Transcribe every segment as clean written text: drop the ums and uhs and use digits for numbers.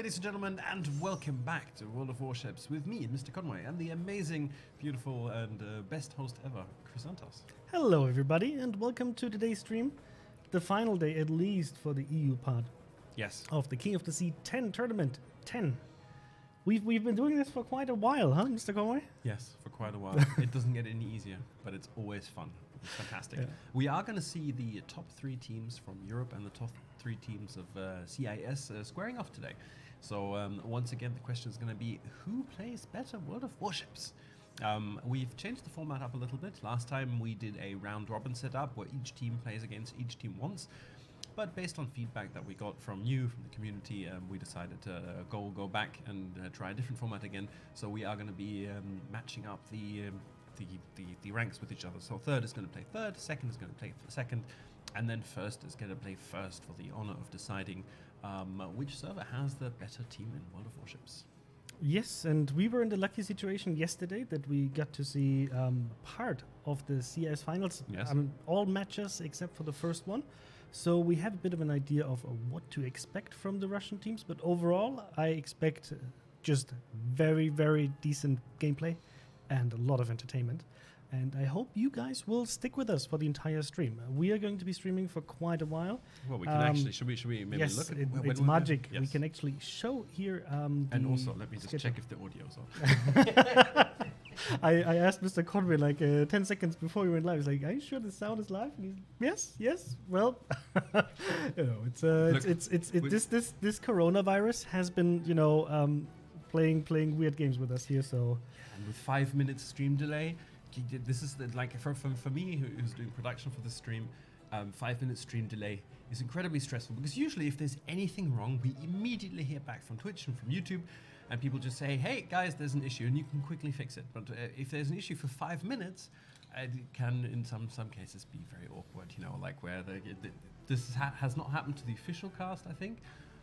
ladies and gentlemen, and welcome back to World of Warships with me, Mr. Conway, and the amazing, beautiful, and best host ever, Chris Santos. Hello, everybody, and welcome to today's stream. The final day, at least, for the EU part. Yes. Of the King of the Sea 10 tournament. 10. We've been doing this for quite a while, huh, Mr. Conway? Yes, for quite a while. It doesn't get any easier, but it's always fun. It's fantastic. Yeah. We are going to see the top 3 teams from Europe and the top 3 teams of CIS squaring off today. So once again, the question is going to be, who plays better World of Warships? We've changed the format up a little bit. Last time we did a round-robin setup where each team plays against each team once. But based on feedback that we got from you, from the community, we decided to go back and try a different format again. So we are going to be matching up the ranks with each other. So third is going to play third, second is going to play second, and then first is going to play first for the honor of deciding which server has the better team in World of Warships. Yes, and we were in the lucky situation yesterday that we got to see part of the CIS finals. Yes. All matches except for the first one. So we have a bit of an idea of what to expect from the Russian teams, but overall I expect just very, very decent gameplay and a lot of entertainment. And I hope you guys will stick with us for the entire stream. We are going to be streaming for quite a while. Well, we can actually, should we maybe look at it? Yes, it's magic. Yes. We can actually show here. And also, let me just check if the audio's on. I asked Mr. Conway like 10 seconds before we went live. He's like, "Are you sure the sound is live?" And he's, yes. Well, this coronavirus has been playing weird games with us here. So and with 5 minutes stream delay, this is for me who's doing production for the stream. 5 minute stream delay is incredibly stressful because usually if there's anything wrong, we immediately hear back from Twitch and from YouTube. And people just say, hey, guys, there's an issue, and you can quickly fix it. But if there's an issue for 5 minutes, it can, in some cases, be very awkward, like where this has not happened to the official cast, I think.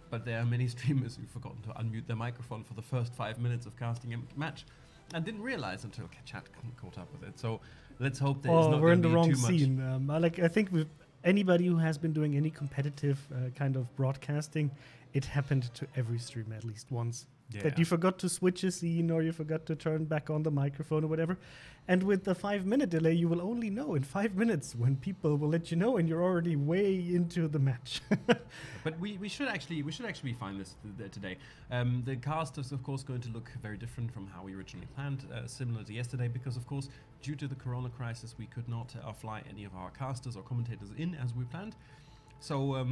But there are many streamers who've forgotten to unmute their microphone for the first 5 minutes of casting a match and didn't realize until chat caught up with it. So let's hope that it's not we're in the wrong too scene. I think with anybody who has been doing any competitive kind of broadcasting, it happened to every stream at least once. Yeah. That you forgot to switch a scene or you forgot to turn back on the microphone or whatever. And with the 5 minute delay, you will only know in 5 minutes when people will let you know and you're already way into the match. But we should actually be fine this today. The cast is of course going to look very different from how we originally planned, similar to yesterday, because of course due to the corona crisis we could not fly any of our casters or commentators in as we planned. So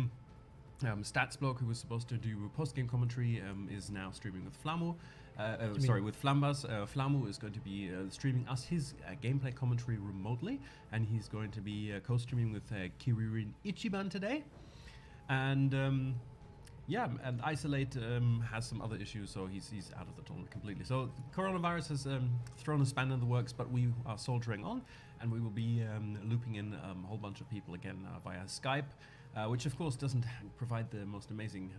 Stats Bloke, who was supposed to do post-game commentary, is now streaming with with Flambas. Flamu is going to be streaming us his gameplay commentary remotely, and he's going to be co-streaming with Kiririn Ichiban today. And and Isolate has some other issues, so he's out of the tournament completely. So coronavirus has thrown a spanner in the works, but we are soldiering on, and we will be looping in a whole bunch of people again via Skype. Which of course doesn't provide the most amazing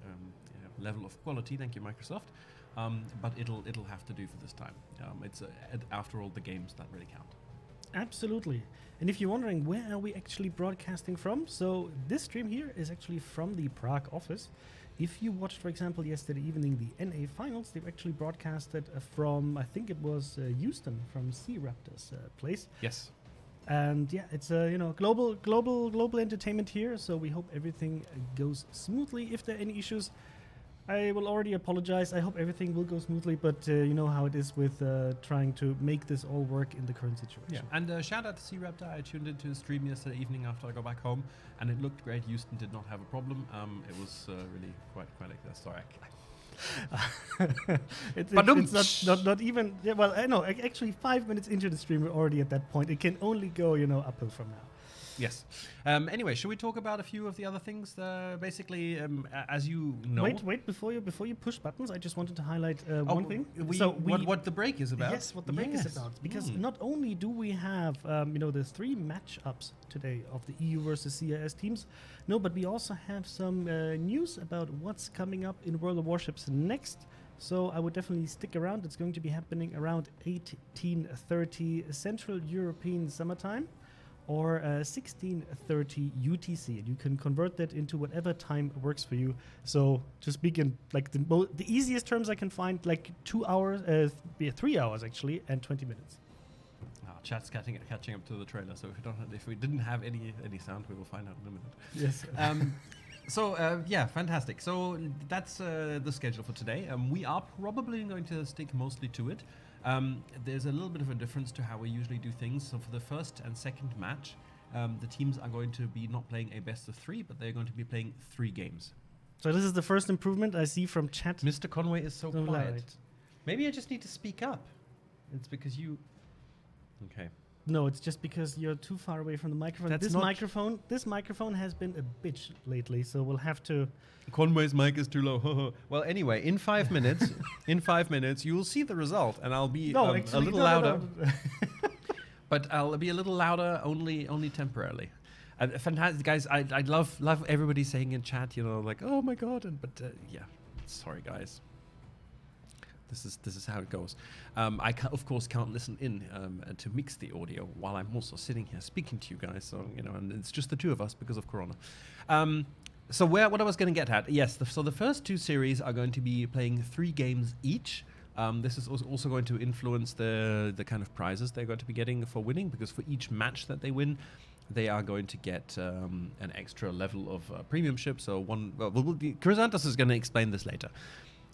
level of quality, thank you Microsoft, but it'll have to do for this time. It's after all the games that really count. Absolutely. And if you're wondering where are we actually broadcasting from, so this stream here is actually from the Prague office. If you watched, for example, yesterday evening the NA finals, they've actually broadcasted from, I think it was Houston, from Sea Raptors place. Yes. And yeah, it's global entertainment here, so we hope everything goes smoothly. If there are any issues, I will already apologize. I hope everything will go smoothly, but you know how it is with trying to make this all work in the current situation. Yeah, and shout out to Sea Raptor. I tuned into the stream yesterday evening after I got back home, and it looked great. Houston did not have a problem. It was really quite like that. Sorry. It's not even. Yeah, well, I know. Actually, 5 minutes into the stream, we're already at that point. It can only go, uphill from now. Yes. Anyway, should we talk about a few of the other things? Basically, as you know. Wait! Before you push buttons, I just wanted to highlight one thing. What the break is about? Yes, what the break is about. Because not only do we have the 3 matchups today of the EU versus CIS teams, no, but we also have some news about what's coming up in World of Warships next. So I would definitely stick around. It's going to be happening around 18:30 Central European summertime. or 16:30 UTC, and you can convert that into whatever time works for you. So to speak in like the easiest terms I can find, like 2 hours, 3 hours actually, and 20 minutes. Chat's catching up to the trailer. So if we didn't have any sound, we will find out in a minute. Yes. Yeah, fantastic. So that's the schedule for today. We are probably going to stick mostly to it. There's a little bit of a difference to how we usually do things. So for the first and second match, the teams are going to be not playing a best of 3, but they're going to be playing 3 games. So this is the first improvement I see from chat. Mr. Conway is so quiet. Right. Maybe I just need to speak up. It's because you... Okay. No, it's just because you're too far away from the microphone. This microphone has been a bitch lately, so we'll have to... Conway's mic is too low. Well, anyway, in 5 minutes, you will see the result, and I'll be a little louder. But I'll be a little louder, only temporarily. Fantastic, guys! I love everybody saying in chat, like, oh my god, yeah, sorry, guys. This is how it goes. I of course can't listen in to mix the audio while I'm also sitting here speaking to you guys. So and it's just the two of us because of Corona. So what I was going to get at, yes. So the first 2 series are going to be playing 3 games each. This is also going to influence the kind of prizes they're going to be getting for winning, because for each match that they win, they are going to get an extra level of premiumship. So Chrysanthus is going to explain this later.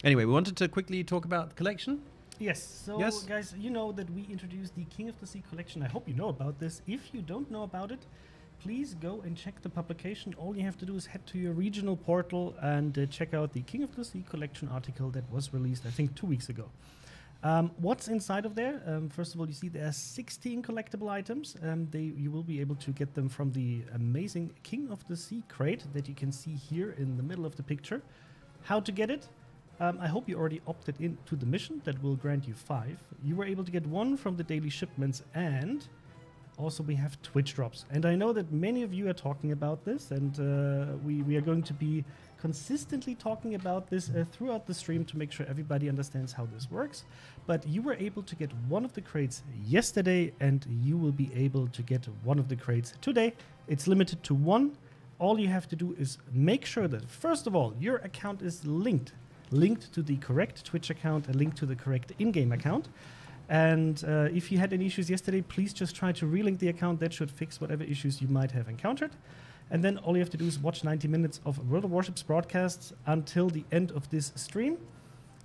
Anyway, we wanted to quickly talk about the collection. Yes. So, guys, you know that we introduced the King of the Sea collection. I hope you know about this. If you don't know about it, please go and check the publication. All you have to do is head to your regional portal and check out the King of the Sea collection article that was released, I think, 2 weeks ago. What's inside of there? First of all, you see there are 16 collectible items. You will be able to get them from the amazing King of the Sea crate that you can see here in the middle of the picture. How to get it? I hope you already opted into the mission that will grant you 5. You were able to get 1 from the daily shipments, and also we have Twitch drops. And I know that many of you are talking about this, and we are going to be consistently talking about this throughout the stream to make sure everybody understands how this works. But you were able to get 1 of the crates yesterday, and you will be able to get 1 of the crates today. It's limited to 1. All you have to do is make sure that, first of all, your account is linked to the correct Twitch account, and linked to the correct in-game account. And if you had any issues yesterday, please just try to relink the account. That should fix whatever issues you might have encountered. And then all you have to do is watch 90 minutes of World of Warships broadcasts until the end of this stream.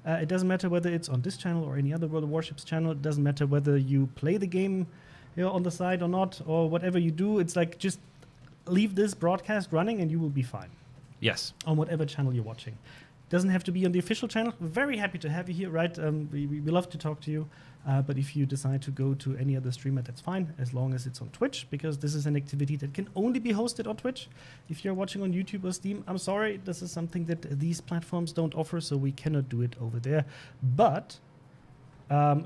It doesn't matter whether it's on this channel or any other World of Warships channel. It doesn't matter whether you play the game on the side or not, or whatever you do. It's like, just leave this broadcast running and you will be fine. Yes. On whatever channel you're watching. Doesn't have to be on the official channel. We're very happy to have you here, right? We love to talk to you. But if you decide to go to any other streamer, that's fine, as long as it's on Twitch, because this is an activity that can only be hosted on Twitch. If you're watching on YouTube or Steam, I'm sorry, this is something that these platforms don't offer, so we cannot do it over there. But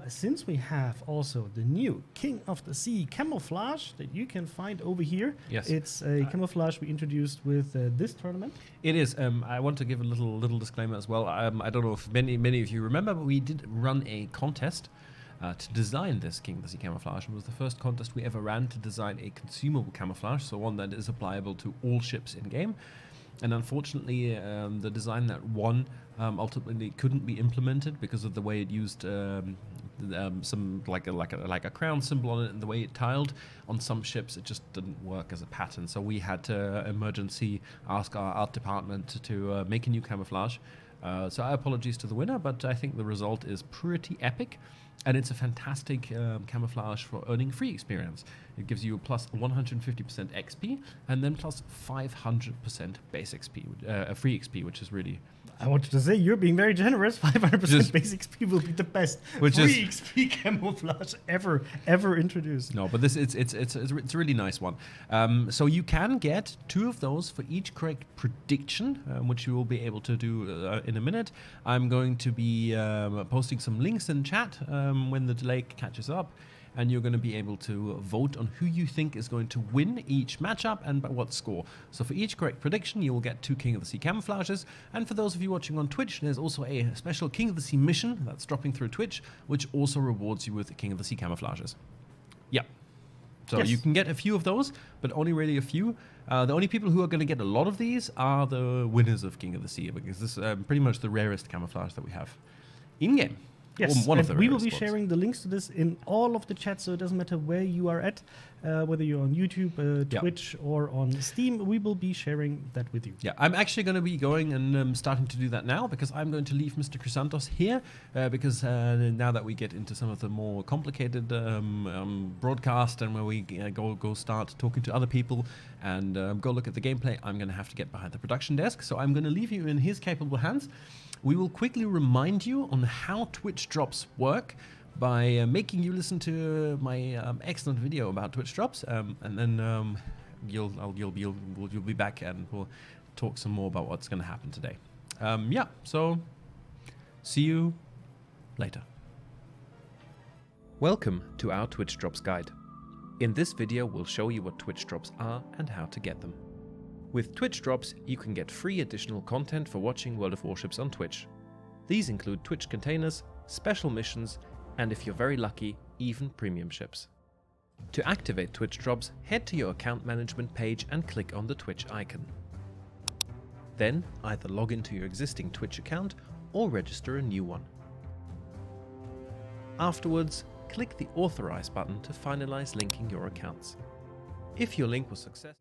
since we have also the new King of the Sea camouflage that you can find over here. Yes. It's a camouflage we introduced with this tournament. It is. I want to give a little disclaimer as well. I don't know if many of you remember, but we did run a contest to design this King of the Sea camouflage. It was the first contest we ever ran to design a consumable camouflage, so one that is applicable to all ships in game. And unfortunately, the design that won ultimately couldn't be implemented because of the way it used some like a crown symbol on it, and the way it tiled on some ships. It just didn't work as a pattern. So we had to emergency ask our art department to make a new camouflage. So our apologies to the winner, but I think the result is pretty epic. And it's a fantastic camouflage for earning free experience. It gives you plus 150% XP and then plus 500% base XP, free XP, which is really... I wanted to say, you're being very generous. 500% base XP will be the best free XP camouflage ever introduced. No, but this it's a really nice one. So you can get 2 of those for each correct prediction, which you will be able to do in a minute. I'm going to be posting some links in chat when the delay catches up. And you're going to be able to vote on who you think is going to win each matchup and by what score. So for each correct prediction, you will get 2 King of the Sea camouflages. And for those of you watching on Twitch, there's also a special King of the Sea mission that's dropping through Twitch, which also rewards you with King of the Sea camouflages. Yeah. So Yes. you can get a few of those, but only really a few. The only people who are going to get a lot of these are the winners of King of the Sea, because this is pretty much the rarest camouflage that we have in-game. Yes, One of and the we will be rarest ones. sharing the links to this in all of the chats, so it doesn't matter where you are at, whether you're on YouTube, Yeah. Twitch, or on Steam. We will be sharing that with you. Yeah, I'm actually going to be going and starting to do that now, because I'm going to leave Mr. Chrysanthos here, because now that we get into some of the more complicated broadcast and where we go start talking to other people and go look at the gameplay, I'm going to have to get behind the production desk. So I'm going to leave you in his capable hands. We will quickly remind you on how Twitch drops work by making you listen to my excellent video about Twitch drops, and then you'll be back and we'll talk some more about what's going to happen today. Yeah, so see you later. Welcome to our Twitch drops guide. In this video, we'll show you what Twitch drops are and how to get them. With Twitch drops, you can get free additional content for watching World of Warships on Twitch. These include Twitch containers, special missions, and if you're very lucky, even premium ships. To activate Twitch drops, head to your account management page and click on the Twitch icon. Then either log into your existing Twitch account or register a new one. Afterwards, click the Authorize button to finalize linking your accounts. If your link was successful,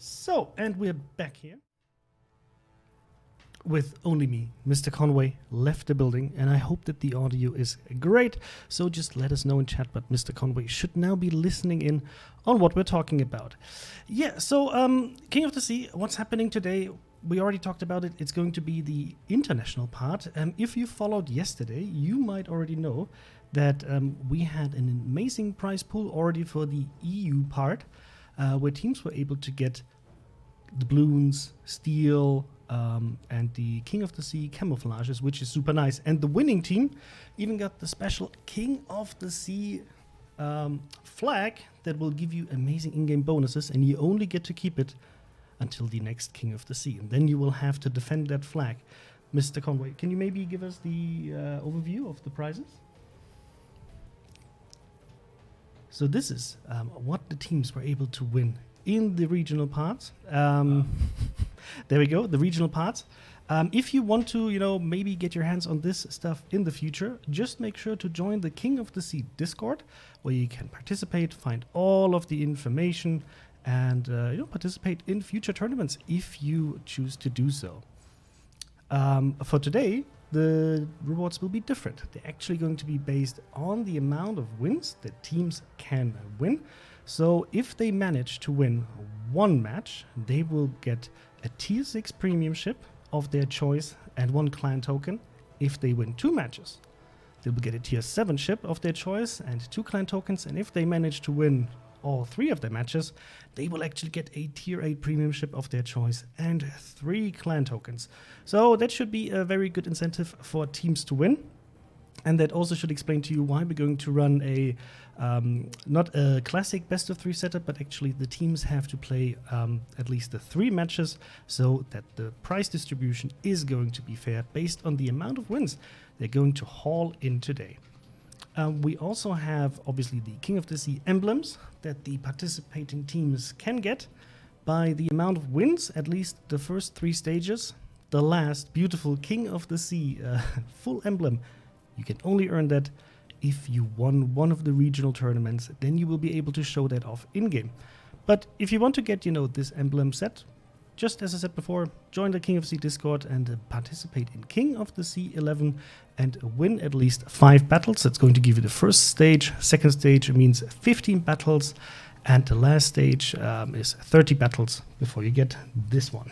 So, and we're back here with only me. Mr. Conway left the building, and I hope that the audio is great. So just let us know in chat, but Mr. Conway should now be listening in on what we're talking about. Yeah, so King of the Sea, what's happening today? We already talked about it. It's going to be the international part. If you followed yesterday, you might already know that we had an amazing prize pool already for the EU part, where teams were able to get doubloons, steel, and the King of the Sea camouflages, which is super nice. And the winning team even got the special King of the Sea flag that will give you amazing in-game bonuses, and you only get to keep it until the next King of the Sea. And then you will have to defend that flag. Mr. Conway, can you maybe give us the overview of the prizes? So this is what the teams were able to win in the regional parts. There we go, the regional parts. If you want to, maybe get your hands on this stuff in the future, just make sure to join the King of the Sea Discord, where you can participate, find all of the information, and participate in future tournaments if you choose to do so. For today, the rewards will be different. They're actually going to be based on the amount of wins that teams can win. So if they manage to win one match, they will get a tier 6 premium ship of their choice and 1 clan token. If they win 2 matches, they will get a tier 7 ship of their choice and 2 clan tokens. And if they manage to win all 3 of their matches, they will actually get a tier 8 premium ship of their choice and 3 clan tokens. So that should be a very good incentive for teams to win. And that also should explain to you why we're going to run a not a classic best of 3 setup, but actually the teams have to play at least the 3 matches, so that the prize distribution is going to be fair based on the amount of wins they're going to haul in today. We also have obviously the King of the Sea emblems that the participating teams can get by the amount of wins, at least the first 3 stages. The last beautiful King of the Sea full emblem, you can only earn that if you won one of the regional tournaments. Then you will be able to show that off in-game. But if you want to get, this emblem set, just as I said before, join the King of the Sea Discord and participate in King of the Sea 11 and win at least 5 battles. That's going to give you the first stage. Second stage means 15 battles. And the last stage is 30 battles before you get this one.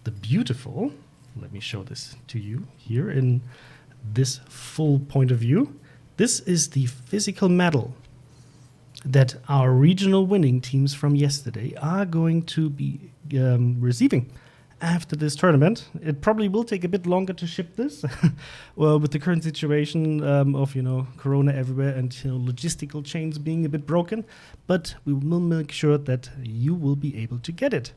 The beautiful, let me show this to you here in this full point of view. This is the physical medal that our regional winning teams from yesterday are going to be receiving after this tournament. It probably will take a bit longer to ship this well, with the current situation of Corona everywhere and logistical chains being a bit broken, but we will make sure that you will be able to get it.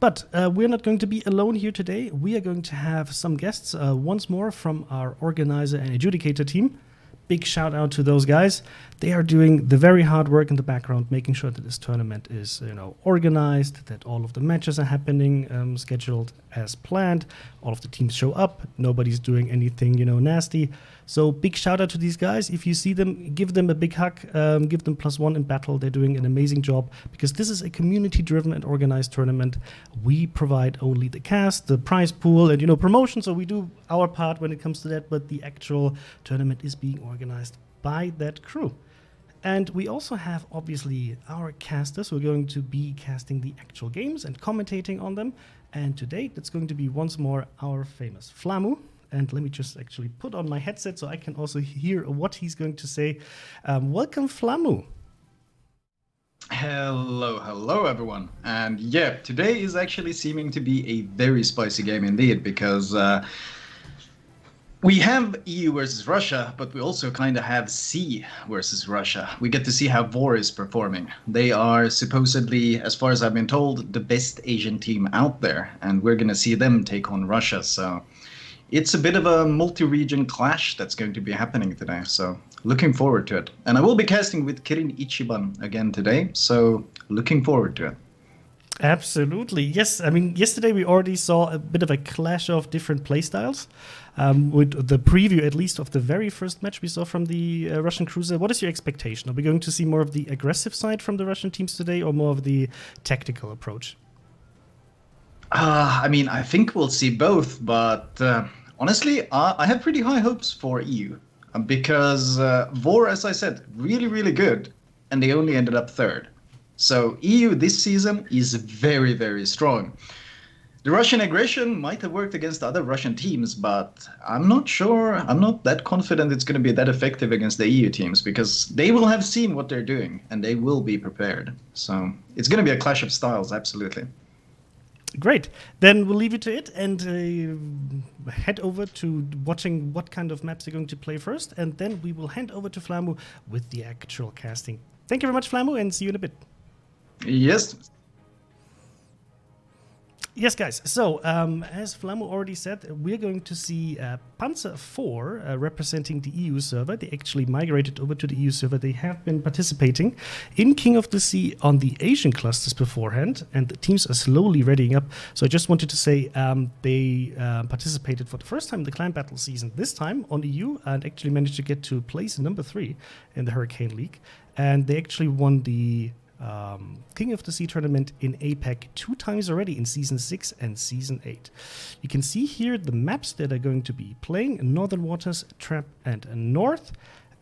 But we're not going to be alone here today. We are going to have some guests once more from our organizer and adjudicator team. Big shout out to those guys. They are doing the very hard work in the background, making sure that this tournament is, organized, that all of the matches are happening scheduled as planned. All of the teams show up. Nobody's doing anything, nasty. So big shout out to these guys. If you see them, give them a big hug. Give them +1 in battle. They're doing an amazing job because this is a community-driven and organized tournament. We provide only the cast, the prize pool, and promotion. So we do our part when it comes to that. But the actual tournament is being organized by that crew. And we also have, obviously, our casters who are going to be casting the actual games and commentating on them. And today, that's going to be once more our famous Flamu. And let me just actually put on my headset so I can also hear what he's going to say. Welcome, Flamu. Hello, everyone. And yeah, today is actually seeming to be a very spicy game indeed, because we have EU versus Russia, but we also kind of have C versus Russia. We get to see how War is performing. They are supposedly, as far as I've been told, the best Asian team out there, and we're going to see them take on Russia. So it's a bit of a multi-region clash that's going to be happening today. So looking forward to it. And I will be casting with Kirin Ichiban again today. So looking forward to it. Absolutely. Yes. I mean, yesterday we already saw a bit of a clash of different playstyles. With the preview, at least, of the very first match we saw from the Russian cruiser. What is your expectation? Are we going to see more of the aggressive side from the Russian teams today or more of the tactical approach? I think we'll see both, but honestly, I have pretty high hopes for EU because Vor, as I said, really, really good, and they only ended up third. So EU this season is very, very strong. The Russian aggression might have worked against other Russian teams, but I'm not sure. I'm not that confident it's going to be that effective against the EU teams because they will have seen what they're doing and they will be prepared. So it's going to be a clash of styles, absolutely. Great. Then we'll leave you to it and head over to watching what kind of maps they're going to play first. And then we will hand over to Flamu with the actual casting. Thank you very much, Flamu, and see you in a bit. Yes. Yes, guys. So, as Flamu already said, we're going to see Panzer 4 representing the EU server. They actually migrated over to the EU server. They have been participating in King of the Sea on the Asian clusters beforehand, and the teams are slowly readying up. So I just wanted to say they participated for the first time in the clan battle season, this time on EU, and actually managed to get to place number 3 in the Hurricane League. And they actually won the King of the Sea tournament in APAC 2 times already in Season 6 and Season 8. You can see here the maps that are going to be playing: Northern Waters, Trap, and North.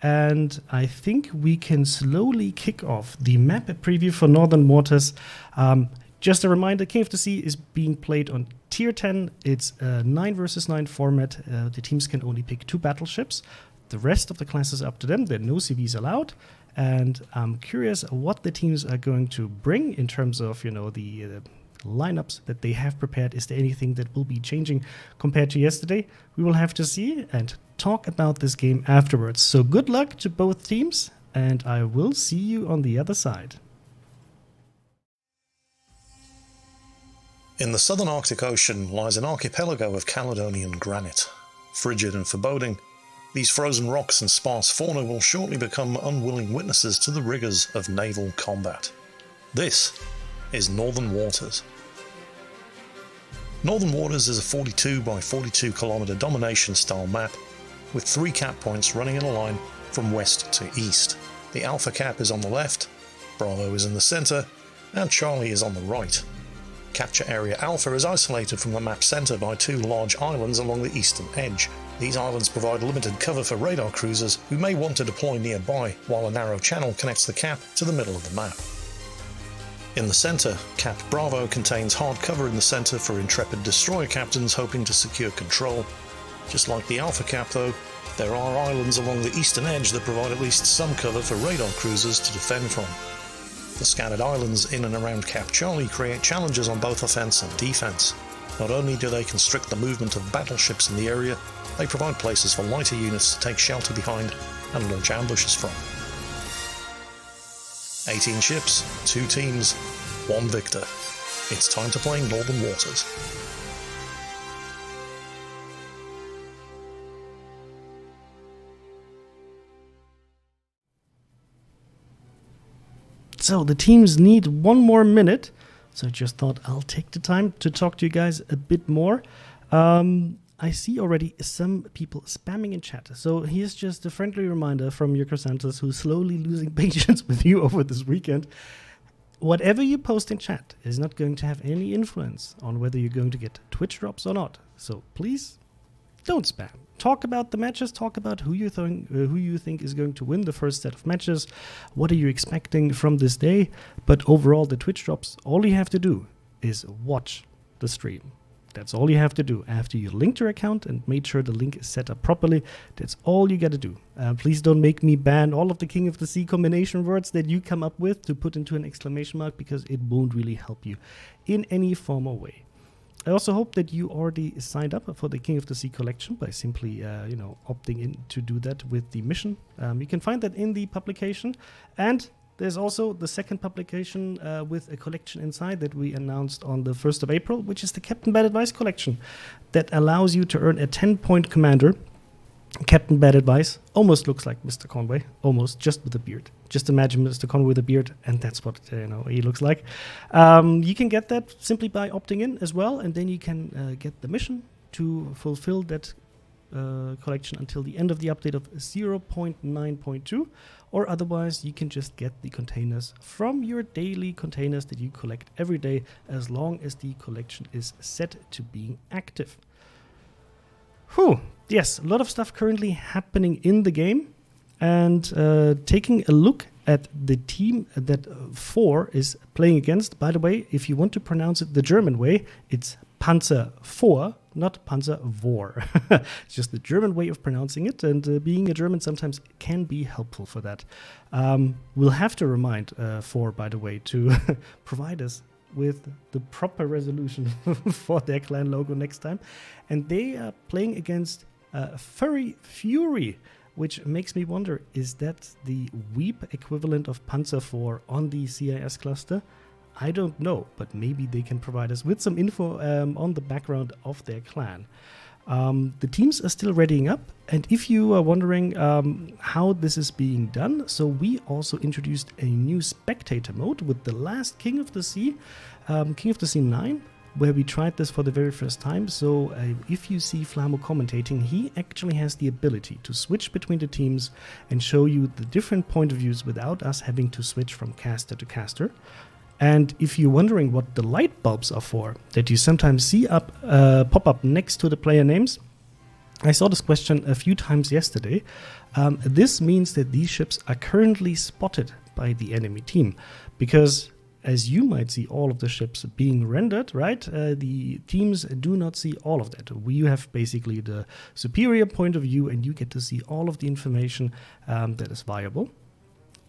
And I think we can slowly kick off the map preview for Northern Waters. Just a reminder, King of the Sea is being played on Tier 10. It's a 9 versus 9 format. The teams can only pick 2 battleships. The rest of the classes are up to them. There are no CVs allowed. And I'm curious what the teams are going to bring in terms of, the lineups that they have prepared. Is there anything that will be changing compared to yesterday? We will have to see and talk about this game afterwards. So good luck to both teams, and I will see you on the other side. In the southern Arctic Ocean lies an archipelago of Caledonian granite. Frigid and foreboding, these frozen rocks and sparse fauna will shortly become unwilling witnesses to the rigours of naval combat. This is Northern Waters. Northern Waters is a 42 by 42 kilometre domination style map with 3 cap points running in a line from west to east. The Alpha cap is on the left, Bravo is in the centre, and Charlie is on the right. Capture Area Alpha is isolated from the map centre by 2 large islands along the eastern edge. These islands provide limited cover for radar cruisers who may want to deploy nearby, while a narrow channel connects the cap to the middle of the map. In the centre, Cap Bravo contains hard cover in the centre for intrepid destroyer captains hoping to secure control. Just like the Alpha Cap though, there are islands along the eastern edge that provide at least some cover for radar cruisers to defend from. The scattered islands in and around Cap Charlie create challenges on both offence and defence. Not only do they constrict the movement of battleships in the area, they provide places for lighter units to take shelter behind and launch ambushes from. 18 ships, 2 teams, 1 victor. It's time to play Northern Waters. So the teams need 1 more minute. So I just thought I'll take the time to talk to you guys a bit more. I see already some people spamming in chat. So here's just a friendly reminder from your Chrysanthus, who's slowly losing patience with you over this weekend. Whatever you post in chat is not going to have any influence on whether you're going to get Twitch drops or not. So please don't spam. Talk about the matches. Talk about who you think is going to win the first set of matches. What are you expecting from this day? But overall, the Twitch drops, all you have to do is watch the stream. That's all you have to do. After you linked your account and made sure the link is set up properly, that's all you got to do. Please don't make me ban all of the King of the Sea combination words that you come up with to put into an exclamation mark, because it won't really help you in any form or way. I also hope that you already signed up for the King of the Sea collection by simply, opting in to do that with the mission. You can find that in the publication. And there's also the second publication with a collection inside that we announced on the 1st of April, which is the Captain Bad Advice collection that allows you to earn a 10-point commander. Captain Bad Advice almost looks like Mr. Conway, almost, just with a beard. Just imagine Mr. Conway with a beard, and that's what he looks like. You can get that simply by opting in as well, and then you can get the mission to fulfill that collection until the end of the update of 0.9.2, or otherwise you can just get the containers from your daily containers that you collect every day, as long as the collection is set to being active. Whew. Yes, a lot of stuff currently happening in the game, and taking a look at the team that 4 is playing against. By the way, if you want to pronounce it the German way, it's Panzer 4, not Panzer Vor. It's just the German way of pronouncing it, and being a German sometimes can be helpful for that. We'll have to remind 4, by the way, to provide us with the proper resolution for their clan logo next time. And they are playing against Furry Fury, which makes me wonder, is that the Weep equivalent of Panzer IV on the CIS cluster? I don't know, but maybe they can provide us with some info on the background of their clan. The teams are still readying up, and if you are wondering how this is being done, so we also introduced a new spectator mode with the last King of the Sea 9, where we tried this for the very first time. So if you see Flamo commentating, he actually has the ability to switch between the teams and show you the different point of views without us having to switch from caster to caster. And if you're wondering what the light bulbs are for, that you sometimes see pop up next to the player names, I saw this question a few times yesterday. This means that these ships are currently spotted by the enemy team, because as you might see all of the ships being rendered, right? The teams do not see all of that. We have basically the superior point of view, and you get to see all of the information that is viable.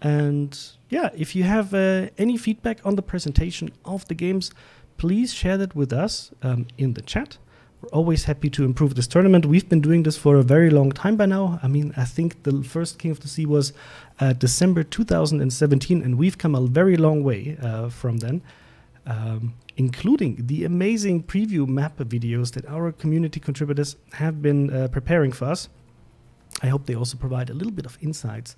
And yeah, if you have any feedback on the presentation of the games, please share that with us in the chat. We're always happy to improve this tournament. We've been doing this for a very long time by now. I mean, I think the first King of the Sea was December 2017, and we've come a very long way from then, including the amazing preview map videos that our community contributors have been preparing for us. I hope they also provide a little bit of insights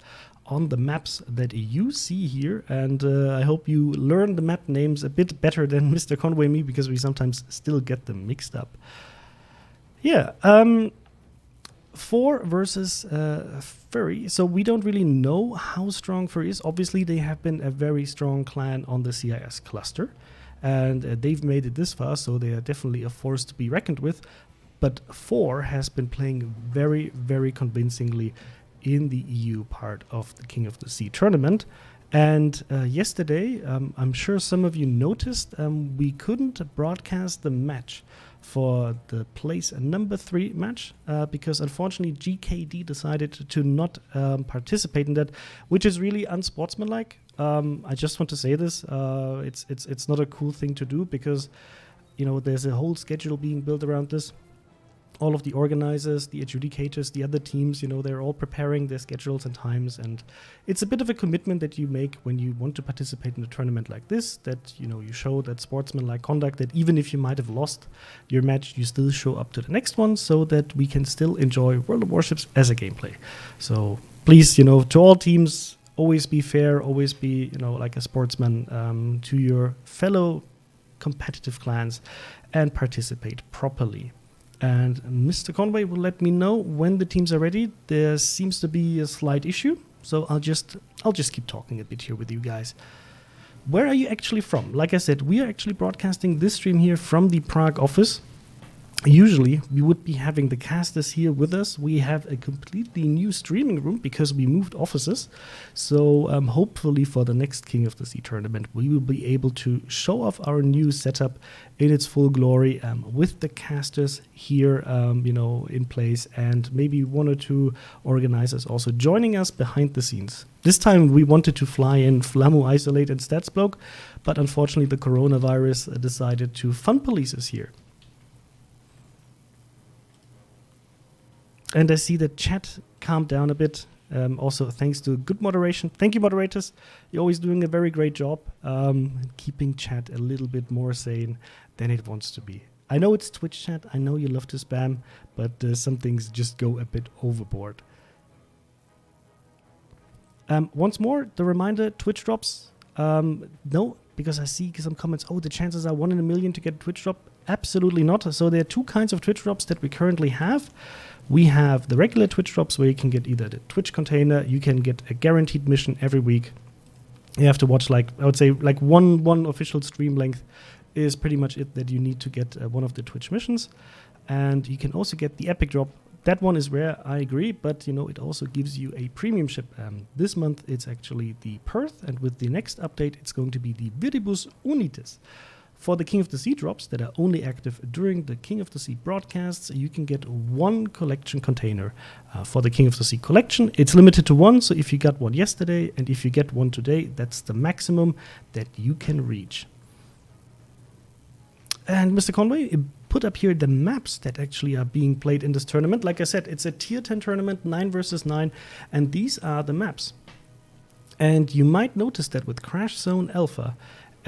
on the maps that you see here, and I hope you learn the map names a bit better than Mr. Conway and me, because we sometimes still get them mixed up. Yeah, 4 versus Furry. So we don't really know how strong Furry is. Obviously, they have been a very strong clan on the CIS cluster, and they've made it this far, so they are definitely a force to be reckoned with. But 4 has been playing very, very convincingly in the EU part of the King of the Sea tournament. And yesterday, I'm sure some of you noticed, we couldn't broadcast the match for the place number 3 match because unfortunately GKD decided to not participate in that, which is really unsportsmanlike. I just want to say this. It's not a cool thing to do, because there's a whole schedule being built around this. all of the organizers, the adjudicators, the other teams, they're all preparing their schedules and times. And it's a bit of a commitment that you make when you want to participate in a tournament like this, that, you show that sportsmanlike conduct, that even if you might have lost your match, you still show up to the next one so that we can still enjoy World of Warships as a gameplay. So please, to all teams, always be fair, always be, like a sportsman to your fellow competitive clans and participate properly. And Mr. Conway will let me know when the teams are ready. There seems to be a slight issue, so I'll just keep talking a bit here with you guys. Where are you actually from? Like I said, we are actually broadcasting this stream here from the Prague office. Usually, we would be having the casters here with us. We have a completely new streaming room because we moved offices. So hopefully for the next King of the Sea tournament, we will be able to show off our new setup in its full glory with the casters here, in place, and maybe one or two organizers also joining us behind the scenes. This time we wanted to fly in Flammu, Isolate, and Statsbloke, but unfortunately the coronavirus decided to fun police us here. And I see that chat calmed down a bit. Also, thanks to good moderation. Thank you, moderators. You're always doing a very great job keeping chat a little bit more sane than it wants to be. I know it's Twitch chat. I know you love to spam, but some things just go a bit overboard. Once more, the reminder, Twitch drops. No, because I see some comments. Oh, the chances are 1 in a million to get a Twitch drop. Absolutely not. So there are two kinds of Twitch drops that we currently have. We have the regular Twitch drops where you can get either the Twitch container, you can get a guaranteed mission every week. You have to watch I would say one official stream length is pretty much it that you need to get one of the Twitch missions. And you can also get the epic drop. That one is rare, I agree, but it also gives you a premium ship. This month it's actually the Perth, and with the next update it's going to be the Viribus Unitis. For the King of the Sea drops that are only active during the King of the Sea broadcasts, you can get one collection container. For the King of the Sea collection, it's limited to one, so if you got one yesterday and if you get one today, that's the maximum that you can reach. And Mr. Conway, put up here the maps that actually are being played in this tournament. Like I said, it's a tier 10 tournament, 9 versus 9, and these are the maps. And you might notice that with Crash Zone Alpha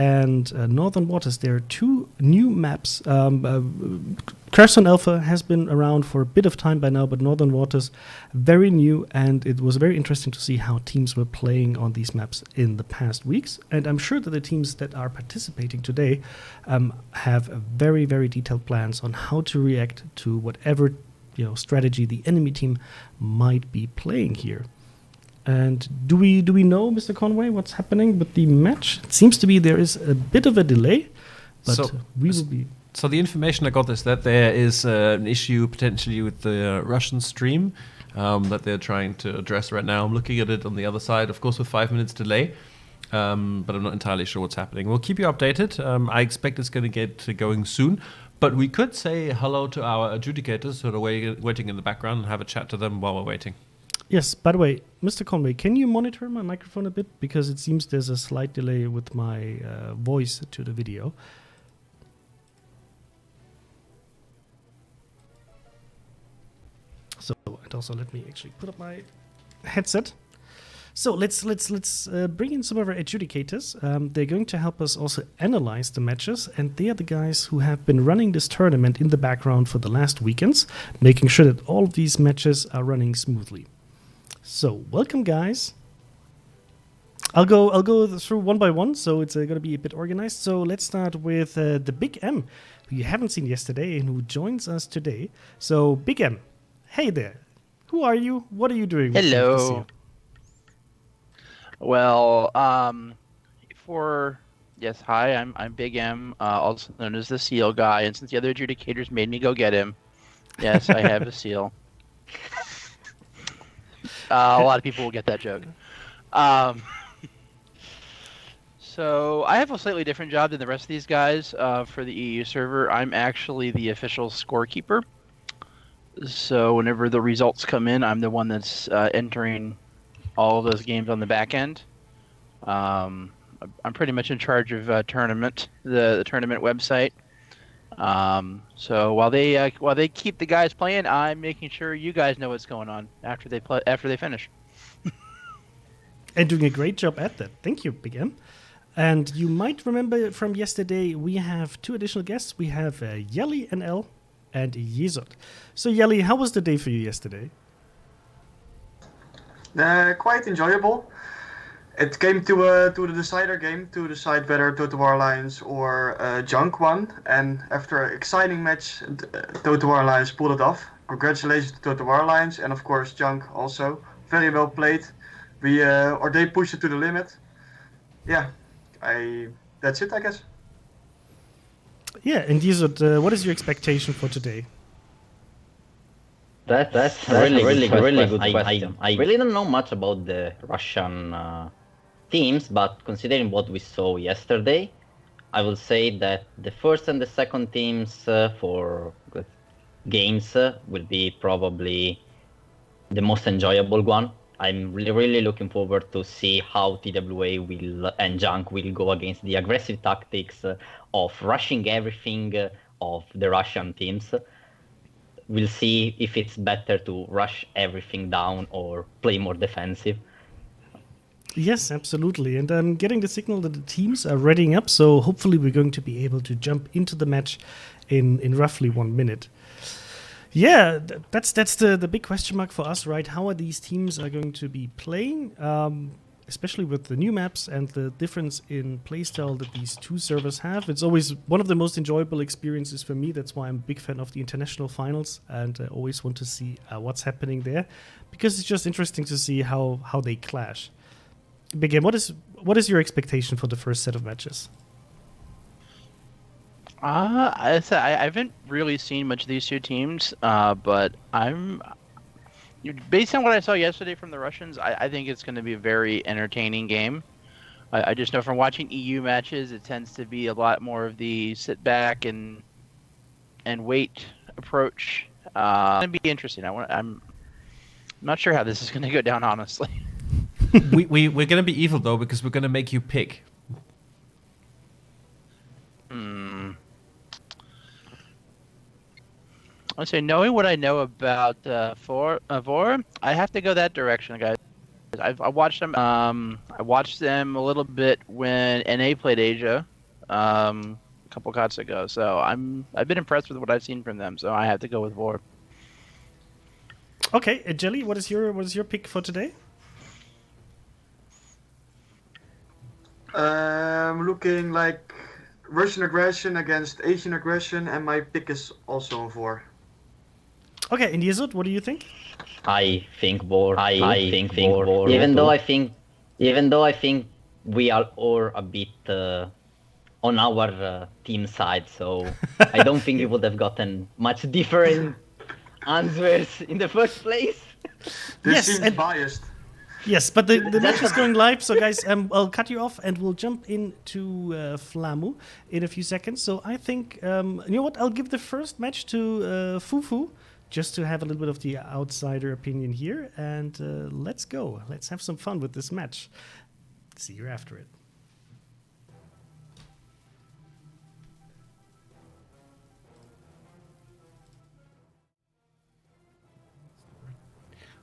and Northern Waters, there are two new maps. Crash Zone Alpha has been around for a bit of time by now, but Northern Waters, very new, and it was very interesting to see how teams were playing on these maps in the past weeks. And I'm sure that the teams that are participating today have very, very detailed plans on how to react to whatever strategy the enemy team might be playing here. And do we know, Mr. Conway, what's happening with the match? It seems to be there is a bit of a delay, but we will be... So the information I got is that there is an issue potentially with the Russian stream that they're trying to address right now. I'm looking at it on the other side, of course, with 5 minutes delay, but I'm not entirely sure what's happening. We'll keep you updated. I expect it's going to get going soon, but we could say hello to our adjudicators sort of waiting in the background and have a chat to them while we're waiting. Yes, by the way, Mr. Conway, can you monitor my microphone a bit? Because it seems there's a slight delay with my voice to the video. So, and also let me actually put up my headset. So let's bring in some of our adjudicators. They're going to help us also analyze the matches, and they are the guys who have been running this tournament in the background for the last weekends, making sure that all of these matches are running smoothly. So, welcome, guys. I'll go through one by one, so it's going to be a bit organized. So let's start with the Big M, who you haven't seen yesterday and who joins us today. So, Big M, hey there. Who are you? What are you doing? Hello. Well, hi, I'm Big M, also known as the Seal Guy, and since the other adjudicators made me go get him, yes, I have a seal. A lot of people will get that joke. So I have a slightly different job than the rest of these guys for the EU server. I'm actually the official scorekeeper. So whenever the results come in, I'm the one that's entering all of those games on the back end. I'm pretty much in charge of the tournament website. So while they keep the guys playing, I'm making sure you guys know what's going on after they finish. And doing a great job at that. Thank you, Big M. And you might remember from yesterday, we have 2 additional guests. We have Yelly NL and Yezot. So Yelly, how was the day for you yesterday? Quite enjoyable. It came to the decider game to decide whether Total War Alliance or Junk won. And after an exciting match, Total War Alliance pulled it off. Congratulations to Total War Alliance, and of course Junk also. Very well played. They pushed it to the limit. Yeah, that's it, I guess. Yeah, and Yezot, what is your expectation for today? That's really good question. I really don't know much about the Russian teams, but considering what we saw yesterday, I will say that the first and the second teams for games will be probably the most enjoyable one. I'm really looking forward to see how TWA and Junk will go against the aggressive tactics of rushing everything of the Russian teams. We'll see if it's better to rush everything down or play more defensive. Yes, absolutely. And I'm getting the signal that the teams are readying up, so hopefully we're going to be able to jump into the match in roughly 1 minute. Yeah, that's the big question mark for us, right? How are these teams are going to be playing, especially with the new maps and the difference in playstyle that these 2 servers have. It's always one of the most enjoyable experiences for me. That's why I'm a big fan of the international finals, and I always want to see what's happening there, because it's just interesting to see how they clash. Big Game, what is your expectation for the first set of matches? I haven't really seen much of these 2 teams, but based on what I saw yesterday from the Russians, I think it's going to be a very entertaining game. I just know from watching EU matches, it tends to be a lot more of the sit back and wait approach. It's going to be interesting. I'm not sure how this is going to go down, honestly. We're going to be evil, though, because we're going to make you pick. I say, knowing what I know about Vor, I have to go that direction, guys. I watched them. I watched them a little bit when NA played Asia, a couple cuts ago. So I've been impressed with what I've seen from them. So I have to go with Vor. Okay, Jelly, what is your pick for today? Looking like Russian aggression against Asian aggression, and my pick is also on Vor. Okay, and Yezot, what do you think? I think Vor. I think Vor. Even though I think we are all a bit on our team side, so I don't think we would have gotten much different answers in the first place. This seems biased. Yes, but the match is going live, so guys, I'll cut you off and we'll jump into Flamu in a few seconds. So I think, you know what, I'll give the first match to Fufu, just to have a little bit of the outsider opinion here. And let's go. Let's have some fun with this match. See you after it.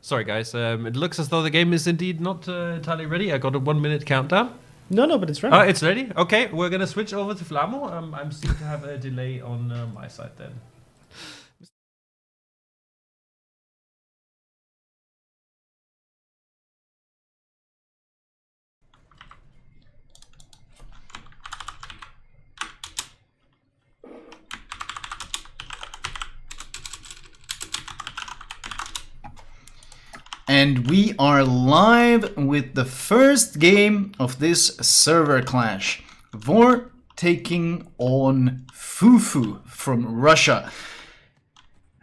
Sorry, guys. It looks as though the game is indeed not entirely ready. I got a 1 minute countdown. No, but it's ready. Oh, it's ready? Okay, we're going to switch over to Flamu. I'm seem to have a delay on my side then. And we are live with the first game of this server clash. Vor taking on Fufu from Russia.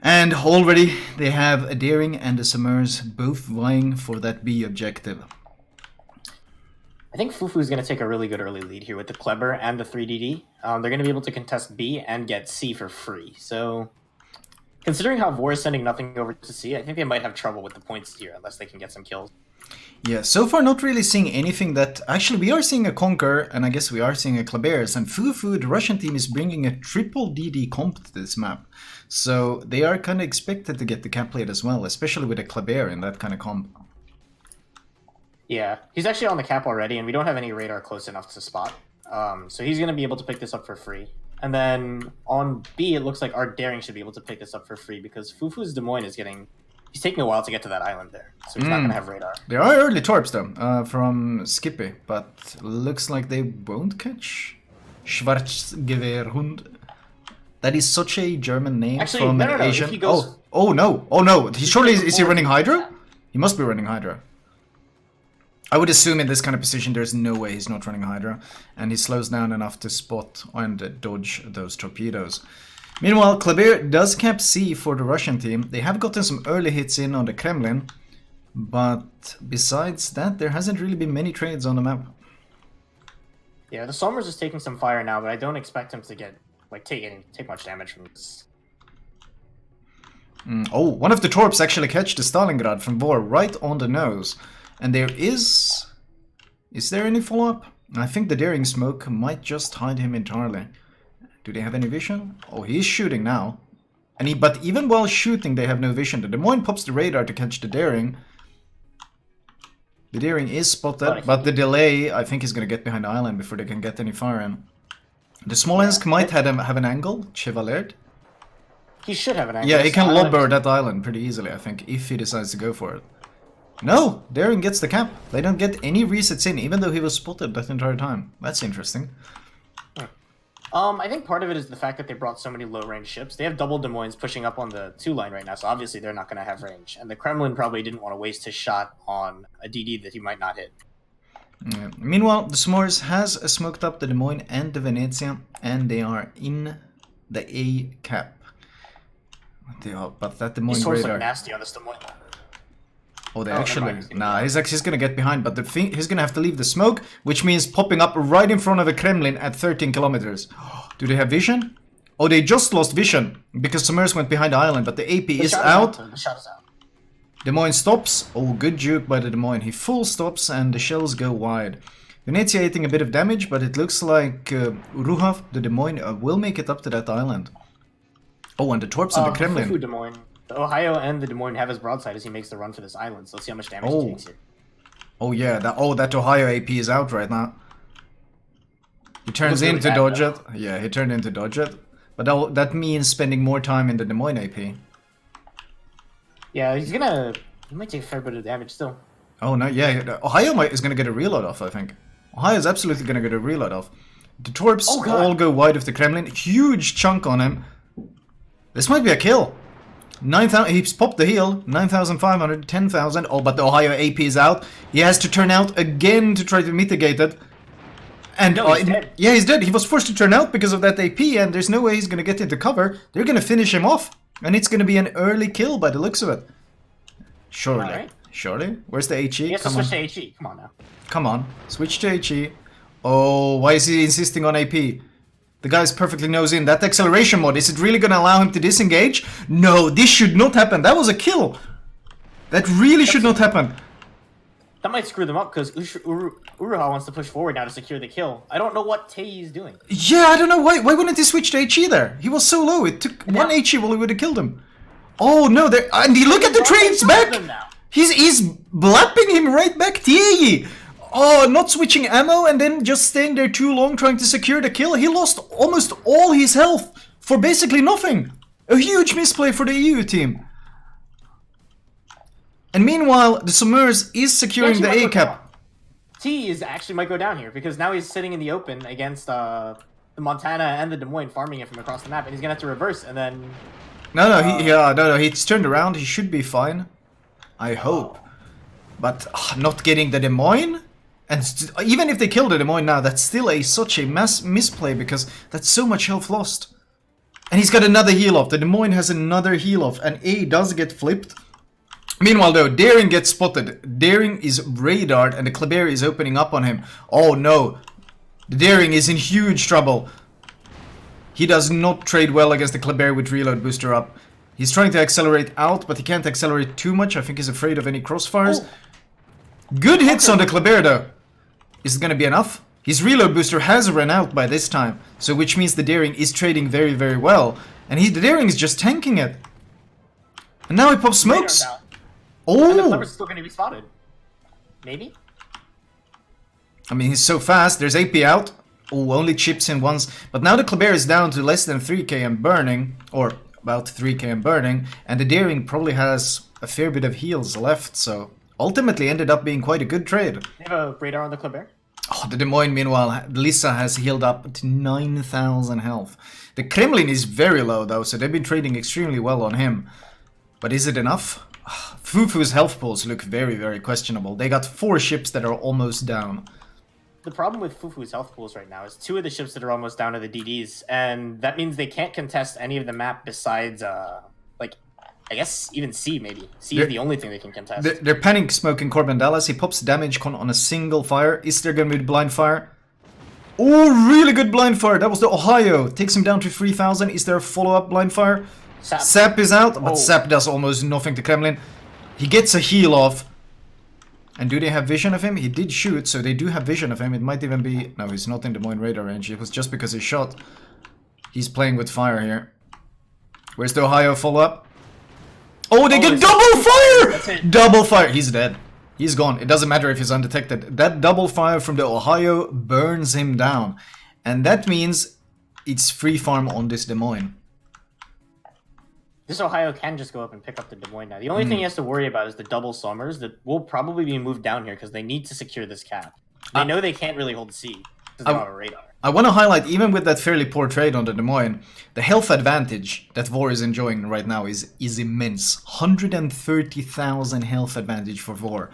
And already they have a Daring and a Summers both vying for that B objective. I think Fufu is going to take a really good early lead here with the Kleber and the 3DD. They're going to be able to contest B and get C for free. So, considering how Vor is sending nothing over to C, I think they might have trouble with the points here unless they can get some kills. Yeah, so far not really seeing anything that... Actually, we are seeing a Conquer, and I guess we are seeing a Kleber's, and Fufu, the Russian team, is bringing a triple DD comp to this map. So they are kind of expected to get the cap plate as well, especially with a Kleber in that kind of comp. Yeah, he's actually on the cap already, and we don't have any radar close enough to spot. So he's going to be able to pick this up for free. And then on B, it looks like our Daring should be able to pick this up for free, because Fufu's Des Moines is getting... He's taking a while to get to that island there, so he's not going to have radar. There are early torps though, from Skippy, but looks like they won't catch Schwarzgewehrhund. That is such a German name. Actually, from no, an Asian. If he goes... Oh no! He surely is he running Hydra? He must be running Hydra. I would assume in this kind of position there's no way he's not running Hydra, and he slows down enough to spot and dodge those torpedoes. Meanwhile, Kleber does cap C for the Russian team. They have gotten some early hits in on the Kremlin, but besides that, there hasn't really been many trades on the map. Yeah, the Somers is taking some fire now, but I don't expect him to get take much damage from this. Oh, one of the torps actually catch the Stalingrad from Vor right on the nose. And there is... Is there any follow-up? I think the Daring smoke might just hide him entirely. Do they have any vision? Oh, he's shooting now. But even while shooting, they have no vision. The Des Moines pops the radar to catch the Daring. The Daring is spotted, but the delay, I think, is going to get behind the island before they can get any fire in. The Smolensk might have an angle, Chevalier. He should have an angle. Yeah, he can lobber that island pretty easily, I think, if he decides to go for it. No! Daring gets the cap. They don't get any resets in, even though he was spotted that entire time. That's interesting. I think part of it is the fact that they brought so many low-range ships. They have double Des Moines pushing up on the 2 line right now, so obviously they're not going to have range. And the Kremlin probably didn't want to waste his shot on a DD that he might not hit. Yeah. Meanwhile, the S'mores has smoked up the Des Moines and the Venezia, and they are in the A cap. But that Des Moines These torps radar... look nasty on this Des Moines. Oh, they actually... Nah, he's going to get behind, but he's going to have to leave the smoke, which means popping up right in front of the Kremlin at 13 kilometers. Do they have vision? Oh, they just lost vision, because Summers went behind the island, but the AP is out. The shot is out. Des Moines stops. Oh, good juke by the Des Moines. He full stops, and the shells go wide. Venezia eating a bit of damage, but it looks like Uruhav, the Des Moines, will make it up to that island. Oh, and the torps of the Kremlin. Fufu Des Moines. The Ohio and the Des Moines have his broadside as he makes the run for this island, so let's see how much damage he takes here. Oh yeah, that Ohio AP is out right now. He turns in to dodge it. Yeah, he turned in to dodge it. But that means spending more time in the Des Moines AP. Yeah, he might take a fair bit of damage still. Oh no, yeah, Ohio is gonna get a reload off, I think. Ohio is absolutely gonna get a reload off. The torps all go wide of the Kremlin. Huge chunk on him. This might be a kill. 9,000, he's popped the heal, 9,500, 10,000. Oh, but the Ohio AP is out. He has to turn out again to try to mitigate it. And no, he's dead. Yeah, he's dead. He was forced to turn out because of that AP, and there's no way he's going to get into cover. They're going to finish him off, and it's going to be an early kill by the looks of it. Surely. Right. Surely. Where's the HE? He has to switch to HE. Come on now. Come on. Switch to HE. Oh, why is he insisting on AP? The guy's perfectly nose in. That acceleration mod, is it really going to allow him to disengage? No, this should not happen. That was a kill. That really should not happen. That might screw them up because Uruha wants to push forward now to secure the kill. I don't know what Tei is doing. Yeah, I don't know why. Why wouldn't he switch to HE there? He was so low. It took one HE while he would have killed him. Oh no! And he look at the trades back. He's blapping him right back. Tiei. Oh, not switching ammo and then just staying there too long trying to secure the kill. He lost almost all his health for basically nothing. A huge misplay for the EU team. And meanwhile, the Summers is securing the A cap. T is actually might go down here because now he's sitting in the open against the Montana and the Des Moines, farming it from across the map, and he's gonna have to reverse and then. No, he's turned around. He should be fine. I hope, but not getting the Des Moines. And even if they kill the Des Moines now, that's still such a mass misplay because that's so much health lost. And he's got another heal off. The Des Moines has another heal off, and A does get flipped. Meanwhile, though, Daring gets spotted. Daring is radared, and the Kleber is opening up on him. Oh no, the Daring is in huge trouble. He does not trade well against the Kleber with reload booster up. He's trying to accelerate out, but he can't accelerate too much. I think he's afraid of any crossfires. Good hits on the Kleber though. Is it gonna be enough? His reload booster has run out by this time, so which means the Daring is trading very, very well. And the Daring is just tanking it. And now he pops smokes. And the Oh! Kleber's still going to be spotted. Maybe? I mean, he's so fast. There's AP out. Oh, only chips in once. But now the Kleber is down to less than 3k and burning. Or about 3k and burning. And the Daring probably has a fair bit of heals left. So ultimately ended up being quite a good trade. They have a radar on the Kleber? Oh, the Des Moines, meanwhile, Lisa has healed up to 9,000 health. The Kremlin is very low, though, so they've been trading extremely well on him. But is it enough? Fufu's health pools look very, very questionable. They got 4 ships that are almost down. The problem with Fufu's health pools right now is 2 of the ships that are almost down to the DDs, and that means they can't contest any of the map besides, like, I guess even C, maybe. C is the only thing they can contest. They're panic smoking Corbin Dallas. He pops damage con on a single fire. Is there going to be blind fire? Oh, really good blind fire. That was the Ohio. Takes him down to 3,000. Is there a follow-up blind fire? Sap is out, but Sap does almost nothing to Kremlin. He gets a heal off. And do they have vision of him? He did shoot, so they do have vision of him. It might even be... No, he's not in Des Moines radar range. It was just because he shot. He's playing with fire here. Where's the Ohio follow-up? Oh, they get double fire! Double fire. He's dead. He's gone. It doesn't matter if he's undetected. That double fire from the Ohio burns him down. And that means it's free farm on this Des Moines. This Ohio can just go up and pick up the Des Moines now. The only thing he has to worry about is the double Summers that will probably be moved down here because they need to secure this cap. They know they can't really hold C because they don't have a radar. I want to highlight, even with that fairly poor trade on the Des Moines, the health advantage that Vor is enjoying right now is immense. 130,000 health advantage for Vor.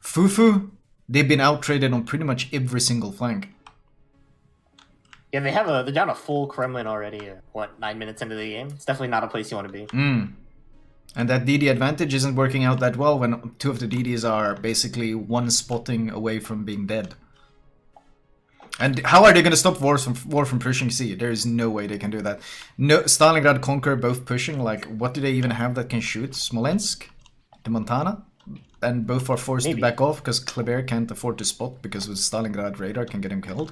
Fufu, they've been out-traded on pretty much every single flank. Yeah, they're down a full Kremlin already, 9 minutes into the game? It's definitely not a place you want to be. And that DD advantage isn't working out that well when 2 of the DDs are basically 1 spotting away from being dead. And how are they going to stop War from pushing C? There is no way they can do that. No, Stalingrad, Conquer both pushing. Like, what do they even have that can shoot? Smolensk? The Montana? And both are forced to back off because Kleber can't afford to spot because with Stalingrad radar can get him killed.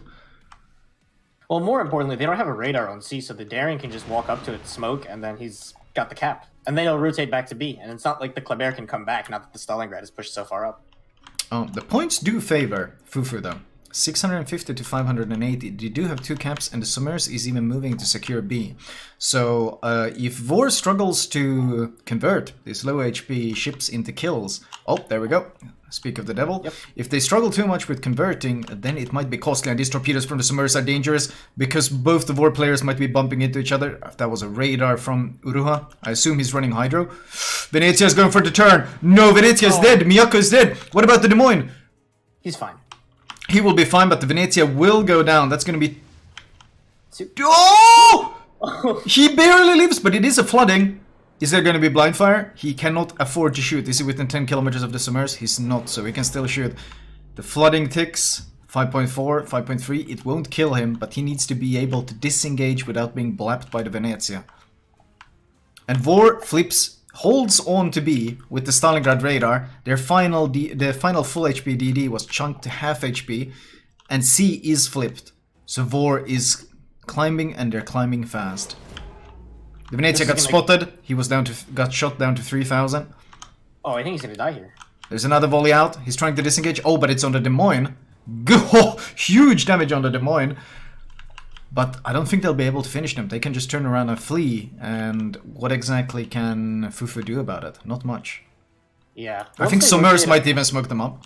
Well, more importantly, they don't have a radar on C, so the Daring can just walk up to it, smoke, and then he's got the cap. And then he'll rotate back to B. And it's not like the Kleber can come back, not that the Stalingrad is pushed so far up. The points do favor Fufu, though. 650 to 580. They do have 2 caps, and the Summers is even moving to secure B. So, if Vor struggles to convert these low HP ships into kills... Oh, there we go. Speak of the devil. Yep. If they struggle too much with converting, then it might be costly, and these torpedoes from the Summers are dangerous, because both the Vor players might be bumping into each other. If that was a radar from Uruha, I assume he's running Hydro. Venezia is going for the turn. No, Venezia is dead. Miyako is dead. What about the Des Moines? He's fine. He will be fine, but the Venezia will go down. That's going to be... Oh! He barely lives, but it is a flooding. Is there going to be blind fire? He cannot afford to shoot. Is he within 10 kilometers of the Summers? He's not, so he can still shoot. The flooding ticks. 5.4, 5.3. It won't kill him, but he needs to be able to disengage without being blapped by the Venezia. And Vor holds on to B with the Stalingrad radar. Their final full HP DD was chunked to half HP, and C is flipped. So Vor is climbing, and they're climbing fast. The Venezia got spotted. He was got shot down to 3,000. Oh, I think he's gonna die here. There's another volley out. He's trying to disengage. Oh, but it's on the Des Moines. Go! Huge damage on the Des Moines. But I don't think they'll be able to finish them. They can just turn around and flee. And what exactly can Fufu do about it? Not much. Yeah. I think Summers might even smoke them up.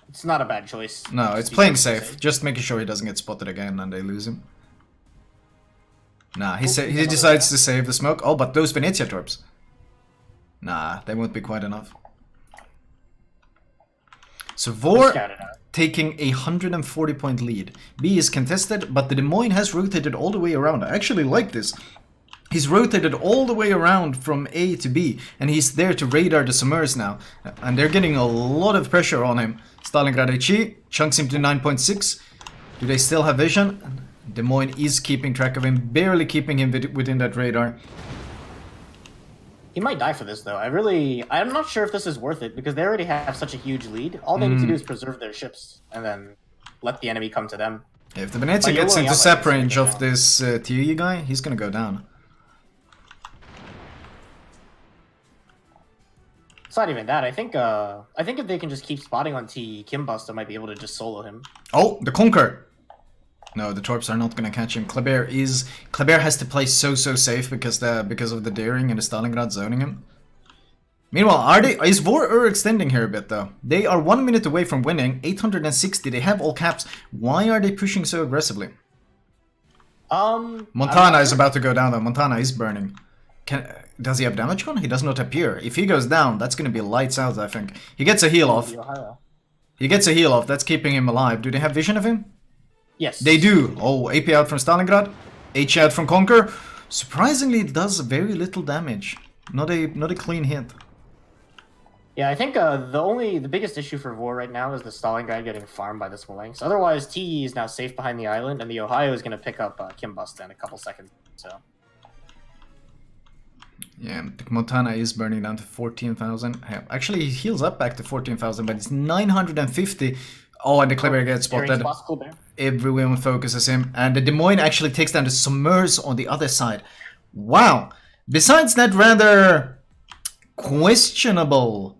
It's not a bad choice. No, it's playing safe. Just making sure he doesn't get spotted again and they lose him. Nah, he decides to save the smoke. Oh, but those Venezia torps. Nah, they won't be quite enough. So Vor taking a 140-point lead. B is contested, but the Des Moines has rotated all the way around. I actually like this. He's rotated all the way around from A to B, and he's there to radar the Summers now. And they're getting a lot of pressure on him. Stalingrad HE chunks him to 9.6. Do they still have vision? Des Moines is keeping track of him, barely keeping him within that radar. He might die for this, though. I'm not sure if this is worth it, because they already have such a huge lead. All they need to do is preserve their ships, and then let the enemy come to them. If the Venezia gets into sap range of this TE guy, he's gonna go down. It's not even that. I think if they can just keep spotting on TE, Kimbuster might be able to just solo him. Oh, the Conquer! No, the Torps are not gonna catch him. Kleber has to play so safe because of the daring and the Stalingrad zoning him. Meanwhile, is War extending here a bit though? They are 1 minute away from winning, 860. They have all caps. Why are they pushing so aggressively? Montana is about to go down though. Montana is burning. Does he have damage con? He does not appear. If he goes down, that's gonna be lights out, I think. He gets a heal off. He gets a heal off. That's keeping him alive. Do they have vision of him? Yes. They do. Oh, AP out from Stalingrad. H out from Conquer. Surprisingly, it does very little damage. Not a clean hit. Yeah, I think the biggest issue for Vor right now is the Stalingrad getting farmed by the Smolensk. Otherwise, TE is now safe behind the island, and the Ohio is going to pick up Kimbuster in a couple seconds. So. Yeah, Montana is burning down to 14,000. Actually, he heals up back to 14,000, but it's 950. Oh, and the Kleber gets spotted. Everyone focuses him, and the Des Moines actually takes down the Summers on the other side. Wow! Besides that rather questionable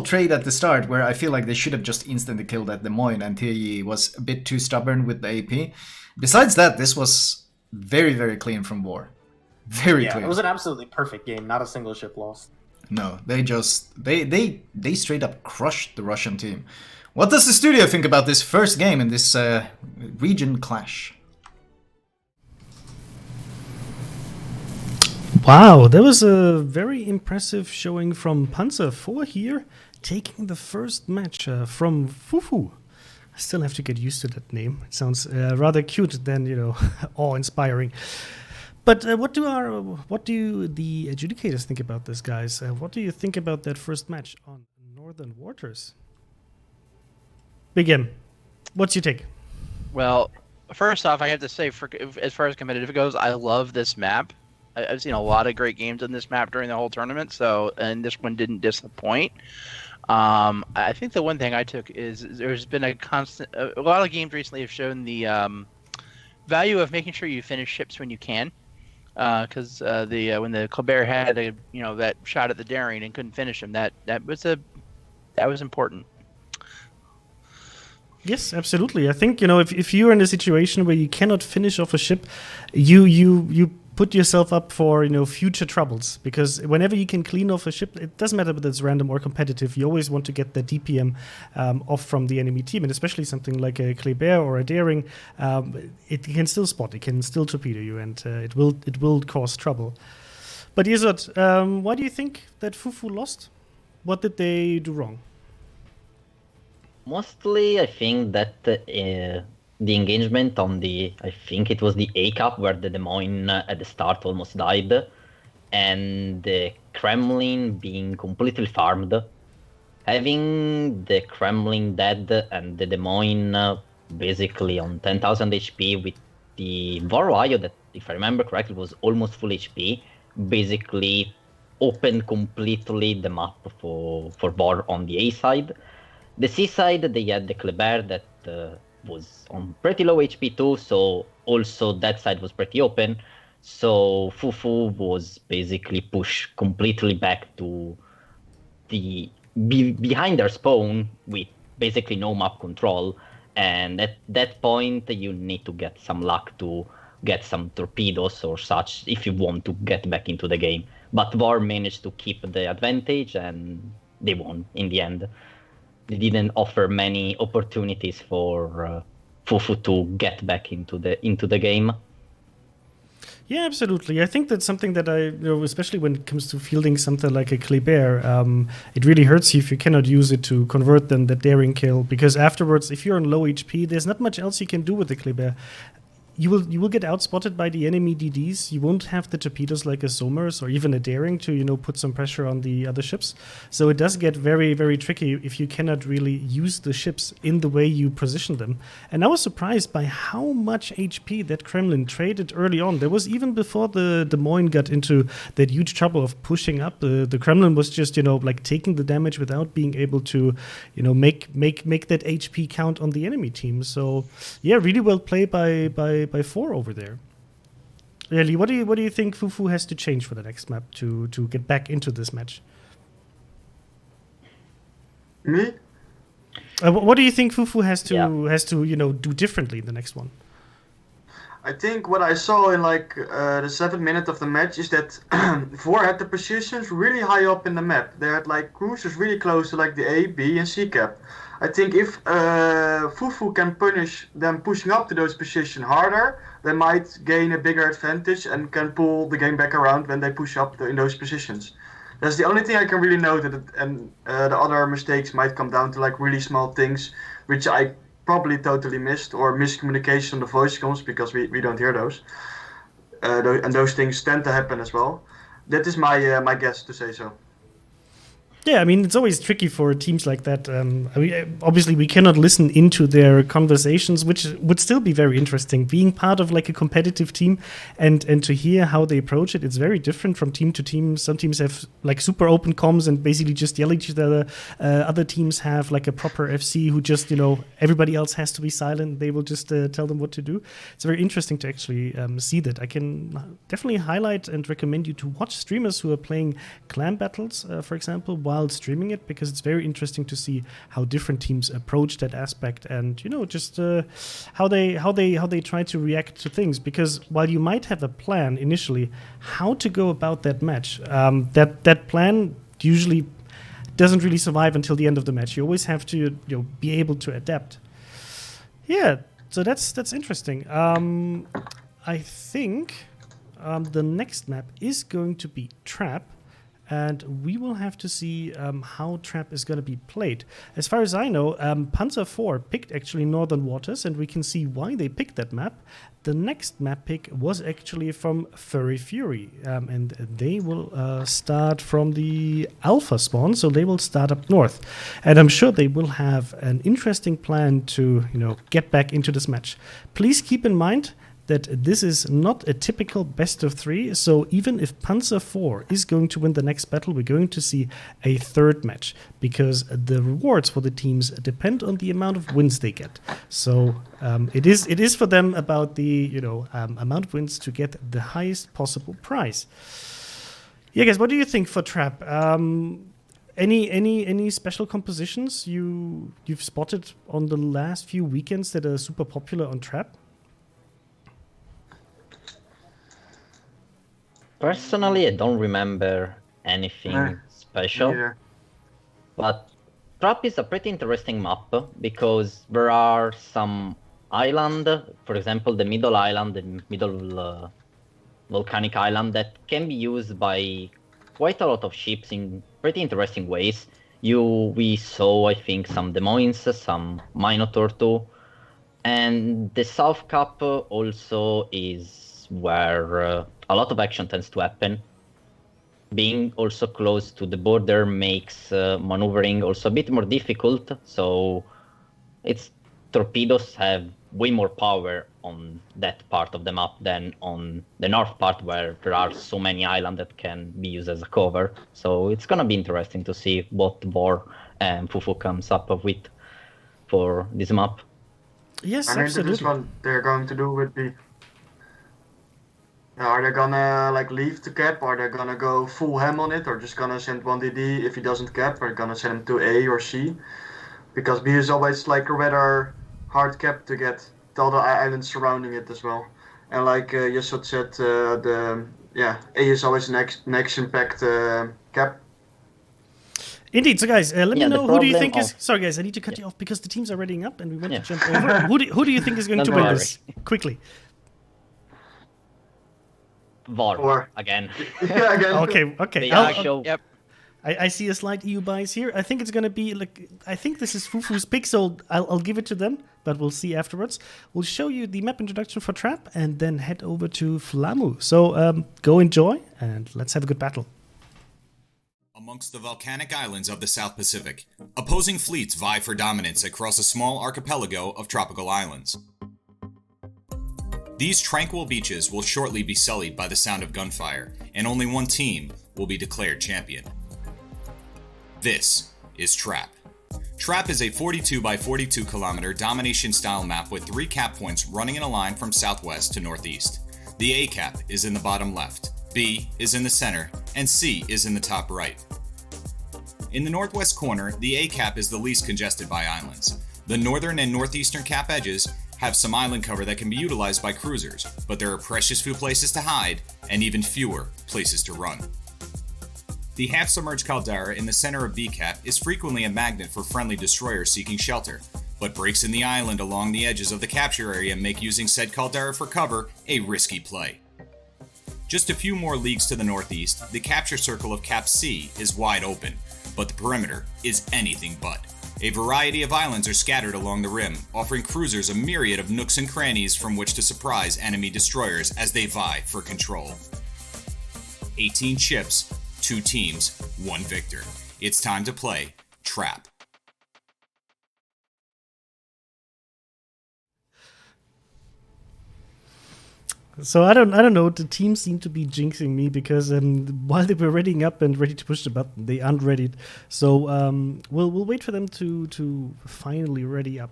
trade at the start, where I feel like they should have just instantly killed that Des Moines, and TE was a bit too stubborn with the AP. Besides that, this was very clean from War. Very clean. It was an absolutely perfect game. Not a single ship lost. No, they straight up crushed the Russian team. What does the studio think about this first game in this region clash? Wow, that was a very impressive showing from Panzer 4 here, taking the first match from Fufu. I still have to get used to that name. It sounds rather cute than, awe-inspiring. But what do the adjudicators think about this, guys? What do you think about that first match on Northern Waters? Big M, what's your take? Well, first off, I have to say, as far as competitive goes, I love this map. I've seen a lot of great games on this map during the whole tournament, and this one didn't disappoint. I think the one thing I took is there's been a lot of games recently have shown the value of making sure you finish ships when you can. Because when the Kleber had that shot at the daring and couldn't finish him, that was important. Yes, absolutely. I think if you're in a situation where you cannot finish off a ship, you put yourself up for future troubles, because whenever you can clean off a ship, it doesn't matter whether it's random or competitive, you always want to get the DPM off from the enemy team, and especially something like a Kleber or a daring, it can still spot, it can still torpedo you, and it will cause trouble. But Yesod, why do you think that Fufu lost? What did they do wrong? Mostly, I think that the engagement on I think it was the A Cup where the Des Moines at the start almost died, and the Kremlin being completely farmed. Having the Kremlin dead and the Des Moines basically on 10,000 HP with the Voroyo that, if I remember correctly, was almost full HP, basically opened completely the map for Vor on the A side. The C side, they had the Kleber that was on pretty low HP too, so also that side was pretty open. So Fufu was basically pushed completely back to behind their spawn with basically no map control. And at that point, you need to get some luck to get some torpedoes or such if you want to get back into the game. But Vor managed to keep the advantage, and they won in the end. They didn't offer many opportunities for Fufu to get back into the game. Yeah, absolutely. I think that's something that especially when it comes to fielding something like a Kleber, it really hurts you if you cannot use it to convert the daring kill, because afterwards, if you're on low HP, there's not much else you can do with the Kleber. you will get outspotted by the enemy DDs. You won't have the torpedoes like a Somers or even a Daring to put some pressure on the other ships. So it does get very, very tricky if you cannot really use the ships in the way you position them. And I was surprised by how much HP that Kremlin traded early on. There was even before the Des Moines got into that huge trouble of pushing up. The Kremlin was just like taking the damage without being able to make that HP count on the enemy team. So yeah, really well played by 4 over there. Yeah, Lee, what do you think Fufu has to change for the next map to get back into this match? Me? What do you think Fufu has to do differently in the next one? I think what I saw in the 7th minute of the match is that 4 had the positions really high up in the map. They had cruisers really close to the A, B, and C cap. I think if Fufu can punish them pushing up to those positions harder, they might gain a bigger advantage and can pull the game back around when they push up in those positions. That's the only thing I can really note, and the other mistakes might come down to really small things, which I probably totally missed, or miscommunication on the voice comms because we don't hear those. And those things tend to happen as well. That is my guess, to say so. Yeah, I mean, it's always tricky for teams like that. Obviously, we cannot listen into their conversations, which would still be very interesting. Being part of a competitive team and to hear how they approach it, it's very different from team to team. Some teams have super open comms and basically just yell at each other. Other teams have a proper FC who just, everybody else has to be silent. They will just tell them what to do. It's very interesting to actually see that. I can definitely highlight and recommend you to watch streamers who are playing clan battles, for example, while streaming it, because it's very interesting to see how different teams approach that aspect and just how they try to react to things. Because while you might have a plan initially how to go about that match, that plan usually doesn't really survive until the end of the match. You always have to be able to adapt. Yeah, so that's interesting. I think the next map is going to be Trap. And we will have to see how Trap is going to be played. As far as I know, Panzer IV picked actually Northern Waters, and we can see why they picked that map. The next map pick was actually from Furry Fury, and they will start from the Alpha spawn, so they will start up north. And I'm sure they will have an interesting plan to get back into this match. Please keep in mind that this is not a typical best of 3, so even if Panzer IV is going to win the next battle, we're going to see a third match, because the rewards for the teams depend on the amount of wins they get. So it is for them about the amount of wins to get the highest possible prize. Yeah, guys, what do you think for Trap? Any special compositions you've spotted on the last few weekends that are super popular on Trap? Personally, I don't remember anything special. Neither. But Trap is a pretty interesting map because there are some island, for example, the middle island, the middle volcanic island, that can be used by quite a lot of ships in pretty interesting ways. We saw, I think, some Des Moines, some Minotaur too. And the South Cap also is where a lot of action tends to happen. Being also close to the border makes maneuvering also a bit more difficult, so its torpedoes have way more power on that part of the map than on the north part, where there are so many islands that can be used as a cover. So it's gonna be interesting to see what Vor and Fufu comes up with for this map. Yes, I think this one they're going to do would be, are they gonna leave the cap? Are they gonna go full ham on it, or just gonna send one DD if he doesn't cap? Or gonna send him to A or C? Because B is always a rather hard cap to get to all the islands surrounding it as well. And Yesod said, A is always an action-packed cap. Indeed. So, guys, let me know who do you think is. Sorry, guys, I need to cut you off because the teams are readying up and we want to jump over. Who do you think is going to win this? Quickly. Vor again. Yeah, again. Okay. Yep. I see a slight EU bias here. I think it's going to be I think this is Fufu's pick, so I'll give it to them. but we'll see afterwards. We'll show you the map introduction for Trap and then head over to Flamu. So go enjoy and let's have a good battle. Amongst the volcanic islands of the South Pacific, opposing fleets vie for dominance across a small archipelago of tropical islands. These tranquil beaches will shortly be sullied by the sound of gunfire, and only one team will be declared champion. This is Trap. Trap is a 42 by 42 kilometer domination-style map with 3 cap points running in a line from southwest to northeast. The A cap is in the bottom left, B is in the center, and C is in the top right. In the northwest corner, the A cap is the least congested by islands. The northern and northeastern cap edges have some island cover that can be utilized by cruisers, but there are precious few places to hide and even fewer places to run. The half-submerged caldera in the center of B cap is frequently a magnet for friendly destroyers seeking shelter, but breaks in the island along the edges of the capture area make using said caldera for cover a risky play. Just a few more leagues to the northeast, the capture circle of Cap C is wide open, but the perimeter is anything but. A variety of islands are scattered along the rim, offering cruisers a myriad of nooks and crannies from which to surprise enemy destroyers as they vie for control. 18 ships, 2 teams, 1 victor. It's time to play Trap. So I don't know. The team seemed to be jinxing me because while they were readying up and ready to push the button, they unreadied. So we'll wait for them to finally ready up,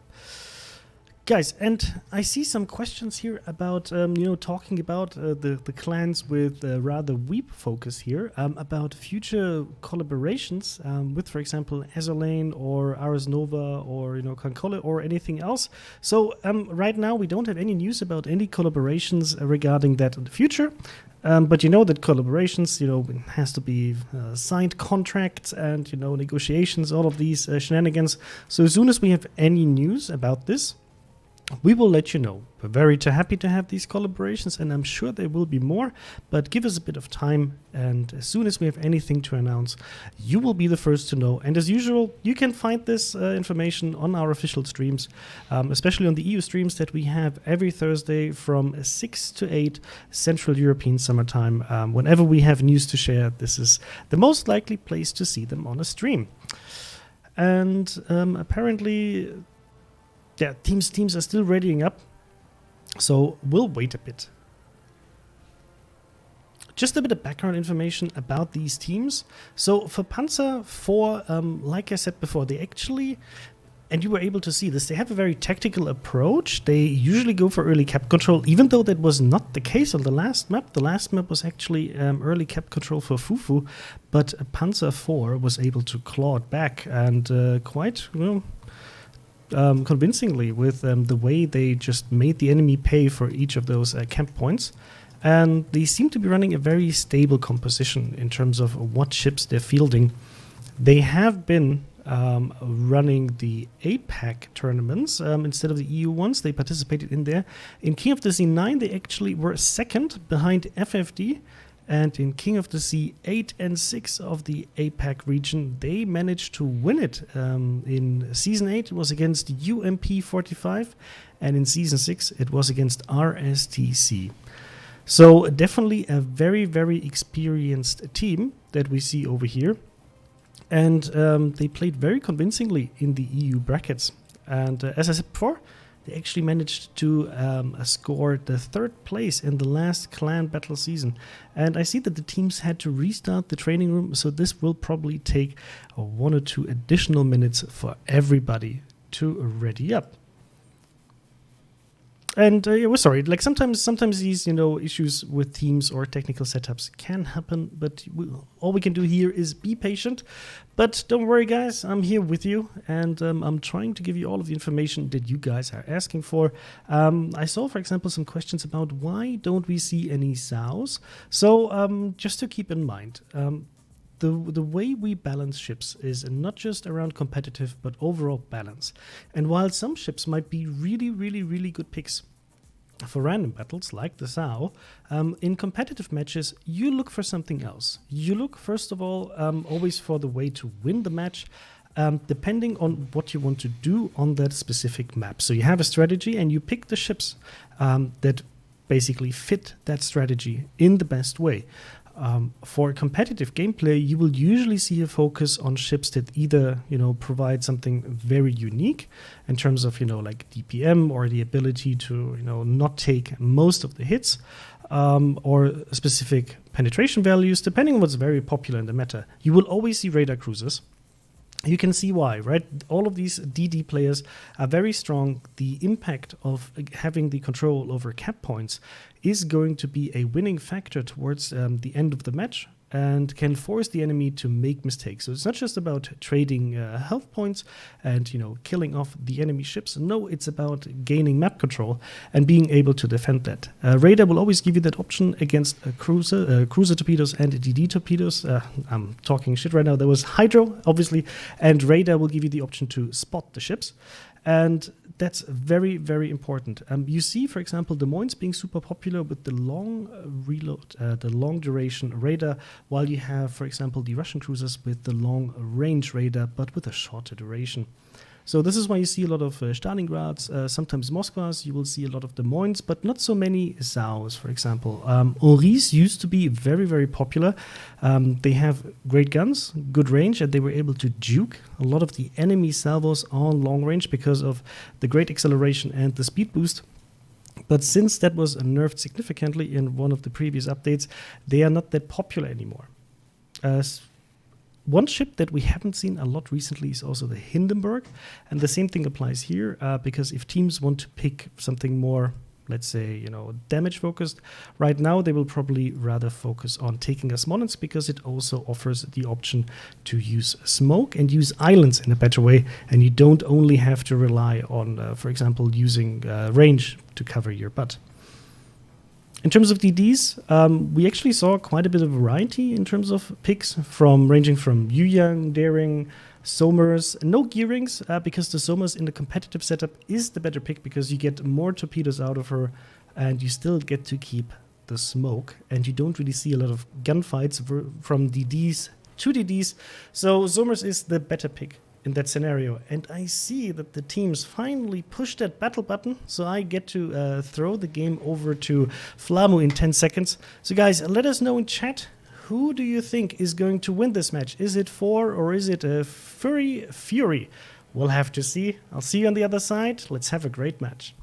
guys. And I see some questions here about talking about the clans with rather weep focus here about future collaborations with, for example, Azerlane or Ares Nova or Concolle or anything else. So right now we don't have any news about any collaborations regarding that in the future. But you know that collaborations, has to be signed contracts and negotiations, all of these shenanigans. So as soon as we have any news about this, we will let you know. We're very happy to have these collaborations, and I'm sure there will be more, but give us a bit of time, and as soon as we have anything to announce, you will be the first to know. And as usual, you can find this information on our official streams, especially on the EU streams that we have every Thursday from 6 to 8 Central European summertime. Whenever we have news to share, this is the most likely place to see them on a stream. And apparently... yeah, teams are still readying up, so we'll wait a bit. Just a bit of background information about these teams. So for Panzer IV, like I said before, they actually, and you were able to see this, they have a very tactical approach. They usually go for early cap control, even though that was not the case on the last map. The last map was actually early cap control for Fufu, but Panzer IV was able to claw it back and quite, convincingly with the way they just made the enemy pay for each of those camp points. And they seem to be running a very stable composition in terms of what ships they're fielding. They have been running the APAC tournaments instead of the EU ones. They participated in there. In King of the Sea 9, they actually were second behind FFD. And in King of the Sea 8 and 6 of the APAC region, they managed to win it. In Season 8, it was against UMP 45, and in Season 6, it was against RSTC. So definitely a very, very experienced team that we see over here. And they played very convincingly in the EU brackets. And as I said before, they actually managed to score the 3rd place in the last clan battle season. And I see that the teams had to restart the training room, so this will probably take 1 or 2 additional minutes for everybody to ready up. And we're sorry, like sometimes these issues with teams or technical setups can happen, but all we can do here is be patient. But don't worry, guys, I'm here with you, and I'm trying to give you all of the information that you guys are asking for. I saw, for example, some questions about why don't we see any SOWs. So just to keep in mind, the way we balance ships is not just around competitive, but overall balance. And while some ships might be really, really, really good picks for random battles, like the SOW, in competitive matches, you look for something else. You look, first of all, always for the way to win the match. depending on what you want to do on that specific map. So you have a strategy and you pick the ships that basically fit that strategy in the best way. For competitive gameplay, you will usually see a focus on ships that either, provide something very unique in terms of, like DPM or the ability to, not take most of the hits, or specific penetration values, depending on what's very popular in the meta. You will always see radar cruisers. You can see why, right? All of these DD players are very strong. The impact of having the control over cap points is going to be a winning factor towards the end of the match and can force the enemy to make mistakes. So it's not just about trading health points and killing off the enemy ships. No, it's about gaining map control and being able to defend that. Radar will always give you that option against cruiser torpedoes and DD torpedoes. I'm talking shit right now. There was Hydro, obviously, and Radar will give you the option to spot the ships. And that's very, very important. You see, for example, Des Moines being super popular with the long reload, the long duration radar, while you have, for example, the Russian cruisers with the long range radar, but with a shorter duration. So this is why you see a lot of Stalingrads, sometimes Moskvas. You will see a lot of Des Moines, but not so many Zaos, for example. Oris used to be very, very popular. They have great guns, good range, and they were able to juke a lot of the enemy salvos on long range because of the great acceleration and the speed boost. But since that was nerfed significantly in one of the previous updates, they are not that popular anymore. One ship that we haven't seen a lot recently is also the Hindenburg. And the same thing applies here, because if teams want to pick something more, let's say, damage focused, right now they will probably rather focus on taking a Smolensk because it also offers the option to use smoke and use islands in a better way. And you don't only have to rely on, for example, using range to cover your butt. In terms of DDs, we actually saw quite a bit of variety in terms of picks, ranging from Yuyang, Daring, Somers, no gearings, because the Somers in the competitive setup is the better pick because you get more torpedoes out of her and you still get to keep the smoke, and you don't really see a lot of gunfights from DDs to DDs, so Somers is the better pick in that scenario. And I see that the teams finally pushed that battle button, so I get to throw the game over to Flamu in 10 seconds. So guys, let us know in chat, who do you think is going to win this match? Is it Four or is it Fury? We'll have to see. I'll see you on the other side. Let's have a great match.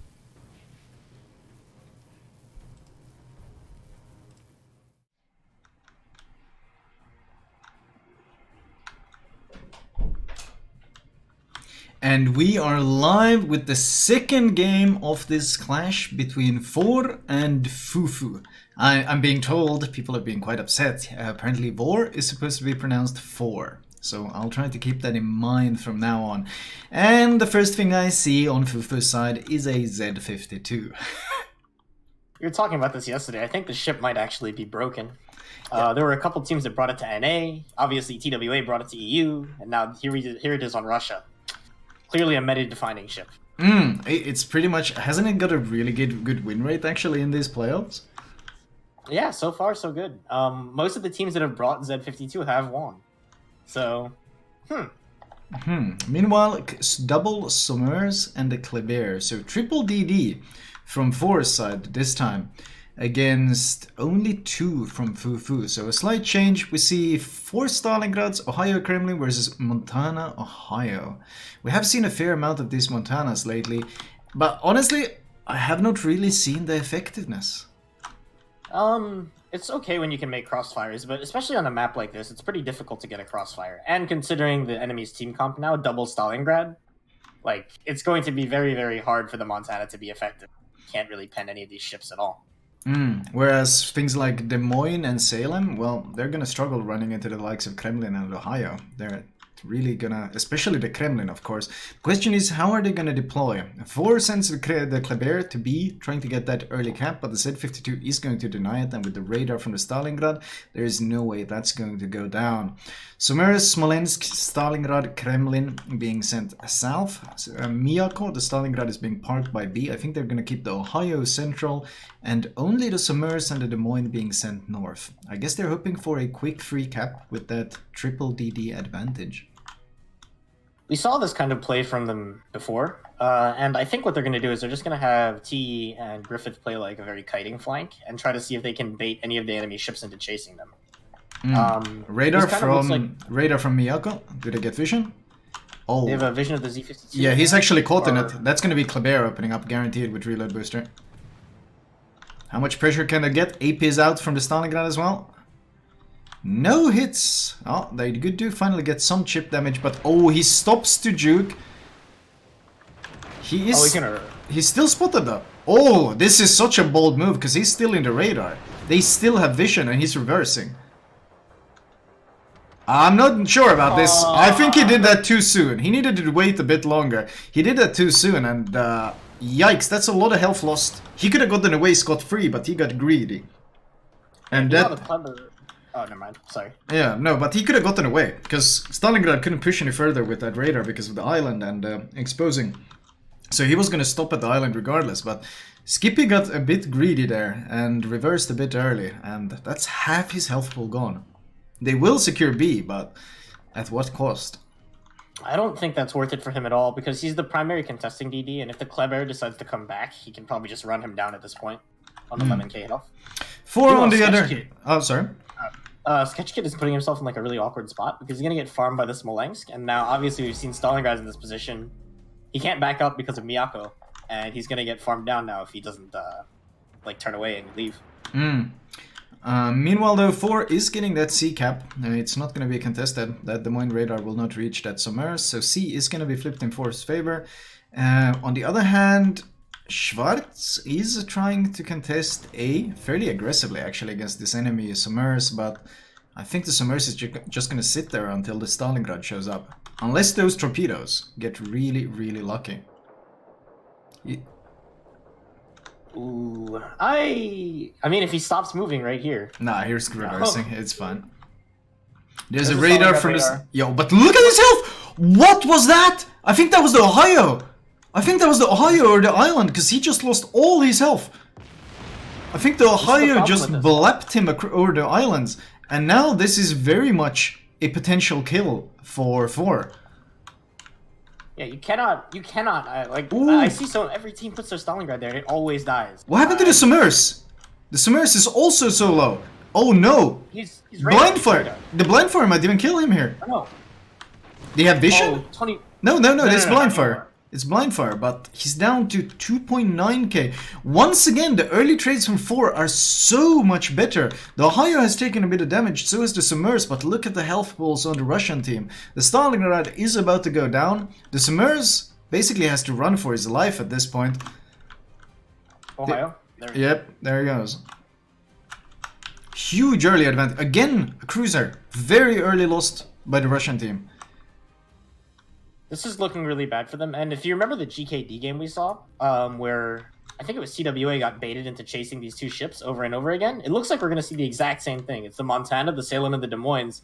And we are live with the second game of this clash between Vor and Fufu. I'm being told, people are being quite upset. Apparently Vor is supposed to be pronounced For. So I'll try to keep that in mind from now on. And the first thing I see on Fufu's side is a Z52. We were talking about this yesterday. I think the ship might actually be broken. There were a couple teams that brought it to NA. Obviously TWA brought it to EU. And now here it is on Russia. Clearly a meta-defining ship. It's pretty much... Hasn't it got a really good win rate, actually, in these playoffs? Yeah, so far so good. Most of the teams that have brought Z52 have won. So, Meanwhile, double Somers and the Kleber. So triple DD from Vor's side this time, against only 2 from Fufu. So a slight change. We see 4 Stalingrads, Ohio Kremlin versus Montana, Ohio. We have seen a fair amount of these Montanas lately, but honestly, I have not really seen the effectiveness. It's okay when you can make crossfires, but especially on a map like this, it's pretty difficult to get a crossfire. And considering the enemy's team comp now, double Stalingrad, like, it's going to be very, very hard for the Montana to be effective. You can't really pen any of these ships at all. Whereas things like Des Moines and Salem, well, they're gonna struggle running into the likes of Kremlin and Ohio. They're really gonna, especially the Kremlin, of course. The question is, how are they gonna deploy? Vor sends the Kleber to B, trying to get that early cap, but the Z52 is going to deny it, and with the radar from the Stalingrad, there is no way that's going to go down. Somers, Smolensk, Stalingrad, Kremlin being sent south. Miyako, the Stalingrad, is being parked by B. I think they're gonna keep the Ohio central, and only the Somers and the Des Moines being sent north. I guess they're hoping for a quick free cap with that triple DD advantage. we saw this kind of play from them before, and I think what they're going to do is they're just going to have T and Griffith play like a very kiting flank and try to see if they can bait any of the enemy ships into chasing them. Radar from Miyako. Did they get vision? Oh, they have a vision of the Z-52. Yeah, he's actually caught in it. That's going to be Kleber opening up, guaranteed, with reload booster. How much pressure can they get? AP is out from the Stalingrad as well. No hits. Oh, they do finally get some chip damage, but oh, he stops to juke. He is. He's still spotted though. Oh, this is such a bold move because he's still in the radar. They still have vision and he's reversing. I'm not sure about this. I think he did that too soon. He needed to wait a bit longer. He did that too soon, and yikes, that's a lot of health lost. He could have gotten away scot-free, but he got greedy. And that. Oh, never mind. Sorry. Yeah, no, but he could have gotten away because Stalingrad couldn't push any further with that radar because of the island and exposing. So he was going to stop at the island regardless, but Skippy got a bit greedy there and reversed a bit early, and that's half his health pool gone. They will secure B, but at what cost? I don't think that's worth it for him at all because he's the primary contesting DD, and if the Kleber decides to come back, he can probably just run him down at this point on 11k health. 4 on the other. Oh, sorry. Sketch Kid is putting himself in like a really awkward spot because he's gonna get farmed by the Smolensk, and now obviously we've seen Stalingrad in this position. He can't back up because of Miyako, and he's gonna get farmed down now if he doesn't like turn away and leave. Meanwhile, though, 4 is getting that C cap. It's not going to be contested. That Des Moines radar will not reach that submerge, so C is going to be flipped in 4's favor. On the other hand, Schwarz is trying to contest A fairly aggressively, actually, against this enemy submerge, but I think the submerge is just going to sit there until the Stalingrad shows up. Unless those torpedoes get really, really lucky. Ooh, I mean, if he stops moving right here. Nah, here's reversing. It's fine. There's a radar from this. Yo, but look at his health! What was that? I think that was the Ohio. I think that was the Ohio or the island, because he just lost all his health. I think the Ohio just blapped him over the islands, and now this is very much a potential kill for 4. Yeah, you cannot, I see every team puts their Stalingrad there and it always dies. What happened to the Submerse? The Submerse is also so low. Oh no! He's blind fire! The blind fire might even kill him here. No. They have vision? Oh, 20... No, it's blind fire. It's blind fire, but he's down to 2.9k. Once again, the early trades from 4 are so much better. The Ohio has taken a bit of damage, so is the Submerse, but look at the health pools on the Russian team. The Stalingrad is about to go down. The Submerse basically has to run for his life at this point. Ohio? Yep, there he goes. Huge early advantage. Again, a cruiser. Very early lost by the Russian team. This is looking really bad for them. And if you remember the GKD game we saw, where I think it was CWA got baited into chasing these 2 ships over and over again, it looks like we're going to see the exact same thing. It's the Montana, the Salem, and the Des Moines.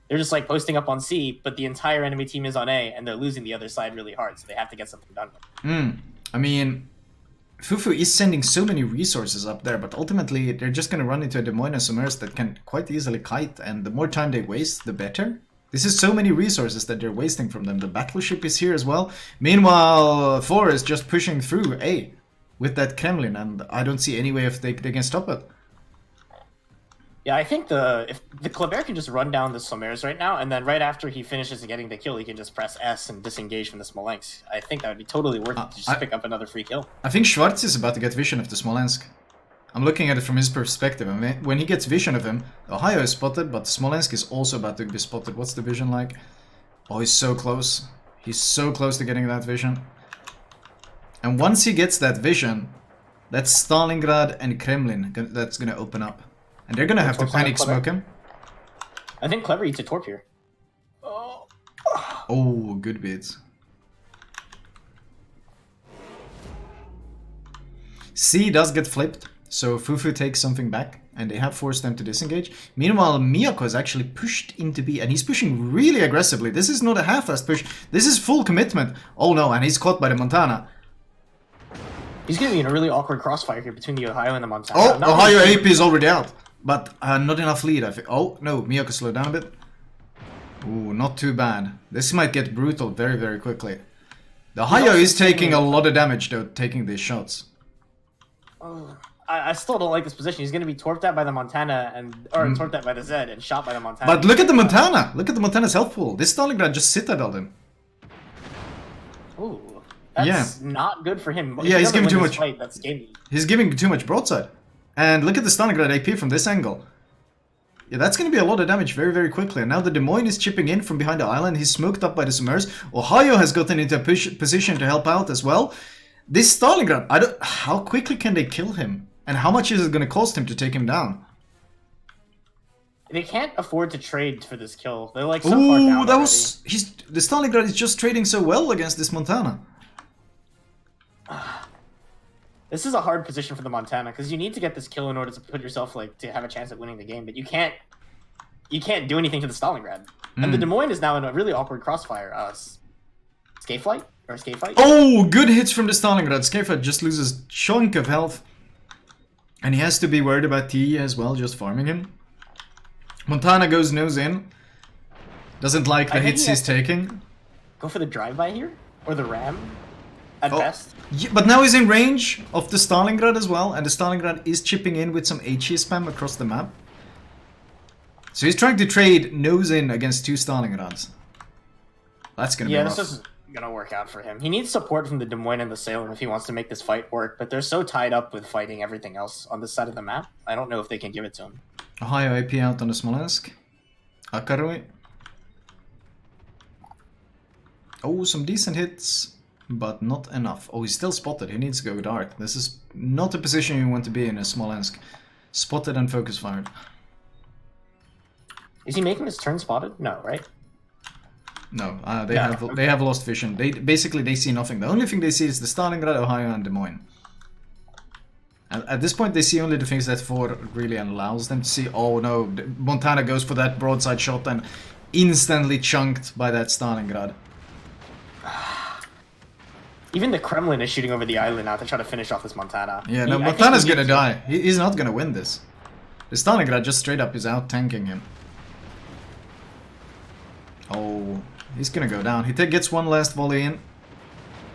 They're just like posting up on C, but the entire enemy team is on A, and they're losing the other side really hard, so they have to get something done. I mean, Fufu is sending so many resources up there, but ultimately they're just going to run into a Des Moines and Submerse that can quite easily kite, and the more time they waste, the better. This is so many resources that they're wasting from them. The battleship is here as well. Meanwhile, 4 is just pushing through A with that Kremlin, and I don't see any way if they can stop it. Yeah, I think if the Kleber can just run down the Somers right now, and then right after he finishes getting the kill, he can just press S and disengage from the Smolensk. I think that would be totally worth it to just pick up another free kill. I think Schwarz is about to get vision of the Smolensk. I'm looking at it from his perspective, and when he gets vision of him, Ohio is spotted, but Smolensk is also about to be spotted. What's the vision like? Oh, he's so close. He's so close to getting that vision. And once he gets that vision, that's Stalingrad and Kremlin that's going to open up. And they're going to have to panic smoke him. I think Kleber eats a torp here. Oh, good beats. C does get flipped. So Fufu takes something back, and they have forced them to disengage. Meanwhile, Miyako is actually pushed into B, and he's pushing really aggressively. This is not a half-assed push. This is full commitment. Oh no, and he's caught by the Montana. He's going to be in a really awkward crossfire here between the Ohio and the Montana. Oh, Ohio AP is already out, but not enough lead, I think. Oh, no, Miyako slowed down a bit. Ooh, not too bad. This might get brutal very, very quickly. The Ohio is taking a lot of damage though, taking these shots. I still don't like this position. He's going to be torped at by the Montana or torped at by the Zed and shot by the Montana. But look at the Montana! Look at the Montana's health pool. This Stalingrad just citadeled him. Ooh, that's not good for him. Yeah, he's giving too much. Fight, that's gamey. He's giving too much broadside. And look at the Stalingrad AP from this angle. Yeah, that's going to be a lot of damage very, very quickly. And now the Des Moines is chipping in from behind the island. He's smoked up by the Summers. Ohio has gotten into a position to help out as well. This Stalingrad, how quickly can they kill him? And how much is it going to cost him to take him down? They can't afford to trade for this kill. They're like so far down that already. was... The Stalingrad is just trading so well against this Montana. This is a hard position for the Montana, because you need to get this kill in order to put yourself, like, to have a chance at winning the game, but you can't do anything to the Stalingrad. And the Des Moines is now in a really awkward crossfire. Scaflight? Or Scafight? Oh, good hits from the Stalingrad. Scafight just loses a chunk of health. And he has to be worried about T as well, just farming him. Montana goes nose in. Doesn't like the hits he's taking. Go for the drive-by here? Or the ram? At best? Yeah, but now he's in range of the Stalingrad as well, and the Stalingrad is chipping in with some HE spam across the map. So he's trying to trade nose in against two Stalingrads. That's gonna be rough. This is gonna work out for him. He needs support from the Des Moines and the Salem if he wants to make this fight work, but they're so tied up with fighting everything else on this side of the map. I don't know if they can give it to him. Ohio AP out on the Smolensk. Akaroi. Oh, some decent hits, but not enough. Oh, he's still spotted. He needs to go dark. This is not a position you want to be in Smolensk. Spotted and focus fired. Is he making his turn spotted? No, right? No, they have lost vision. They see nothing. The only thing they see is the Stalingrad, Ohio, and Des Moines. At this point, they see only the things that 4 really allows them to see. Oh no, Montana goes for that broadside shot and instantly chunked by that Stalingrad. Even the Kremlin is shooting over the island now to try to finish off this Montana. Yeah, no, Montana's gonna die. He's not gonna win this. The Stalingrad just straight up is out tanking him. Oh, he's gonna go down. He gets one last volley in.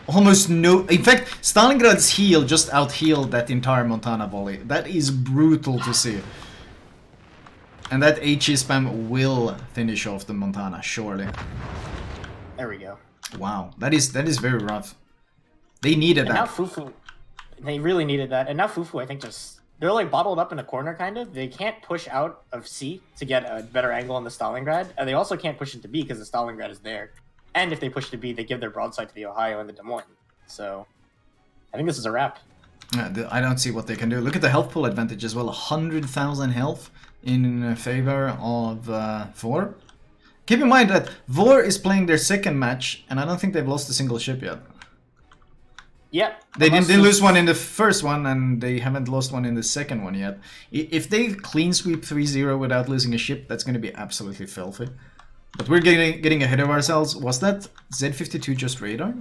Almost no... In fact, Stalingrad's heal just out-healed that entire Montana volley. That is brutal to see. And that HE spam will finish off the Montana, surely. There we go. Wow, that is very rough. They needed that. Now Fufu... They really needed that. And now Fufu, I think, just... They're like bottled up in a corner, kind of. They can't push out of C to get a better angle on the Stalingrad. And they also can't push into B because the Stalingrad is there. And if they push to B, they give their broadside to the Ohio and the Des Moines. So, I think this is a wrap. I don't see what they can do. Look at the health pool advantage as well. 100,000 health in favor of Vor. Keep in mind that Vor is playing their second match, and I don't think they've lost a single ship yet. Yep. They didn't lose one in the first one, and they haven't lost one in the second one yet. If they clean sweep 3-0 without losing a ship, that's going to be absolutely filthy. But we're getting ahead of ourselves. Was that Z52 just radar?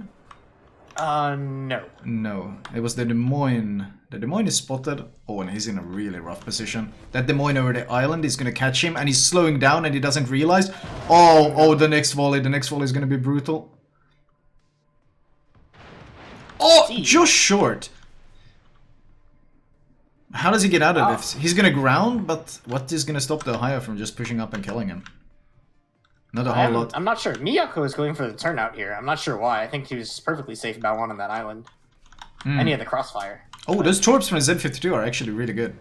No. No, it was the Des Moines. The Des Moines is spotted. Oh, and he's in a really rough position. That Des Moines over the island is going to catch him, and he's slowing down, and he doesn't realize. Oh, the next volley. The next volley is going to be brutal. Oh, just short. How does he get out of this? He's going to ground, but what is going to stop the Ohio from just pushing up and killing him? Not a whole lot. I'm not sure. Miyako is going for the turnout here. I'm not sure why. I think he was perfectly safe about one on that island. And he had the crossfire. Oh, those torps from Z52 are actually really good.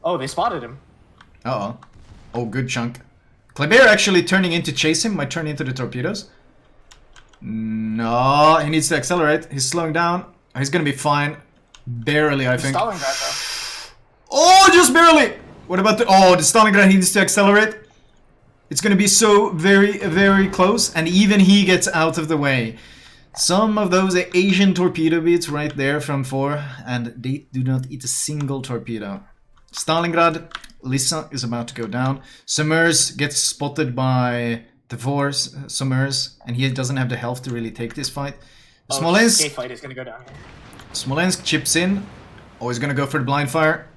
Oh, they spotted him. Uh-oh. Oh, good chunk. Kleber actually turning in to chase him. Might turn into the torpedoes. No, he needs to accelerate. He's slowing down. He's gonna be fine. Barely, I think. Stalingrad, though. Oh, just barely! What about the... Oh, the Stalingrad needs to accelerate. It's gonna be so very, very close, and even he gets out of the way. Some of those Asian torpedo beats right there from 4, and they do not eat a single torpedo. Stalingrad, Lissa is about to go down. Summers gets spotted by the 4 Summers, and he doesn't have the health to really take this fight. Smolensk fight is gonna go down here. Smolensk chips in. Oh, he's gonna go for the blind fire.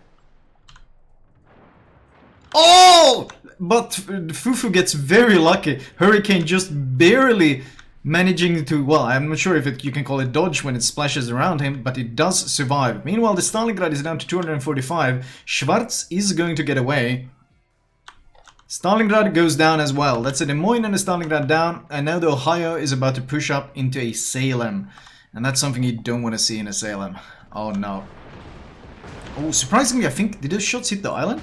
Oh! but Fufu gets very lucky. Hurricane just barely managing to, well, I'm not sure if you can call it dodge when it splashes around him, but it does survive. Meanwhile, the Stalingrad is down to 245. Schwarz is going to get away. Stalingrad goes down as well. That's a Des Moines and a Stalingrad down, and now the Ohio is about to push up into a Salem. And that's something you don't want to see in a Salem. Oh no. Oh, surprisingly, I think, did those shots hit the island?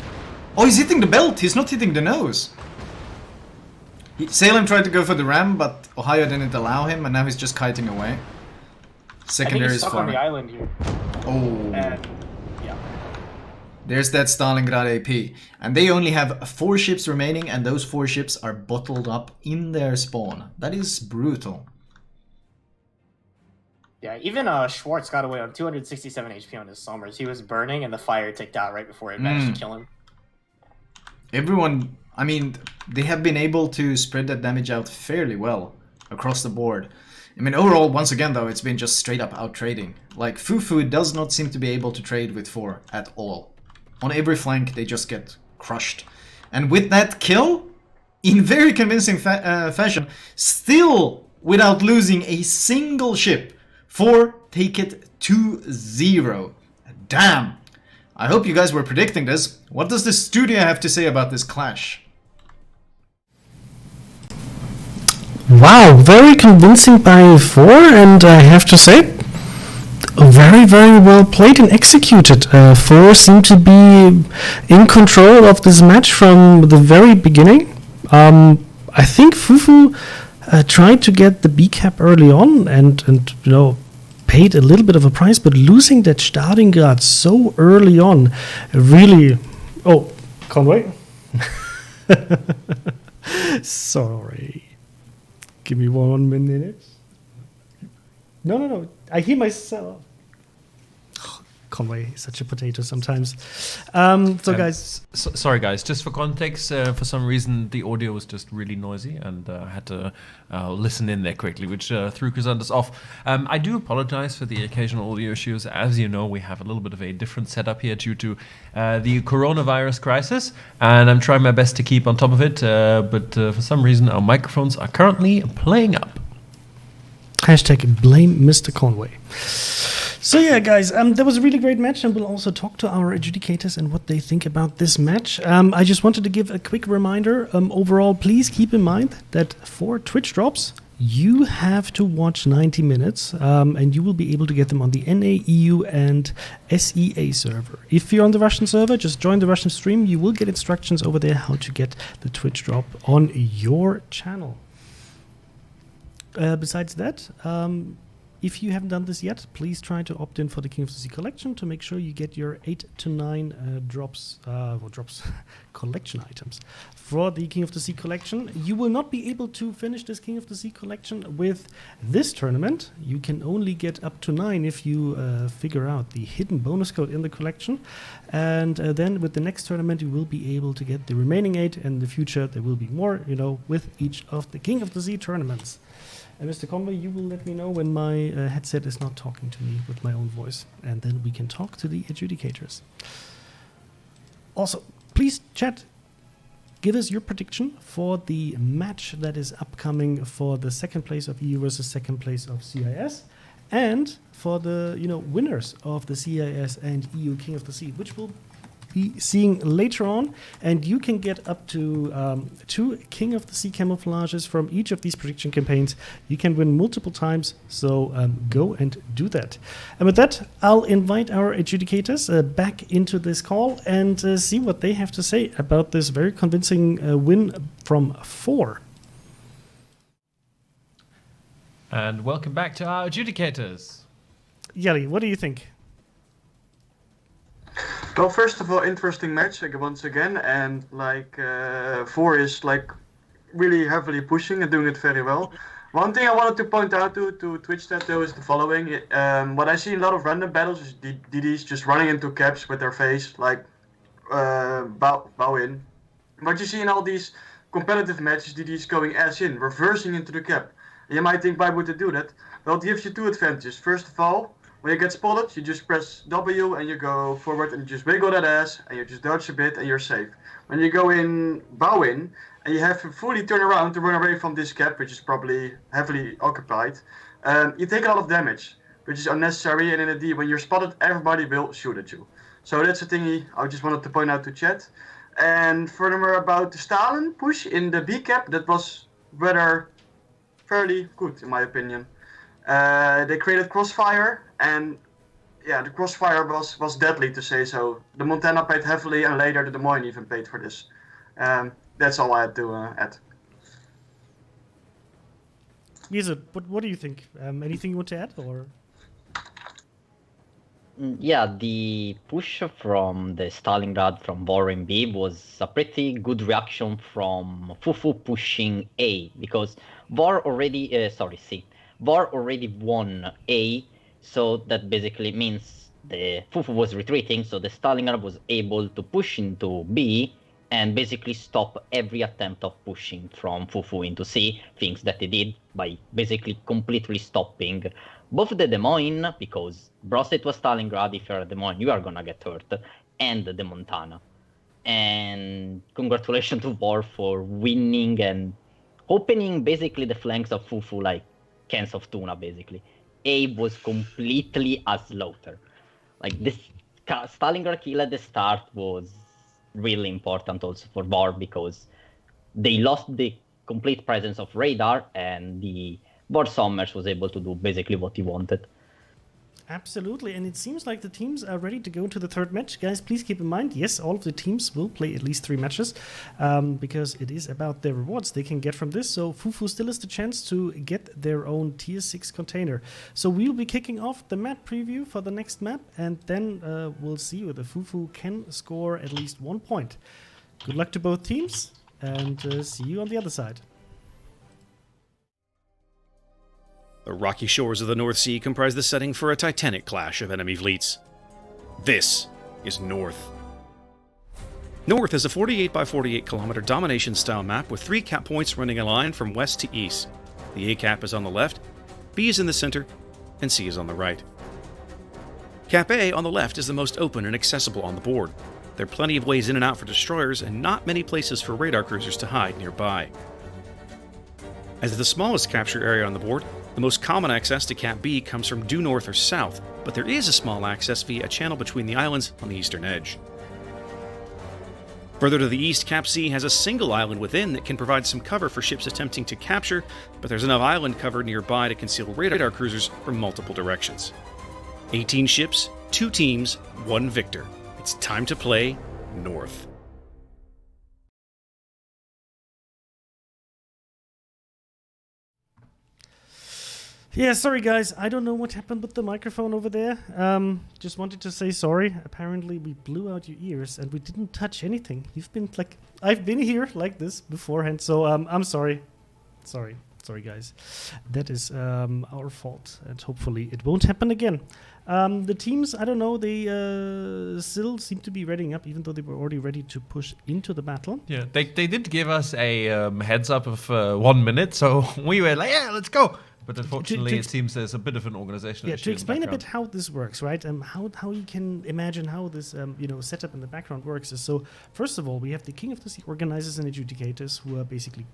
Oh, he's hitting the belt, he's not hitting the nose. Salem tried to go for the ram, but Ohio didn't allow him, and now he's just kiting away. Secondary is stuck on the island here. Oh. And, yeah. There's that Stalingrad AP. And they only have 4 ships remaining, and those 4 ships are bottled up in their spawn. That is brutal. Yeah, even Schwartz got away on 267 HP on his Summers. He was burning, and the fire ticked out right before it managed to kill him. Everyone, I mean, they have been able to spread that damage out fairly well across the board. I mean, overall, once again, though, it's been just straight up out-trading. Like, Fufu does not seem to be able to trade with 4 at all. On every flank, they just get crushed. And with that kill, in very convincing fashion, still without losing a single ship, 4 take it 2-0. Damn! I hope you guys were predicting this. What does the studio have to say about this clash? Wow, very convincing by 4, and I have to say, very, very well played and executed. 4 seem to be in control of this match from the very beginning. I think Fufu tried to get the B cap early on and you know, paid a little bit of a price, but losing that Stalingrad so early on really... Oh, Conway? Sorry. Give me 1 minute. No. I hear myself. Conway is such a potato sometimes. Guys... sorry, guys. Just for context, for some reason, the audio was just really noisy, and I had to listen in there quickly, which threw Chrysanthus off. I do apologize for the occasional audio issues. As you know, we have a little bit of a different setup here due to the coronavirus crisis, and I'm trying my best to keep on top of it, but for some reason, our microphones are currently playing up. Hashtag blame Mr. Conway. So yeah, guys, that was a really great match, and we'll also talk to our adjudicators and what they think about this match. I just wanted to give a quick reminder. Overall, please keep in mind that for Twitch drops, you have to watch 90 minutes, and you will be able to get them on the NA, EU, and SEA server. If you're on the Russian server, just join the Russian stream. You will get instructions over there how to get the Twitch drop on your channel. Besides that, if you haven't done this yet, please try to opt in for the King of the Sea collection to make sure you get your 8 to 9 drops collection items for the King of the Sea collection. You will not be able to finish this King of the Sea collection with this tournament. You can only get up to 9 if you figure out the hidden bonus code in the collection. And then with the next tournament, you will be able to get the remaining 8. And in the future, there will be more, with each of the King of the Sea tournaments. And Mr. Conway, you will let me know when my headset is not talking to me with my own voice, and then we can talk to the adjudicators. Also, please, chat, give us your prediction for the match that is upcoming for the second place of EU versus second place of CIS, and for the winners of the CIS and EU King of the Sea, which will be seeing later on, and you can get up to 2 King of the Sea camouflages from each of these prediction campaigns. You can win multiple times, so go and do that. And with that, I'll invite our adjudicators back into this call and see what they have to say about this very convincing win from 4. And welcome back to our adjudicators. Yeli, what do you think? Well, first of all, interesting match once again, and 4 is really heavily pushing and doing it very well. One thing I wanted to point out to Twitch chat though is the following: what I see in a lot of random battles is DDs just running into caps with their face, bow in. But you see in all these competitive matches, DDs going ass in, reversing into the cap. And you might think, why would they do that? Well, it gives you 2 advantages. First of all, When you get spotted, you just press W and you go forward and you just wiggle that ass and you just dodge a bit and you're safe. When you go in bow in and you have to fully turn around to run away from this cap, which is probably heavily occupied, you take a lot of damage, which is unnecessary. And in a D, when you're spotted, everybody will shoot at you. So that's a thingy I just wanted to point out to chat. And furthermore, about the Stalin push in the B cap, that was rather fairly good in my opinion. They created Crossfire, and yeah, the Crossfire was deadly to say so. The Montana paid heavily, and later the Des Moines even paid for this. That's all I had to add. Lisa, what do you think? Anything you want to add, or? Yeah, the push from the Stalingrad from Vor in B was a pretty good reaction from Fufu pushing A, because Vor already, Vor already won A, so that basically means the Fufu was retreating, so the Stalingrad was able to push into B and basically stop every attempt of pushing from Fufu into C, things that they did by basically completely stopping both the Des Moines, because Brosset was Stalingrad, if you're a Des Moines, you are gonna get hurt, and the Montana. And congratulations to Vor for winning and opening basically the flanks of Fufu like cans of tuna, basically. A was completely a slaughter. Like, this Stalingrad kill at the start was really important also for Vor, because they lost the complete presence of radar, and the Vor Sommers was able to do basically what he wanted. Absolutely, and it seems like the teams are ready to go into the third match. Guys, please keep in mind, yes, all of the teams will play at least 3 matches, because it is about the rewards they can get from this. So Fufu still has the chance to get their own Tier 6 container. So we'll be kicking off the map preview for the next map, and then we'll see whether Fufu can score at least 1 point. Good luck to both teams, and see you on the other side. The rocky shores of the North Sea comprise the setting for a titanic clash of enemy fleets. This is North. North is a 48 by 48 kilometer domination-style map with 3 cap points running a line from west to east. The A cap is on the left, B is in the center, and C is on the right. Cap A on the left is the most open and accessible on the board. There are plenty of ways in and out for destroyers, and not many places for radar cruisers to hide nearby. As the smallest capture area on the board, the most common access to Cap B comes from due north or south, but there is a small access via a channel between the islands on the eastern edge. Further to the east, Cap C has a single island within that can provide some cover for ships attempting to capture, but there's enough island cover nearby to conceal radar cruisers from multiple directions. 18 ships, 2 teams, 1 victor. It's time to play North. Yeah, sorry guys, I don't know what happened with the microphone over there. Just wanted to say sorry. Apparently we blew out your ears and we didn't touch anything. You've been like, I've been here like this beforehand, so I'm sorry. Sorry guys. That is our fault, and hopefully it won't happen again. The teams, I don't know, they still seem to be readying up, even though they were already ready to push into the battle. Yeah, they did give us a heads up of 1 minute, so we were like, yeah, let's go. But unfortunately, it seems there's a bit of an organizational issue. To explain a bit how this works, right? How you can imagine how this setup in the background works is, so first of all, we have the King of the Sea organizers and adjudicators who are basically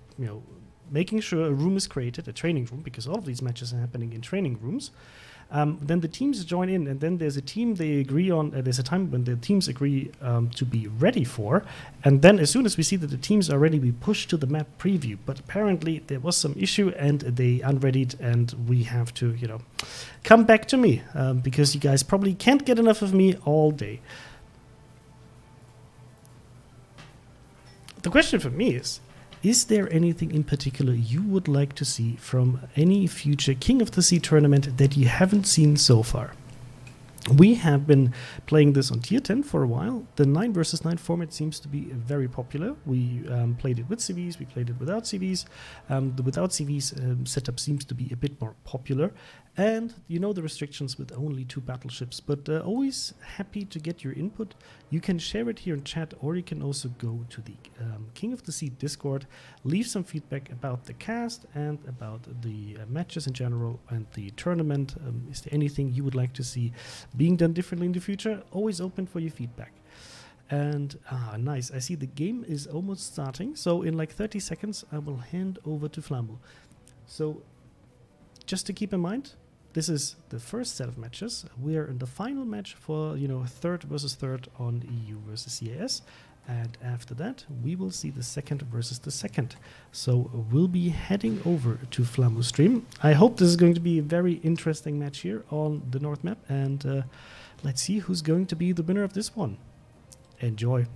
making sure a room is created, a training room, because all of these matches are happening in training rooms. Then the teams join in, and then there's a team they agree on. There's a time when the teams agree to be ready for, and then as soon as we see that the teams are ready, we push to the map preview. But apparently there was some issue, and they unreadied, and we have to, come back to me because you guys probably can't get enough of me all day. The question for me is there anything in particular you would like to see from any future King of the Sea tournament that you haven't seen so far? We have been playing this on tier 10 for a while. The 9 versus 9 format seems to be very popular. We played it with CVs, we played it without CVs. The without CVs setup seems to be a bit more popular. And you know the restrictions with only 2 battleships, but always happy to get your input. You can share it here in chat, or you can also go to the King of the Sea Discord, leave some feedback about the cast and about the matches in general and the tournament. Is there anything you would like to see being done differently in the future? Always open for your feedback. And nice, I see the game is almost starting, so in like 30 seconds I will hand over to Flambo. So just to keep in mind, this is the first set of matches. We are in the final match for, third versus third on EU versus CIS. And after that, we will see the second versus the second. So we'll be heading over to Flambo's stream. I hope this is going to be a very interesting match here on the North map. And let's see who's going to be the winner of this one. Enjoy.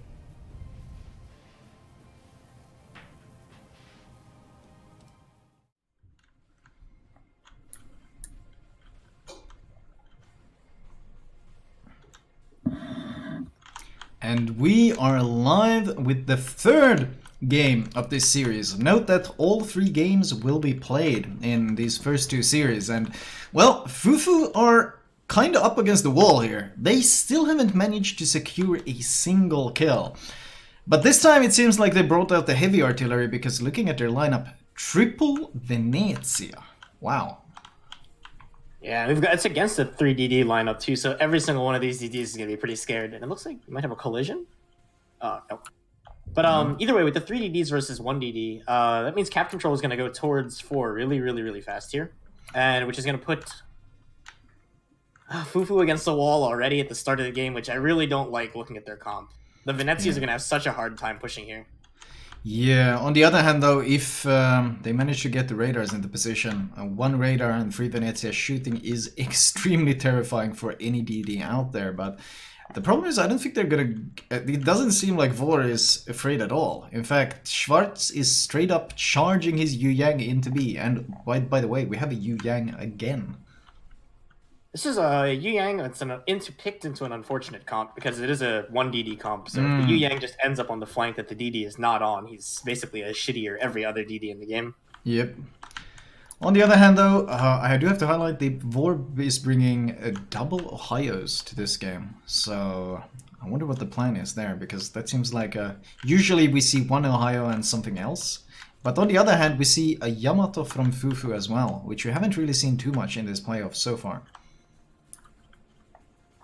And we are live with the third game of this series. Note that all 3 games will be played in these first 2 series. And, well, Fufu are kind of up against the wall here. They still haven't managed to secure a single kill. But this time it seems like they brought out the heavy artillery, because looking at their lineup, triple Venezia. Wow. Yeah, it's against the 3DD lineup too, so every single one of these DDs is going to be pretty scared. And it looks like we might have a collision. Nope. But either way, with the 3DDs versus 1DD, that means cap control is going to go towards 4 really, really, really fast here. And which is going to put Fufu against the wall already at the start of the game, which I really don't like looking at their comp. The Venezias are going to have such a hard time pushing here. Yeah, on the other hand though, if they manage to get the radars into position, 1 radar and 3 Venezia shooting is extremely terrifying for any DD out there. But the problem is, I don't think they're gonna... It doesn't seem like Vor is afraid at all. In fact, Schwarz is straight up charging his Yu Yang into B. And by the way, we have a Yu Yang again. This is a Yu Yang that's picked into an unfortunate comp, because it is a 1DD comp. So if the Yu Yang just ends up on the flank that the DD is not on, he's basically a shittier every other DD in the game. Yep. On the other hand though, I do have to highlight the Vor is bringing double Ohios to this game. So I wonder what the plan is there, because that seems like usually we see 1 Ohio and something else. But on the other hand, we see a Yamato from Fufu as well, which we haven't really seen too much in this playoff so far.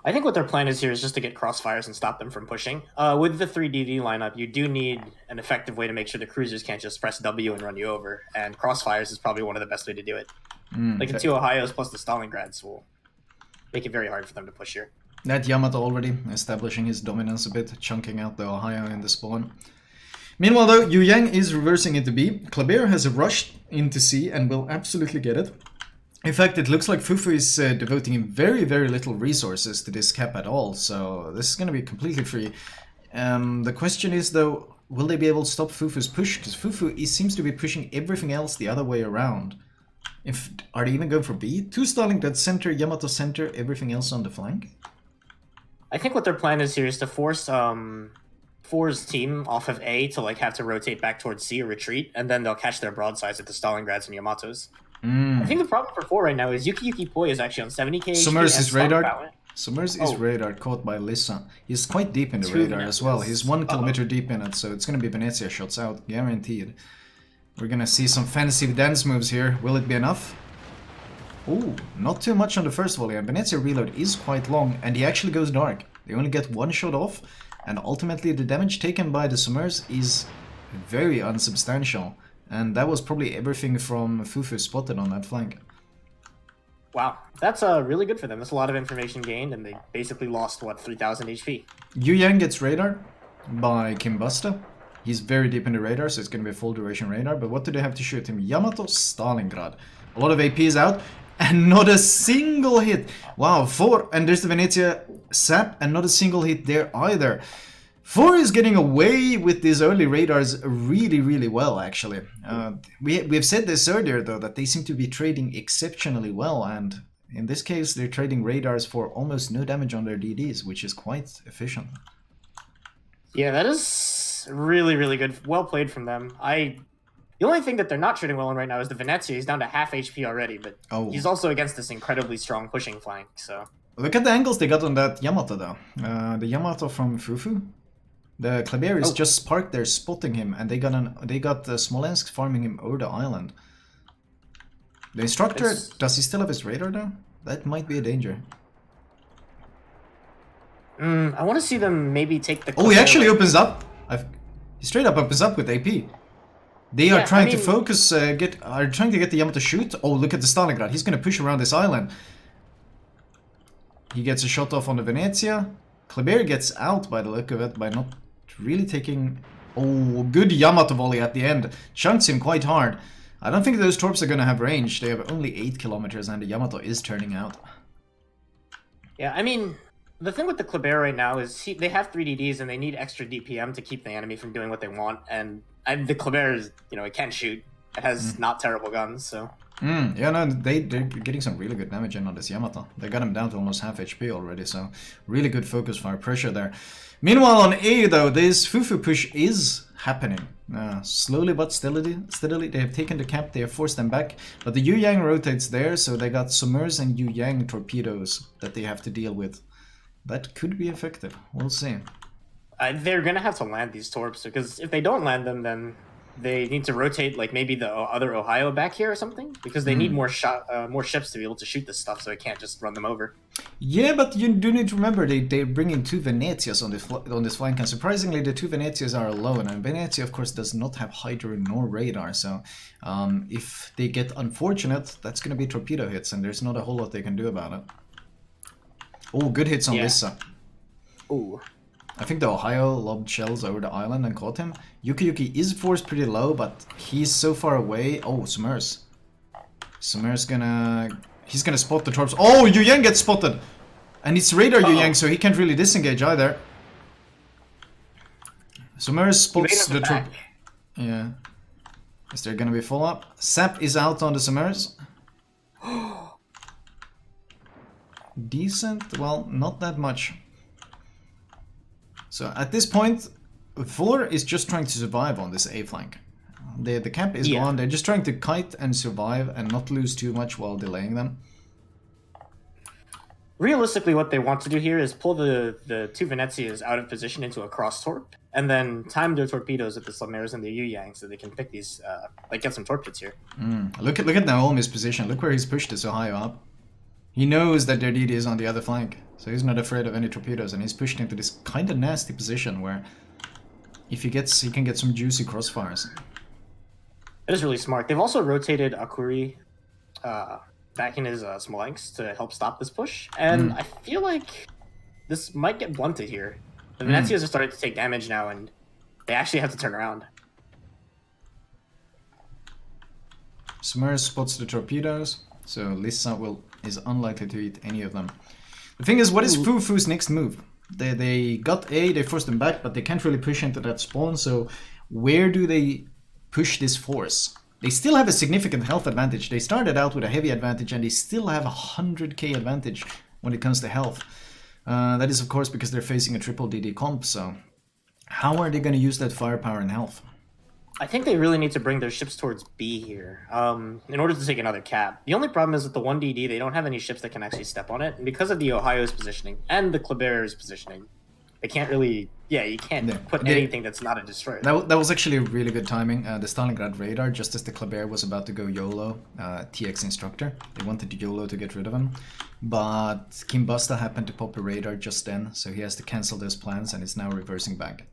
I think what their plan is here is just to get crossfires and stop them from pushing. With the 3DD lineup, you do need an effective way to make sure the cruisers can't just press W and run you over, and crossfires is probably one of the best way to do it. Like the 2 Ohios plus the Stalingrads will make it very hard for them to push here. That Yamato already establishing his dominance a bit, chunking out the Ohio in the spawn. Meanwhile though, Yu Yang is reversing into B. Kleber has rushed into C and will absolutely get it. In fact, it looks like Fufu is devoting very, very little resources to this cap at all, so this is going to be completely free. The question is, though, will they be able to stop Fufu's push? Because Fufu seems to be pushing everything else the other way around. Are they even going for B? 2 Stalingrad center, Yamato center, everything else on the flank? I think what their plan is here is to force For's team off of A to have to rotate back towards C or retreat, and then they'll catch their broadsides at the Stalingrads and Yamatos. I think the problem for 4 right now is Yuki Poi is actually on 70k. Summers is radar. Summers is radar caught by Lissa. He's quite deep in the radar as well. He's 1 kilometer deep in it, so it's going to be Venezia shots out, guaranteed. We're going to see some fancy dance moves here. Will it be enough? Ooh, not too much on the first volley, and Venezia reload is quite long, and he actually goes dark. They only get 1 shot off, and ultimately the damage taken by the Summers is very unsubstantial. And that was probably everything from Fufu spotted on that flank. Wow, that's really good for them. That's a lot of information gained, and they basically lost, what, 3,000 HP? Yu Yang gets radar by Kimbusta. He's very deep in the radar, so it's going to be a full duration radar. But what do they have to shoot him? Yamato, Stalingrad. A lot of AP is out, and not a single hit. Wow, 4, and there's the Venezia sap, and not a single hit there either. 4 is getting away with these early radars really, really well, actually. We've said this earlier, though, that they seem to be trading exceptionally well, and in this case, they're trading radars for almost no damage on their DDs, which is quite efficient. Yeah, that is really, really good. Well played from them. The only thing that they're not trading well on right now is the Venezia. He's down to half HP already, but he's also against this incredibly strong pushing flank, so... Look at the angles they got on that Yamato, though. The Yamato from Fufu. The Kleber is just parked there, spotting him, and they got Smolensk farming him over the island. The instructor, does he still have his radar, though? That might be a danger. I want to see them maybe take the... Oh, he actually opens up! He straight up opens up with AP. They are trying to focus, trying to get the Yamato shoot. Oh, look at the Stalingrad. He's going to push around this island. He gets a shot off on the Venezia. Kleber gets out by the look of it by not really taking... Oh, good Yamato volley at the end. Chunks him quite hard. I don't think those torps are going to have range. They have only 8 kilometers and the Yamato is turning out. Yeah, I mean, the thing with the Kleber right now is they have 3 DDs and they need extra DPM to keep the enemy from doing what they want. And the Kleber is, it can't shoot. It has not terrible guns, so... Yeah, no, they're getting some really good damage in on this Yamato. They got him down to almost half HP already, so really good focus fire pressure there. Meanwhile, on A, though, this Fufu push is happening. Slowly but steadily, they have taken the cap, they have forced them back, but the Yu Yang rotates there, so they got Summers and Yu Yang torpedoes that they have to deal with. That could be effective. We'll see. They're gonna have to land these torps, because if they don't land them, then they need to rotate, like, maybe the other Ohio back here or something, because they need more ships to be able to shoot this stuff, so it can't just run them over. Yeah, but you do need to remember they're bringing 2 Venezias on this flank, and surprisingly the 2 Venezias are alone, and Venezia of course does not have hydro nor radar, so if they get unfortunate, that's going to be torpedo hits, and there's not a whole lot they can do about it. Oh, good hits on Lissa. Ooh. I think the Ohio lobbed shells over the island and caught him. Yuki is forced pretty low, but he's so far away. Oh, Summers. Summers he's gonna spot the torps. Oh, Yu Yang gets spotted! And it's radar Yu Yang, so he can't really disengage either. Summers spots the torp. Yeah. Is there gonna be follow-up? Sap is out on the Summers. Decent? Well, not that much. So at this point, Vor is just trying to survive on this A flank. The camp is gone. They're just trying to kite and survive and not lose too much while delaying them. Realistically, what they want to do here is pull the 2 Venezias out of position into a cross torp, and then time their torpedoes with the Submariners and the Yu Yang so they can pick these, get some torp hits here. Look at Naomi's position. Look where he's pushed this Ohio up. He knows that their DD is on the other flank, so he's not afraid of any torpedoes, and he's pushed into this kind of nasty position where if he can get some juicy crossfires. That is really smart. They've also rotated Akuri back in his Smolensk to help stop this push, and I feel like this might get blunted here. The Venezias are starting to take damage now, and they actually have to turn around. Summers spots the torpedoes, so Lissa is unlikely to eat any of them. The thing is, what is Fufu's next move? They got A, they forced them back, but they can't really push into that spawn, so where do they push this force? They still have a significant health advantage. They started out with a heavy advantage, and they still have a 100k advantage when it comes to health. That is, of course, because they're facing a triple DD comp, so how are they going to use that firepower and health? I think they really need to bring their ships towards B here in order to take another cap. The only problem is that the 1DD, they don't have any ships that can actually step on it. And because of the Ohio's positioning and the Kleber's positioning, they can't really... Yeah, you can't put anything that's not a destroyer. That was actually really good timing. The Stalingrad radar, just as the Kleber was about to go YOLO, TX instructor. They wanted to YOLO to get rid of him. But Kimbasta happened to pop a radar just then, so he has to cancel those plans and is now reversing back.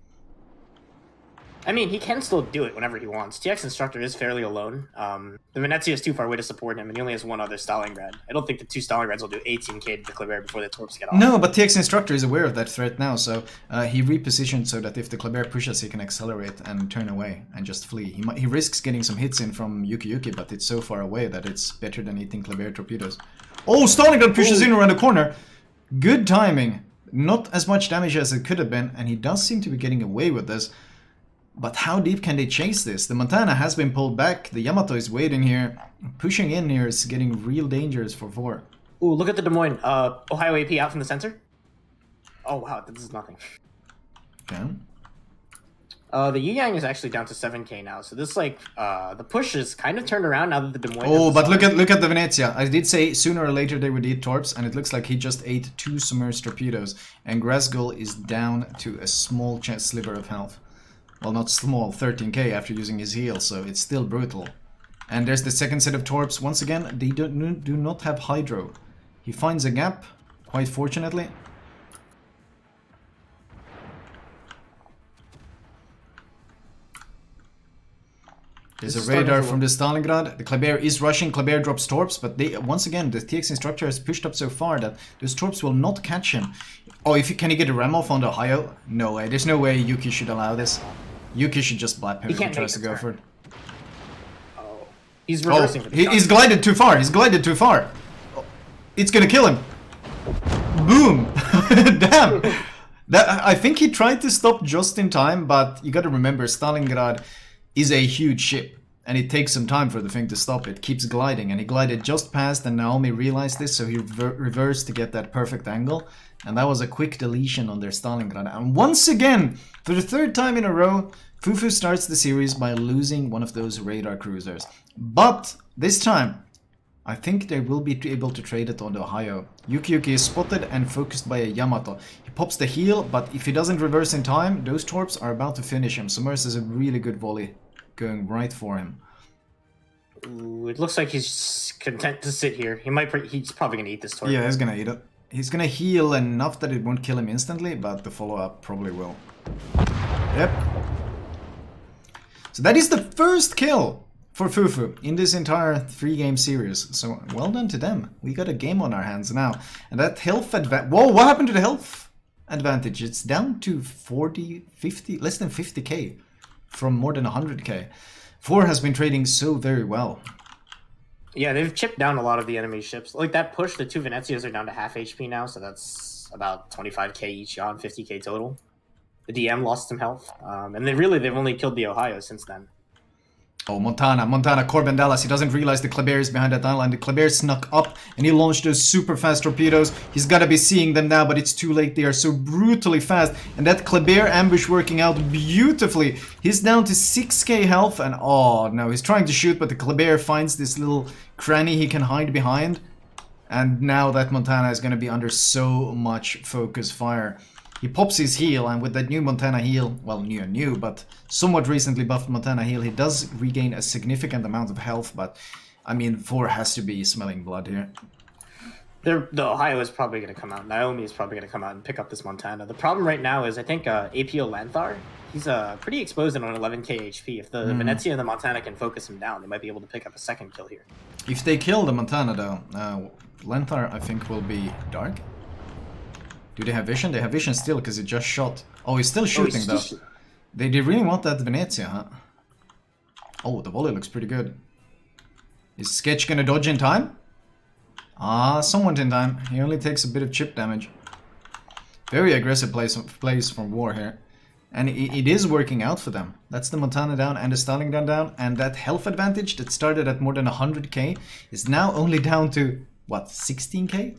I mean, he can still do it whenever he wants. TX Instructor is fairly alone. The Venezia is too far away to support him, and he only has one other Stalingrad. I don't think the 2 Stalingrads will do 18k to the Kleber before the torps get off. No, but TX Instructor is aware of that threat now, so he repositioned so that if the Kleber pushes, he can accelerate and turn away and just flee. He risks getting some hits in from Yuki, but it's so far away that it's better than eating Kleber torpedoes. Oh, Stalingrad pushes in around the corner! Good timing. Not as much damage as it could have been, and he does seem to be getting away with this. But how deep can they chase this? The Montana has been pulled back, the Yamato is waiting here. Pushing in here is getting real dangerous for Vor. Ooh, look at the Des Moines. Ohio AP out from the center. Oh wow, this is nothing. Okay. The Yang is actually down to 7k now, so this the push is kind of turned around now that the Des Moines. Oh, but look at the Venezia. I did say sooner or later they would eat torps, and it looks like he just ate 2 submerged torpedoes, and Grasgull is down to a small sliver of health. Well, not small, 13k after using his heal, so it's still brutal. And there's the second set of torps. Once again, they do not have hydro. He finds a gap, quite fortunately. There's a radar from the Stalingrad. The Kleber is rushing. Kleber drops torps, but they once again the TX instructor has pushed up so far that those torps will not catch him. Oh, can he get a ram off on the Ohio? No way. There's no way Yuki should allow this. Yuki should just blap him if he tries to go for it. Oh, he's reversing. Oh, he's glided too far. He's glided too far. Oh, it's gonna kill him. Boom! Damn. I think he tried to stop just in time, but you gotta remember Stalingrad is a huge ship, and it takes some time for the thing to stop. It keeps gliding, and he glided just past, and Naomi realized this, so he reversed to get that perfect angle, and that was a quick deletion on their Stalingrad. And once again, for the 3rd time in a row, Fufu starts the series by losing one of those radar cruisers. But this time, I think they will be able to trade it on the Ohio. Yuki is spotted and focused by a Yamato. He pops the heal, but if he doesn't reverse in time, those torps are about to finish him. Summers has a really good volley going right for him. Ooh, it looks like he's content to sit here. He's probably gonna eat this torp. Yeah, he's gonna eat it. He's gonna heal enough that it won't kill him instantly, but the follow-up probably will. Yep. So that is the first kill for Fufu in this entire 3-game series. So well done to them. We got a game on our hands now. And that health advantage... Whoa, what happened to the health advantage? It's down to 40, 50, less than 50k. From more than 100k. 4 has been trading so very well. Yeah, they've chipped down a lot of the enemy ships. Like that push, the 2 Venezias are down to half HP now, so that's about 25k each on 50k total. The DM lost some health, and they've only killed the Ohio since then. Oh, Montana, Corbin Dallas, he doesn't realize the Kleber is behind that island. The Kleber snuck up and he launched those super fast torpedoes. He's got to be seeing them now, but it's too late. They are so brutally fast. And that Kleber ambush working out beautifully. He's down to 6k health and oh no, he's trying to shoot, but the Kleber finds this little cranny he can hide behind. And now that Montana is going to be under so much focus fire. He pops his heal, and with that new Montana heal, well, new, but somewhat recently buffed Montana heal, he does regain a significant amount of health, but, I mean, 4 has to be smelling blood here. The Ohio is probably going to come out. Naomi is probably going to come out and pick up this Montana. The problem right now is, I think, APO Lanthar, he's pretty exposed on 11k HP. If the Venezia and the Montana can focus him down, they might be able to pick up a second kill here. If they kill the Montana, though, Lanthar, I think, will be dark. Do they have vision? They have vision still, because it just shot. Oh, he's still shooting, though. They really want that Venezia, huh? Oh, the volley looks pretty good. Is Sketch gonna dodge in time? Ah, somewhat in time. He only takes a bit of chip damage. Very aggressive plays from War here. And it is working out for them. That's the Montana down and the Stalingrad down. And that health advantage that started at more than 100k is now only down to, what, 16k?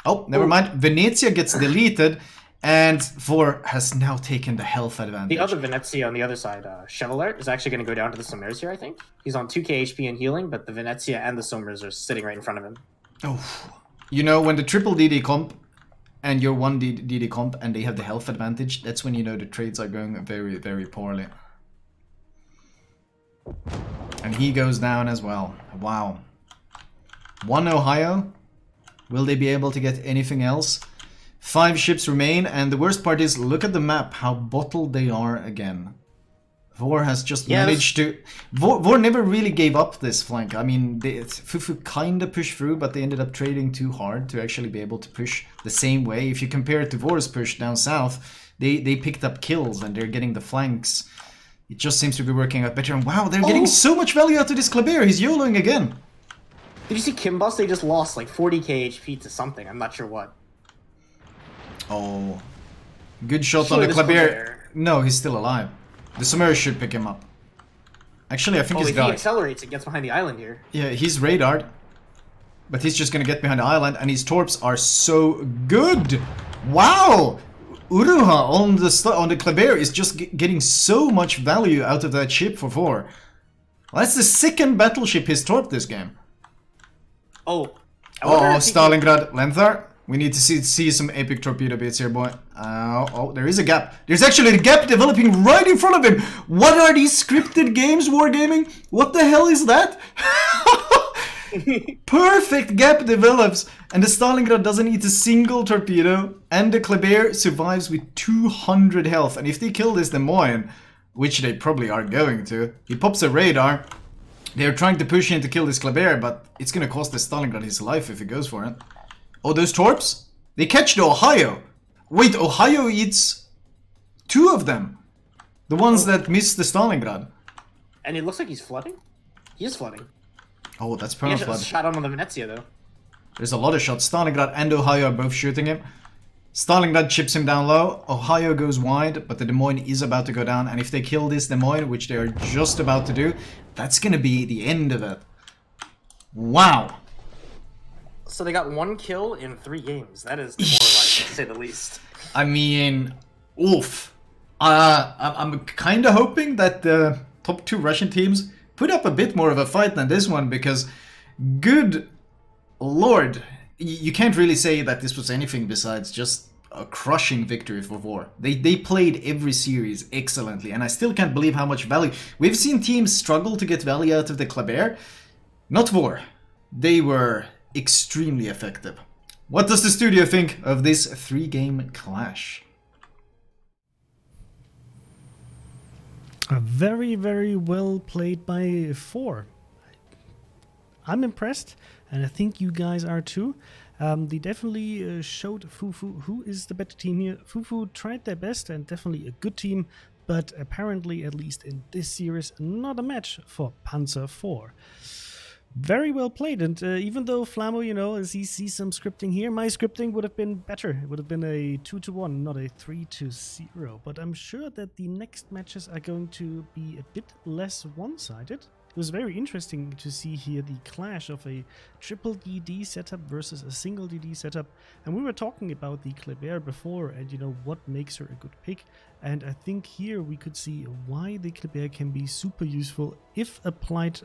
Oh, never mind. Venezia gets deleted, and 4 has now taken the health advantage. The other Venezia on the other side, Chevalier, is actually going to go down to the Summers here, I think. He's on 2k HP and healing, but the Venezia and the Summers are sitting right in front of him. Oh, you know, when the triple DD comp and you're 1 DD comp and they have the health advantage, that's when you know the trades are going very, very poorly. And he goes down as well. Wow. 1 Ohio. Will they be able to get anything else? 5 ships remain, and the worst part is, look at the map, how bottled they are again. Vor has just managed to... Vor never really gave up this flank. I mean, Fufu kinda pushed through, but they ended up trading too hard to actually be able to push the same way. If you compare it to Vor's push down south, they picked up kills, and they're getting the flanks. It just seems to be working out better, and wow, they're getting so much value out of this Kleber. He's YOLOing again. Did you see Kimbus? They just lost like 40k HP to something. I'm not sure what. Oh. Good shot on the Kleber. No, he's still alive. The Summers should pick him up. Actually, I think he's if died. he accelerates, it gets behind the island here. Yeah, he's radared. but he's just gonna get behind the island, and his torps are so good. Wow! Uruha on the Kleber is just getting so much value out of that ship for 4. Well, that's the second battleship he's torped this game. Oh. Stalingrad, Lenthar. We need to see some epic torpedo bits here, boy. Oh, there is a gap. There's actually a gap developing right in front of him. What are these scripted games, Wargaming? What the hell is that? Perfect gap develops, and the Stalingrad doesn't eat a single torpedo, and the Kleber survives with 200 health. And if they kill this Des Moines, which they probably are going to, he pops a radar. They're trying to push in to kill this Kleber, but it's gonna cost the Stalingrad his life if he goes for it. Oh, those torps? They catch the Ohio. Wait, Ohio eats 2 of them. The ones that miss the Stalingrad. And it looks like he's flooding? He is flooding. Oh, that's He has a perma-flood. shot on the Venezia, though. There's a lot of shots. Stalingrad and Ohio are both shooting him. Stalingrad chips him down low. Ohio goes wide, but the Des Moines is about to go down. And if they kill this Des Moines, which they are just about to do, that's gonna be the end of it. Wow. So they got 1 kill in 3 games. That is demoralizing, to say the least. I mean, oof. I'm kind of hoping that the top 2 Russian teams put up a bit more of a fight than this one, because good lord, you can't really say that this was anything besides just a crushing victory for Vor. They played every series excellently, and I still can't believe how much value. We've seen teams struggle to get value out of the Kleber. Not Vor. They were extremely effective. What does the studio think of this 3-game clash? Very, very well played by 4. I'm impressed, and I think you guys are too. They definitely showed Fufu who is the better team here. Fufu tried their best, and definitely a good team, but apparently, at least in this series, not a match for Panzer IV. Very well played, and even though Flammo, you know, as he sees some scripting here, my scripting would have been better. It would have been a 2-1, not a 3-0. But I'm sure that the next matches are going to be a bit less one-sided. It was very interesting to see here the clash of a triple DD setup versus a single DD setup. And we were talking about the Kleber before, and you know what makes her a good pick. And I think here we could see why the Kleber can be super useful if applied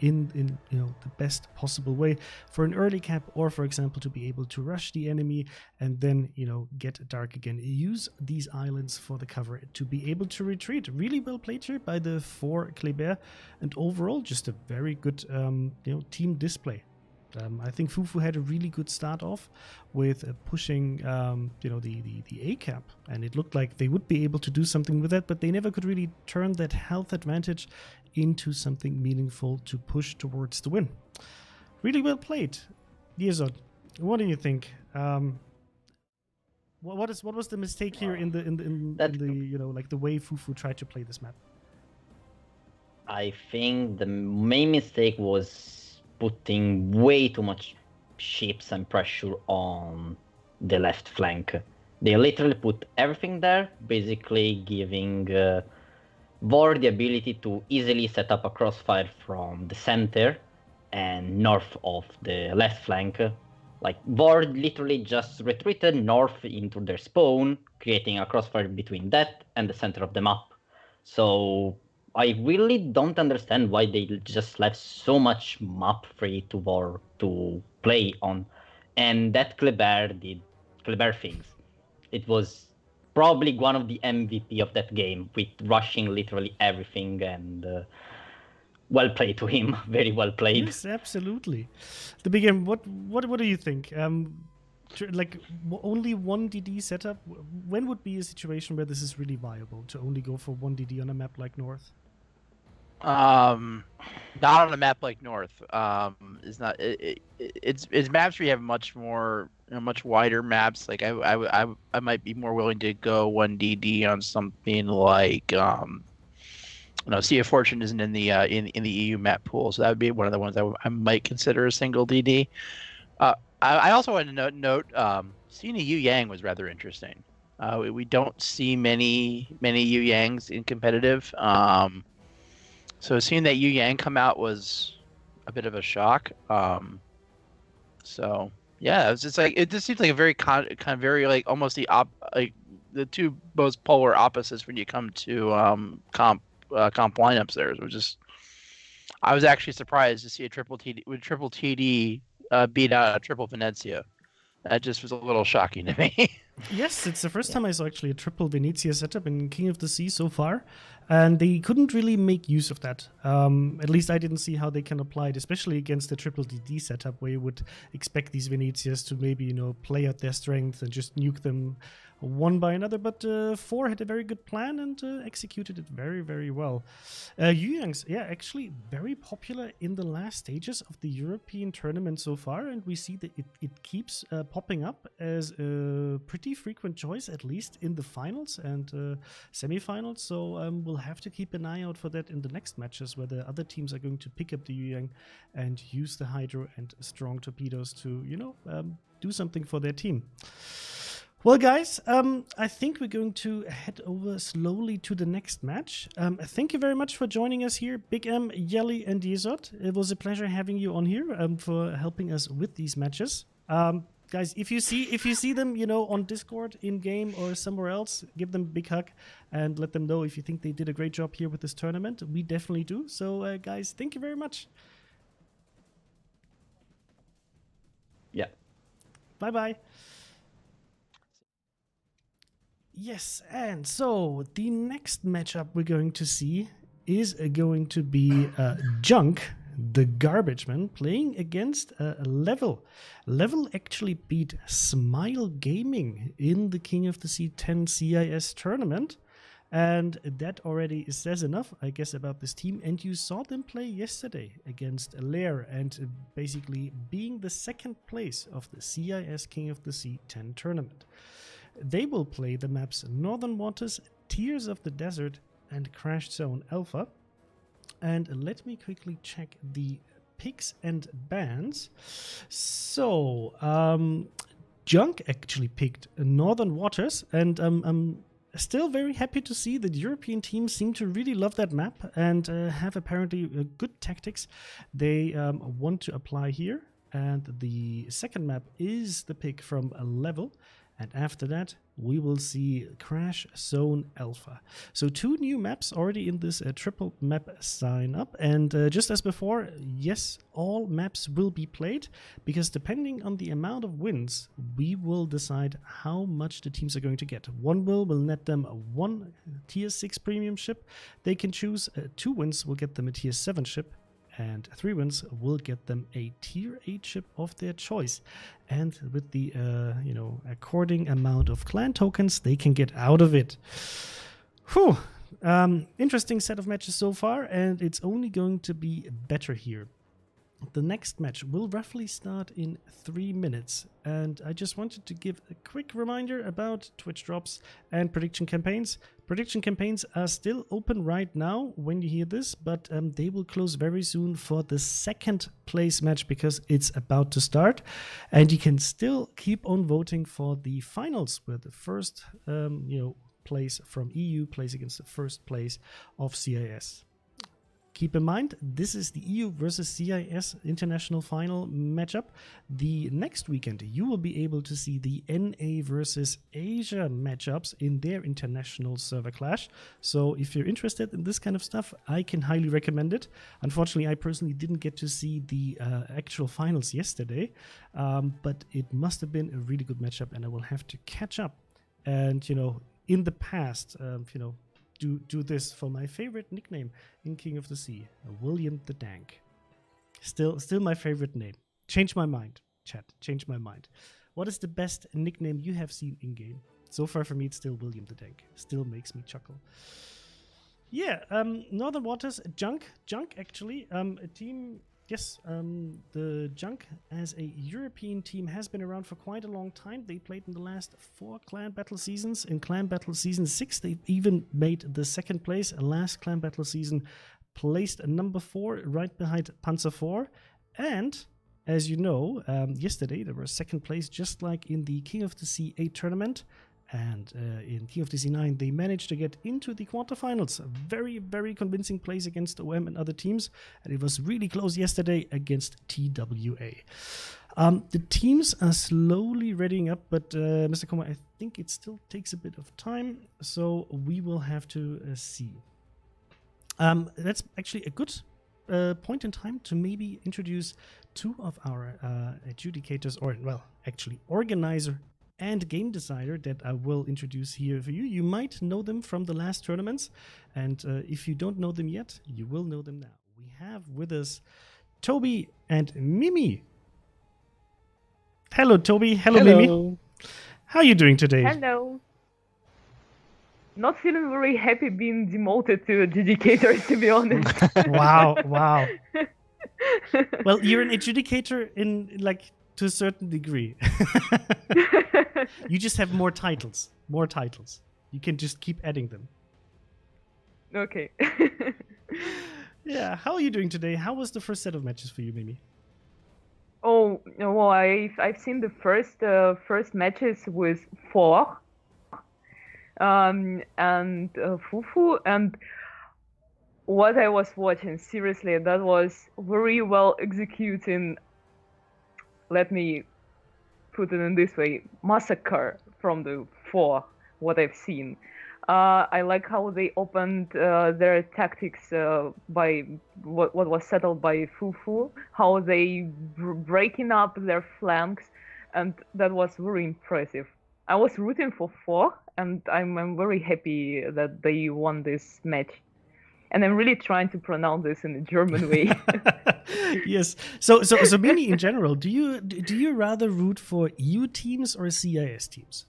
in you know the best possible way for an early cap, or for example to be able to rush the enemy and then you know get dark again. Use these islands for the cover to be able to retreat. Really well played here by the 4 Kleber, and overall just a very good you know team display. I think Fufu had a really good start off with pushing, you know, the A cap, and it looked like they would be able to do something with that, but they never could really turn that health advantage into something meaningful to push towards the win. Really well played, Yezod. What do you think? What was the mistake here in the you know like the way Fufu tried to play this map? I think the main mistake was putting way too much ships and pressure on the left flank. They literally put everything there, basically giving Vor the ability to easily set up a crossfire from the center and north of the left flank. Like, Vor literally just retreated north into their spawn, creating a crossfire between that and the center of the map. So I really don't understand why they just left so much map free to Vor to play on. And that Kleber did Kleber things. It was probably one of the MVP of that game, with rushing literally everything, and well played to him. Very well played. Yes, absolutely. The big game, what do you think? Like only 1 DD setup, when would be a situation where this is really viable to only go for 1 DD on a map like North? Not on a map like North. It's not. It's maps where you have much more, you know, much wider maps. Like I might be more willing to go 1 DD on something like you know, Sea of Fortune isn't in the EU map pool, so that would be one of the ones I might consider a single DD. I also want to note seeing a Yu Yang was rather interesting. We don't see many Yu Yangs in competitive. So seeing that Yu Yang come out was a bit of a shock. So yeah, it's just like it just seems like a very kind of very like almost the two most polar opposites when you come to comp lineups. There, which is I was actually surprised to see a triple TD beat out a triple Venezia. That just was a little shocking to me. Yes, it's the first time I saw actually a triple Venezia setup in King of the Sea so far, and they couldn't really make use of that. At least I didn't see how they can apply it, especially against the triple DD setup, where you would expect these Venezias to maybe play out their strength and just nuke them one by another. But 4 had a very good plan and executed it very, very well. Yuyangs, yeah, actually very popular in the last stages of the European tournament so far, and we see that it keeps popping up as a pretty frequent choice, at least in the finals and semifinals. So we'll have to keep an eye out for that in the next matches, where the other teams are going to pick up the Yuyang and use the Hydro and strong torpedoes to, do something for their team. Well, guys, I think we're going to head over slowly to the next match. Thank you very much for joining us here, Big M, Yelly, and Yesot. It was a pleasure having you on here for helping us with these matches. Guys, if you see them, on Discord, in game, or somewhere else, give them a big hug and let them know if you think they did a great job here with this tournament. We definitely do. So, guys, thank you very much. Yeah. Bye-bye. Yes, and so the next matchup we're going to see is going to be Junk, the garbage man, playing against Level. Level actually beat Smile Gaming in the King of the Sea 10 CIS tournament, and that already says enough, I guess, about this team. And you saw them play yesterday against Lair and basically being the second place of the CIS King of the Sea 10 tournament. They will play the maps Northern Waters, Tears of the Desert, and Crash Zone Alpha. And let me quickly check the picks and bans. So, Junk actually picked Northern Waters, and I'm still very happy to see that European teams seem to really love that map and have apparently good tactics they want to apply here. And the second map is the pick from Level. And after that, we will see Crash Zone Alpha. So 2 new maps already in this triple map sign up. And just as before, yes, all maps will be played, because depending on the amount of wins, we will decide how much the teams are going to get. 1 will net them 1 tier 6 premium ship they can choose. 2 wins will get them a tier 7 ship. And 3 wins will get them a tier 8 ship of their choice. And with the, according amount of clan tokens they can get out of it. Whew. Interesting set of matches so far, and it's only going to be better here. The next match will roughly start in 3 minutes, and I just wanted to give a quick reminder about Twitch drops and prediction campaigns. Prediction campaigns are still open right now when you hear this, but they will close very soon for the second place match, because it's about to start, and you can still keep on voting for the finals, where the first place from EU plays against the first place of CIS. Keep in mind, this is the EU versus CIS international final matchup. The next weekend, you will be able to see the NA versus Asia matchups in their international server clash. So if you're interested in this kind of stuff, I can highly recommend it. Unfortunately, I personally didn't get to see the actual finals yesterday, but it must have been a really good matchup, and I will have to catch up. And, in the past, do this for my favorite nickname in King of the Sea, William the Dank. Still my favorite name. Change my mind, chat. Change my mind. What is the best nickname you have seen in game? So far for me, it's still William the Dank. Still makes me chuckle. Yeah, Northern Waters, Junk actually, a team. Yes, the Junk as a European team has been around for quite a long time. They played in the last 4 clan battle seasons. In clan battle season 6, they even made the second place. Last clan battle season placed number 4 right behind Panzer 4. And as you know, yesterday they were second place, just like in the King of the Sea 8 tournament. And in King of the Sea 9, they managed to get into the quarterfinals. A very, very convincing plays against OM and other teams. And it was really close yesterday against TWA. The teams are slowly readying up, but Mr. Kommer, I think it still takes a bit of time, so we will have to see. That's actually a good point in time to maybe introduce two of our adjudicators, or, well, actually organizer and game designer that I will introduce here for you. You might know them from the last tournaments, and if you don't know them yet, you will know them now. We have with us Toby and Mimi. Hello, Toby. Hello, Mimi. How are you doing today? Hello. Not feeling very happy being demoted to adjudicator, to be honest. Wow. Well, you're an adjudicator in, like, to a certain degree. You just have more titles. You can just keep adding them. Okay. Yeah, how are you doing today? How was the first set of matches for you, Mimi? Oh, well, I've seen the first matches with Four and Fufu, and what I was watching, seriously, that was very well executing. Let me put it in this way: massacre from the Four. What I've seen. I like how they opened their tactics by what was settled by Fufu, how they breaking up their flanks, and that was very impressive. I was rooting for Four, and I'm very happy that they won this match. And I'm really trying to pronounce this in a German way. Yes. So Mimi, in general, do you rather root for EU teams or CIS teams?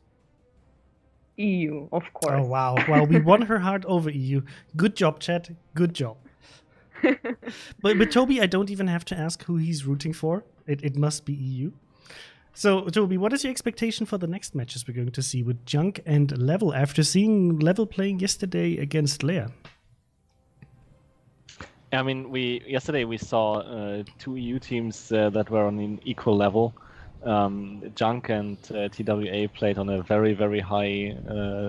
EU, of course. Oh, wow. Well, we won her heart over EU. Good job, chat. Good job. But Toby, I don't even have to ask who he's rooting for. It must be EU. So, Toby, what is your expectation for the next matches we're going to see with Junk and Level after seeing Level playing yesterday against Leia? I mean, yesterday we saw two EU teams that were on an equal level. Junk and TWA played on a very, very high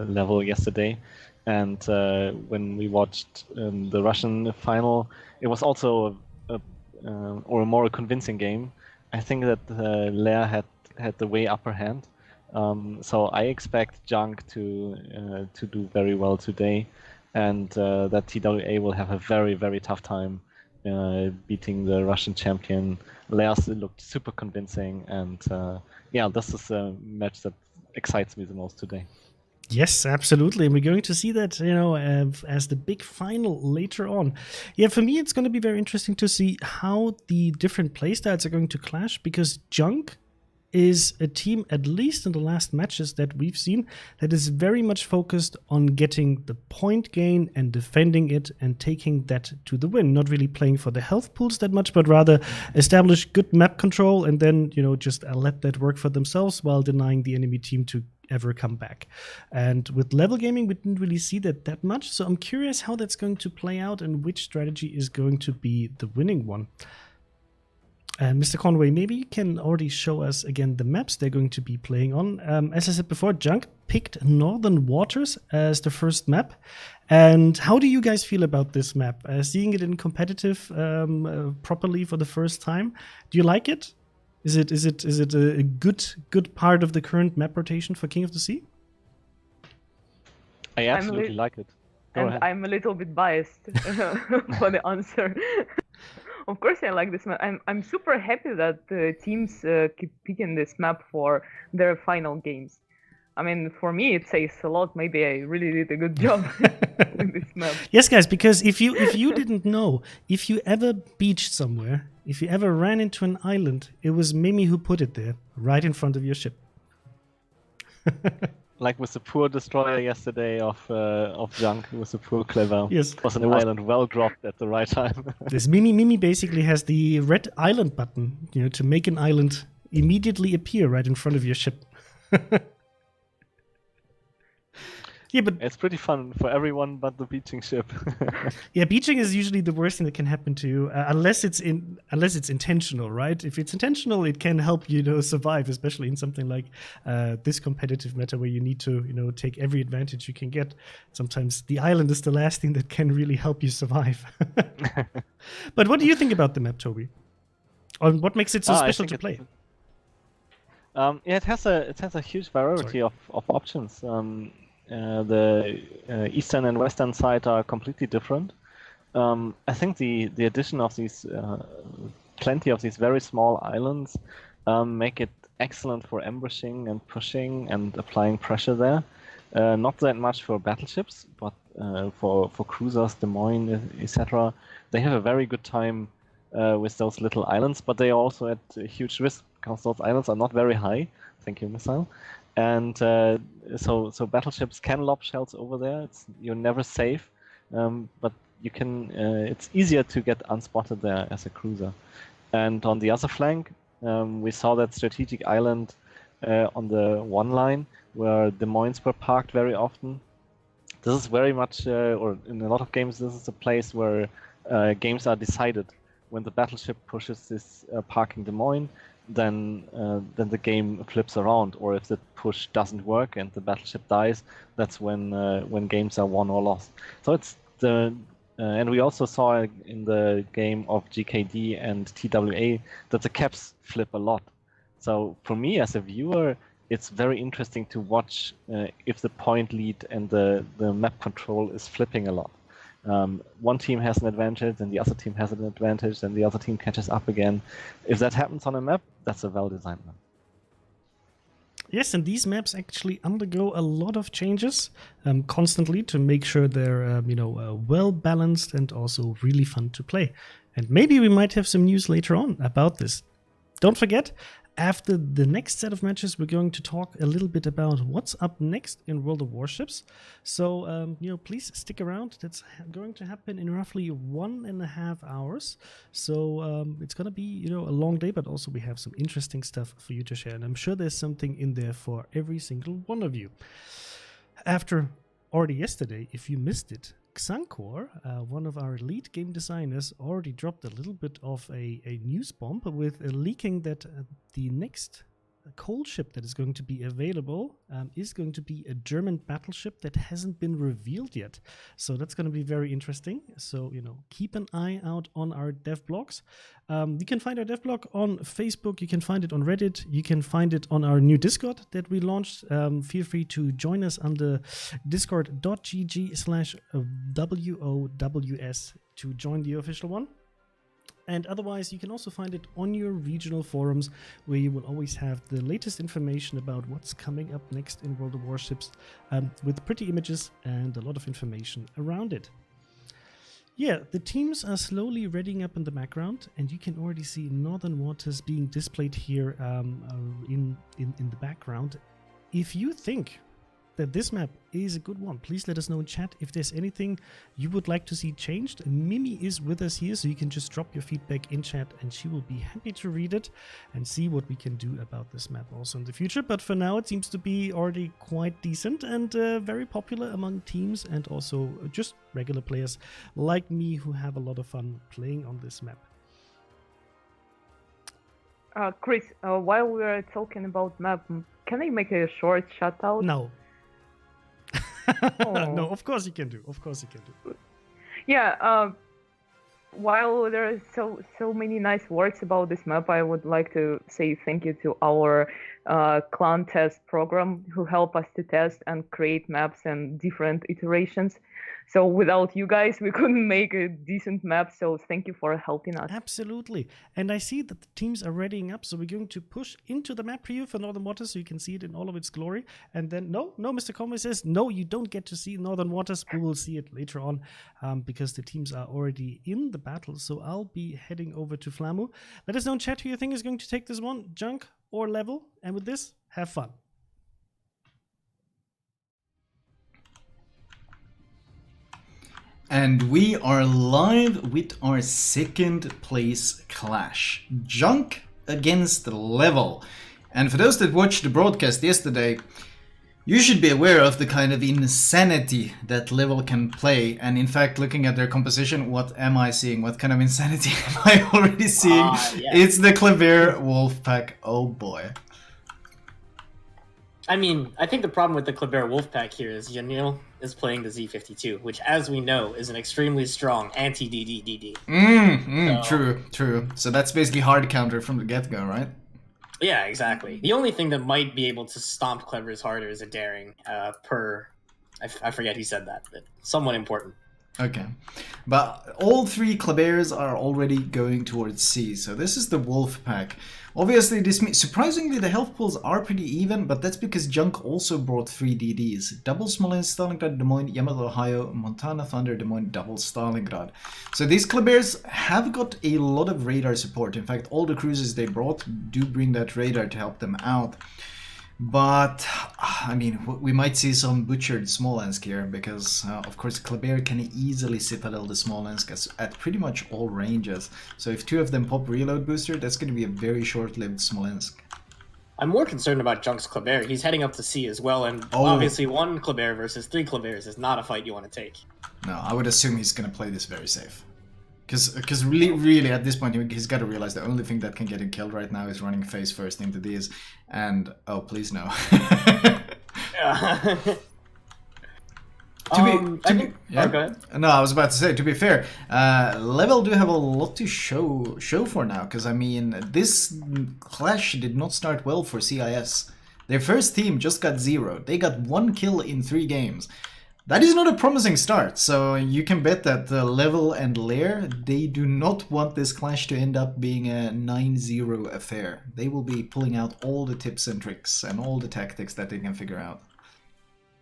level yesterday, and when we watched the Russian final, it was also a more convincing game. I think that Leia had the way upper hand, so I expect Junk to do very well today, and that TWA will have a very, very tough time beating the Russian champion. Leia looked super convincing, and this is a match that excites me the most today. Yes, absolutely. And we're going to see that, as the big final later on. Yeah, for me, it's going to be very interesting to see how the different playstyles are going to clash, because Junk is a team, at least in the last matches that we've seen, that is very much focused on getting the point gain and defending it and taking that to the win. Not really playing for the health pools that much, but rather establish good map control and then, just let that work for themselves while denying the enemy team to ever come back. And with Level Gaming, we didn't really see that much. So I'm curious how that's going to play out and which strategy is going to be the winning one. And Mr. Conway, maybe you can already show us again the maps they're going to be playing on. As I said before, Junk picked Northern Waters as the first map. And how do you guys feel about this map? Seeing it in competitive properly for the first time, do you like it? Is it a good part of the current map rotation for King of the Sea? I absolutely like it. Go ahead. I'm a little bit biased for the answer. Of course, I like this map. I'm super happy that the teams keep picking this map for their final games. I mean, for me, it says a lot. Maybe I really did a good job with this map. Yes, guys, because if you didn't know, if you ever beached somewhere, if you ever ran into an island, it was Mimi who put it there, right in front of your ship. Like with the poor destroyer yesterday of Junk, with the poor Clever. Yes. It was an island well dropped at the right time. This Mimi basically has the red island button, to make an island immediately appear right in front of your ship. Yeah, but it's pretty fun for everyone but the beaching ship. Yeah, beaching is usually the worst thing that can happen to you, unless it's intentional, right? If it's intentional, it can help you, survive, especially in something like this competitive meta where you need to, take every advantage you can get. Sometimes the island is the last thing that can really help you survive. But what do you think about the map, Toby? Or what makes it so special to play? Yeah, it has a huge variety of options. The eastern and western side are completely different. I think the addition of these plenty of these very small islands make it excellent for ambushing and pushing and applying pressure there. Not that much for battleships, but for cruisers, Des Moines, etc. They have a very good time with those little islands, but they are also at a huge risk because those islands are not very high. Thank you, missile. And so battleships can lob shells over there. You're never safe, but you can. It's easier to get unspotted there as a cruiser. And on the other flank, we saw that strategic island on the one line where Des Moines were parked very often. This is very much, or in a lot of games, this is a place where games are decided. When the battleship pushes this parking Des Moines, then the game flips around. Or if the push doesn't work and the battleship dies, that's when games are won or lost. So it's the and we also saw in the game of GKD and TWA that the caps flip a lot. So for me as a viewer, it's very interesting to watch if the point lead and the map control is flipping a lot. One team has an advantage and the other team has an advantage and the other team catches up again. If that happens on a map, that's a well-designed map. Yes, and these maps actually undergo a lot of changes constantly to make sure they're well balanced and also really fun to play. And maybe we might have some news later on about this. Don't forget, after the next set of matches, we're going to talk a little bit about what's up next in World of Warships. So, please stick around. That's going to happen in roughly 1.5 hours. So it's going to be, a long day, but also we have some interesting stuff for you to share. And I'm sure there's something in there for every single one of you. After already yesterday, if you missed it, Xankor, one of our lead game designers, already dropped a little bit of a news bomb with leaking that the next coal ship that is going to be available is going to be a German battleship that hasn't been revealed yet. So that's going to be very interesting. So, keep an eye out on our dev blogs. You can find our dev blog on Facebook. You can find it on Reddit. You can find it on our new Discord that we launched. Feel free to join us on the discord.gg/WOWS to join the official one. And otherwise, you can also find it on your regional forums, where you will always have the latest information about what's coming up next in World of Warships, with pretty images and a lot of information around it. Yeah, the teams are slowly readying up in the background, and you can already see Northern Waters being displayed here in the background. If you think that this map is a good one, please let us know in chat if there's anything you would like to see changed. Mimi is with us here, so you can just drop your feedback in chat and she will be happy to read it and see what we can do about this map also in the future. But for now, it seems to be already quite decent and very popular among teams and also just regular players like me who have a lot of fun playing on this map. Chris, while we are talking about map, can I make a short shout out? No. No, of course you can do. Yeah, while there are so many nice words about this map, I would like to say thank you to our clan test program who help us to test and create maps and different iterations. So without you guys, we couldn't make a decent map. So thank you for helping us. Absolutely. And I see that the teams are readying up. So we're going to push into the map preview for Northern Waters so you can see it in all of its glory. And then, no, Mr. Conway says, no, you don't get to see Northern Waters. We will see it later on because the teams are already in the battle. So I'll be heading over to Flamu. Let us know in chat who you think is going to take this one, Junk or Level. And with this, have fun. And we are live with our second place clash. Junk against Level. And for those that watched the broadcast yesterday, you should be aware of the kind of insanity that Level can play. And in fact, looking at their composition, what am I seeing? What kind of insanity am I already seeing? Yeah. It's the Kleber Wolfpack. Oh boy. I mean, I think the problem with the Kleber Wolfpack here is Yanil is playing the Z52, which, as we know, is an extremely strong anti-DDDD. True. So that's basically hard counter from the get-go, right? Yeah, exactly. The only thing that might be able to stomp Clever's harder is a daring. I forget who said that, but somewhat important. Okay, but all three Klebers are already going towards C, so this is the Wolf Pack. Obviously, this means surprisingly the health pools are pretty even, but that's because Junk also brought 3 DDs. Double Smolensk, Stalingrad, Des Moines, Yamato, Ohio, Montana, Thunder, Des Moines, double Stalingrad. So these Klebers have got a lot of radar support. In fact, all the cruisers they brought do bring that radar to help them out. But, I mean, we might see some butchered Smolensk here, because, of course, Kleber can easily citadel the Smolensk at pretty much all ranges. So if 2 of them pop reload booster, that's going to be a very short-lived Smolensk. I'm more concerned about Junk's Kleber. He's heading up to C as well, and obviously 1 Kleber versus 3 Klebers is not a fight you want to take. No, I would assume he's going to play this very safe. Because really, at this point, he's got to realize the only thing that can get him killed right now is running face first into these. And, oh, please no. Yeah. Go ahead. No, I was about to say, to be fair, Level do have a lot to show for now. Because, I mean, this clash did not start well for CIS. Their first team just got 0. They got 1 kill in 3 games. That is not a promising start, so you can bet that Level and Lair, they do not want this clash to end up being a 9-0 affair. They will be pulling out all the tips and tricks and all the tactics that they can figure out.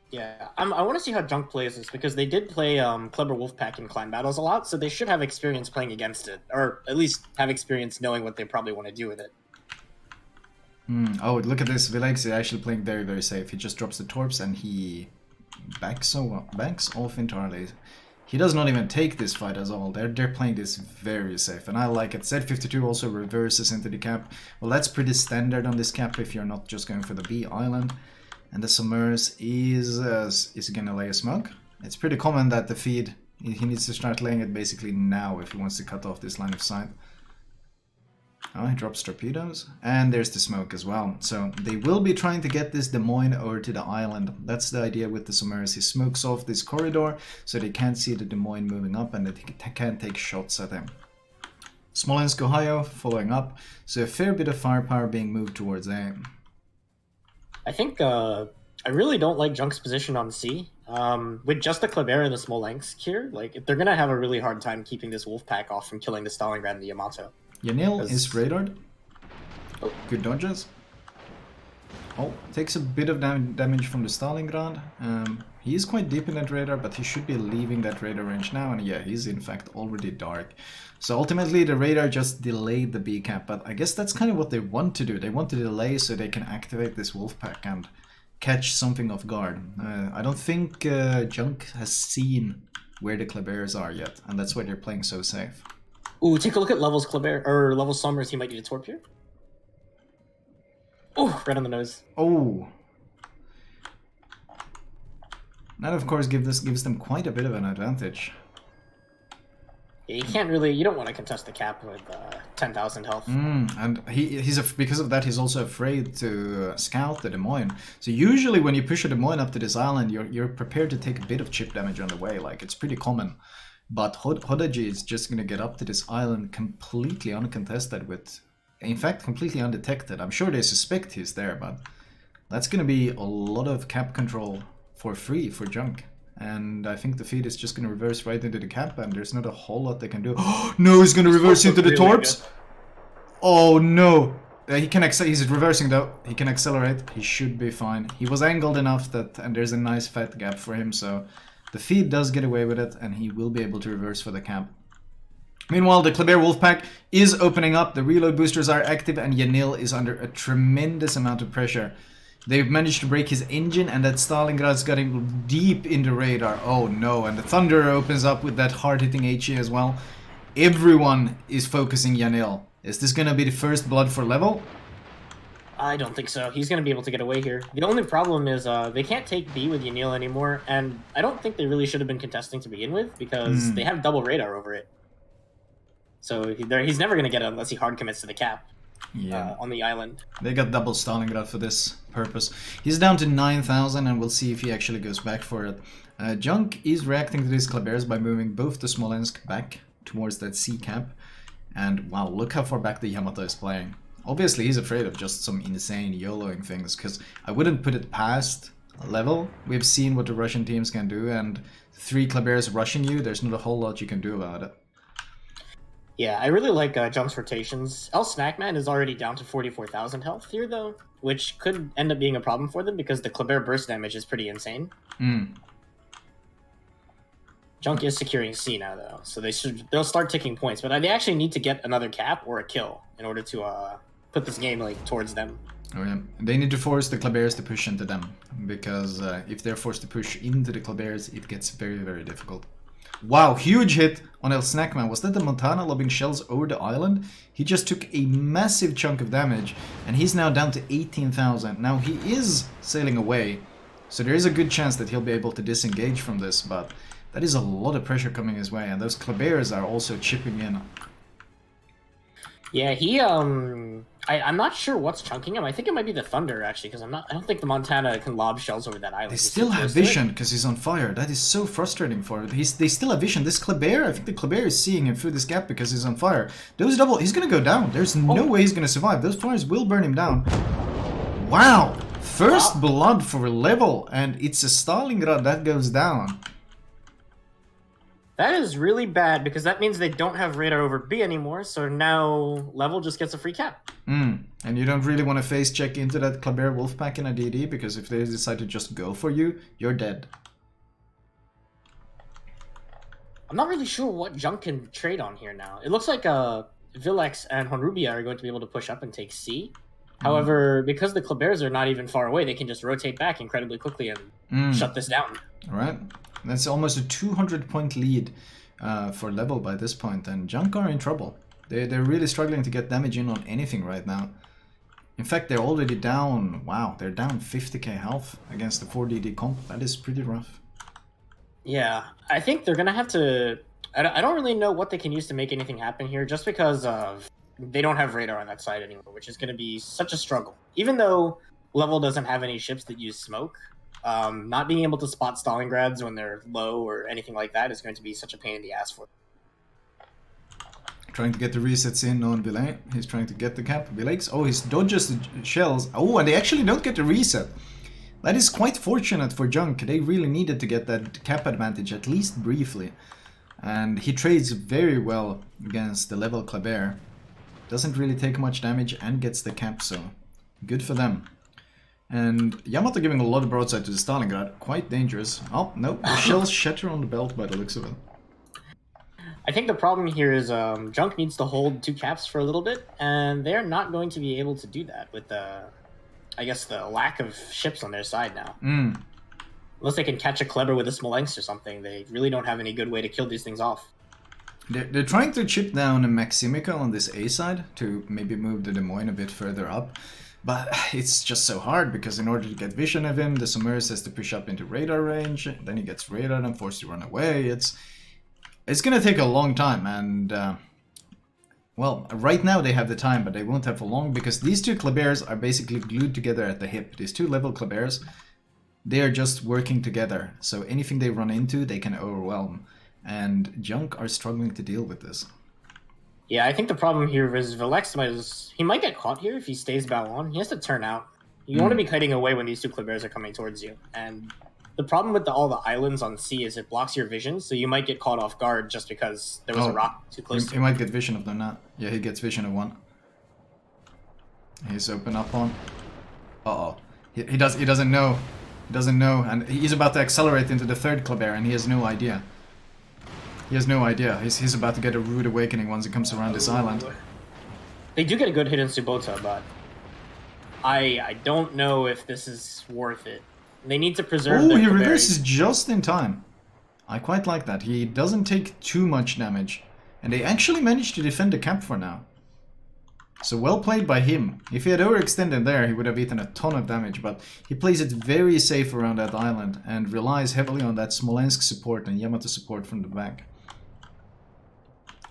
Yeah, I want to see how Junk plays this, because they did play Kleber Wolfpack in clan battles a lot, so they should have experience playing against it, or at least have experience knowing what they probably want to do with it. Oh, look at this, Vilex is actually playing very, very safe. He just drops the torps and he backs off entirely. He does not even take this fight at all. They're playing this very safe, and I like it. Z52 also reverses into the cap. Well, that's pretty standard on this cap if you're not just going for the B island. And the Submerse is gonna lay a smoke. It's pretty common that the feed, he needs to start laying it basically now if he wants to cut off this line of sight. Oh, he drops torpedoes. And there's the smoke as well. So they will be trying to get this Des Moines over to the island. That's the idea with the Submerse. He smokes off this corridor so they can't see the Des Moines moving up and that he can't take shots at him. Smolensk, Ohio, following up. So a fair bit of firepower being moved towards A. I think I really don't like Junk's position on C. With just the Kleber and the Smolensk here, like, they're going to have a really hard time keeping this Wolfpack off from killing the Stalingrad and the Yamato. Yanil is radared. Oh, good dodges. Oh, takes a bit of damage from the Stalingrad. He is quite deep in that radar, but he should be leaving that radar range now. And yeah, he's in fact already dark. So ultimately the radar just delayed the B cap, but I guess that's kind of what they want to do. They want to delay so they can activate this Wolfpack and catch something off guard. I don't think Junk has seen where the Klebers are yet, and that's why they're playing so safe. Ooh, take a look at Level's Kleber, or Level's Summers. He might need a torp here. Oh, right on the nose. Oh. That of course gives them quite a bit of an advantage. Yeah, you can't really, you don't want to contest the cap with 10,000 health. And because of that, he's also afraid to scout the Des Moines. So usually when you push a Des Moines up to this island, you're prepared to take a bit of chip damage on the way. Like, it's pretty common. But Hodaji is just going to get up to this island completely uncontested with, in fact, completely undetected. I'm sure they suspect he's there, but that's going to be a lot of cap control for free for Junk. And I think the feed is just going to reverse right into the cap, and there's not a whole lot they can do. Oh, no, he's going to reverse into the torps. Oh, no. He's reversing, though. He can accelerate. He should be fine. He was angled enough that, and there's a nice fat gap for him, so the feed does get away with it, and he will be able to reverse for the cap. Meanwhile, the Kleber Wolfpack is opening up. The reload boosters are active, and Yanil is under a tremendous amount of pressure. They've managed to break his engine, and that Stalingrad's got him deep in the radar. Oh no, and the Thunder opens up with that hard-hitting HE as well. Everyone is focusing Yanil. Is this gonna be the first blood for Level? I don't think so. He's going to be able to get away here. The only problem is they can't take B with Yanil anymore, and I don't think they really should have been contesting to begin with, because they have double radar over it. So he's never going to get it unless he hard commits to the cap on the island. They got double Stalingrad for this purpose. He's down to 9,000, and we'll see if he actually goes back for it. Junk is reacting to these Klebers by moving both the Smolensk back towards that C cap. And wow, look how far back the Yamato is playing. Obviously, he's afraid of just some insane YOLOing things, because I wouldn't put it past level. We've seen what the Russian teams can do, and 3 Kleber's rushing you, there's not a whole lot you can do about it. Yeah, I really like Junk's rotations. El Snackman is already down to 44,000 health here, though, which could end up being a problem for them because the Kleber burst damage is pretty insane. Junk is securing C now, though, so they'll start taking points. But they actually need to get another cap or a kill in order to put this game like towards them. Oh yeah, they need to force the Klebers to push into them, because if they're forced to push into the Klebers, it gets very, very difficult. Wow, huge hit on El Snackman. Was that the Montana lobbing shells over the island? He just took a massive chunk of damage, and he's now down to 18,000. Now he is sailing away, so there is a good chance that he'll be able to disengage from this, but that is a lot of pressure coming his way, and those Klebers are also chipping in. Yeah, he I'm not sure what's chunking him. I think it might be the Thunder actually, because I don't think the Montana can lob shells over that island. They still have vision because he's on fire. That is so frustrating for him. They still have vision. This Kleber, I think the Kleber is seeing him through this gap because he's on fire. Those double, he's gonna go down. There's no way he's gonna survive. Those fires will burn him down. Wow, first blood for level, and it's a Stalingrad that goes down. That is really bad because that means they don't have radar over B anymore, so now level just gets a free cap. And you don't really want to face check into that Kleber Wolfpack in a DD, because if they decide to just go for you, you're dead. I'm not really sure what Junk can trade on here now. It looks like Vilex and Honrubia are going to be able to push up and take C. However, because the Klebers are not even far away, they can just rotate back incredibly quickly and shut this down. Alright. That's almost a 200-point lead for level by this point, and Junk are in trouble. They're really struggling to get damage in on anything right now. In fact, they're already down, wow, they're down 50k health against the 4DD comp. That is pretty rough. Yeah, I think they're going to have to... I don't really know what they can use to make anything happen here, just because they don't have radar on that side anymore, which is going to be such a struggle. Even though level doesn't have any ships that use smoke, not being able to spot Stalingrads when they're low or anything like that is going to be such a pain in the ass for them. Trying to get the resets in on Villain. He's trying to get the cap. Villaix. Oh, he dodges the shells. Oh, and they actually don't get the reset. That is quite fortunate for Junk. They really needed to get that cap advantage, at least briefly. And he trades very well against the level Kleber. Doesn't really take much damage and gets the cap, so good for them. And Yamato giving a lot of broadside to the Stalingrad. Quite dangerous. Oh, no. The shells shatter on the belt by the looks of it. I think the problem here is Junk needs to hold 2 caps for a little bit, and they're not going to be able to do that with the, I guess, the lack of ships on their side now. Unless they can catch a Kleber with a Smolensk or something, they really don't have any good way to kill these things off. They're trying to chip down a Maximica on this A side to maybe move the Des Moines a bit further up. But it's just so hard, because in order to get vision of him, the Summers has to push up into radar range, then he gets radar and forced to run away. It's gonna take a long time, and well, right now they have the time, but they won't have for long, because these 2 Klebers are basically glued together at the hip. These 2 level Klebers, they are just working together, so anything they run into, they can overwhelm. And Junk are struggling to deal with this. Yeah, I think the problem here is Vilex he might get caught here if he stays Ballon. He has to turn out. You want to be kiting away when these 2 Klebers are coming towards you. And the problem with all the islands on C is it blocks your vision, so you might get caught off guard just because there was a rock too close to you. He might get vision of them now. Yeah, he gets vision of one. He's open up on. Uh-oh. He doesn't know. He doesn't know, and he's about to accelerate into the 3rd Kleber, and he has no idea. He has no idea. He's about to get a rude awakening once he comes around this island. They do get a good hit in Subota, but I don't know if this is worth it. They need to preserve their he Kleber. reverses just in time. I quite like that. He doesn't take too much damage. And they actually managed to defend the cap for now. So well played by him. If he had overextended there, he would have eaten a ton of damage, but he plays it very safe around that island and relies heavily on that Smolensk support and Yamato support from the back.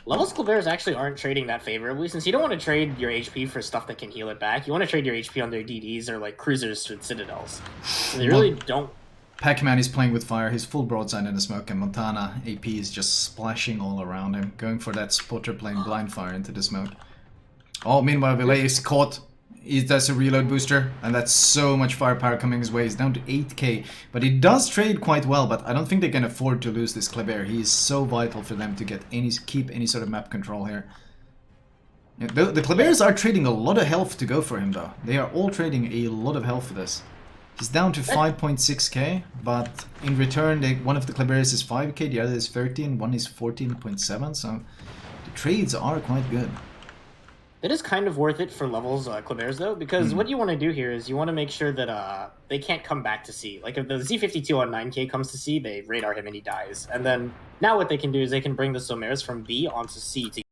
Level's Klebers actually aren't trading that favorably, since you don't want to trade your HP for stuff that can heal it back. You want to trade your HP on their DDs or like cruisers with citadels. So they really don't. Pac-Man is playing with fire, he's full broadside in the smoke, and Montana AP is just splashing all around him, going for that spotter playing blind fire into the smoke. Oh, meanwhile, Villet is caught. He does a reload booster, and that's so much firepower coming his way. He's down to 8k, but he does trade quite well, but I don't think they can afford to lose this Kleber. He is so vital for them to get keep any sort of map control here. Yeah, the Klebers are trading a lot of health to go for him, though. They are all trading a lot of health for this. He's down to 5.6k, but in return, one of the Klebers is 5k, the other is 13, one is 14.7, so the trades are quite good. It is kind of worth it for levels Klebers, though, because what you want to do here is you want to make sure that they can't come back to C. Like, if the Z52 on 9k comes to C, they radar him and he dies. And then, now what they can do is they can bring the Somers from B onto C to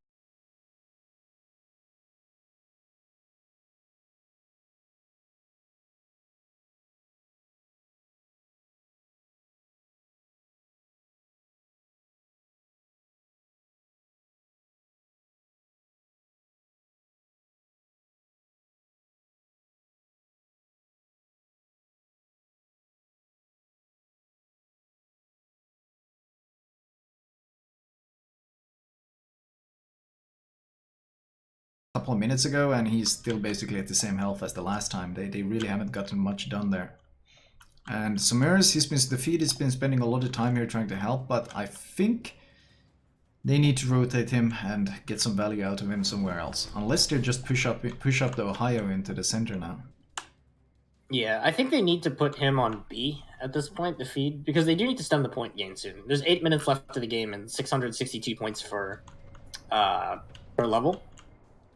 couple of minutes ago, and he's still basically at the same health as the last time. They really haven't gotten much done there. And Somers, the feed has been spending a lot of time here trying to help, but I think they need to rotate him and get some value out of him somewhere else. Unless they just push up the Ohio into the center now. Yeah, I think they need to put him on B at this point, the feed, because they do need to stem the point gain soon. There's 8 minutes left to the game and 662 points per level,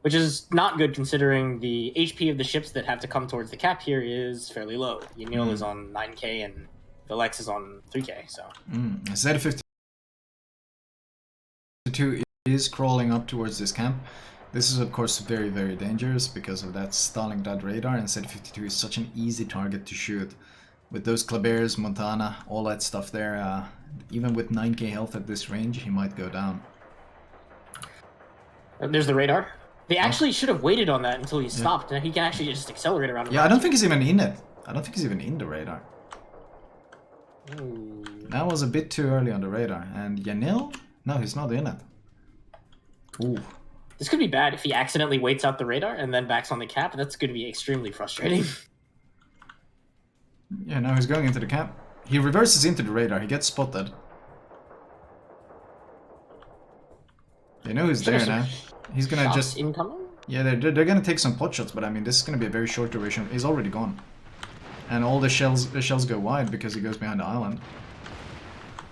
which is not good considering the HP of the ships that have to come towards the cap here is fairly low. Yanil is on 9k and Velex is on 3k, so... Z52 is crawling up towards this camp. This is of course very, very dangerous because of that Stalingrad radar, and Z52 is such an easy target to shoot. With those Klebers, Montana, all that stuff there, even with 9k health at this range, he might go down. There's the radar. They actually should have waited on that until he stopped, and he can actually just accelerate around him. Yeah, I don't think he's even in it. I don't think he's even in the radar. Ooh. That was a bit too early on the radar. And Yanil? No, he's not in it. Ooh. This could be bad if he accidentally waits out the radar and then backs on the cap. That's going to be extremely frustrating. Yeah, now he's going into the camp. He reverses into the radar. He gets spotted. They know who's there now. He's gonna Shots just incoming? Yeah, they're gonna take some pot shots, but I mean this is gonna be a very short duration. He's already gone, and all the shells go wide because he goes behind the island.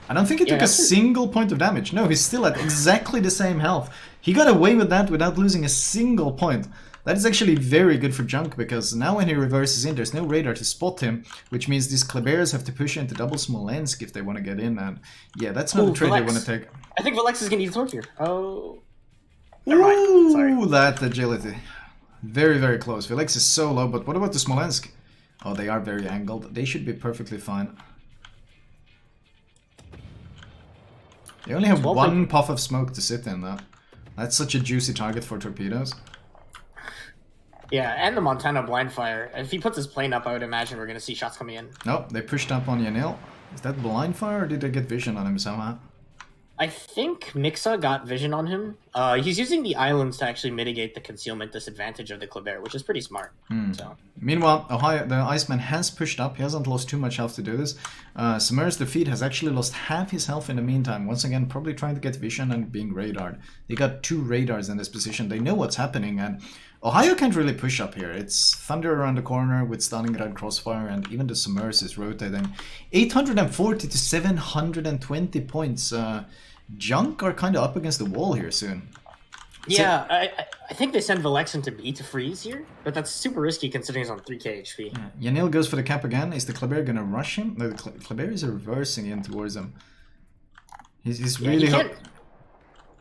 I don't think he took a single point of damage. No, he's still at exactly the same health. He got away with that without losing a single point. That is actually very good for Junk, because now when he reverses in, there's no radar to spot him, which means these Klebers have to push into double Smolensk if they want to get in, and yeah, that's not a trade they want to take. I think Velex is going to use torque here. Oh. Ooh, sorry. That agility. Very, very close. Velex is so low, but what about the Smolensk? Oh, they are very angled. They should be perfectly fine. They only have one puff of smoke to sit in, though. That's such a juicy target for torpedoes. Yeah, and the Montana blind fire. If he puts his plane up, I would imagine we're going to see shots coming in. Nope, they pushed up on Yanil. Is that blind fire, or did they get vision on him somehow? I think Mixa got vision on him. He's using the islands to actually mitigate the concealment disadvantage of the Kleber, which is pretty smart. So. Meanwhile, Ohio, the Iceman has pushed up. He hasn't lost too much health to do this. Samur's defeat has actually lost half his health in the meantime. Once again, probably trying to get vision and being radared. They got 2 radars in this position. They know what's happening, and Ohio can't really push up here. It's Thunder around the corner with Stalingrad crossfire, and even the Samurs is rotating. 840 to 720 points. Junk are kind of up against the wall here soon. Yeah, I think they send Velex into B to freeze here, but that's super risky considering he's on 3k HP. Yeah. Yanil goes for the cap again. Is the Kleber gonna rush him? No, the Kleber is reversing in towards him. He's really...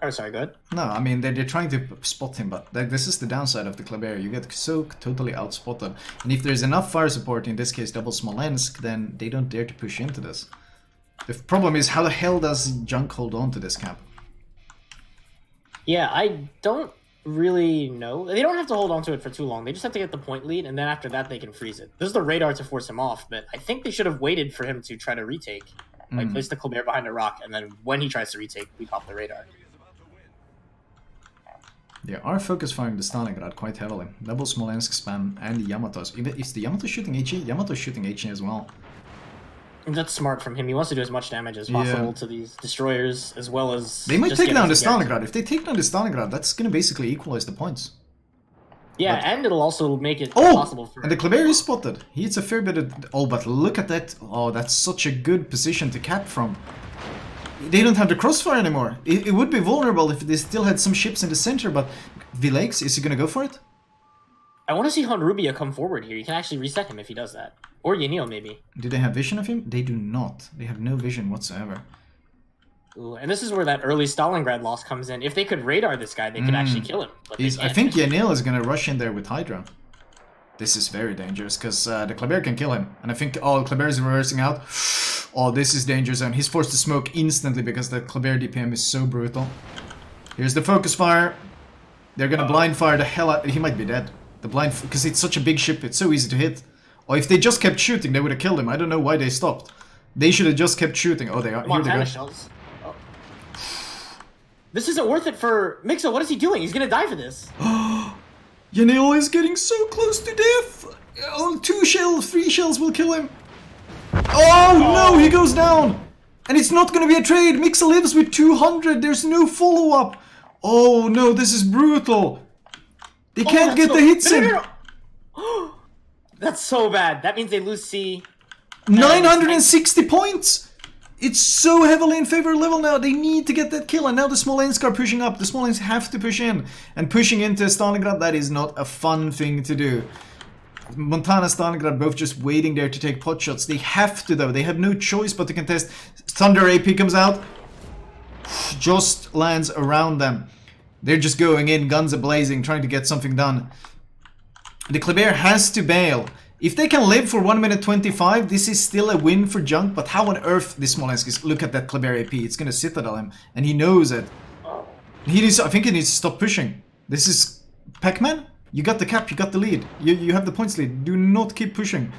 Oh, sorry, go ahead. No, I mean, they're trying to spot him, but this is the downside of the Kleber. You get so totally outspotted. And if there's enough fire support, in this case double Smolensk, then they don't dare to push into this. The problem is, how the hell does Junk hold on to this camp? Yeah, I don't really know. They don't have to hold on to it for too long. They just have to get the point lead, and then after that they can freeze it. This is the radar to force him off, but I think they should have waited for him to try to retake. Like, place the Kleber behind a rock, and then when he tries to retake, we pop the radar. They are focus firing the Stalingrad quite heavily. Double Smolensk spam and the Yamatos. Is the Yamato shooting HE? Yamato shooting HE as well. And that's smart from him. He wants to do as much damage as possible to these destroyers, as well as... They might take down the Stalingrad. If they take down the Stalingrad, that's going to basically equalize the points. Yeah, but... and it'll also make it possible for... And the Kleber is spotted. He hits a fair bit of... Oh, but look at that. Oh, that's such a good position to cap from. They don't have the crossfire anymore. It would be vulnerable if they still had some ships in the center, but Vilex, is he going to go for it? I want to see Honrubia come forward here. You can actually reset him if he does that. Or Yanil, maybe. Do they have vision of him? They do not. They have no vision whatsoever. Ooh, and this is where that early Stalingrad loss comes in. If they could radar this guy, they could actually kill him. But I think Yanil is going to rush in there with Hydra. This is very dangerous, because the Kleber can kill him. And I think, Kleber is reversing out. Oh, this is danger zone. He's forced to smoke instantly because the Kleber DPM is so brutal. Here's the focus fire. They're going to blind fire the hell out. He might be dead. The blind, because it's such a big ship, it's so easy to hit. Or if they just kept shooting, they would have killed him. I don't know why they stopped. They should have just kept shooting. Oh, they are. Here they go. Shells. Oh. This isn't worth it for Mixo. What is he doing? He's going to die for this. Yanil is getting so close to death. Oh, 2 shells, 3 shells will kill him. Oh, no, he goes down. And it's not going to be a trade. Mixo lives with 200. There's no follow-up. Oh, no, this is brutal. They can't get the hits in. No. That's so bad. That means they lose C. 960 points. It's so heavily in favor of level now. They need to get that kill. And now the Smolensk are pushing up. The Smolensk have to push in. And pushing into Stalingrad, that is not a fun thing to do. Montana, Stalingrad both just waiting there to take pot shots. They have to, though. They have no choice but to contest. Thunder AP comes out. Just lands around them. They're just going in, guns a-blazing, trying to get something done. The Kleber has to bail. If they can live for 1 minute 25, this is still a win for Junk, but how on earth this Smolensk is... Look at that Kleber AP, it's gonna Citadel him, and he knows it. I think he needs to stop pushing. This is... Pac-Man? You got the cap, you got the lead. You have the points lead. Do not keep pushing.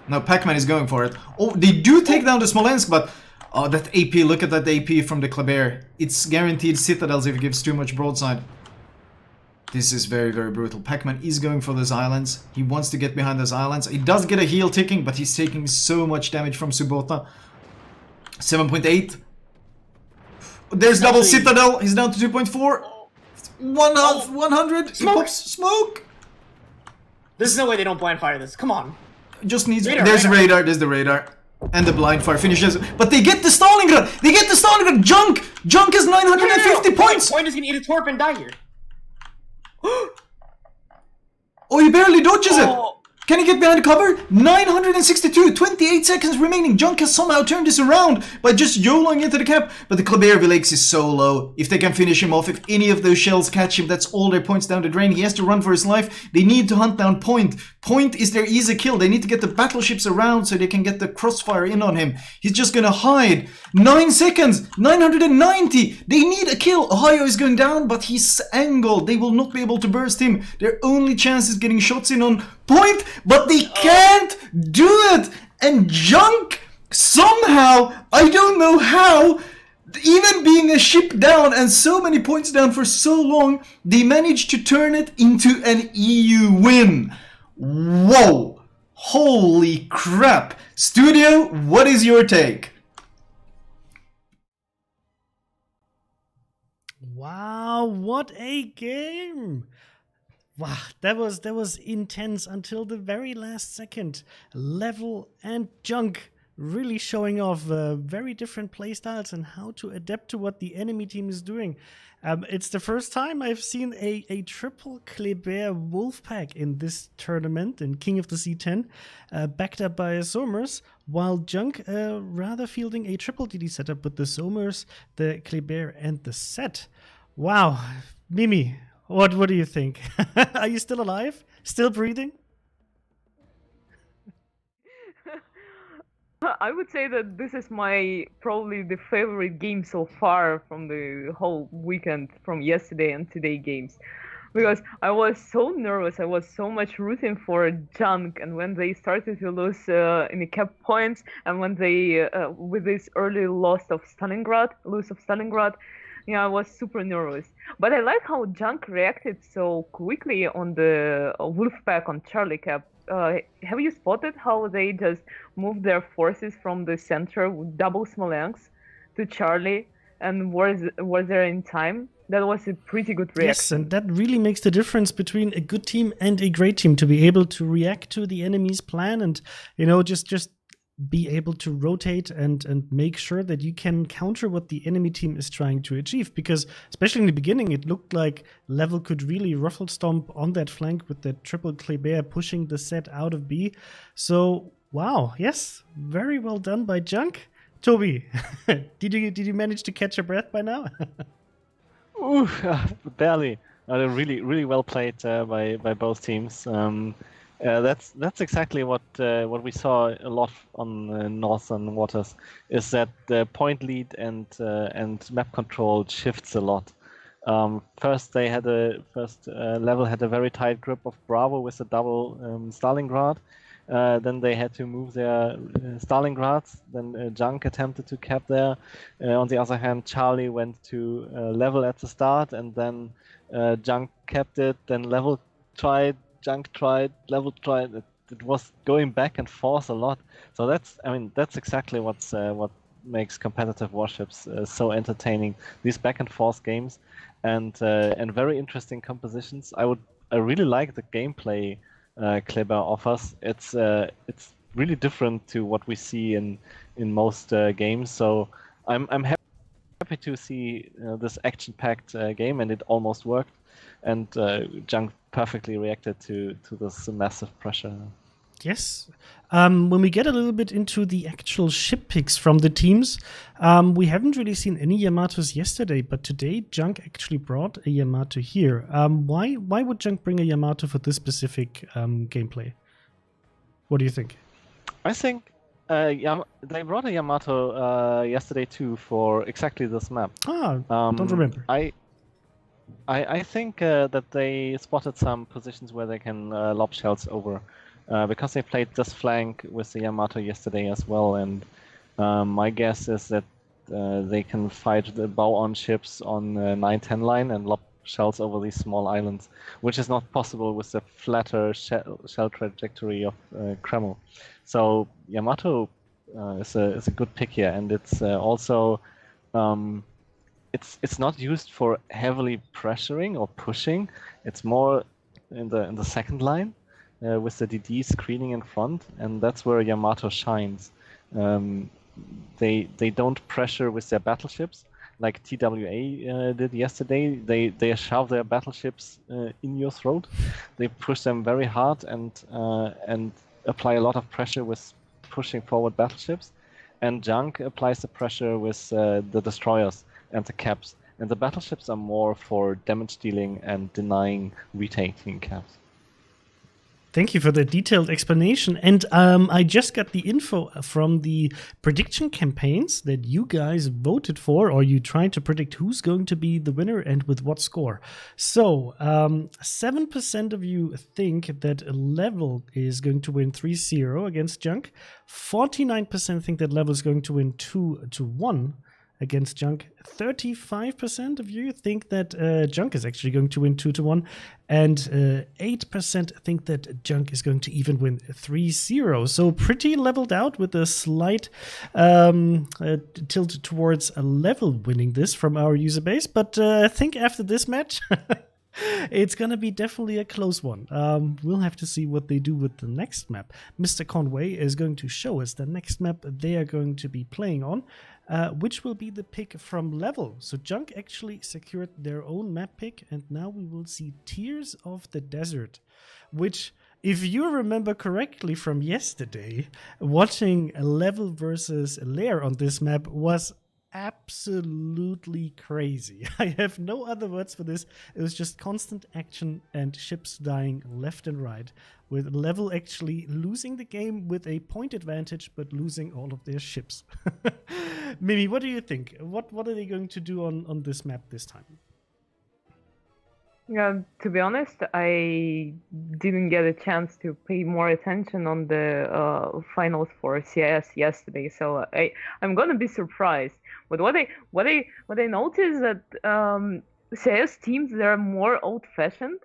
No, Pac-Man is going for it. Oh, they do take down the Smolensk, but... Oh, that AP, look at that AP from the Kleber. It's guaranteed Citadels if it gives too much broadside. This is very, very brutal. Pac-Man is going for those islands. He wants to get behind those islands. He does get a heal ticking, but he's taking so much damage from Subota. 7.8. There's double Citadel. He's down to 2.4. 100. Smoke. Smoke. There's no way they don't blind fire this. Come on. Just needs... There's radar. There's the radar. And the blind fire finishes. But they get the Stalingrad! They get the Stalingrad! Junk! Junk is 950 points! Point is gonna eat a torp and die here. Oh, he barely dodges it! Can he get behind the cover? 962, 28 seconds remaining. Junk has somehow turned this around by just YOLOing into the cap. But the Kleber Vilex is so low. If they can finish him off, if any of those shells catch him, that's all their points down the drain. He has to run for his life. They need to hunt down Point. Point is their easy kill. They need to get the battleships around so they can get the crossfire in on him. He's just gonna hide. 9 seconds, 990. They need a kill. Ohio is going down, but he's angled. They will not be able to burst him. Their only chance is getting shots in on Point, but they can't do it. And Junk, somehow, I don't know how, even being a ship down and so many points down for so long, they managed to turn it into an EU win. Whoa! Holy crap! Studio, what is your take? Wow, what a game! Wow, that was intense until the very last second. Level and Junk really showing off very different playstyles and how to adapt to what the enemy team is doing. It's the first time I've seen a triple Kleber Wolfpack in this tournament in King of the Sea 10, backed up by Somers, while Junk rather fielding a triple DD setup with the Somers, the Kleber, and the Set. Wow, Mimi, what do you think? Are you still alive? Still breathing? I would say that this is my probably the favorite game so far from the whole weekend, from yesterday and today games, because I was so nervous. I was so much rooting for Junk, and when they started to lose in the cap points, and when they with this early loss of Stalingrad, Yeah, I was super nervous. But I like how Junk reacted so quickly on the Wolfpack on Charlie Cap. Have you spotted how they just moved their forces from the center with double Smolensk to Charlie and was there in time? That was a pretty good reaction. Yes, and that really makes the difference between a good team and a great team, to be able to react to the enemy's plan and, just be able to rotate and make sure that you can counter what the enemy team is trying to achieve. Because especially in the beginning, it looked like Level could really ruffle stomp on that flank with the triple Kleber pushing the set out of B. So, wow, yes, very well done by Junk. Toby, did you manage to catch your breath by now? Ooh, barely. Really, really well played by both teams. That's exactly what we saw a lot on Northern Waters, is that the point lead and map control shifts a lot. First Level had a very tight grip of Bravo with a double Stalingrad. Then they had to move their Stalingrads. Then Junk attempted to cap there. On the other hand, Charlie went to Level at the start, and then Junk kept it. Then Level tried, Junk tried, Level tried. It was going back and forth a lot. So that's exactly what makes competitive Warships so entertaining. These back and forth games, and very interesting compositions. I really like the gameplay Kleber offers. It's really different to what we see in most games. So I'm happy to see this action-packed game, and it almost worked. And Junk perfectly reacted to this massive pressure. Yes. When we get a little bit into the actual ship picks from the teams, we haven't really seen any Yamatos yesterday, but today Junk actually brought a Yamato here. Why would Junk bring a Yamato for this specific gameplay? What do you think? I think they brought a Yamato yesterday too for exactly this map. Don't remember. I think that they spotted some positions where they can lob shells over. Because they played this flank with the Yamato yesterday as well, and my guess is that they can fight the bow-on ships on 9-10 line and lob shells over these small islands, which is not possible with the flatter shell trajectory of Kreml. So Yamato is a good pick here, and it's also it's not used for heavily pressuring or pushing. It's more in the second line. With the DD screening in front, and that's where Yamato shines. They don't pressure with their battleships like TWA did yesterday. They shove their battleships in your throat. They push them very hard and apply a lot of pressure with pushing forward battleships. And Junk applies the pressure with the destroyers and the caps. And the battleships are more for damage dealing and denying retaking caps. Thank you for the detailed explanation. And I just got the info from the prediction campaigns that you guys voted for, or you tried to predict who's going to be the winner and with what score. So 7% of you think that Level is going to win 3-0 against Junk. 49% think that Level is going to win 2-1 against Junk. 35% of you think that Junk is actually going to win 2-1, and 8% think that Junk is going to even win 3-0. So pretty leveled out, with a slight tilt towards a Level winning this from our user base. But I think after this match, it's going to be definitely a close one. We'll have to see what they do with the next map. Mr. Conway is going to show us the next map they are going to be playing on, which will be the pick from Level. So Junk actually secured their own map pick, and now we will see Tears of the Desert, which, if you remember correctly from yesterday, watching Level versus Lair on this map was absolutely crazy. I have no other words for this. It was just constant action and ships dying left and right, with Level actually losing the game with a point advantage, but losing all of their ships. Mimi, what do you think? What are they going to do on this map this time? Yeah, to be honest, I didn't get a chance to pay more attention on the finals for CIS yesterday, so I'm gonna be surprised. But what I noticed that CIS teams, they're more old-fashioned.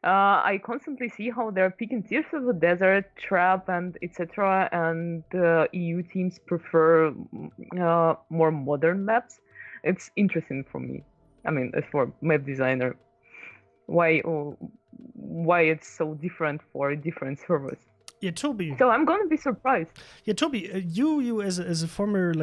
I constantly see how they're picking Tears of the Desert, Trap, and etc. And EU teams prefer more modern maps. It's interesting for me. I mean, as for map designer, why it's so different for different servers. Yeah, Toby. So I'm gonna be surprised. Yeah, Toby, you as a former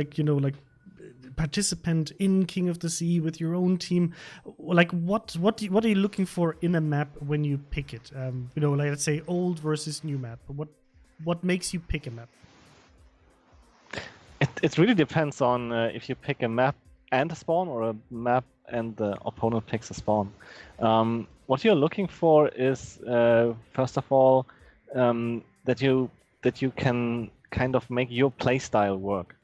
participant in King of the Sea with your own team, like what are you looking for in a map when you pick it? Let's say old versus new map. What makes you pick a map? It really depends on if you pick a map and a spawn, or a map and the opponent picks a spawn. What you're looking for is first of all that you can kind of make your playstyle work.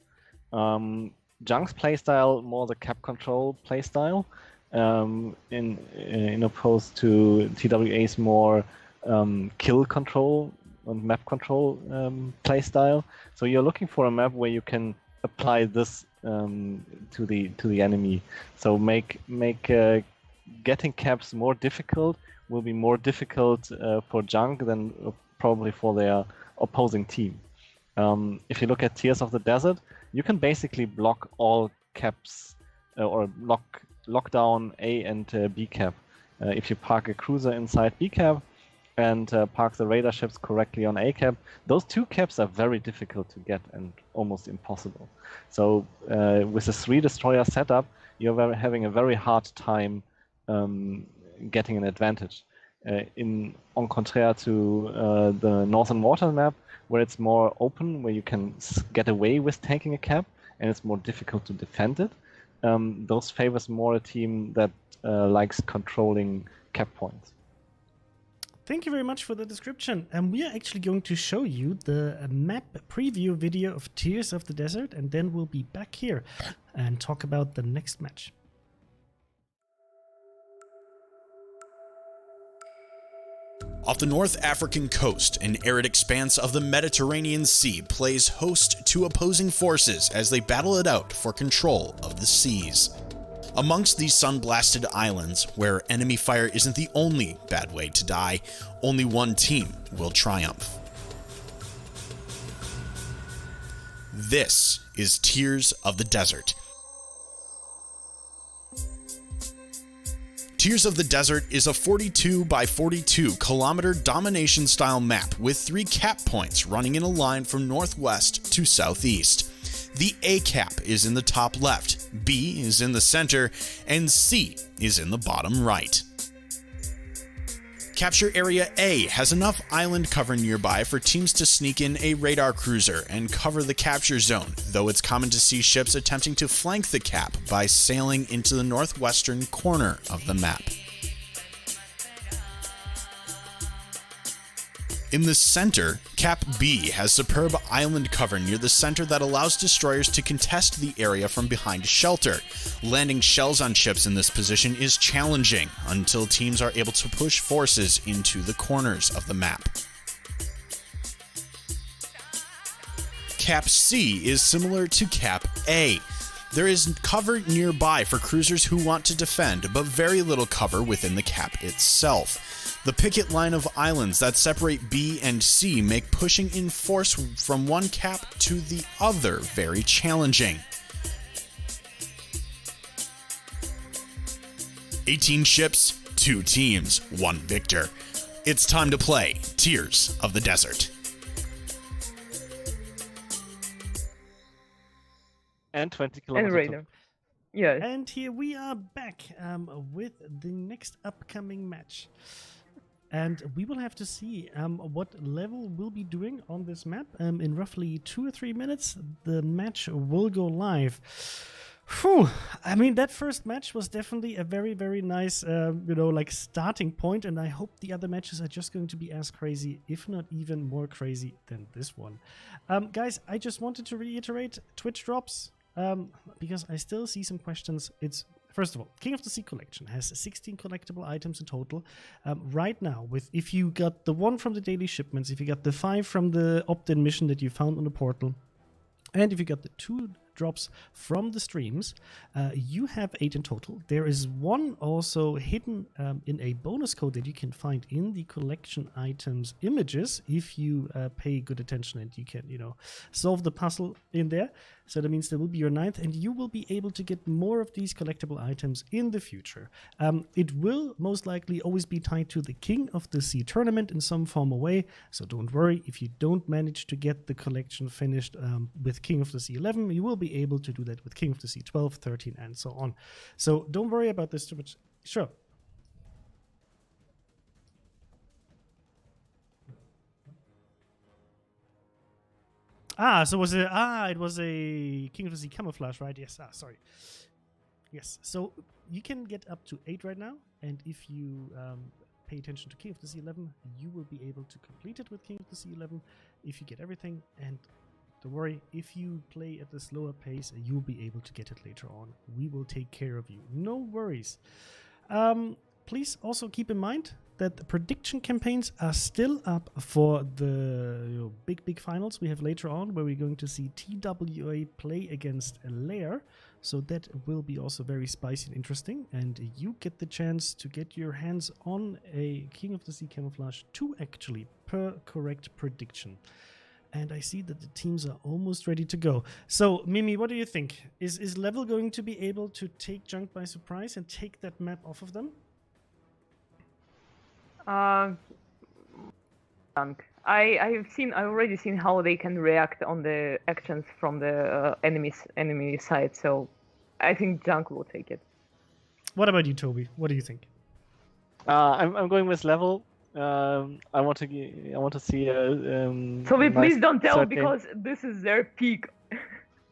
Junk's playstyle more the cap control playstyle, in opposed to TWA's more kill control and map control playstyle. So you're looking for a map where you can apply this to the enemy. So make getting caps more difficult will be more difficult for Junk than probably for their opposing team. If you look at Tears of the Desert, you can basically block all caps or lock down A and B cap. If you park a cruiser inside B cap and park the radar ships correctly on A cap, those two caps are very difficult to get and almost impossible. So with a 3 destroyer setup, you're having a very hard time getting an advantage. On contrary to the Northern Water map, where it's more open, where you can get away with taking a cap, and it's more difficult to defend it. Those favors more a team that likes controlling cap points. Thank you very much for the description. We are actually going to show you the map preview video of Tears of the Desert, and then we'll be back here and talk about the next match. Off the North African coast, an arid expanse of the Mediterranean Sea plays host to opposing forces as they battle it out for control of the seas. Amongst these sun-blasted islands, where enemy fire isn't the only bad way to die, only one team will triumph. This is Tears of the Desert. Tears of the Desert is a 42 by 42 kilometer domination style map with 3 cap points running in a line from northwest to southeast. The A cap is in the top left, B is in the center, and C is in the bottom right. Capture Area A has enough island cover nearby for teams to sneak in a radar cruiser and cover the capture zone, though it's common to see ships attempting to flank the cap by sailing into the northwestern corner of the map. In the center, Cap B has superb island cover near the center that allows destroyers to contest the area from behind shelter. Landing shells on ships in this position is challenging until teams are able to push forces into the corners of the map. Cap C is similar to Cap A. There is cover nearby for cruisers who want to defend, but very little cover within the cap itself. The picket line of islands that separate B and C make pushing in force from one cap to the other very challenging. 18 ships, 2 teams, 1 victor. It's time to play Tears of the Desert. And 20 kilometers. And radar. Yeah. And here we are back with the next upcoming match. And we will have to see what level we'll be doing on this map. In roughly 2 or 3 minutes, the match will go live. Whew. I mean, that first match was definitely a very, very nice, starting point. And I hope the other matches are just going to be as crazy, if not even more crazy than this one. Guys, I just wanted to reiterate Twitch drops because I still see some questions. First of all, King of the Sea collection has 16 collectible items in total. Right now, if you got the 1 from the daily shipments, if you got the 5 from the opt-in mission that you found on the portal, and if you got the 2 drops from the streams. You have 8 in total. There is one also hidden in a bonus code that you can find in the collection items images if you pay good attention and you can, solve the puzzle in there. So that means there will be your 9th, and you will be able to get more of these collectible items in the future. It will most likely always be tied to the King of the Sea tournament in some form or way, so don't worry if you don't manage to get the collection finished with King of the Sea 11, you will be able to do that with King of the Sea 12, 13, and so on. So don't worry about this too much. Sure. So it was a King of the Sea camouflage, right? Yes. Sorry. Yes. So you can get up to 8 right now, and if you pay attention to King of the Sea 11, you will be able to complete it with King of the Sea 11 if you get everything. And don't worry, if you play at a slower pace, you'll be able to get it later on. We will take care of you. No worries. Please also keep in mind that the prediction campaigns are still up for the big finals we have later on, where we're going to see TWA play against Lair. So that will be also very spicy and interesting, and you get the chance to get your hands on a King of the Sea camouflage 2 actually per correct prediction. And I see that the teams are almost ready to go. So Mimi, what do you think? Is Level going to be able to take Junk by surprise and take that map off of them? I already seen how they can react on the actions from the enemy side, so I think Junk will take it. What about you, Toby? What do you think? I'm going with Level. I want to see. Toby, nice please don't tell, third because this is their peak.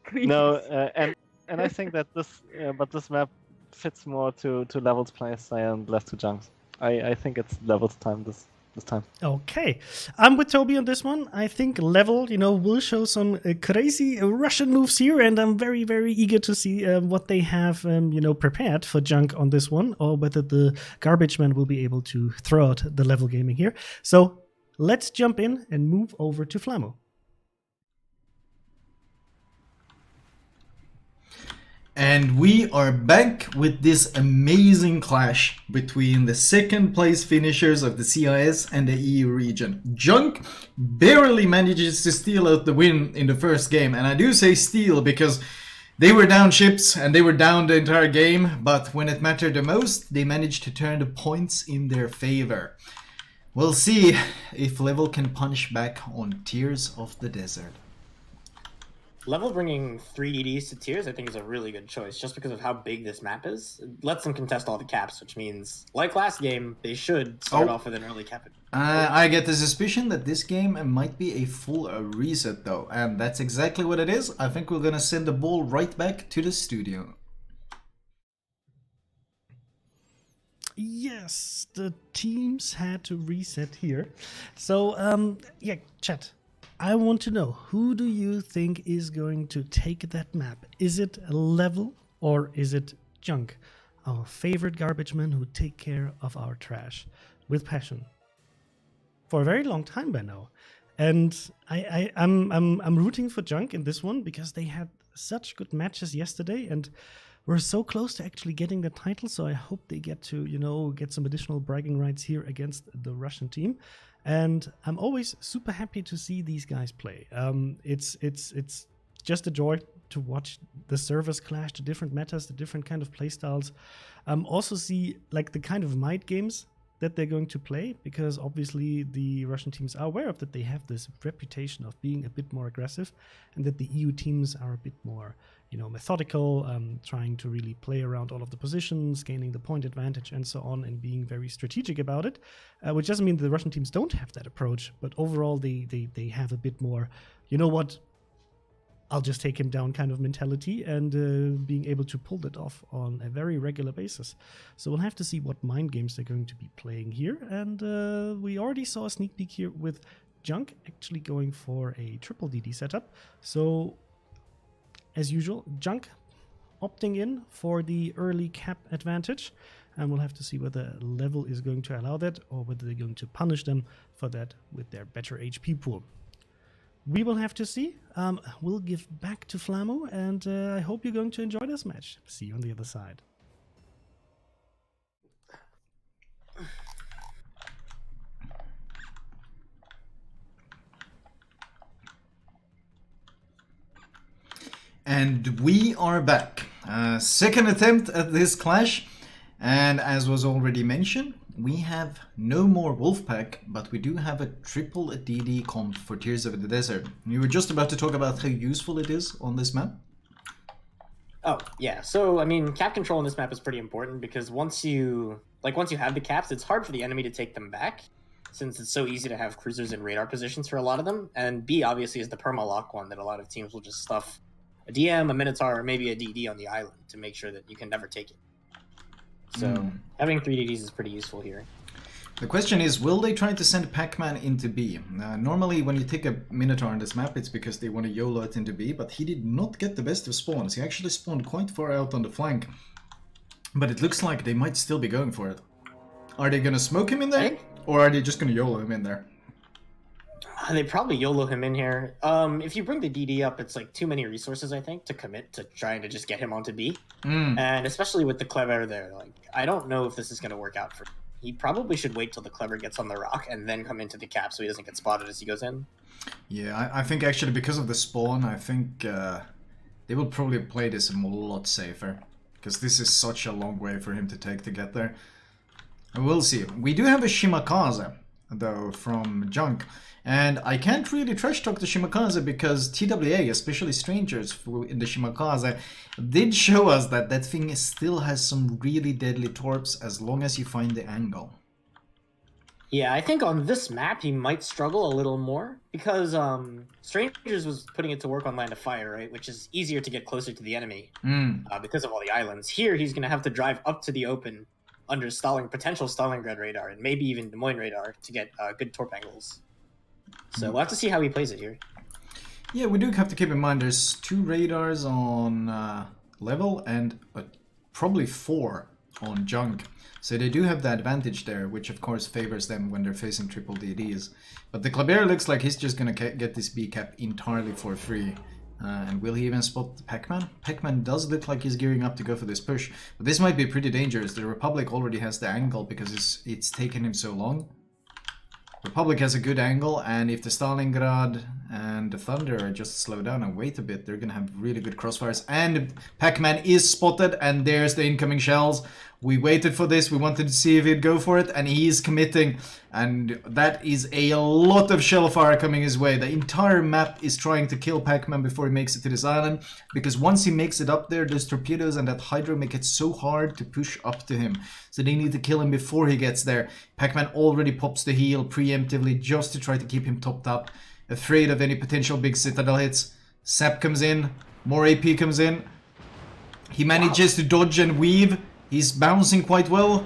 Please. No, and I think that this map fits more to Level's playstyle and less to Junk's. I think it's Level's time this time. Okay, I'm with Toby on this one. I think Level, will show some crazy Russian moves here, and I'm very, very eager to see what they have, prepared for Junk on this one, or whether the Garbage Man will be able to throw out the Level gaming here. So let's jump in and move over to Flammo. And we are back with this amazing clash between the second place finishers of the CIS and the EU region. Junk barely manages to steal out the win in the first game, and I do say steal because they were down ships and they were down the entire game, but when it mattered the most, they managed to turn the points in their favor. We'll see if Level can punch back on Tears of the Desert. Level bringing 3 DDs to Tears, I think, is a really good choice, just because of how big this map is. It lets them contest all the caps, which means, like last game, they should start off with an early cap. I get the suspicion that this game might be a full reset, though, and that's exactly what it is. I think we're gonna send the ball right back to the studio. Yes, the teams had to reset here. So, chat. I want to know, who do you think is going to take that map? Is it Level or is it Junk? Our favorite garbage men who take care of our trash with passion for a very long time by now. And I'm rooting for Junk in this one because they had such good matches yesterday and were so close to actually getting the title. So I hope they get to, get some additional bragging rights here against the Russian team. And I'm always super happy to see these guys play. It's just a joy to watch the servers clash, the different metas, the different kind of playstyles. Also see like the kind of mind games that they're going to play, because obviously the Russian teams are aware of that they have this reputation of being a bit more aggressive, and that the EU teams are a bit more, methodical, trying to really play around all of the positions, gaining the point advantage and so on, and being very strategic about it, which doesn't mean the Russian teams don't have that approach, but overall they have a bit more, I'll just take him down kind of mentality, and being able to pull that off on a very regular basis. So we'll have to see what mind games they're going to be playing here. And we already saw a sneak peek here with Junk actually going for a triple DD setup. So as usual, Junk opting in for the early cap advantage. And we'll have to see whether Level is going to allow that, or whether they're going to punish them for that with their better HP pool. we will have to see. We'll give back to Flammo, and I hope you're going to enjoy this match. See you on the other side. And we are back. Second attempt at this clash. And as was already mentioned, we have no more Wolfpack, but we do have a triple DD comp for Tears of the Desert. You were just about to talk about how useful it is on this map. Oh, yeah. So, I mean, cap control on this map is pretty important because once you have the caps, it's hard for the enemy to take them back since it's so easy to have cruisers in radar positions for a lot of them. And B, obviously, is the perma-lock one that a lot of teams will just stuff a DM, a Minotaur, or maybe a DD on the island to make sure that you can never take it. So having 3 DDs is pretty useful here. The question is, will they try to send Pac-Man into B? Normally when you take a Minotaur on this map, it's because they want to YOLO it into B, but he did not get the best of spawns. He actually spawned quite far out on the flank. But it looks like they might still be going for it. Are they going to smoke him in there? Or are they just going to YOLO him in there? They probably YOLO him in here. If you bring the DD up, it's like too many resources, I think, to commit to trying to just get him onto B. And especially with the Clever there, like I don't know if this is going to work out for him. He probably should wait till the Clever gets on the rock and then come into the cap so he doesn't get spotted as he goes in. Yeah, I think actually because of the spawn, I think they will probably play this a lot safer. Because this is such a long way for him to take to get there. And we'll see. We do have a Shimakaze, though, from Junk. And I can't really trash talk the Shimakaze because TWA, especially strangers in the Shimakaze, did show us that that thing still has some really deadly torps as long as you find the angle. Yeah, I think on this map he might struggle a little more because Strangers was putting it to work on Line of Fire, right? Which is easier to get closer to the enemy because of all the islands. Here he's going to have to drive up to the open under potential Stalingrad radar and maybe even Des Moines radar to get good torp angles. So we'll have to see how he plays it here. Yeah, we do have to keep in mind there's 2 radars on level and probably 4 on Junk. So they do have the advantage there, which of course favors them when they're facing triple DDs. But the Kleber looks like he's just going to get this B cap entirely for free. And will he even spot the Pac-Man? Pac-Man does look like he's gearing up to go for this push. But this might be pretty dangerous. The Republic already has the angle because it's taken him so long. Republic has a good angle, and if the Stalingrad and the Thunder just slow down and wait a bit, they're gonna have really good crossfires. And Pac-Man is spotted, and there's the incoming shells. We waited for this, we wanted to see if he'd go for it, and he is committing. And that is a lot of shell fire coming his way. The entire map is trying to kill Pac-Man before he makes it to this island, because once he makes it up there, those torpedoes and that Hydra make it so hard to push up to him. So they need to kill him before he gets there. Pac-Man already pops the heal preemptively just to try to keep him topped up, afraid of any potential big Citadel hits. Sap comes in, more AP comes in. He manages to dodge and weave. He's bouncing quite well.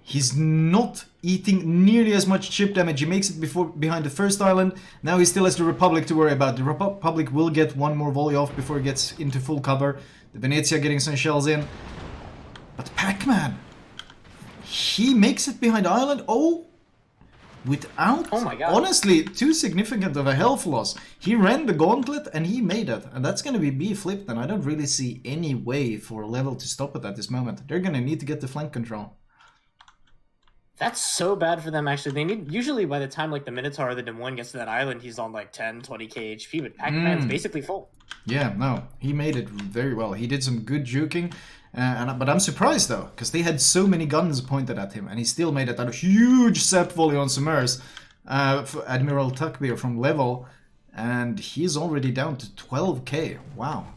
He's not eating nearly as much chip damage. He makes it behind the first island. Now he still has the Republic to worry about. The Republic will get one more volley off before he gets into full cover. The Venezia getting some shells in. But Pac-Man, he makes it behind the island. Without, honestly, too significant of a health loss. He ran the gauntlet and he made it. And that's going to be B flipped, and I don't really see any way for Level to stop it at this moment. They're going to need to get the flank control. That's so bad for them, actually. They need, usually by the time like the Minotaur or the Des Moines gets to that island, he's on like 10, 20k HP, but Pac-Man's basically full. Yeah, no, he made it very well. He did some good juking. But I'm surprised though, because they had so many guns pointed at him, and he still made it out. A huge Sept volley on Summers for Admiral Tuckbeer from Level, and he's already down to 12k. Wow.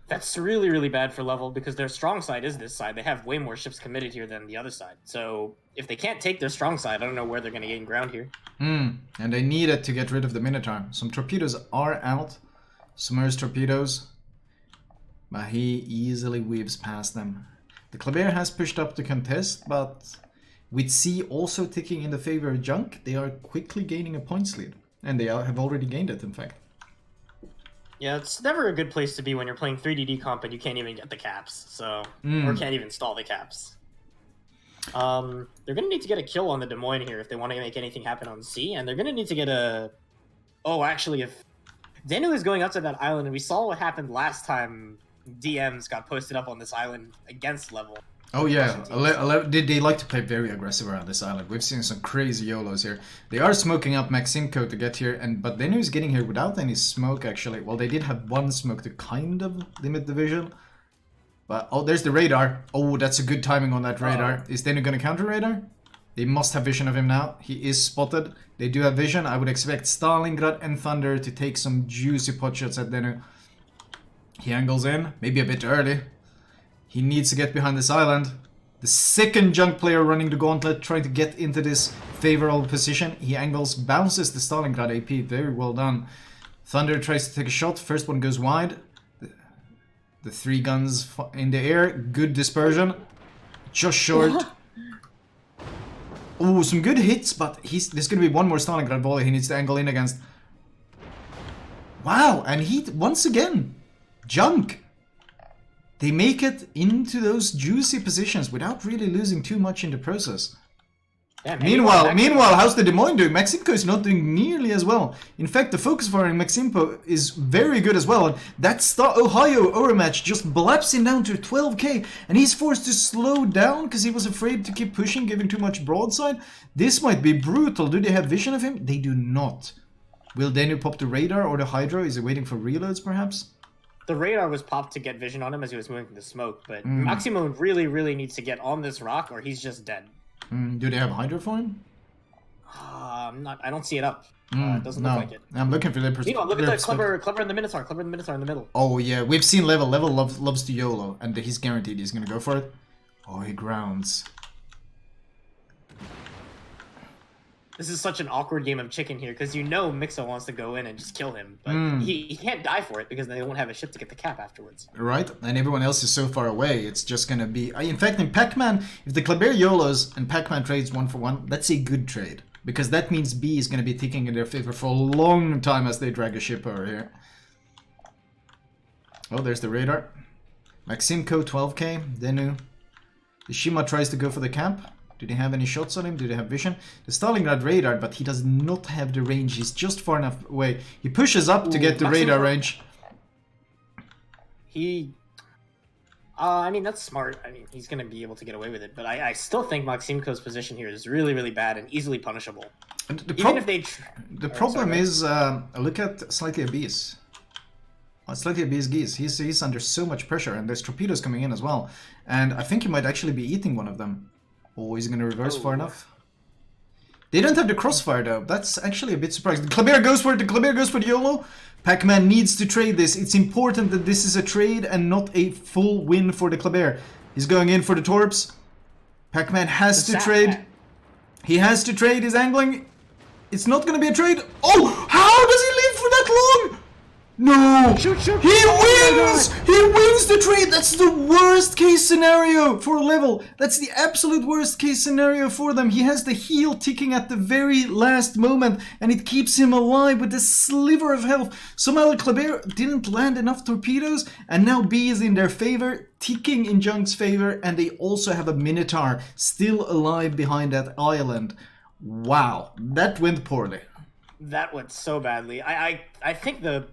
That's really, really bad for Level, because their strong side is this side. They have way more ships committed here than the other side. So if they can't take their strong side, I don't know where they're going to gain ground here. And they needed to get rid of the Minotaur. Some torpedoes are out. Summers torpedoes. But he easily weaves past them. The Kleber has pushed up to contest, but with C also ticking in the favor of Junk, they are quickly gaining a points lead. And they have already gained it, in fact. Yeah, it's never a good place to be when you're playing 3DD comp and you can't even get the caps, so or can't even stall the caps. They're going to need to get a kill on the Des Moines here if they want to make anything happen on C, and they're going to need to get a Oh, actually, if Danu is going up to that island, and we saw what happened last time DMs got posted up on this island against level. Oh yeah, they like to play very aggressive around this island. We've seen some crazy YOLOs here. They are smoking up Maximko to get here, but Danu is getting here without any smoke actually. Well, they did have one smoke to kind of limit the vision. But, oh, there's the radar. Oh, that's a good timing on that radar. Is Danu gonna counter radar? They must have vision of him now. He is spotted. They do have vision. I would expect Stalingrad and Thunder to take some juicy pot shots at Danu. He angles in, maybe a bit early. He needs to get behind this island. The second junk player running the gauntlet, trying to get into this favorable position. He angles, bounces the Stalingrad AP. Very well done. Thunder tries to take a shot. First one goes wide. The three guns in the air. Good dispersion. Just short. Oh, some good hits, but there's going to be one more Stalingrad volley he needs to angle in against. Wow, and he, once again, junk. They make it into those juicy positions without really losing too much in the process. Yeah, meanwhile, how's the Des Moines doing? Maximko is not doing nearly as well. In fact, the focus fire in Maximko is very good as well. And that Ohio overmatch just blaps him down to 12k. And he's forced to slow down because he was afraid to keep pushing, giving too much broadside. This might be brutal. Do they have vision of him? They do not. Will Danu pop the radar or the Hydro? Is he waiting for reloads, perhaps? The radar was popped to get vision on him as he was moving through the smoke. But Maximo really, really needs to get on this rock or he's just dead. Do they have Hydro for him? I don't see it up. It doesn't look like it. I'm looking for their perspective. Look at the clever in the Minotaur. Clever in the Minotaur in the middle. Oh yeah, we've seen Level. Level loves to YOLO, and he's guaranteed he's gonna go for it. Oh, he grounds. This is such an awkward game of chicken here, because you know Mixo wants to go in and just kill him, but he can't die for it because they won't have a ship to get the cap afterwards. Right, and everyone else is so far away, it's just gonna be... In fact, in Pac-Man, if the Kleber YOLOs and Pac-Man trades 1-for-1, that's a good trade. Because that means B is gonna be ticking in their favor for a long time as they drag a ship over here. Oh, there's the radar. Maximko, 12k, Danu. The Shima tries to go for the camp. Do they have any shots on him? Do they have vision? The Stalingrad radar, but he does not have the range. He's just far enough away. He pushes up to get the radar range. I mean, that's smart. I mean, he's going to be able to get away with it. But I still think Maximko's position here is really, really bad and easily punishable. And the problem is, look at Slightly Abyss. Slightly Abyss Geese. He's under so much pressure, and there's torpedoes coming in as well. And I think he might actually be eating one of them. Oh, is he gonna reverse far enough? They don't have the crossfire though. That's actually a bit surprising. Kleber goes for it. The Kleber goes for the YOLO. Pac-Man needs to trade this. It's important that this is a trade and not a full win for the Kleber. He's going in for the Torps. Pac-Man has to trade. He has to trade. He's angling. It's not gonna be a trade. Oh, how does he live for that long? No! Shoot! He wins! He wins the trade! That's the worst case scenario for Level. That's the absolute worst case scenario for them. He has the heal ticking at the very last moment, and it keeps him alive with a sliver of health. Somehow Kleber didn't land enough torpedoes, and now B is in their favor, ticking in Junk's favor, and they also have a Minotaur still alive behind that island. Wow, that went poorly. That went so badly. I think the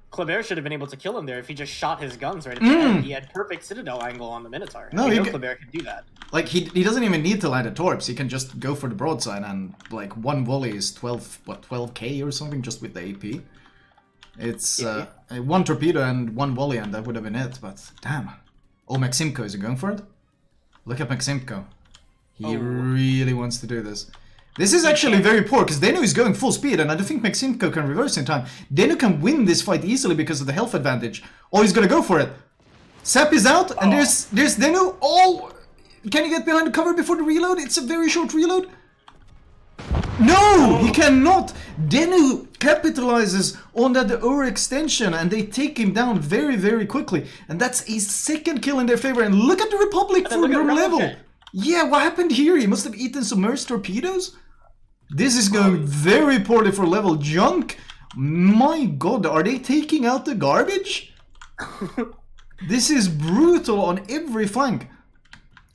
Kleber should have been able to kill him there if he just shot his guns right at the end. He had perfect Citadel angle on the Minotaur. No, Kleber can do that. Like, he doesn't even need to land a Torps. He can just go for the broadside, and, like, one volley is 12k or something just with the AP. It's one torpedo and one volley, and that would have been it, but damn. Oh, Maximko, is he going for it? Look at Maximko. He really wants to do this. This is actually very poor, because Danu is going full speed, and I don't think Maximko can reverse in time. Danu can win this fight easily because of the health advantage. Oh, he's gonna go for it. Sap is out, and there's Danu. Oh! Can he get behind the cover before the reload? It's a very short reload. No! He cannot! Danu capitalizes on that overextension, and they take him down very, very quickly. And that's a second kill in their favor, and look at the Republic for your level! Yeah, what happened here? He must have eaten submerged torpedoes? This is going very poorly for Level. Junk, my god, are they taking out the garbage? This is brutal on every flank.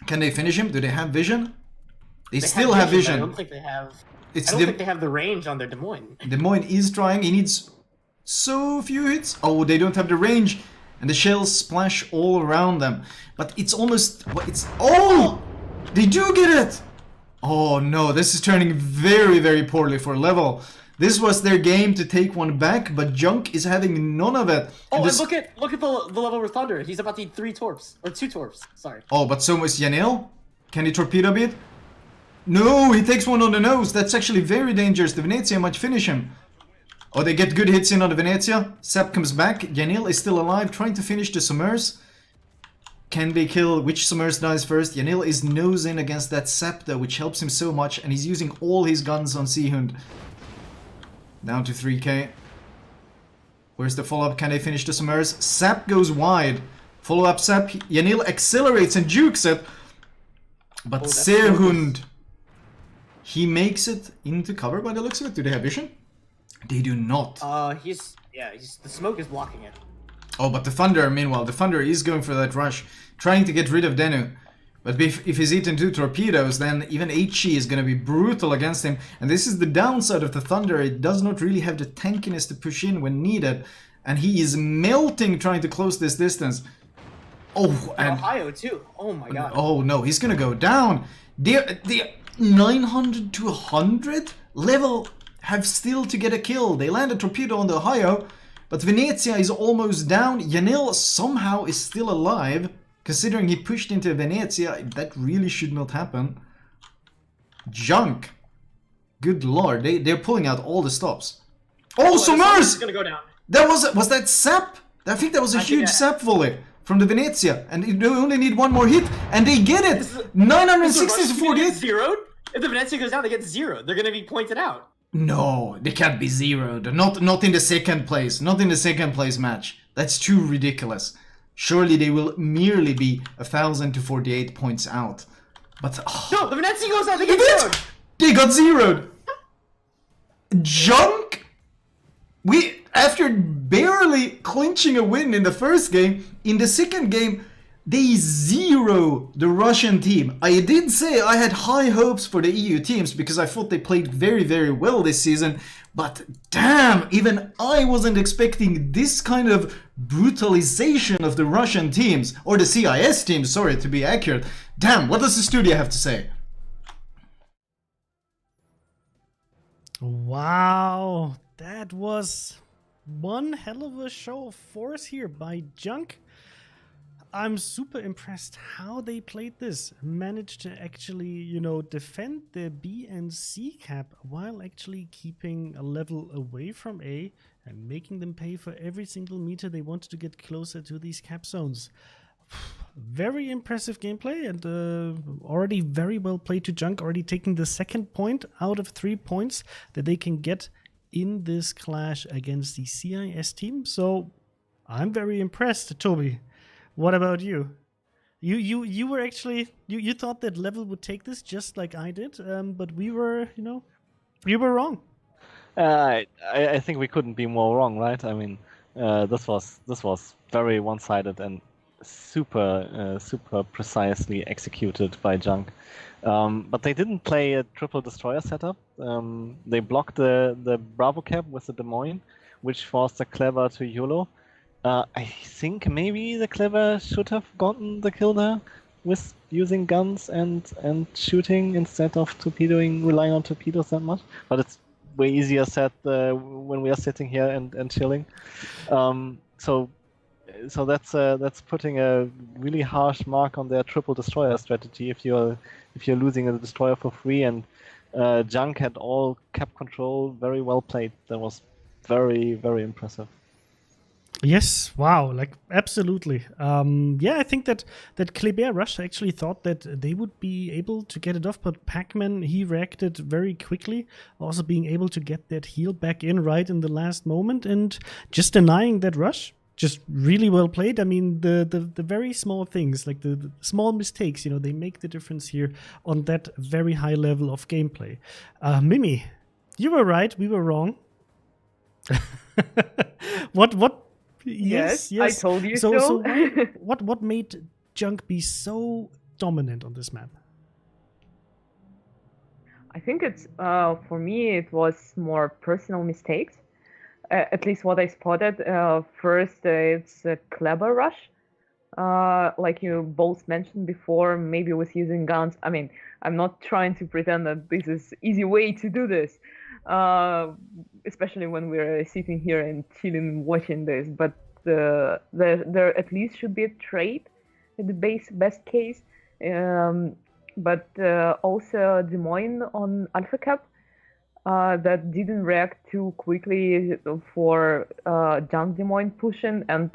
Can they finish him? Do they have vision? They still have vision. I don't think they have... It's I don't think they have the range on their Des Moines. Des Moines is trying. He needs so few hits. Oh, they don't have the range. And the shells splash all around them. But it's almost... Oh! They do get it! Oh no, this is turning very, very poorly for Level. This was their game to take one back, but Junk is having none of it. Oh, and look at the level with Thunder. He's about to eat 3 torps. Or 2 torps, sorry. Oh, but so is Yanil. Can he torpedo it? No, he takes one on the nose. That's actually very dangerous. The Venezia might finish him. Oh, they get good hits in on the Venezia. Sepp comes back. Yanil is still alive, trying to finish the Summers. Can they kill? Which Summers dies first? Yanil is nose in against that Sepp though, which helps him so much, and he's using all his guns on Seahund. Down to 3k. Where's the follow-up? Can they finish the Summers? Sepp goes wide. Follow-up Sepp. Yanil accelerates and jukes it. But Seahund, he makes it into cover by the looks of it. Do they have vision? They do not. The smoke is blocking it. Oh, but the Thunder, meanwhile, the Thunder is going for that rush, trying to get rid of Denu. But if he's eaten 2 torpedoes, then even HE is going to be brutal against him. And this is the downside of the Thunder. It does not really have the tankiness to push in when needed. And he is melting trying to close this distance. Oh, and Ohio too. Oh my god. Oh no, he's going to go down. The 900 to 100 level have still to get a kill. They land a torpedo on the Ohio, but Venezia is almost down. Yanil somehow is still alive, considering he pushed into Venezia. That really should not happen. Junk. Good lord, they're pulling out all the stops. Oh, Summers! Gonna go down. That was that Sap? I think that was a huge Sap volley from the Venezia, and they only need one more hit, and they get it. 960 to 48. Zeroed? If the Venezia goes down, they get 0. They're gonna be pointed out. No, they can't be zeroed. Not in the second place. Not in the second place match. That's too ridiculous. Surely they will merely be 1,000 to 48 points out. But no, the Venezia goes out. They get zeroed. They got zeroed. Junk. After barely clinching a win in the first game, in the second game, they zero the Russian team. I did say I had high hopes for the EU teams because I thought they played very, very well this season. But damn, even I wasn't expecting this kind of brutalization of the Russian teams. Or the CIS teams, sorry to be accurate. Damn, what does the studio have to say? Wow, that was one hell of a show of force here by Junk. I'm super impressed how they played this. Managed to actually, defend their B and C cap while actually keeping a level away from A and making them pay for every single meter they wanted to get closer to these cap zones. Very impressive gameplay and already very well played to Junk, already taking the second point out of 3 points that they can get in this clash against the CIS team. So I'm very impressed, Toby. What about you? You were actually you thought that Level would take this just like I did, but we were we were wrong. I think we couldn't be more wrong, right? I mean, this was very one-sided and super precisely executed by Junk. But they didn't play a triple destroyer setup. They blocked the Bravo cap with the Des Moines, which forced the Clever to YOLO. I think maybe the Clever should have gotten the kill there with using guns and shooting instead of relying on torpedoes that much. But it's way easier said when we are sitting here and chilling. So that's putting a really harsh mark on their triple destroyer strategy. If you're losing a destroyer for free, and Junk had all cap control, very well played. That was very, very impressive. Yes, wow, like absolutely. I think that Kleber Rush actually thought that they would be able to get it off, but Pac-Man, he reacted very quickly, also being able to get that heal back in right in the last moment and just denying that rush. Just really well played. I mean, the very small things, like the small mistakes, they make the difference here on that very high level of gameplay. Mimi, you were right, we were wrong. What? Yes, I told you so. So what made Junk be so dominant on this map? I think it's for me it was more personal mistakes. At least what I spotted. First, it's a clever rush. Like you both mentioned before, maybe with using guns. I mean, I'm not trying to pretend that this is easy way to do this, especially when we're sitting here and chilling watching this. But there at least should be a trade in the best case. But also Des Moines on Alpha Cap that didn't react too quickly for Junk Des Moines pushing, and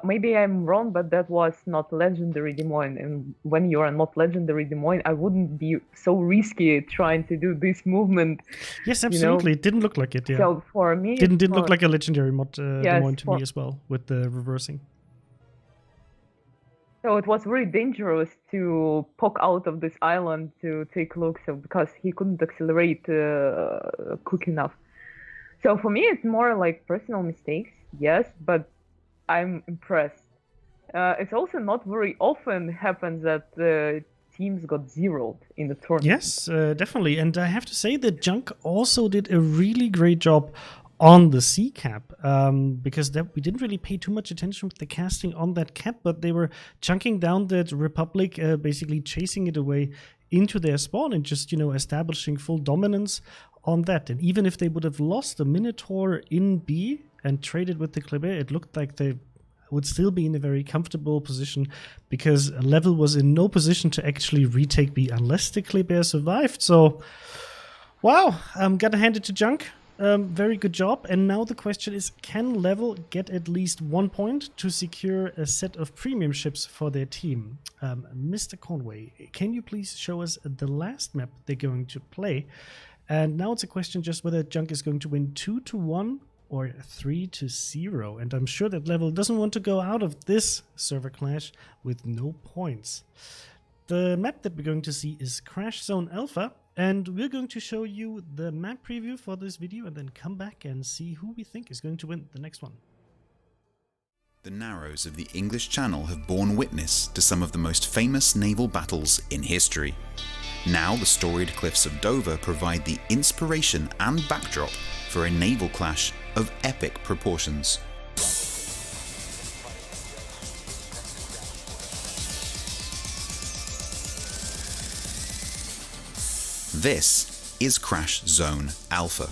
maybe I'm wrong, but that was not legendary Des Moines, and when you are not legendary Des Moines, I wouldn't be so risky trying to do this movement. Yes, absolutely. It didn't look like it, yeah. So for me... Didn't look like a legendary mod Des Moines to me as well, with the reversing. So it was really dangerous to poke out of this island to take a look, so because he couldn't accelerate quick enough. So for me, it's more like personal mistakes, yes, but I'm impressed. It's also not very often happens that teams got zeroed in the tournament. Yes, definitely. And I have to say that Junk also did a really great job on the C cap, because we didn't really pay too much attention with the casting on that cap, but they were chunking down that Republic, basically chasing it away into their spawn and just, establishing full dominance on that. And even if they would have lost the Minotaur in B and traded with the Kleber, it looked like they would still be in a very comfortable position, because Level was in no position to actually retake B unless the Kleber survived. So, wow, I'm gonna hand it to Junk. Very good job. And now the question is, can Level get at least 1 point to secure a set of premium ships for their team? Mr. Conway, can you please show us the last map they're going to play? And now it's a question just whether Junk is going to win 2-1 or 3-0. And I'm sure that Level doesn't want to go out of this server clash with no points. The map that we're going to see is Crash Zone Alpha. And we're going to show you the map preview for this video and then come back and see who we think is going to win the next one. The Narrows of the English Channel have borne witness to some of the most famous naval battles in history. Now the storied cliffs of Dover provide the inspiration and backdrop for a naval clash of epic proportions. This is Crash Zone Alpha.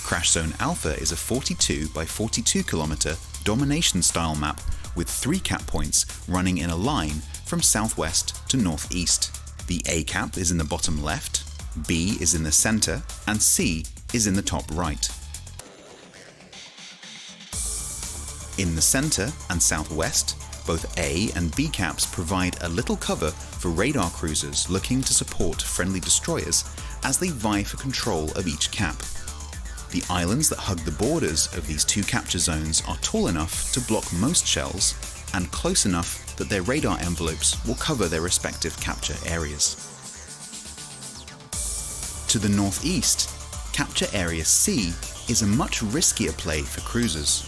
Crash Zone Alpha is a 42 by 42 kilometer domination style map with 3 cap points running in a line from southwest to northeast. The A cap is in the bottom left, B is in the center, and C is in the top right. In the center and southwest, both A and B caps provide a little cover for radar cruisers looking to support friendly destroyers as they vie for control of each cap. The islands that hug the borders of these 2 capture zones are tall enough to block most shells and close enough that their radar envelopes will cover their respective capture areas. To the northeast, Capture Area C is a much riskier play for cruisers.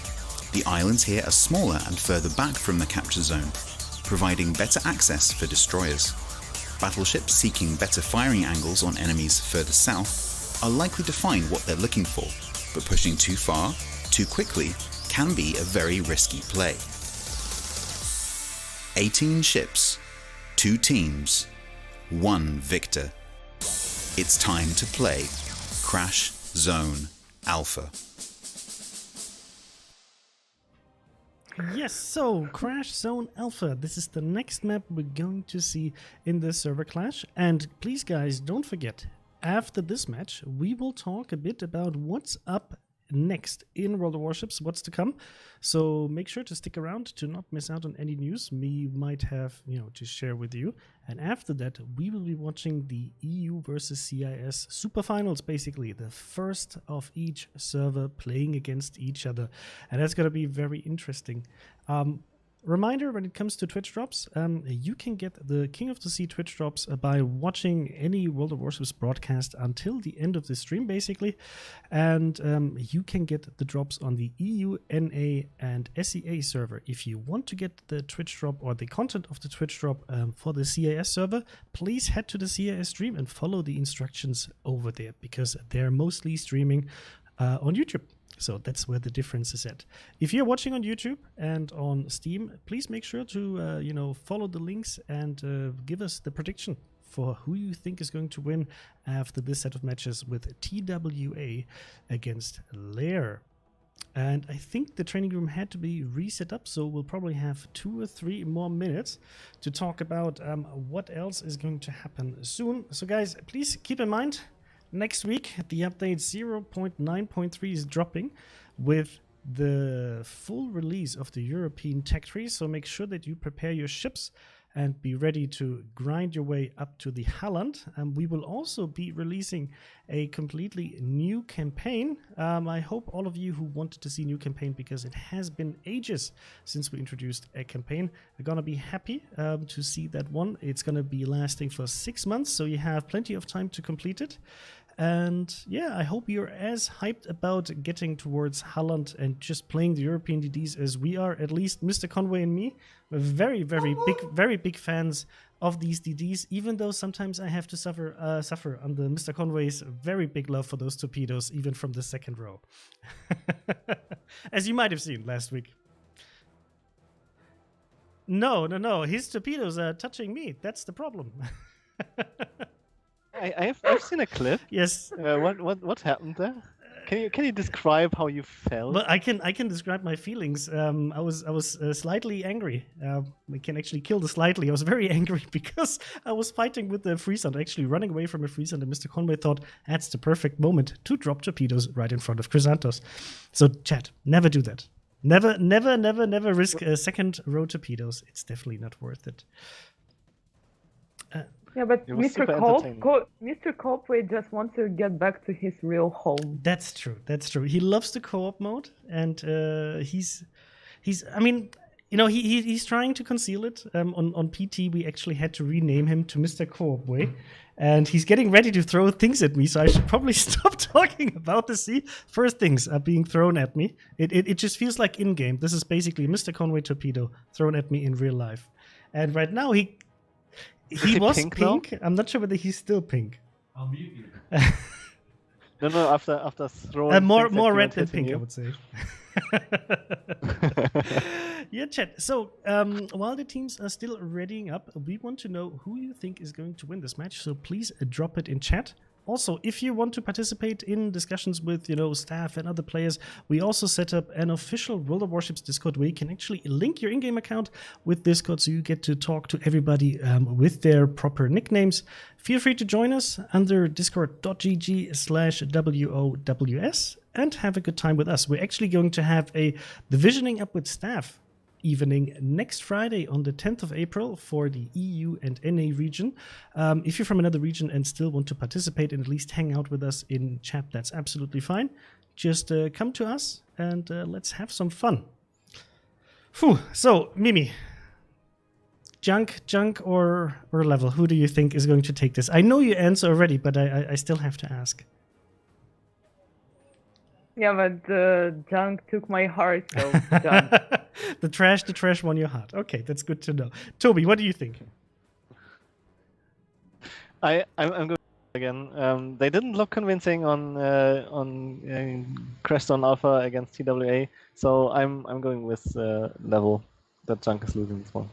The islands here are smaller and further back from the capture zone, providing better access for destroyers. Battleships seeking better firing angles on enemies further south are likely to find what they're looking for, but pushing too far, too quickly, can be a very risky play. 18 ships, 2 teams, 1 victor. It's time to play Crash Zone Alpha. Yes, so Crash Zone Alpha. This is the next map we're going to see in this server clash. And please, guys, don't forget, after this match, we will talk a bit about what's up next in World of Warships, what's to come. So make sure to stick around to not miss out on any news we might have, to share with you. And after that, we will be watching the EU versus CIS Super Finals, basically the first of each server playing against each other, and that's going to be very interesting. reminder when it comes to Twitch drops, you can get the King of the Sea Twitch drops by watching any World of Warships broadcast until the end of the stream, basically. And you can get the drops on the EU, NA, and SEA server. If you want to get the Twitch drop or the content of the Twitch drop for the CIS server, please head to the CIS stream and follow the instructions over there, because they're mostly streaming on YouTube. So that's where the difference is at. If you're watching on YouTube and on Steam, please make sure to follow the links and give us the prediction for who you think is going to win after this set of matches with TWA against Lair. And I think the training room had to be reset up, so we'll probably have 2 or 3 more minutes to talk about what else is going to happen soon. So guys, please keep in mind, next week, the update 0.9.3 is dropping with the full release of the European tech tree. So make sure that you prepare your ships and be ready to grind your way up to the Halland. We will also be releasing a completely new campaign. I hope all of you who wanted to see new campaign, because it has been ages since we introduced a campaign, are gonna be happy to see that one. It's gonna be lasting for 6 months, so you have plenty of time to complete it. And yeah, I hope you're as hyped about getting towards Holland and just playing the European DDs as we are. At least Mr. Conway and me, we're very big fans of these DDs, even though sometimes I have to suffer under Mr. Conway's very big love for those torpedoes, even from the second row. As you might have seen last week. No, his torpedoes are touching me. That's the problem. I've seen a clip. Yes. What happened there? Can you describe how you felt? Well, I can describe my feelings. I was slightly angry. We can actually kill the slightly. I was very angry because I was fighting with the Friesland, actually running away from a Friesland, and Mr. Conway thought that's the perfect moment to drop torpedoes right in front of Chrysanthos. So, chat, never do that. Never risk second row torpedoes. It's definitely not worth it. Yeah, but Mr. Coldway just wants to get back to his real home. That's true. He loves the co-op mode, and he's. I mean, he's trying to conceal it. On PT, we actually had to rename him to Mr. Co-opway, and he's getting ready to throw things at me. So I should probably stop talking about this. See, first things are being thrown at me. It just feels like in game. This is basically Mr. Conway torpedo thrown at me in real life, and right now he was pink. I'm not sure whether he's still pink. I'll mute you. No. After throwing more red than pink, you. I would say. Yeah, chat. So while the teams are still readying up, we want to know who you think is going to win this match. So please drop it in chat. Also, if you want to participate in discussions with, staff and other players, we also set up an official World of Warships Discord where you can actually link your in-game account with Discord, so you get to talk to everybody with their proper nicknames. Feel free to join us under discord.gg/WOWS and have a good time with us. We're actually going to have the Visioning Up with Staff evening next Friday on the 10th of April for the EU and NA region. If you're from another region and still want to participate and at least hang out with us in chat, that's absolutely fine. Just come to us and let's have some fun. Phew. So, Mimi, junk or level? Who do you think is going to take this? I know your answer already, but I still have to ask. Yeah, but the junk took my heart, so junk. The trash won your heart. Okay, that's good to know. Toby, what do you think? I'm going again. They didn't look convincing on Creston Alpha against TWA, so I'm going with level. That junk is losing this one.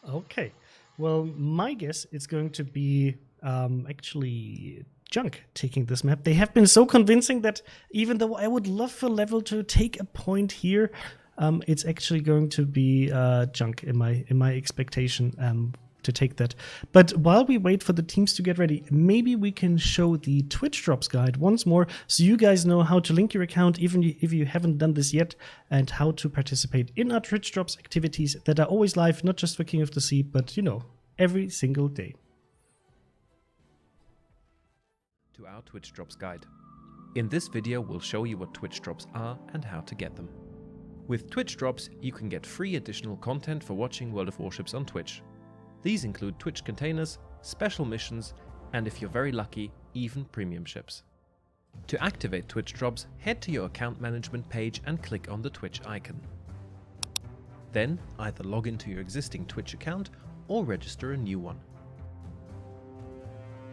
Okay. Well, my guess is going to be actually Junk taking this map. They have been so convincing that even though I would love for level to take a point here, it's actually going to be Junk in my expectation to take that. But while we wait for the teams to get ready, maybe we can show the Twitch drops guide once more, so you guys know how to link your account, even if you haven't done this yet, and how to participate in our Twitch drops activities that are always live, not just for King of the Sea, but every single day. To our Twitch drops guide. In this video, we'll show you what Twitch drops are and how to get them. With Twitch drops, you can get free additional content for watching World of Warships on Twitch. These include Twitch containers, special missions, and if you're very lucky, even premium ships. To activate Twitch drops, head to your account management page and click on the Twitch icon. Then, either log into your existing Twitch account or register a new one.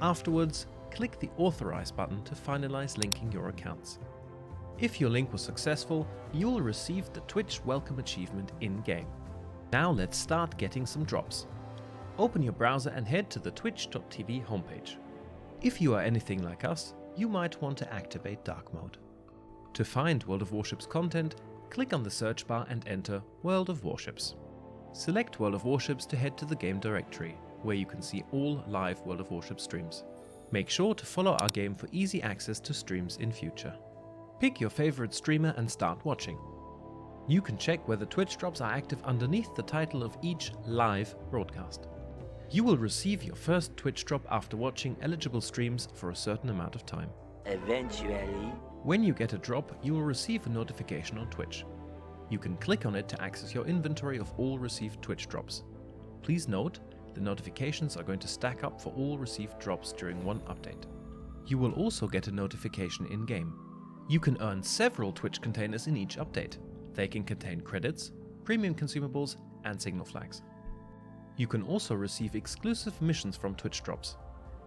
Afterwards, click the Authorize button to finalize linking your accounts. If your link was successful, you will receive the Twitch Welcome Achievement in-game. Now let's start getting some drops. Open your browser and head to the twitch.tv homepage. If you are anything like us, you might want to activate Dark Mode. To find World of Warships content, click on the search bar and enter World of Warships. Select World of Warships to head to the game directory, where you can see all live World of Warships streams. Make sure to follow our game for easy access to streams in future. Pick your favorite streamer and start watching. You can check whether Twitch drops are active underneath the title of each live broadcast. You will receive your first Twitch drop after watching eligible streams for a certain amount of time. Eventually, when you get a drop, you will receive a notification on Twitch. You can click on it to access your inventory of all received Twitch drops. Please note, the notifications are going to stack up for all received drops during one update. You will also get a notification in-game. You can earn several Twitch containers in each update. They can contain credits, premium consumables, and signal flags. You can also receive exclusive missions from Twitch drops.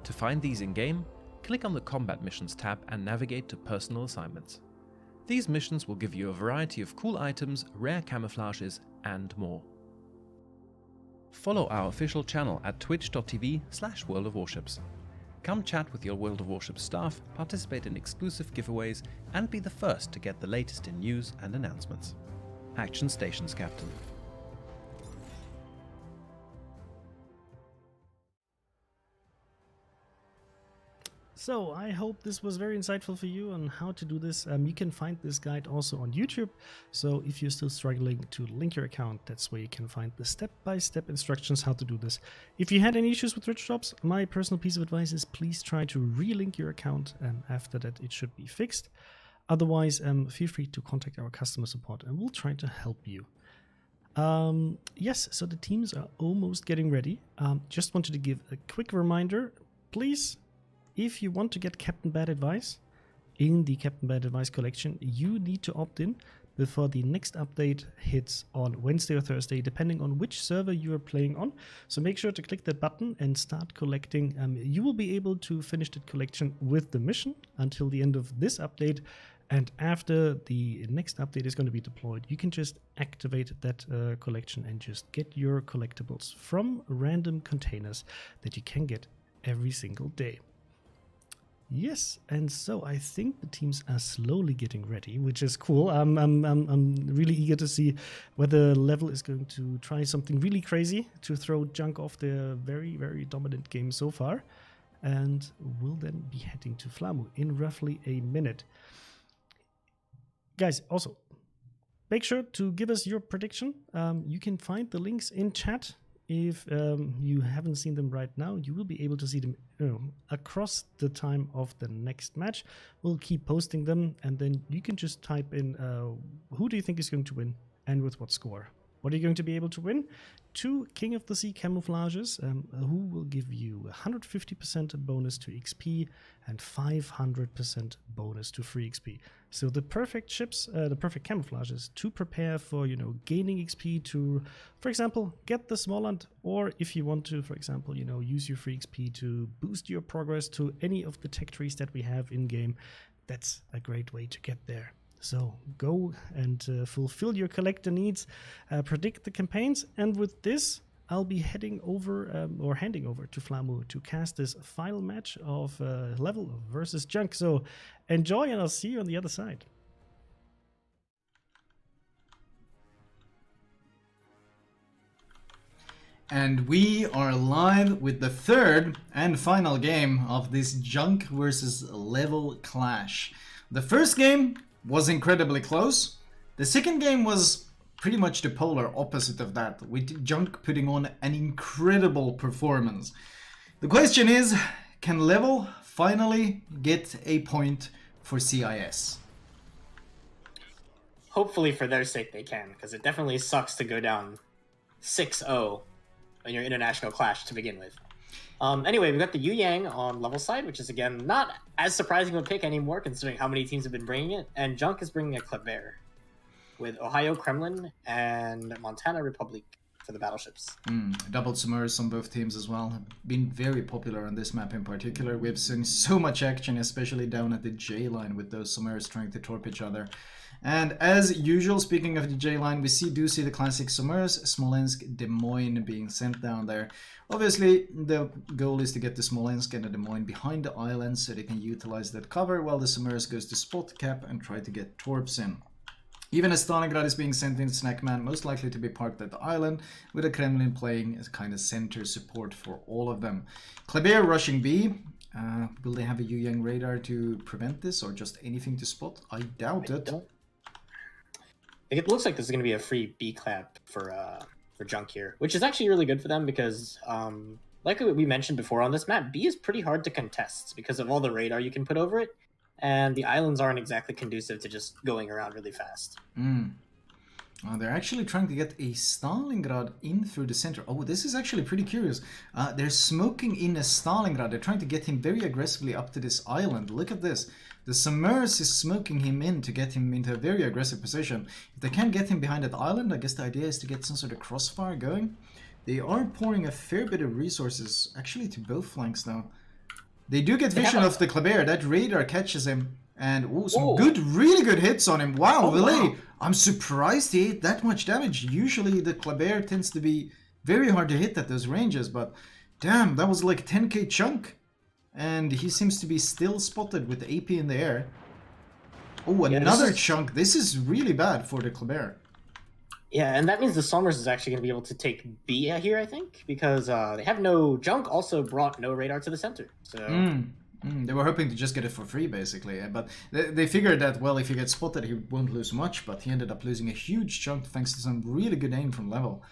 To find these in-game, click on the Combat Missions tab and navigate to Personal Assignments. These missions will give you a variety of cool items, rare camouflages, and more. Follow our official channel at twitch.tv/World of Warships. Come chat with your World of Warships staff, participate in exclusive giveaways, and be the first to get the latest in news and announcements. Action Stations Captain. So I hope this was very insightful for you on how to do this. You can find this guide also on YouTube. So if you're still struggling to link your account, that's where you can find the step-by-step instructions how to do this. If you had any issues with Twitch drops, my personal piece of advice is please try to relink your account. After that, it should be fixed. Otherwise, feel free to contact our customer support and we'll try to help you. Yes, so the teams are almost getting ready. Just wanted to give a quick reminder, please. If you want to get Captain Bad Advice in the Captain Bad Advice collection, you need to opt in before the next update hits on Wednesday or Thursday, depending on which server you are playing on. So make sure to click that button and start collecting. You will be able to finish that collection with the mission until the end of this update. And after the next update is going to be deployed, you can just activate that collection and just get your collectibles from random containers that you can get every single day. Yes, and so I think the teams are slowly getting ready, which is cool. I'm really eager to see whether Level is going to try something really crazy to throw Junk off their very, very dominant game so far. And we'll then be heading to Flamu in roughly a minute. Guys, also, make sure to give us your prediction. You can find the links in chat. If you haven't seen them right now, you will be able to see them across the time of the next match. We'll keep posting them, and then you can just type in who do you think is going to win and with what score. What are you going to be able to win? 2 King of the Sea camouflages, who will give you 150% bonus to XP and 500% bonus to free XP. So the perfect ships, the perfect camouflages to prepare for, gaining XP to, for example, get the Småland, or if you want to, for example, use your free XP to boost your progress to any of the tech trees that we have in game. That's a great way to get there. So go and fulfill your collector needs, predict the campaigns, and with this, I'll be heading over or handing over to Flamu to cast this final match of Level versus Junk. So enjoy, and I'll see you on the other side. And we are live with the third and final game of this Junk versus Level clash. The first game was incredibly close. The second game was pretty much the polar opposite of that, with Junk putting on an incredible performance. The question is, can Level finally get a point for CIS? hopefully for their sake they can, because it definitely sucks to go down 6-0 in your international clash to begin with. Anyway, we've got the Yu Yang on level side, which is again not as surprising of a pick anymore considering how many teams have been bringing it, and Junk is bringing a Kleber with Ohio Kremlin and Montana Republic for the battleships. Double submerged on both teams as well. Have been very popular on this map in particular. We've seen so much action, especially down at the J line with those submerged trying to torp each other. And as usual, speaking of the J line, we do see the classic submerged, Smolensk, Des Moines being sent down there. Obviously, the goal is to get the Smolensk and the Des Moines behind the island so they can utilize that cover while the submerged goes to spot cap and try to get torps in. Even as Stalingrad is being sent in, Snackman most likely to be parked at the island, with the Kremlin playing as kind of center support for all of them. Kleber rushing B. Will they have a Yu Yang radar to prevent this, or just anything to spot? I doubt it. It looks like this is going to be a free B clap for Junk here, which is actually really good for them because, like we mentioned before on this map, B is pretty hard to contest because of all the radar you can put over it. And the islands aren't exactly conducive to just going around really fast. They're actually trying to get a Stalingrad in through the center. Oh, this is actually pretty curious. They're smoking in a Stalingrad. They're trying to get him very aggressively up to this island. Look at this. The Submerse is smoking him in to get him into a very aggressive position. If they can't get him behind that island, I guess the idea is to get some sort of crossfire going. They are pouring a fair bit of resources, actually, to both flanks now. They do get vision of the Kleber. That radar catches him. And some really good hits on him. Wow, Willie. I'm surprised he ate that much damage. Usually the Kleber tends to be very hard to hit at those ranges. But damn, that was like 10k chunk. And he seems to be still spotted with the AP in the air. Oh, another chunk. This is really bad for the Kleber. Yeah, and that means the Somers is actually going to be able to take B here, I think, because they have no... Junk also brought no radar to the center, so... They were hoping to just get it for free, basically, but they figured that, well, if he gets spotted, he won't lose much, but he ended up losing a huge chunk thanks to some really good aim from level.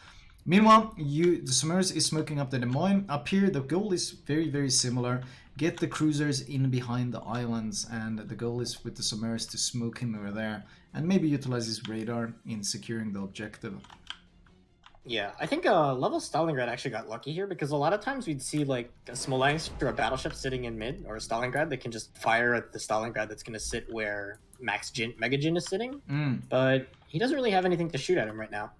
Meanwhile, the Somers is smoking up the Des Moines. Up here, the goal is very, very similar. Get the cruisers in behind the islands, and the goal is with the Somers to smoke him over there, and maybe utilize his radar in securing the objective. Yeah, I think level Stalingrad actually got lucky here, because a lot of times we'd see like a Smolensk or a battleship sitting in mid, or a Stalingrad that can just fire at the Stalingrad that's going to sit where Mega Jin is sitting, but he doesn't really have anything to shoot at him right now.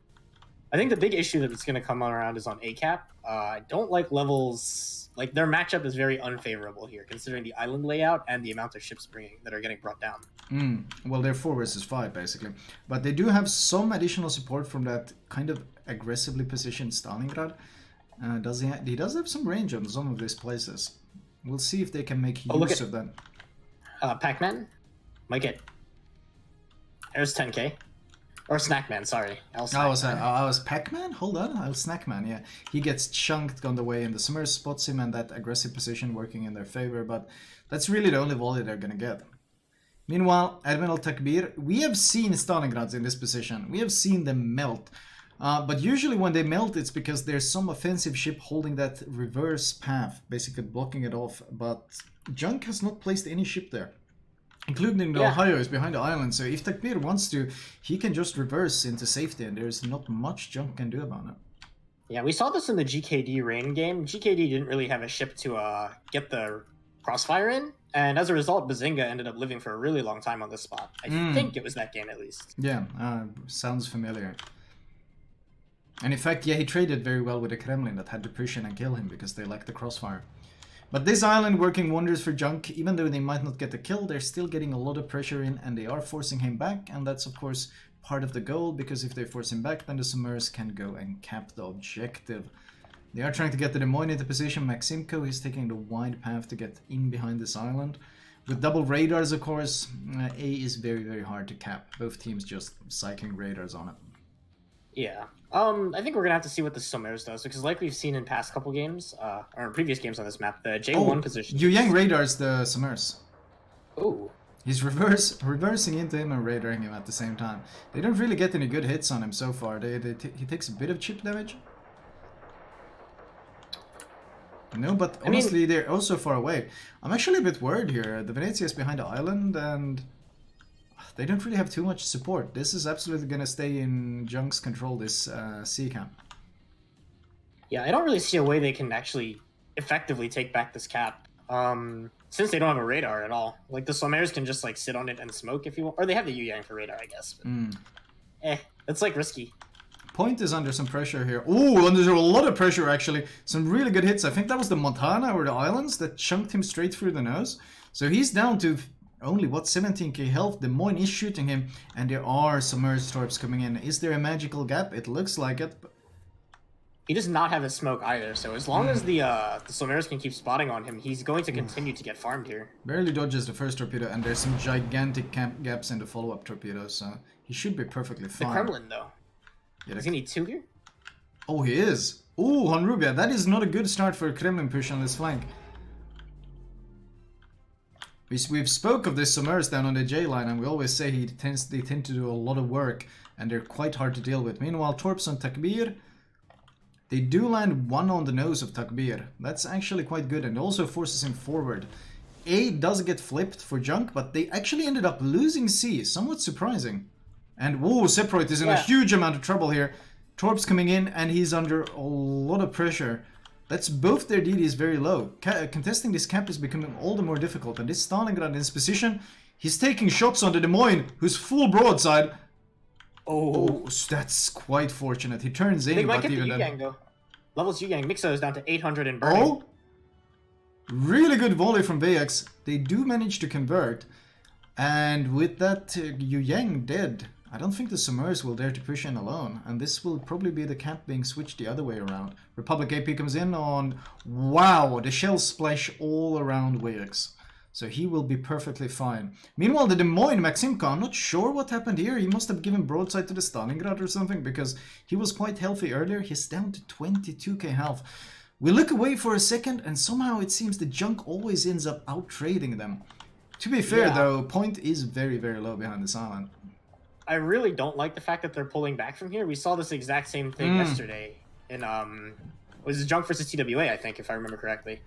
I think the big issue that's going to come around is on ACAP. I don't like levels... Like, their matchup is very unfavorable here, considering the island layout and the amount of ships that are getting brought down. Well, they're 4 versus 5, basically. But they do have some additional support from that kind of aggressively positioned Stalingrad. He does have some range on some of these places. We'll see if they can make use of that. Pac-Man? Might get... There's 10k. Or Snackman, sorry. I was Pac-Man? Hold on, Snackman, yeah. He gets chunked on the way, and the Submerge spots him, and that aggressive position working in their favor, but that's really the only volley they're gonna get. Meanwhile, Admiral Takbir, we have seen Stalingrads in this position. We have seen them melt. But usually when they melt, it's because there's some offensive ship holding that reverse path, basically blocking it off, but Junk has not placed any ship there. Including the Ohio is behind the island, so if Takbir wants to, he can just reverse into safety, and there's not much Junk can do about it. Yeah, we saw this in the GKD rain game. GKD didn't really have a ship to get the crossfire in, and as a result, Bazinga ended up living for a really long time on this spot. I think it was that game, at least. Yeah, sounds familiar. And in fact, he traded very well with the Kremlin that had to push in and kill him because they lacked the crossfire. But this island working wonders for Junk. Even though they might not get the kill, they're still getting a lot of pressure in, and they are forcing him back, and that's of course part of the goal, because if they force him back, then the Submerse can go and cap the objective. They are trying to get the Des Moines into position. Maximko is taking the wide path to get in behind this island. With double radars, of course, A is very, very hard to cap. Both teams just cycling radars on it. Yeah. I think we're gonna have to see what the Somers does, because like we've seen in past couple games, or in previous games on this map, the J1 position. Yu Yang radars the Somers. Oh. He's reversing into him and radaring him at the same time. They don't really get any good hits on him so far. He takes a bit of chip damage. No, but honestly, they're also far away. I'm actually a bit worried here. The Venezia is behind the island, and They don't really have too much support. This is absolutely going to stay in Junk's control, this C camp. Yeah, I don't really see a way they can actually effectively take back this cap. Since they don't have a radar at all. Like, the Sommers can just, like, sit on it and smoke if you want. Or they have the Yu Yang for radar, I guess. But, it's, like, risky. Point is under some pressure here. Oh, under a lot of pressure, actually. Some really good hits. I think that was the Montana or the Islands that chunked him straight through the nose. So he's down to only, what, 17k health. Des Moines is shooting him, and there are submerged torps coming in. Is there a magical gap? It looks like it. He does not have his smoke either, so as long as the Sommers can keep spotting on him, he's going to continue to get farmed here. Barely dodges the first torpedo, and there's some gigantic gaps in the follow-up torpedoes, so he should be perfectly fine. The Kremlin, though. Yeah, does he need 2 here? Oh, he is. Oh, Honrubia, that is not a good start for a Kremlin push on this flank. We've spoke of this Sommers down on the J line, and we always say they tend to do a lot of work, and they're quite hard to deal with. Meanwhile, torps on Takbir, they do land one on the nose of Takbir. That's actually quite good, and also forces him forward. A does get flipped for Junk, but they actually ended up losing C. Somewhat surprising. And whoa, Seproid is in a huge amount of trouble here. Torps coming in, and he's under a lot of pressure. That's both their DDs very low. Contesting this cap is becoming all the more difficult, and this Stalingrad in his position, he's taking shots on the Des Moines, who's full broadside. Oh, that's quite fortunate. He turns in, they might but get even the then... Yu-Yang, though. Levels Yu-Yang. Mixo is down to 800 and burning. Oh! Really good volley from VX. They do manage to convert. And with that Yu-Yang dead, I don't think the Sommers will dare to push in alone. And this will probably be the cap being switched the other way around. Republic AP comes in on... Wow! The shells splash all around VX. So he will be perfectly fine. Meanwhile, the Des Moines Maximka, I'm not sure what happened here. He must have given broadside to the Stalingrad or something, because he was quite healthy earlier. He's down to 22k health. We look away for a second, and somehow it seems the Junk always ends up out-trading them. To be fair, though, point is very, very low behind this island. I really don't like the fact that they're pulling back from here. We saw this exact same thing yesterday in, was Junk versus TWA, I think, if I remember correctly.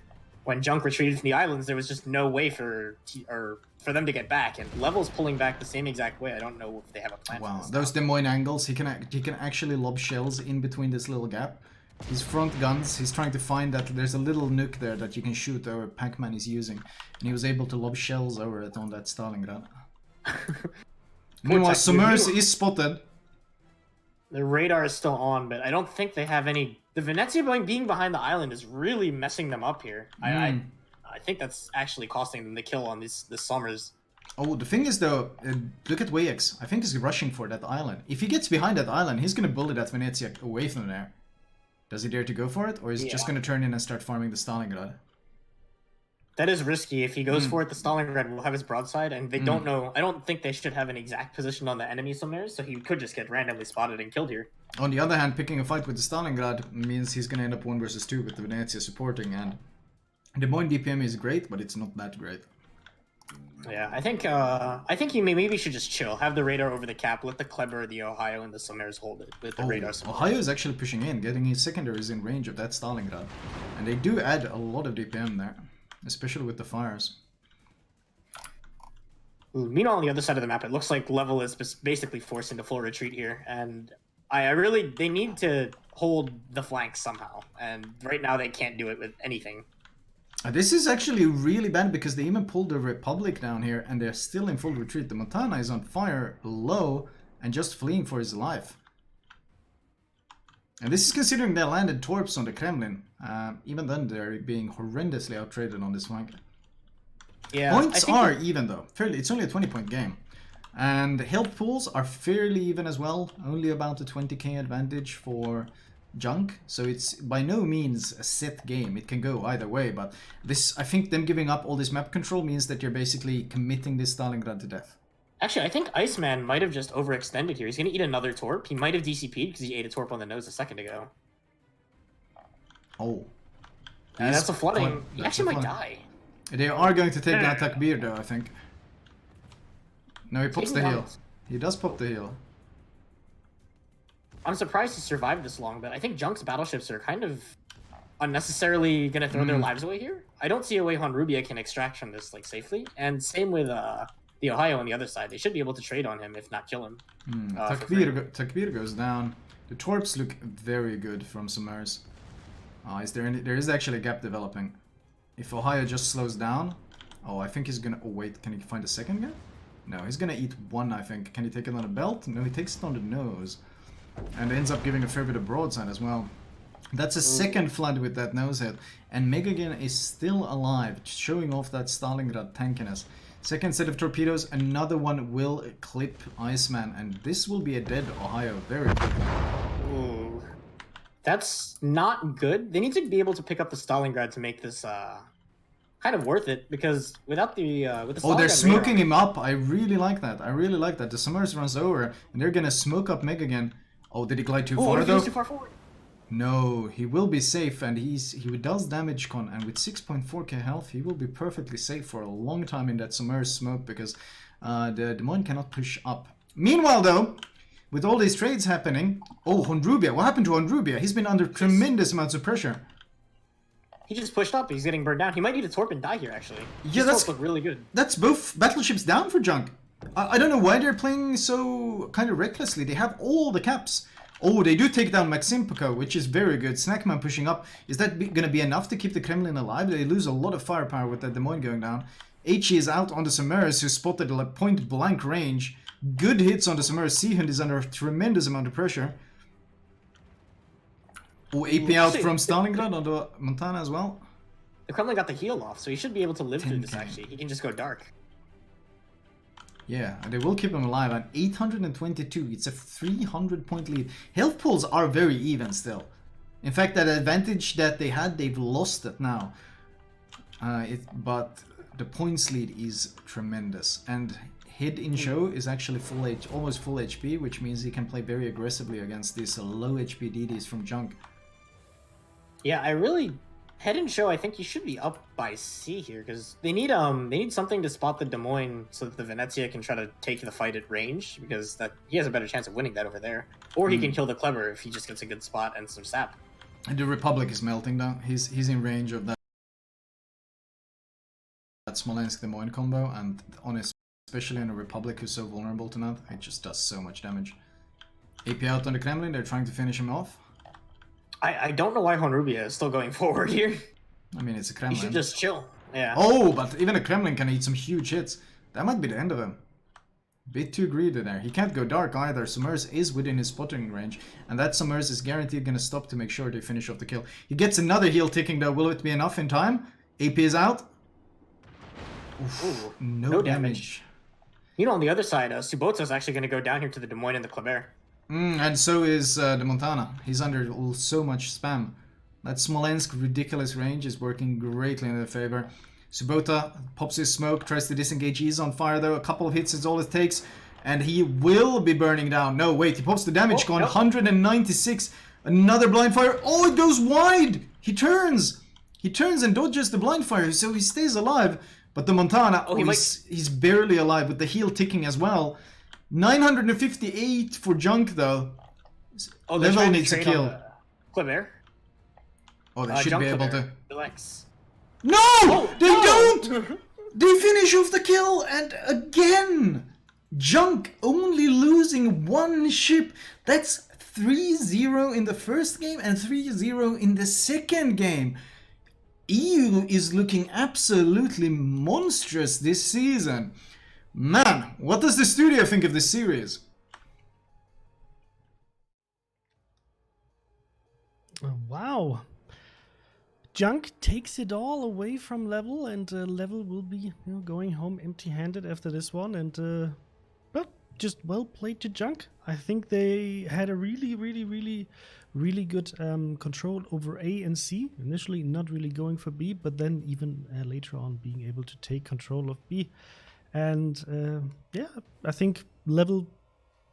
When Junk retreated from the islands, there was just no way for them to get back, and Level's pulling back the same exact way. I don't know if they have a plan. Wow, those Des Moines angles, he can actually lob shells in between this little gap. His front guns, he's trying to find that there's a little nuke there that you can shoot over Pac-Man is using, and he was able to lob shells over it on that Stalingrad. Meanwhile, Sommers is spotted. The radar is still on, but I don't think they have any... The Venezia being behind the island is really messing them up here. I think that's actually costing them the kill on the Sommers. Oh, the thing is though, look at Wayex. I think he's rushing for that island. If he gets behind that island, he's going to bully that Venezia away from there. Does he dare to go for it? Or is he just going to turn in and start farming the Stalingrad? That is risky. If he goes for it, the Stalingrad will have his broadside, and they don't know... I don't think they should have an exact position on the enemy somewhere, so he could just get randomly spotted and killed here. On the other hand, picking a fight with the Stalingrad means he's going to end up 1 versus 2 with the Venezia supporting, and Des Moines DPM is great, but it's not that great. Yeah, I think he maybe should just chill, have the radar over the cap, let the Kleber, the Ohio, and the Sommers hold it with the radar. Ohio is actually pushing in, getting his secondaries in range of that Stalingrad, and they do add a lot of DPM there, especially with the fires. Meanwhile, on the other side of the map, it looks like Level is basically forced into full retreat here, and they need to hold the flanks somehow, and right now they can't do it with anything. This is actually really bad because they even pulled the Republic down here and they're still in full retreat. The Montana is on fire low and just fleeing for his life. And this is considering they landed torps on the Kremlin. Even then they're being horrendously outtraded on this flank. Yeah, points are even though. It's only a 20-point game. And health pools are fairly even as well. Only about a 20k advantage for Junk, so it's by no means a set game. It can go either way, but I think them giving up all this map control means that you're basically committing this Stalingrad to death. Actually, I think Iceman might have just overextended here. He's going to eat another torp. He might have DCP'd because he ate a torp on the nose a second ago. Oh. That's a flooding. He actually might die. They are going to take down Takbir though, I think. No, he pops the heal. He does pop the heal. I'm surprised he survived this long, but I think Junk's battleships are kind of unnecessarily going to throw their lives away here. I don't see a way Honrubia can extract from this like safely, and same with the Ohio on the other side. They should be able to trade on him, if not kill him. Takbir goes down. The Torps look very good from Summers. There is actually a gap developing. If Ohio just slows down... Oh, I think he's gonna... Oh, wait, can he find a second gap? No, he's gonna eat one, I think. Can he take it on the belt? No, he takes it on the nose. And ends up giving a fair bit of broadside as well. That's a second flood with that nose hit. And Megagen is still alive, showing off that Stalingrad tankiness. Second set of torpedoes, another one will clip Iceman, and this will be a dead Ohio very quickly. Ooh. That's not good. They need to be able to pick up the Stalingrad to make this kind of worth it, because without the with the Stalingrad they're smoking him up. I really like that. I really like that. The Summers runs over, and they're gonna smoke up Megagen. Oh, did he glide too far though? Too far forward. No, he will be safe, and he does damage con, and with 6.4k health, he will be perfectly safe for a long time in that submerged smoke, because the Des Moines cannot push up. Meanwhile, though, with all these trades happening, Honrubia, what happened to Honrubia? He's been under tremendous amounts of pressure. He just pushed up. He's getting burned down. He might need a torp and die here, actually. Yeah, that's look really good. That's both battleships down for Junk. I don't know why they're playing so kind of recklessly. They have all the caps. Oh, they do take down Maximpico, which is very good. Snackman pushing up. Is that going to be enough to keep the Kremlin alive? They lose a lot of firepower with that Des Moines going down. HE is out on the Summers, who spotted a point-blank range. Good hits on the Summers. Seahund is under a tremendous amount of pressure. Oh, AP out from Stalingrad on the Montana as well. The Kremlin got the heal off, so he should be able to live through this, actually. He can just go dark. Yeah, and they will keep him alive at 822. It's a 300-point lead. Health pools are very even still. In fact, that advantage that they had, they've lost it now. But the points lead is tremendous. And Hid in show is actually almost full HP, which means he can play very aggressively against these low HP DDs from Junk. Yeah, Head and show, I think he should be up by C here, because they need something to spot the Des Moines so that the Venezia can try to take the fight at range, because he has a better chance of winning that over there. Or he can kill the Clever if he just gets a good spot and some sap. And the Republic is melting now. He's in range of that Smolensk Des Moines combo, and especially on a Republic who's so vulnerable to that, it just does so much damage. AP out on the Kremlin, they're trying to finish him off. I don't know why Honrubia is still going forward here. I mean, it's a Kremlin. He should just chill. Yeah. Oh, but even a Kremlin can eat some huge hits. That might be the end of him. Bit too greedy there. He can't go dark either. Summers is within his spotting range, and that Summers is guaranteed going to stop to make sure they finish off the kill. He gets another heal ticking though. Will it be enough in time? AP is out. Oof, no damage. On the other side, Subota is actually going to go down here to the Des Moines and the Kleber. And so is the Montana. He's under so much spam. That Smolensk ridiculous range is working greatly in their favor. Subota pops his smoke, tries to disengage. He's on fire though. A couple of hits is all it takes. And he will be burning down. No, wait. He pops the damage gun. 196. Another blind fire. Oh, it goes wide. He turns. He turns and dodges the blind fire. So he stays alive. But the Montana, he's barely alive with the heal ticking as well. 958 for Junk though. Level needs a kill. Kleber. Oh, they should be able to. Relax. No! They don't! They finish off the kill, and again! Junk only losing one ship. That's 3-0 in the first game and 3-0 in the second game. EU is looking absolutely monstrous this season. Man, what does the studio think of this series? Wow. Junk takes it all away from Level, and Level will be going home empty-handed after this one. And but just well played to Junk. I think they had a really good control over A and C. Initially not really going for B, but then even later on being able to take control of B. And yeah, I think Level,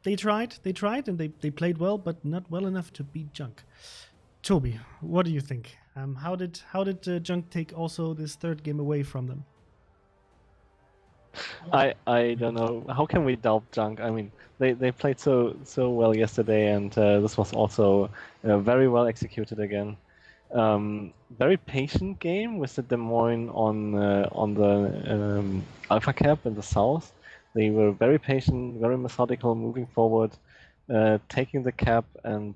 they tried, and they played well, but not well enough to beat Junk. Toby, what do you think? How did Junk take also this third game away from them? I don't know. How can we doubt Junk? I mean, they played so well yesterday, and this was also very well executed again. Very patient game with the Des Moines on the Alpha Cap in the south. They were very patient, very methodical, moving forward, taking the cap and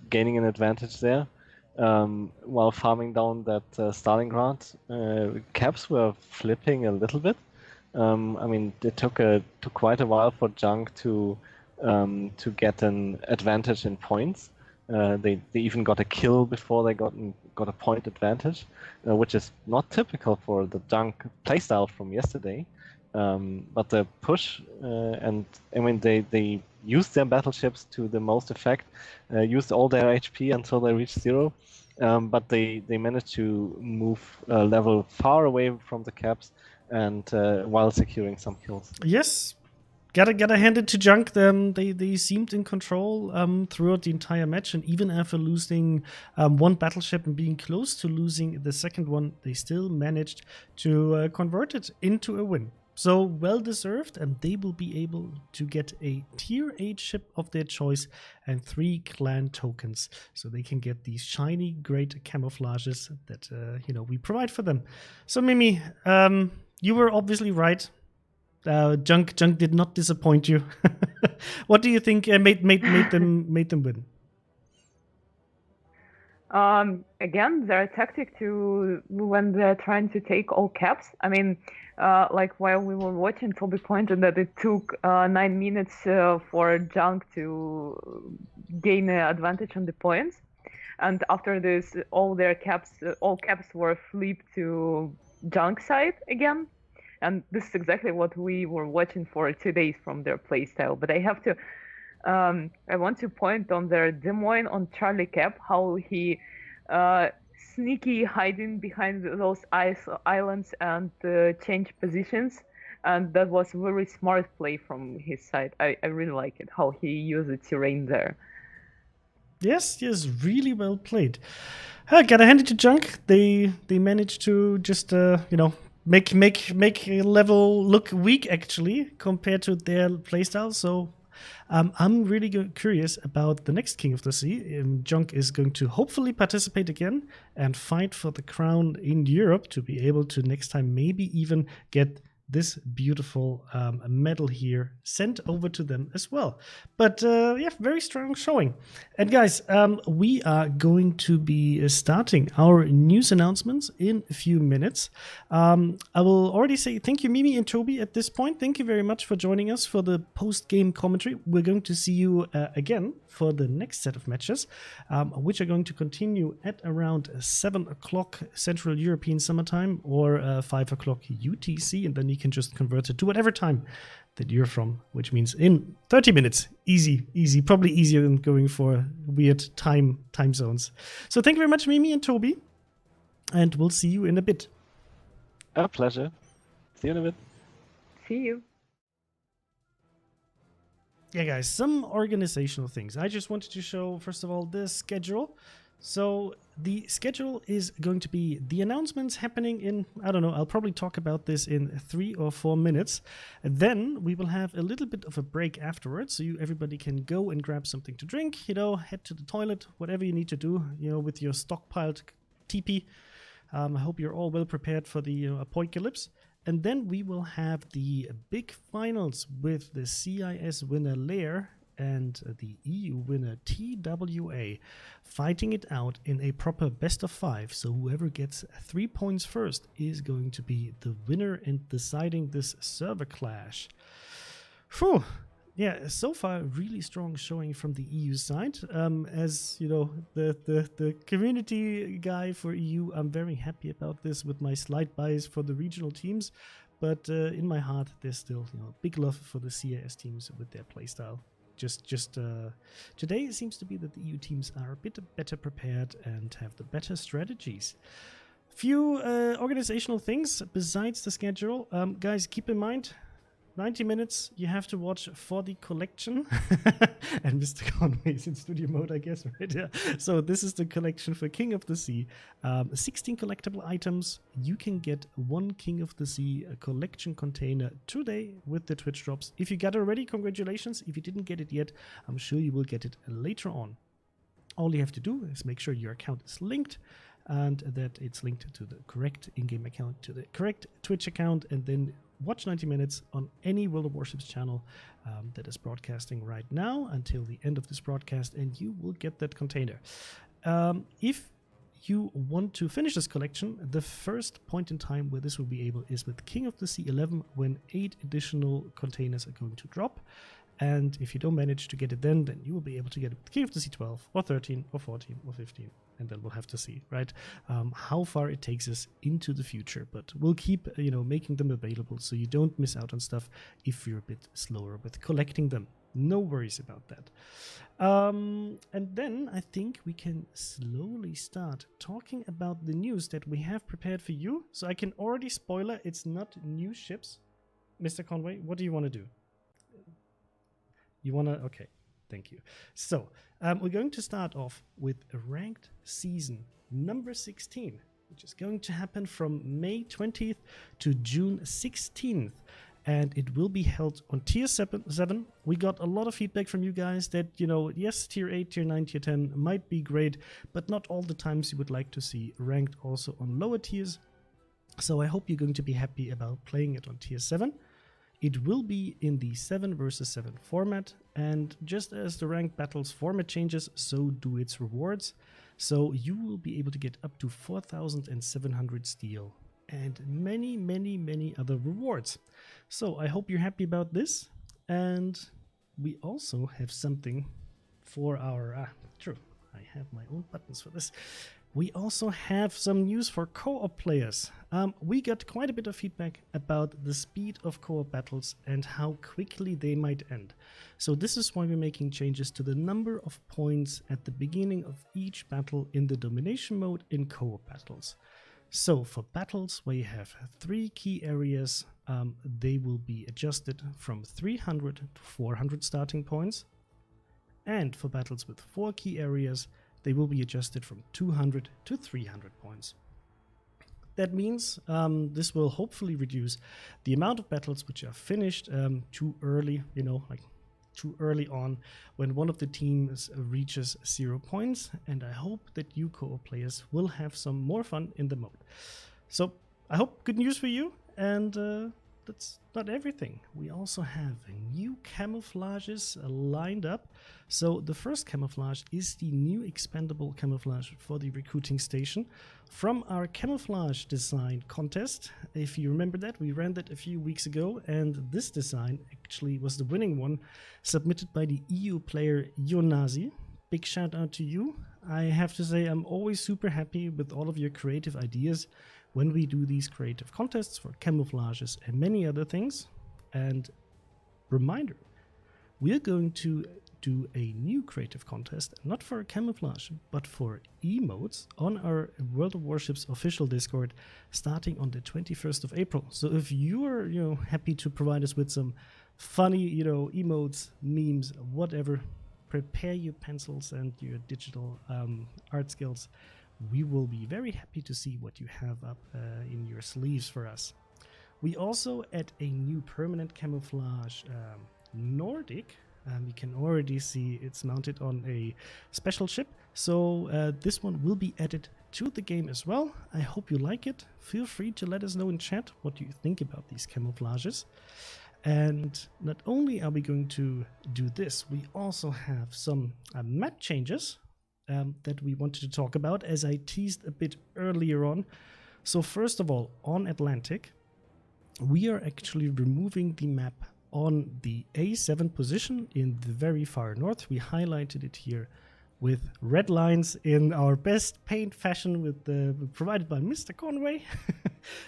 gaining an advantage there. While farming down that Stalingrad, caps were flipping a little bit. I mean, it took quite a while for Junk to get an advantage in points. They even got a kill before they got a point advantage, which is not typical for the Junk playstyle from yesterday. But the push and I mean they used their battleships to the most effect, used all their HP until they reached 0. But they managed to move level far away from the caps and while securing some kills. Yes, gotta hand it to Junk. They seemed in control throughout the entire match, and even after losing one battleship and being close to losing the second one, they still managed to convert it into a win. So well deserved, and they will be able to get a tier 8 ship of their choice and 3 clan tokens, so they can get these shiny great camouflages that we provide for them. So Mimi, you were obviously right. Junk did not disappoint you. What do you think made them win? Again, their tactic to when they're trying to take all caps. I mean, like while we were watching, Toby pointed that it took 9 minutes for Junk to gain an advantage on the points, and after this, all caps were flipped to Junk side again. And this is exactly what we were watching for 2 days from their playstyle. But I have to, I want to point on their Des Moines on Charlie Cap, how he sneaky hiding behind those islands and change positions. And that was very smart play from his side. I really like it, how he used the terrain there. Yes, really well played. Gotta hand it to Junk. They managed to just, make a level look weak actually compared to their playstyle. So I'm really curious about the next King of the Sea. Junk is going to hopefully participate again and fight for the crown in Europe to be able to next time maybe even get this beautiful medal here sent over to them as well. But very strong showing. And guys, we are going to be starting our news announcements in a few minutes. I will already say thank you, Mimi and Toby, at this point. Thank you very much for joining us for the post-game commentary. We're going to see you again for the next set of matches, which are going to continue at around 7 o'clock Central European Summertime or 5 o'clock UTC, and then you can just convert it to whatever time that you're from, which means in 30 minutes. Easy, probably easier than going for weird time zones. So thank you very much, Mimi and Toby, and we'll see you in a bit. A pleasure. See you in a bit. See you. Yeah, guys, some organizational things. I just wanted to show, first of all, the schedule. So the schedule is going to be the announcements happening in, I don't know, I'll probably talk about this in 3 or 4 minutes. Then we will have a little bit of a break afterwards, so everybody can go and grab something to drink, head to the toilet, whatever you need to do, with your stockpiled TP. I hope you're all well prepared for the apocalypse. And then we will have the big finals with the CIS winner Lair and the EU winner TWA fighting it out in a proper best of 5. So whoever gets 3 points first is going to be the winner and deciding this server clash. Phew. Yeah, so far really strong showing from the EU side. As you know, the community guy for EU, I'm very happy about this with my slight bias for the regional teams, but in my heart, there's still big love for the CIS teams with their playstyle. Just today it seems to be that the EU teams are a bit better prepared and have the better strategies. Few organizational things besides the schedule. Guys, keep in mind, 90 minutes you have to watch for the collection. And Mr. Conway is in studio mode, I guess, right? Yeah. So this is the collection for King of the Sea. 16 collectible items. You can get 1 King of the Sea collection container today with the Twitch drops. If you got it already, congratulations. If you didn't get it yet, I'm sure you will get it later on. All you have to do is make sure your account is linked and that it's linked to the correct in-game account, to the correct Twitch account, and then watch 90 minutes on any World of Warships channel that is broadcasting right now until the end of this broadcast, and you will get that container. If you want to finish this collection, the first point in time where this will be able is with King of the Sea 11, when 8 additional containers are going to drop. And if you don't manage to get it then you will be able to get it with King of the Sea 12 or 13 or 14 or 15. And then we'll have to see, right, how far it takes us into the future. But we'll keep, making them available so you don't miss out on stuff if you're a bit slower with collecting them. No worries about that. And then I think we can slowly start talking about the news that we have prepared for you. So I can already spoiler, it's not new ships. Mr. Conway, what do you want to do? You want to? Okay, thank you. So we're going to start off with a ranked season number 16, which is going to happen from May 20th to June 16th. And it will be held on Tier 7. We got a lot of feedback from you guys that, yes, Tier 8, Tier 9, Tier 10 might be great, but not all the times you would like to see ranked also on lower tiers. So I hope you're going to be happy about playing it on Tier 7. It will be in the 7 versus 7 format, and just as the ranked battles format changes, so do its rewards. So you will be able to get up to 4,700 steel and many, many, many other rewards. So I hope you're happy about this. And we also have something for our... true, I have my own buttons for this. We also have some news for co-op players. We got quite a bit of feedback about the speed of co-op battles and how quickly they might end. So this is why we're making changes to the number of points at the beginning of each battle in the domination mode in co-op battles. So for battles where you have 3 key areas, they will be adjusted from 300 to 400 starting points. And for battles with 4 key areas, they will be adjusted from 200 to 300 points. That means this will hopefully reduce the amount of battles which are finished too early, too early on when one of the teams reaches 0 points. And I hope that you co-op players will have some more fun in the mode. So I hope good news for you, and that's not everything. We also have new camouflages lined up. So the first camouflage is the new expandable camouflage for the recruiting station from our camouflage design contest. If you remember that, we ran that a few weeks ago, and this design actually was the winning one, submitted by the EU player Yonazi. Big shout out to you. I have to say I'm always super happy with all of your creative ideas when we do these creative contests for camouflages and many other things. And reminder, we're going to do a new creative contest, not for a camouflage, but for emotes on our World of Warships official Discord starting on the 21st of April. So if you're, happy to provide us with some funny, emotes, memes, whatever, prepare your pencils and your digital art skills. We will be very happy to see what you have up in your sleeves for us. We also add a new permanent camouflage Nordic. You can already see it's mounted on a special ship. So this one will be added to the game as well. I hope you like it. Feel free to let us know in chat what you think about these camouflages. And not only are we going to do this, we also have some map changes that we wanted to talk about, as I teased a bit earlier on. So first of all, on Atlantic, we are actually removing the map on the A7 position in the very far north. We highlighted it here with red lines in our best paint fashion with provided by Mr. Conway.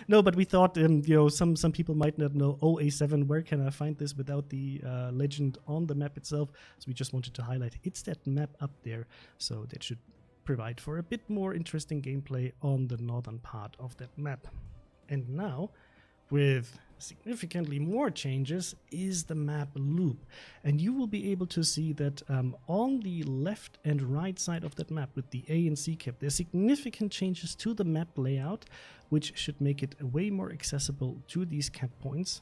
No, but we thought, some people might not know, A7, where can I find this without the legend on the map itself? So we just wanted to highlight it's that map up there. So that should provide for a bit more interesting gameplay on the northern part of that map. And now, with significantly more changes, is the map loop. And you will be able to see that on the left and right side of that map with the A and C cap, there's significant changes to the map layout, which should make it way more accessible to these cap points.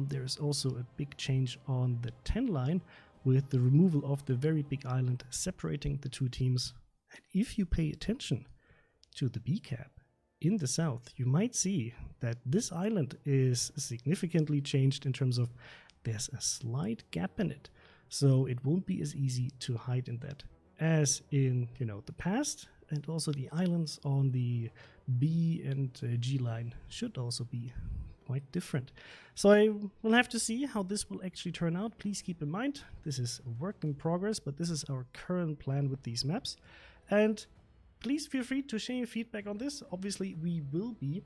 There's also a big change on the 10 line with the removal of the very big island separating the two teams. And if you pay attention to the B cap in the south, you might see that this island is significantly changed in terms of there's a slight gap in it. So it won't be as easy to hide in that as in, the past. And also the islands on the B and G line should also be quite different. So I will have to see how this will actually turn out. Please keep in mind, this is a work in progress, but this is our current plan with these maps. And please feel free to share your feedback on this. Obviously, we will be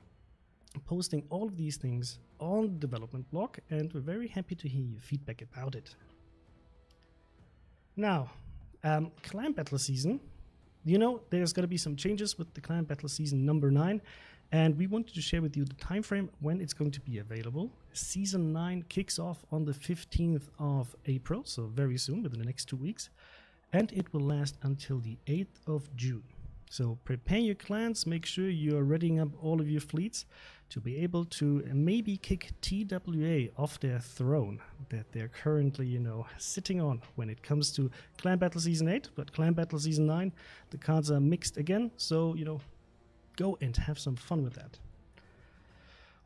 posting all of these things on the development blog, and we're very happy to hear your feedback about it. Now, Clan Battle Season. There's going to be some changes with the Clan Battle Season number 9, and we wanted to share with you the time frame when it's going to be available. Season 9 kicks off on the 15th of April, so very soon, within the next 2 weeks, and it will last until the 8th of June. So prepare your clans, make sure you're readying up all of your fleets to be able to maybe kick TWA off their throne that they're currently, sitting on when it comes to Clan Battle Season 8. But Clan Battle Season 9, the cards are mixed again, so, go and have some fun with that.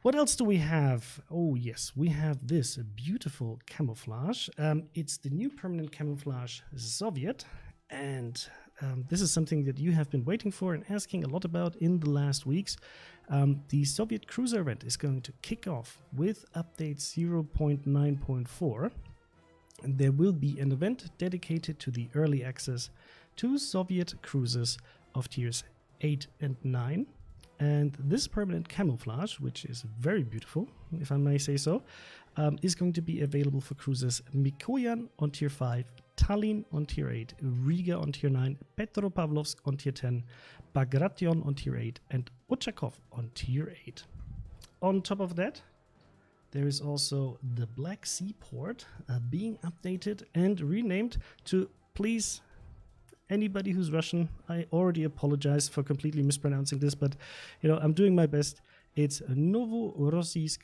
What else do we have? Oh yes, we have this beautiful camouflage. It's the new permanent camouflage Soviet, and this is something that you have been waiting for and asking a lot about in the last weeks. The Soviet Cruiser event is going to kick off with update 0.9.4. And there will be an event dedicated to the early access to Soviet cruisers of tiers 8 and 9. And this permanent camouflage, which is very beautiful, if I may say so, is going to be available for cruisers Mikoyan on tier 5, Tallinn on tier 8, Riga on tier 9, Petropavlovsk on tier 10, Bagration on tier 8, and Ochakov on tier 8. On top of that, there is also the Black Sea port being updated and renamed to, please, anybody who's Russian, I already apologize for completely mispronouncing this, but I'm doing my best. It's Novorossiysk,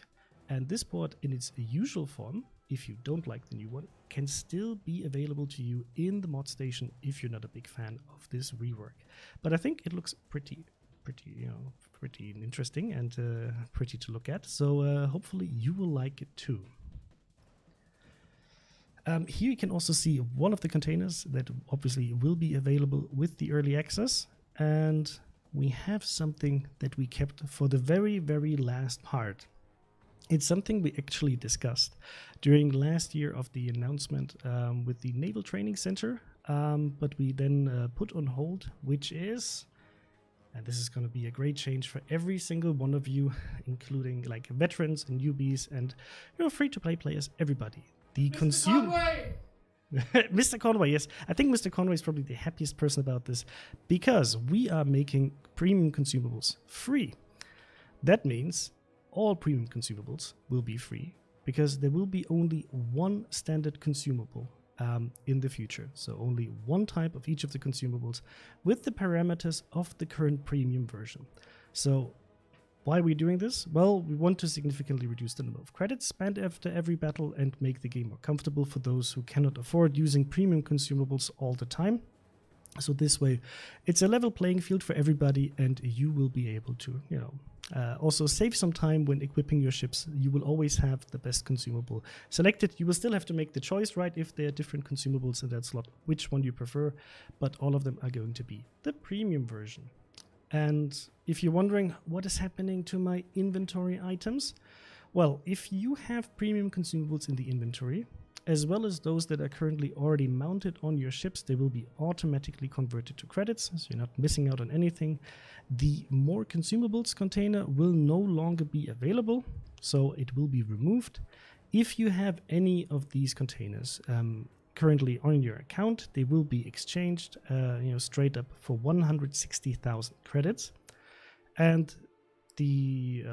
and this port in its usual form, if you don't like the new one, can still be available to you in the mod station if you're not a big fan of this rework. But I think it looks pretty interesting and pretty to look at. So hopefully you will like it too. Here you can also see one of the containers that obviously will be available with the early access, and we have something that we kept for the very, very last part. It's something we actually discussed during last year of the announcement with the Naval Training Center, but we then put on hold, which is, and this is going to be a great change for every single one of you, including like veterans and newbies and free-to-play players, everybody. The consumer, Mr. Conway, yes. I think Mr. Conway is probably the happiest person about this because we are making premium consumables free. That means all premium consumables will be free because there will be only one standard consumable in the future. So only one type of each of the consumables with the parameters of the current premium version. So why are we doing this? Well, we want to significantly reduce the number of credits spent after every battle and make the game more comfortable for those who cannot afford using premium consumables all the time. So this way, it's a level playing field for everybody, and you will be able to, also save some time when equipping your ships. You will always have the best consumable selected. You will still have to make the choice, right, if there are different consumables in that slot, which one you prefer, but all of them are going to be the premium version. And if you're wondering what is happening to my inventory items, well, if you have premium consumables in the inventory, as well as those that are currently already mounted on your ships, they will be automatically converted to credits, so you're not missing out on anything. The more consumables container will no longer be available, so it will be removed. If you have any of these containers currently on your account, they will be exchanged straight up for 160,000 credits, and the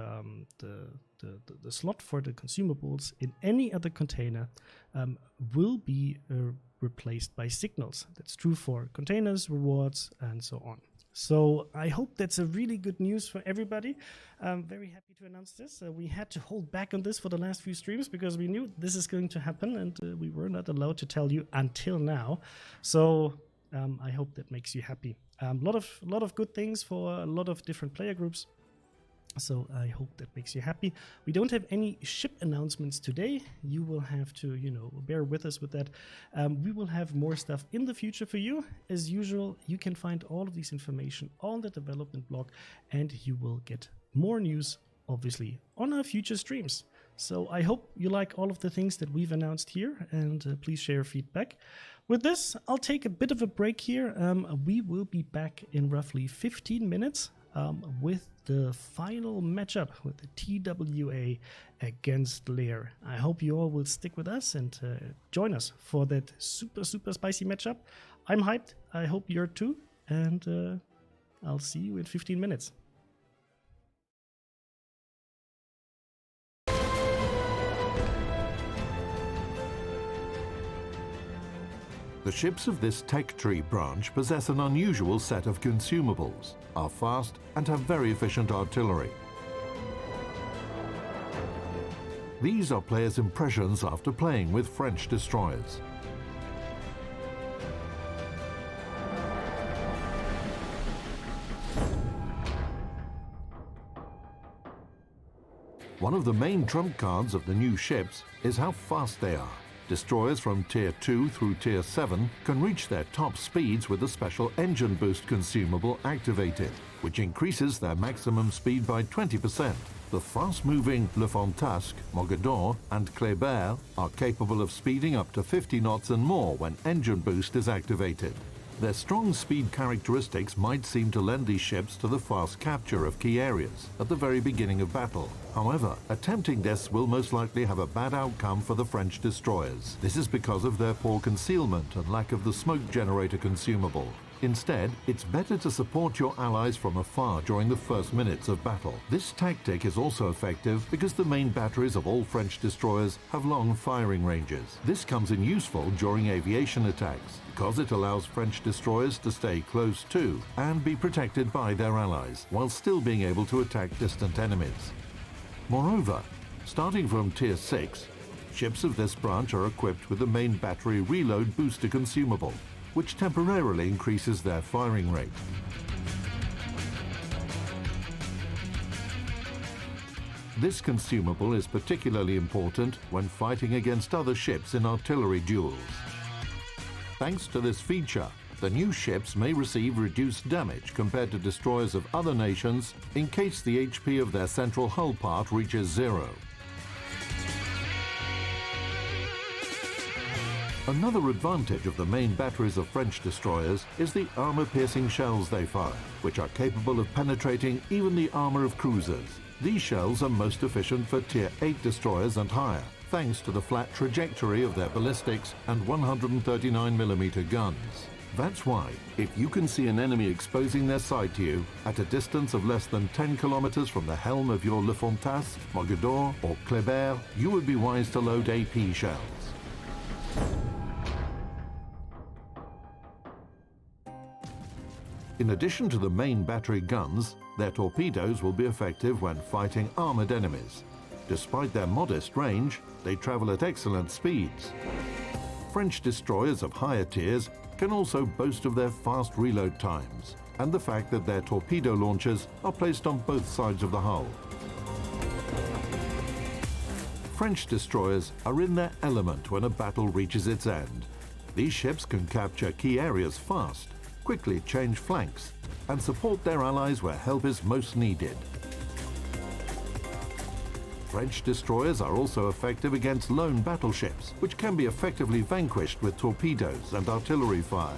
slot for the consumables in any other container will be replaced by signals. That's true for containers, rewards, and so on. So I hope that's a really good news for everybody. I'm very happy to announce this. We had to hold back on this for the last few streams because we knew this is going to happen, and we were not allowed to tell you until now. So I hope that makes you happy. Lot of good things for a lot of different player groups. So I hope that makes you happy. We don't have any ship announcements today. You will have to, bear with us with that. We will have more stuff in the future for you. As usual, you can find all of these information on the development blog, and you will get more news, obviously, on our future streams. So I hope you like all of the things that we've announced here, and please share feedback. With this, I'll take a bit of a break here. We will be back in roughly 15 minutes with the final matchup with the TWA against Lear. I hope you all will stick with us and join us for that super, super spicy matchup. I'm hyped. I hope you're too. And I'll see you in 15 minutes. The ships of this tech tree branch possess an unusual set of consumables, are fast and have very efficient artillery. These are players' impressions after playing with French destroyers. One of the main trump cards of the new ships is how fast they are. Destroyers from Tier 2 through Tier 7 can reach their top speeds with a special engine boost consumable activated, which increases their maximum speed by 20%. The fast-moving Le Fantasque, Mogador and Kléber are capable of speeding up to 50 knots and more when engine boost is activated. Their strong speed characteristics might seem to lend these ships to the fast capture of key areas at the very beginning of battle. However, attempting this will most likely have a bad outcome for the French destroyers. This is because of their poor concealment and lack of the smoke generator consumable. Instead, it's better to support your allies from afar during the first minutes of battle. This tactic is also effective because the main batteries of all French destroyers have long firing ranges. This comes in useful during aviation attacks, because it allows French destroyers to stay close to and be protected by their allies, while still being able to attack distant enemies. Moreover, starting from Tier 6, ships of this branch are equipped with the main battery reload booster consumable, which temporarily increases their firing rate. This consumable is particularly important when fighting against other ships in artillery duels. Thanks to this feature, the new ships may receive reduced damage compared to destroyers of other nations in case the HP of their central hull part reaches 0. Another advantage of the main batteries of French destroyers is the armor-piercing shells they fire, which are capable of penetrating even the armor of cruisers. These shells are most efficient for Tier 8 destroyers and higher, thanks to the flat trajectory of their ballistics and 139mm guns. That's why, if you can see an enemy exposing their side to you at a distance of less than 10 kilometers from the helm of your Le Fantasque, Mogador or Kléber, you would be wise to load AP shells. In addition to the main battery guns, their torpedoes will be effective when fighting armored enemies. Despite their modest range, they travel at excellent speeds. French destroyers of higher tiers can also boast of their fast reload times and the fact that their torpedo launchers are placed on both sides of the hull. French destroyers are in their element when a battle reaches its end. These ships can capture key areas fast, quickly change flanks, and support their allies where help is most needed. French destroyers are also effective against lone battleships, which can be effectively vanquished with torpedoes and artillery fire.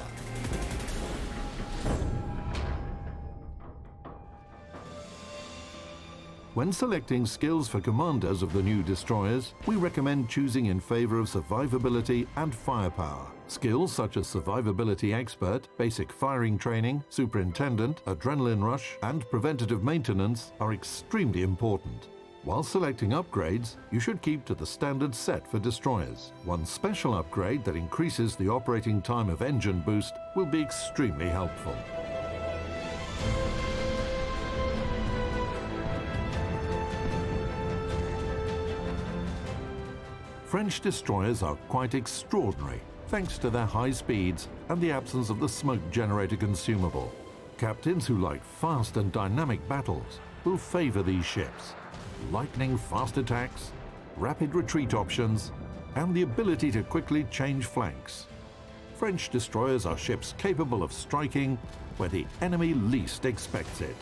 When selecting skills for commanders of the new destroyers, we recommend choosing in favor of survivability and firepower. Skills such as Survivability Expert, Basic Firing Training, Superintendent, Adrenaline Rush, and Preventative Maintenance are extremely important. While selecting upgrades, you should keep to the standard set for destroyers. One special upgrade that increases the operating time of engine boost will be extremely helpful. French destroyers are quite extraordinary, thanks to their high speeds and the absence of the smoke generator consumable. Captains who like fast and dynamic battles will favour these ships. Lightning-fast attacks, rapid retreat options, and the ability to quickly change flanks. French destroyers are ships capable of striking where the enemy least expects it.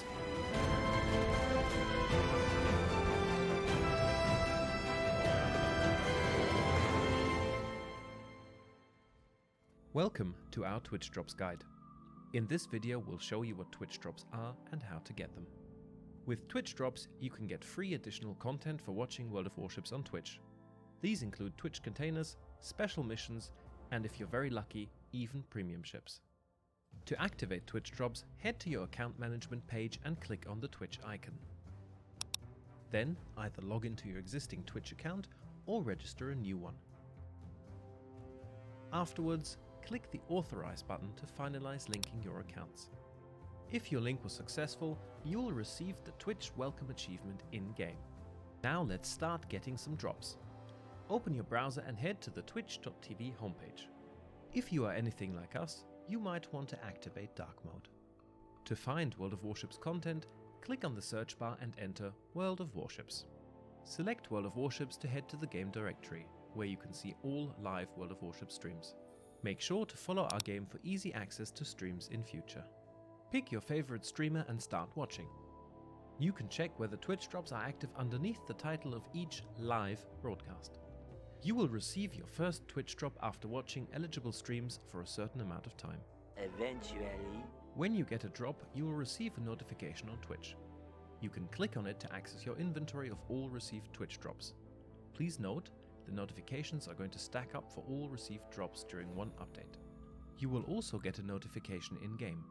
Welcome to our Twitch Drops guide. In this video we'll show you what Twitch Drops are and how to get them. With Twitch Drops you can get free additional content for watching World of Warships on Twitch. These include Twitch containers, special missions, and if you're very lucky, even premium ships. To activate Twitch Drops, head to your account management page and click on the Twitch icon. Then either log into your existing Twitch account or register a new one. Afterwards, click the Authorize button to finalize linking your accounts. If your link was successful, you'll receive the Twitch Welcome Achievement in-game. Now let's start getting some drops. Open your browser and head to the twitch.tv homepage. If you are anything like us, you might want to activate Dark Mode. To find World of Warships content, click on the search bar and enter World of Warships. Select World of Warships to head to the game directory, where you can see all live World of Warships streams. Make sure to follow our game for easy access to streams in future. Pick your favorite streamer and start watching. You can check whether Twitch Drops are active underneath the title of each live broadcast. You will receive your first Twitch Drop after watching eligible streams for a certain amount of time. Eventually, when you get a drop, you will receive a notification on Twitch. You can click on it to access your inventory of all received Twitch Drops. Please note, the notifications are going to stack up for all received drops during one update. You will also get a notification in-game.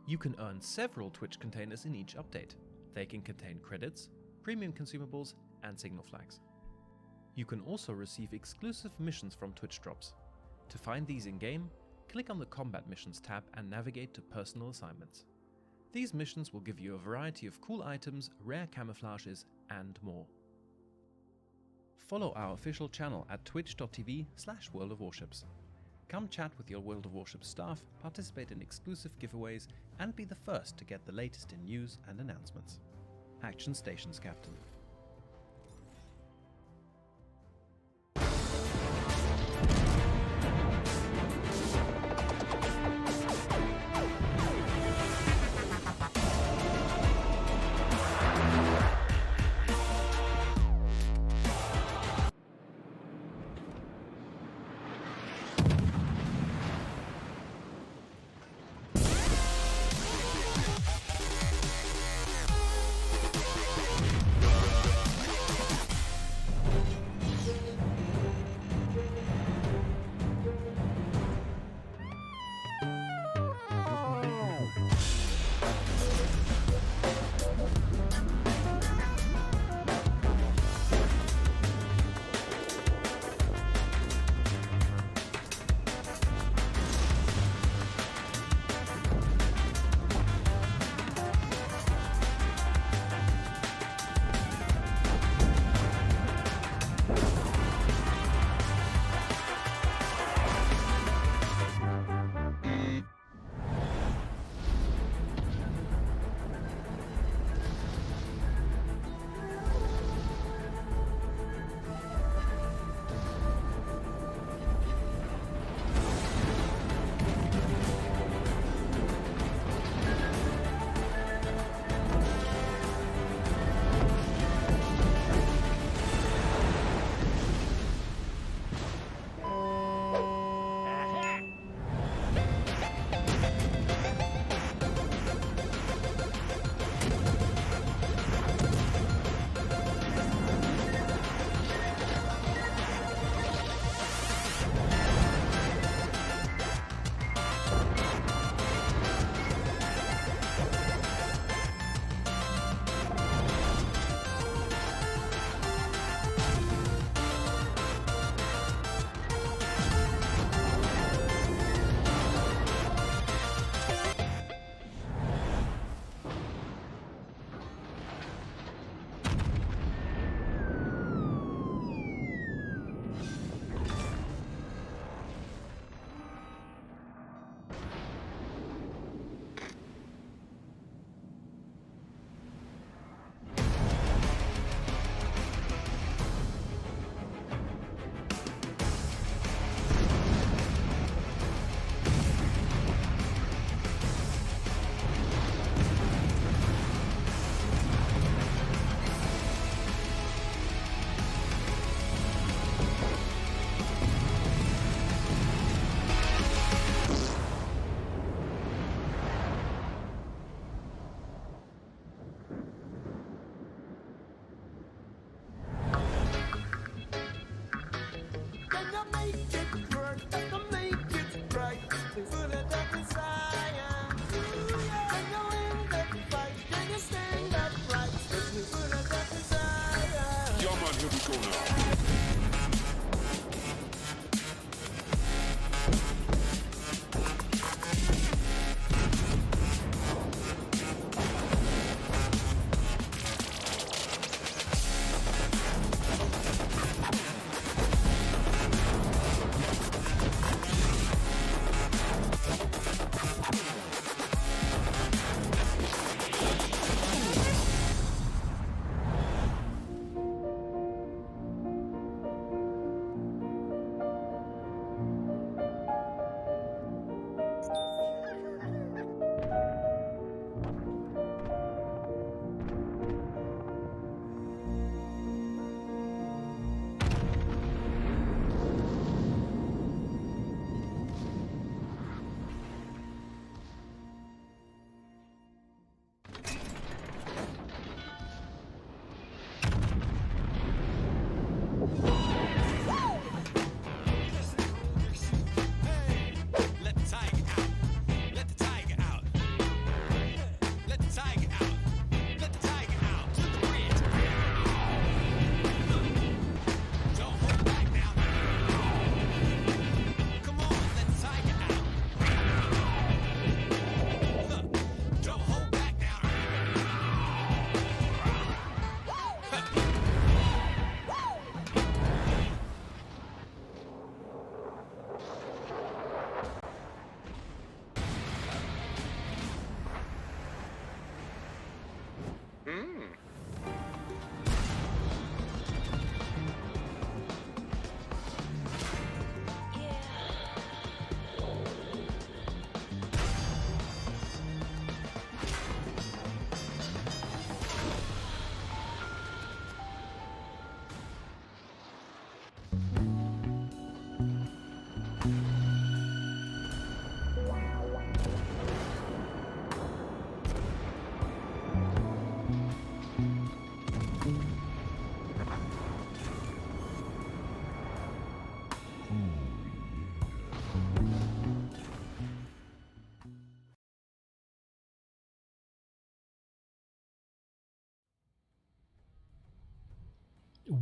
You can earn several Twitch containers in each update. They can contain credits, premium consumables, and signal flags. You can also receive exclusive missions from Twitch Drops. To find these in-game, click on the Combat Missions tab and navigate to Personal Assignments. These missions will give you a variety of cool items, rare camouflages, and more. Follow our official channel at twitch.tv/World of Warships. Come chat with your World of Warships staff, participate in exclusive giveaways, and be the first to get the latest in news and announcements. Action Stations Captain.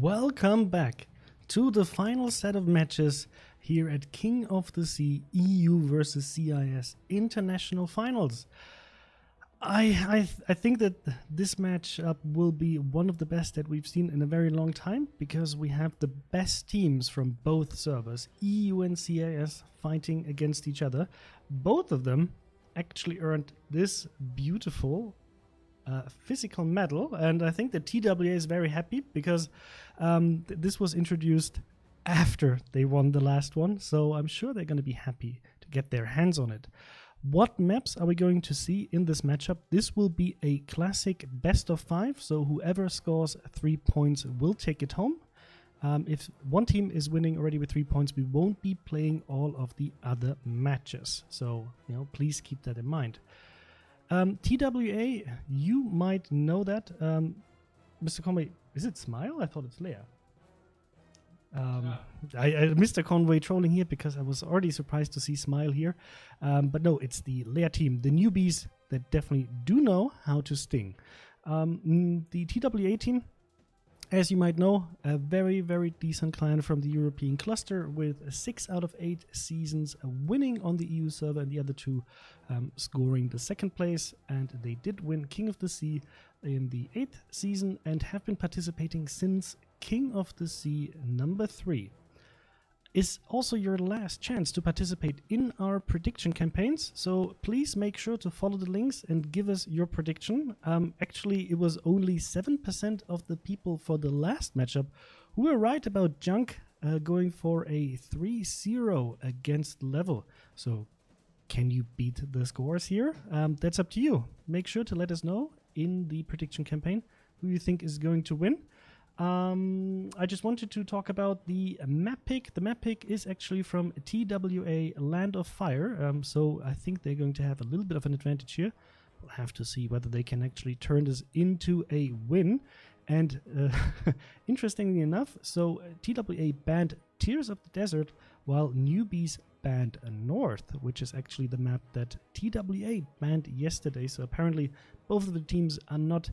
Welcome back to the final set of matches here at King of the Sea EU versus CIS International Finals. I think that this matchup will be one of the best that we've seen in a very long time, because we have the best teams from both servers, EU and CIS, fighting against each other. Both of them actually earned this beautiful physical medal, and I think the TWA is very happy because this was introduced after they won the last one, so I'm sure they're going to be happy to get their hands on it. What maps are we going to see in this matchup? This will be a classic best of 5, so whoever scores 3 points will take it home. If one team is winning already with 3 points, we won't be playing all of the other matches, so please keep that in mind. TWA, you might know that. Mr. Conway, is it Smile? I thought it's Leia. Mr. Conway trolling here because I was already surprised to see Smile here. But no, it's the Leia team, the newbies that definitely do know how to sting. The TWA team, as you might know, a very, very decent client from the European cluster with 6 out of 8 seasons winning on the EU server, and the other 2 scoring the 2nd place. And they did win King of the Sea in the 8th season and have been participating since King of the Sea number 3. Is also your last chance to participate in our prediction campaigns, so please make sure to follow the links and give us your prediction. Actually, it was only 7% of the people for the last matchup who were right about Junk going for a 3-0 against Level. So can you beat the scores here? That's up to you. Make sure to let us know in the prediction campaign who you think is going to win. I just wanted to talk about the map pick. The map pick is actually from TWA Land of Fire, so I think they're going to have a little bit of an advantage here. We'll have to see whether they can actually turn this into a win. And interestingly enough, so TWA banned Tears of the Desert, while Newbies banned North, which is actually the map that TWA banned yesterday. So apparently both of the teams are not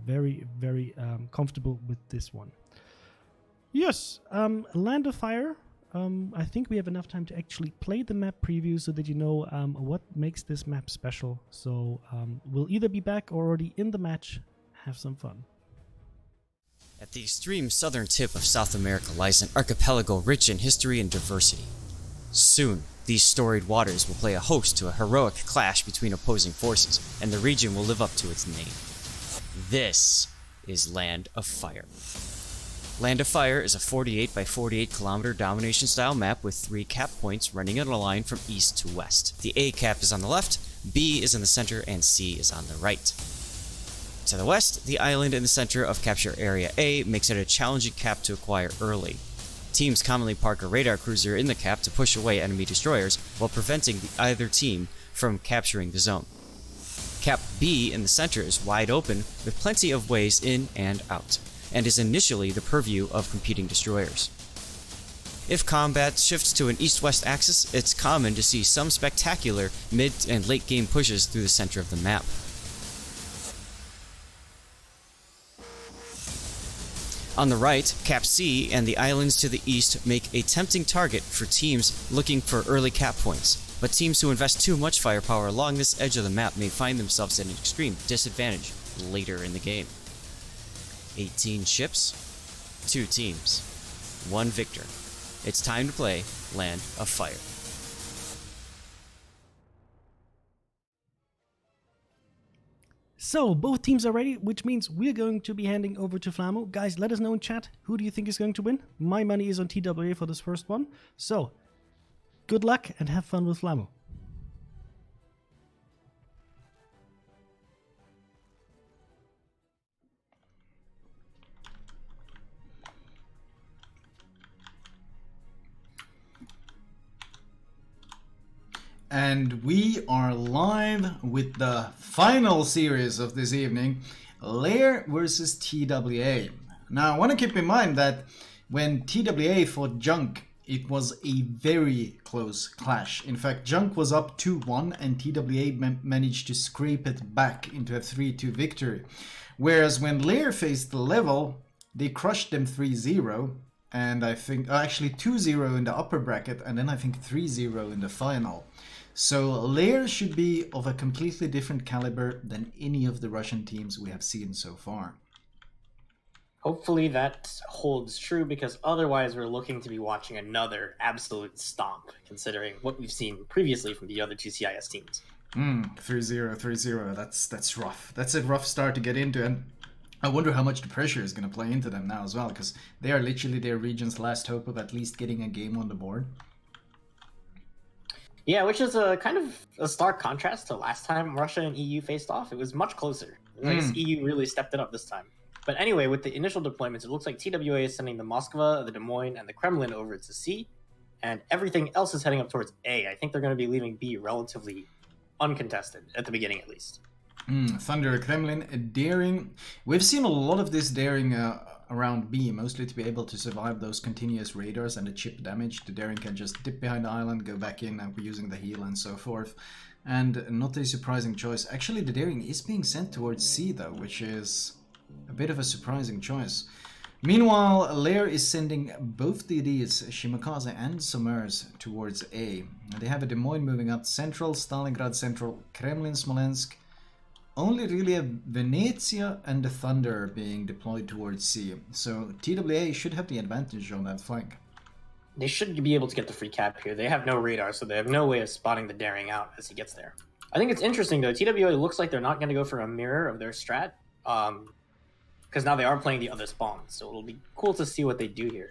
very, very comfortable with this one. Yes, Land of Fire. I think we have enough time to actually play the map preview so that you know what makes this map special. So we'll either be back or already in the match. Have some fun. At the extreme southern tip of South America lies an archipelago rich in history and diversity. Soon, these storied waters will play a host to a heroic clash between opposing forces, and the region will live up to its name. This is Land of Fire. Land of Fire is a 48 by 48 kilometer domination style map with 3 cap points running in a line from east to west. The A cap is on the left, B is in the center, and C is on the right. To the west, the island in the center of Capture Area A makes it a challenging cap to acquire early. Teams commonly park a radar cruiser in the cap to push away enemy destroyers while preventing either team from capturing the zone. Cap B in the center is wide open with plenty of ways in and out, and is initially the purview of competing destroyers. If combat shifts to an east-west axis, it's common to see some spectacular mid and late game pushes through the center of the map. On the right, Cap C and the islands to the east make a tempting target for teams looking for early cap points, but teams who invest too much firepower along this edge of the map may find themselves at an extreme disadvantage later in the game. 18 ships, 2 teams, 1 victor. It's time to play Land of Fire. So, both teams are ready, which means we're going to be handing over to Flamo. Guys, let us know in chat, who do you think is going to win? My money is on TWA for this first one. So, good luck and have fun with Flamo. And we are live with the final series of this evening, Lair versus TWA. Now, I want to keep in mind that when TWA fought Junk, it was a very close clash. In fact, Junk was up 2-1 and TWA managed to scrape it back into a 3-2 victory. Whereas when Lair faced the level, they crushed them 3-0. And I think, actually 2-0 in the upper bracket, and then I think 3-0 in the final. So Lair should be of a completely different caliber than any of the Russian teams we have seen so far. Hopefully that holds true, because otherwise we're looking to be watching another absolute stomp, considering what we've seen previously from the other 2 CIS teams. 3-0, that's rough. That's a rough start to get into, and I wonder how much the pressure is going to play into them now as well, because they are literally their region's last hope of at least getting a game on the board. Yeah, which is a kind of a stark contrast to last time Russia and EU faced off. It was much closer. I guess EU really stepped it up this time. But anyway, with the initial deployments, it looks like TWA is sending the Moskva, the Des Moines, and the Kremlin over to C, and everything else is heading up towards A. I think they're going to be leaving B relatively uncontested, at the beginning at least. Thunder, Kremlin, daring. We've seen a lot of this daring around B, mostly to be able to survive those continuous radars and the chip damage. The daring can just dip behind the island, go back in, and using the heal and so forth. And not a surprising choice. Actually, the daring is being sent towards C though, which is a bit of a surprising choice. Meanwhile, Lair is sending both DDs, Shimakaze and Somers, towards A. They have a Des Moines moving up central, Stalingrad central, Kremlin, Smolensk. Only really a Venezia and the Thunder being deployed towards C. So TWA should have the advantage on that flank. They should be able to get the free cap here. They have no radar, so they have no way of spotting the daring out as he gets there. I think it's interesting though, TWA looks like they're not going to go for a mirror of their strat, because now they are playing the other spawn, so it'll be cool to see what they do here.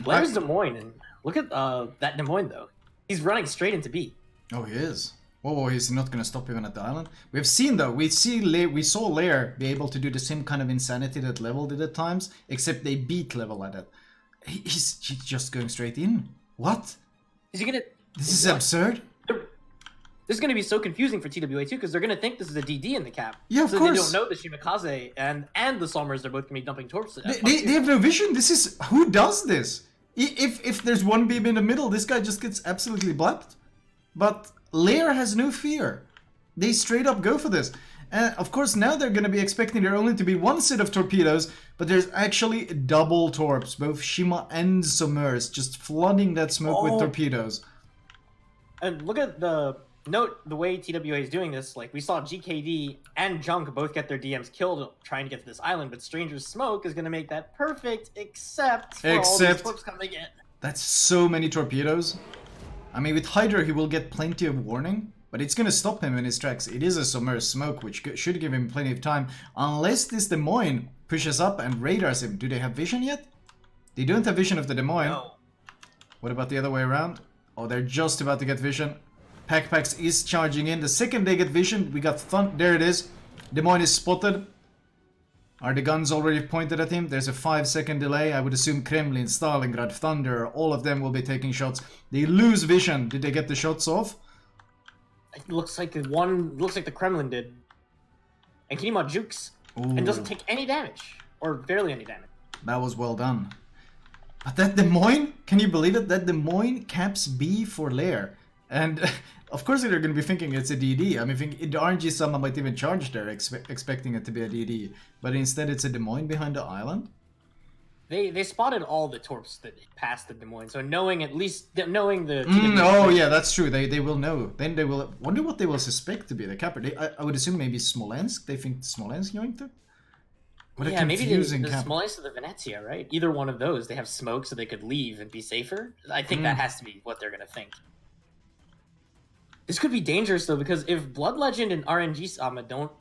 Lair's Des Moines, and look at that Des Moines though. He's running straight into B. Oh, he is. Oh, he's not going to stop even at the island. We've seen though, we saw Lair be able to do the same kind of insanity that Level did at times, except they beat Level at it. He's just going straight in. What? Is he gonna? This is absurd. This is going to be so confusing for TWA too, because they're going to think this is a DD in the cap. Yeah, of so course. They don't know the Shimakaze and the Somers are both going to be dumping torps. They have no vision. This is, who does this? If there's one beam in the middle, this guy just gets absolutely blapped. But Lair has no fear. They straight up go for this. And of course now they're going to be expecting there only to be one set of torpedoes, but there's actually double torps, both Shima and Submerged, just flooding that smoke with torpedoes. And look at the way TWA is doing this. Like, we saw GKD and Junk both get their DMs killed trying to get to this island, but Stranger's smoke is going to make that perfect, except for all these torps coming in. That's so many torpedoes. I mean, with Hydra he will get plenty of warning, but it's going to stop him in his tracks. It is a Submerged smoke, which should give him plenty of time, unless this Des Moines pushes up and radars him. Do they have vision yet? They don't have vision of the Des Moines. No. What about the other way around? Oh, they're just about to get vision. Packpacks is charging in. The second they get vision, we got there it is. Des Moines is spotted. Are the guns already pointed at him? There's a 5-second delay. I would assume Kremlin, Stalingrad, Thunder, all of them will be taking shots. They lose vision. Did they get the shots off? It looks like the Kremlin did. And Kinema jukes and doesn't take any damage, or barely any damage. That was well done. But that Des Moines, can you believe it? That Des Moines caps B for Lair. And of course they're going to be thinking it's a DD. I mean, the RNG Sama might even charge there, expecting it to be a DD. But instead it's a Des Moines behind the island. They spotted all the torps that passed the Des Moines, so knowing the... Oh yeah, that's true. They will know. Then they will... Wonder what they will suspect to be the capper. I would assume maybe Smolensk. They think Smolensk going to? What yeah, maybe the cap. Smolensk or the Venezia, right? Either one of those. They have smoke so they could leave and be safer. I think that has to be what they're going to think. This could be dangerous, though, because if Blood Legend and RNG Sama don't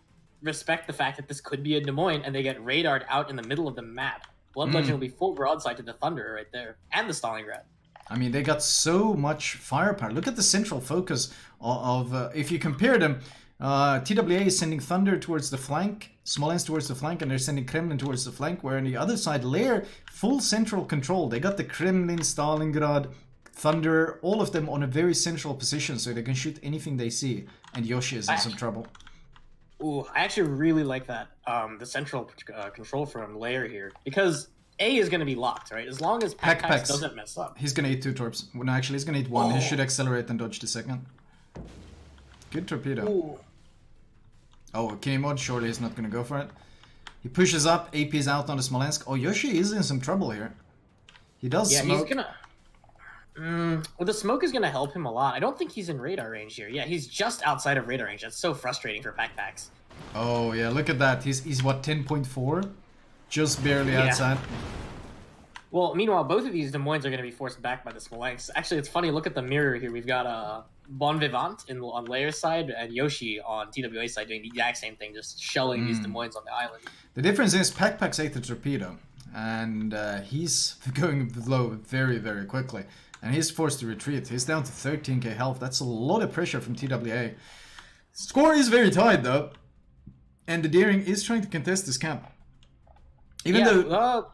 respect the fact that this could be a Des Moines and they get radared out in the middle of the map, Blood Legend will be full broadside to the Thunder right there, and the Stalingrad. I mean, they got so much firepower. Look at the central focus of if you compare them, TWA is sending Thunder towards the flank, Smolensk towards the flank, and they're sending Kremlin towards the flank, where on the other side, Lair, full central control. They got the Kremlin, Stalingrad, Thunder, all of them on a very central position, so they can shoot anything they see. And Yoshi is in some trouble. Ooh, I actually really like that, the central control from Lair here, because A is going to be locked, right? As long as Packpacks doesn't mess up. He's going to eat 2 torps. Well, no, actually, he's going to eat 1. He should accelerate and dodge the second. Good torpedo. Ooh. Oh, Kinimod, surely he's not going to go for it. He pushes up, AP is out on the Smolensk. Oh, Yoshi is in some trouble here. He does smoke. He's gonna... well, the smoke is going to help him a lot. I don't think he's in radar range here. Yeah, he's just outside of radar range. That's so frustrating for Packpacks. Oh, yeah, look at that. He's what, 10.4? Just barely outside. Well, meanwhile, both of these Des Moines are going to be forced back by the Smolensk. Actually, it's funny. Look at the mirror here. We've got Bon Vivant on Lair's side and Yoshi on TWA's side doing the exact same thing, just shelling these Des Moines on the island. The difference is Packpacks ate the torpedo, and he's going low very, very quickly. And he's forced to retreat. He's down to 13k health. That's a lot of pressure from TWA. Score is very tight, though. And the Daring is trying to contest this camp. Even though...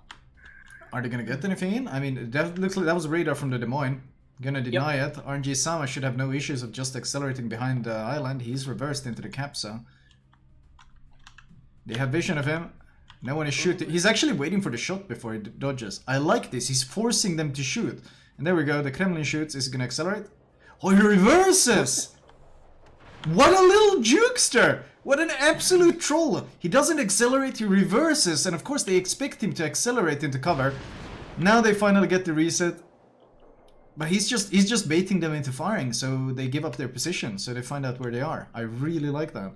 Are they going to get anything in? I mean, that looks like that was a radar from the Des Moines. Gonna deny it. RNG Sama should have no issues of just accelerating behind the island. He's reversed into the cap, so... They have vision of him. No one is shooting. He's actually waiting for the shot before he dodges. I like this. He's forcing them to shoot. And there we go, the Kremlin shoots. Is he gonna accelerate? Oh, he reverses! What a little jukester! What an absolute troll! He doesn't accelerate, he reverses, and of course they expect him to accelerate into cover. Now they finally get the reset. But he's just baiting them into firing, so they give up their position, so they find out where they are. I really like that.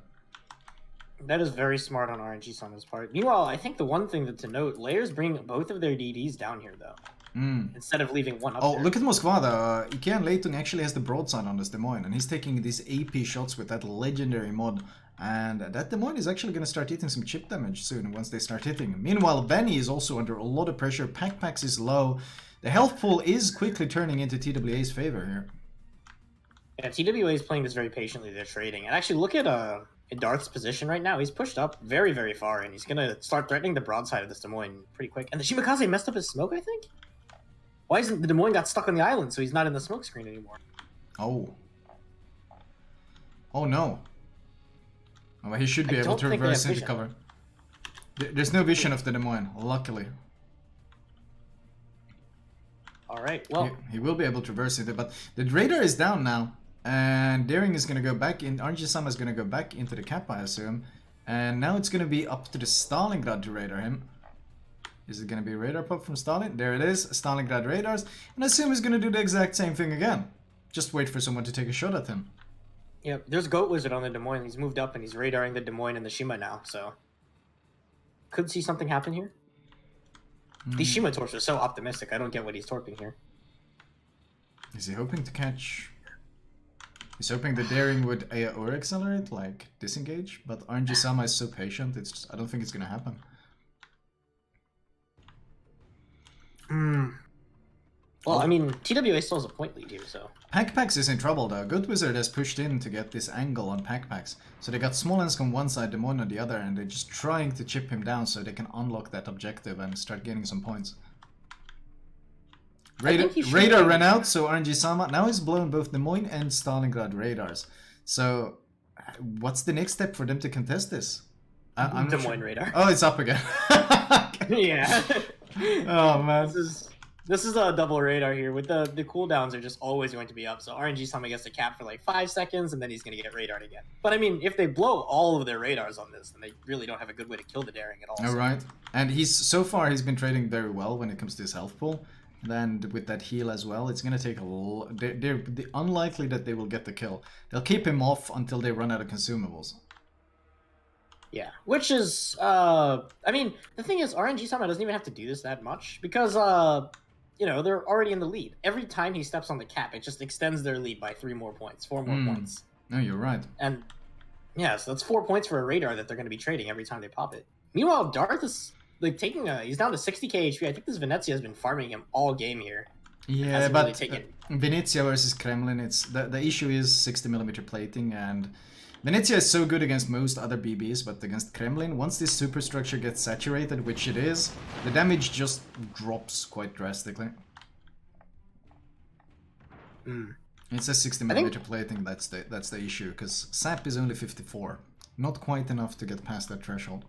That is very smart on RNG Sama's part. Meanwhile, I think the one thing to note, Lair's bringing both of their DDs down here, though. Instead of leaving one up there. Look at Moskva, though. Ikean Leitung actually has the broadside on this Des Moines, and he's taking these AP shots with that legendary mod. And that Des Moines is actually going to start hitting some chip damage soon once they start hitting. Meanwhile, Benny is also under a lot of pressure. Packpacks is low. The health pool is quickly turning into TWA's favor here. Yeah, TWA is playing this very patiently. They're trading. And actually, look at Darth's position right now. He's pushed up very, very far, and he's going to start threatening the broadside of this Des Moines pretty quick. And the Shimakaze messed up his smoke, I think? Why isn't the Des Moines got stuck on the island, so he's not in the smoke screen anymore? Oh. Oh, no. Oh, he should be able to reverse into cover. There's no vision of the Des Moines, luckily. Alright, well... He will be able to reverse it, but the radar is down now. And Daring is going to go back in. RNG Sama is going to go back into the cap, I assume. And now it's going to be up to the Stalingrad to radar him. Is it going to be a radar pop from Stalin? There it is, Stalingrad radars. And I assume he's going to do the exact same thing again. Just wait for someone to take a shot at him. Yeah, there's Goat Wizard on the Des Moines. He's moved up and he's radaring the Des Moines and the Shima now, so... Could see something happen here. These Shima torps are so optimistic, I don't get what he's torping here. Is he hoping to catch... He's hoping the daring would or accelerate, like disengage, but RNG Sama is so patient, I don't think it's gonna happen. Well, I mean, TWA still has a point lead here, so... Packpacks is in trouble though. Goat Wizard has pushed in to get this angle on Packpacks. So they got Smolensk on one side, Des Moines on the other, and they're just trying to chip him down so they can unlock that objective and start getting some points. Radar ran out, so RNG Sama now he's blown both Des Moines and Stalingrad radars. So, what's the next step for them to contest this? Des Moines radar. Oh, it's up again. Yeah. Oh man. This is a double radar here. With the cooldowns are just always going to be up. So RNG Sama gets to cap for like 5 seconds, and then he's going to get radared again. But I mean, if they blow all of their radars on this, then they really don't have a good way to kill the daring at all. All right. And so far he's been trading very well when it comes to his health pool. And with that heal as well, it's going to take a little... They're unlikely that they will get the kill. They'll keep him off until they run out of consumables. Yeah, which is... I mean, the thing is, RNG Sama doesn't even have to do this that much. Because, you know, they're already in the lead. Every time he steps on the cap, it just extends their lead by 3 more points, 4 more points. No, you're right. And, yeah, so that's 4 points for a radar that they're going to be trading every time they pop it. Meanwhile, Darth is... like taking he's down to 60k HP. I think this Venezia has been farming him all game here. Yeah, but Venezia versus Kremlin, it's the issue is 60mm plating, and Venezia is so good against most other BBs, but against Kremlin, once this superstructure gets saturated, which it is, the damage just drops quite drastically. It's a 60mm plating that's the issue, because SAP is only 54, not quite enough to get past that threshold.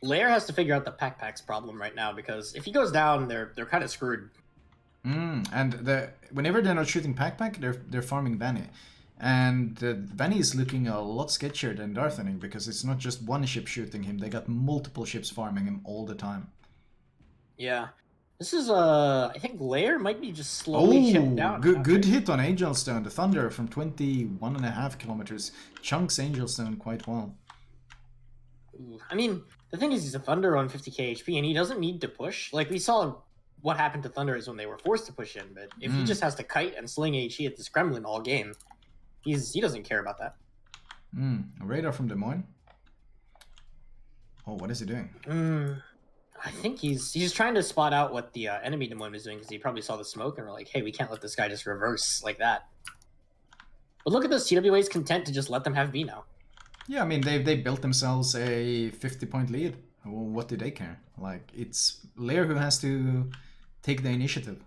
Lair has to figure out the Packpacks problem right now, because if he goes down, they're kind of screwed. And whenever they're not shooting Packpack, they're farming Vanny. And Vanny is looking a lot sketchier than Darthening, because it's not just one ship shooting him, they got multiple ships farming him all the time. Yeah. This is, I think Lair might be just slowly chipped down. Good hit on Angel Stone, the Thunder from 21.5 kilometers. Chunks Angel Stone quite well. I mean, the thing is, he's a Thunder on 50k HP, and he doesn't need to push. Like, we saw what happened to Thunderers when they were forced to push in, but if he just has to kite and sling HE at this Kremlin all game, he doesn't care about that. A radar from Des Moines? Oh, what is he doing? I think he's trying to spot out what the enemy Des Moines is doing, because he probably saw the smoke and were like, hey, we can't let this guy just reverse like that. But look at this, TWA is content to just let them have B now. Yeah, I mean, they built themselves a 50-point lead. What do they care? Like, it's Lair who has to take the initiative.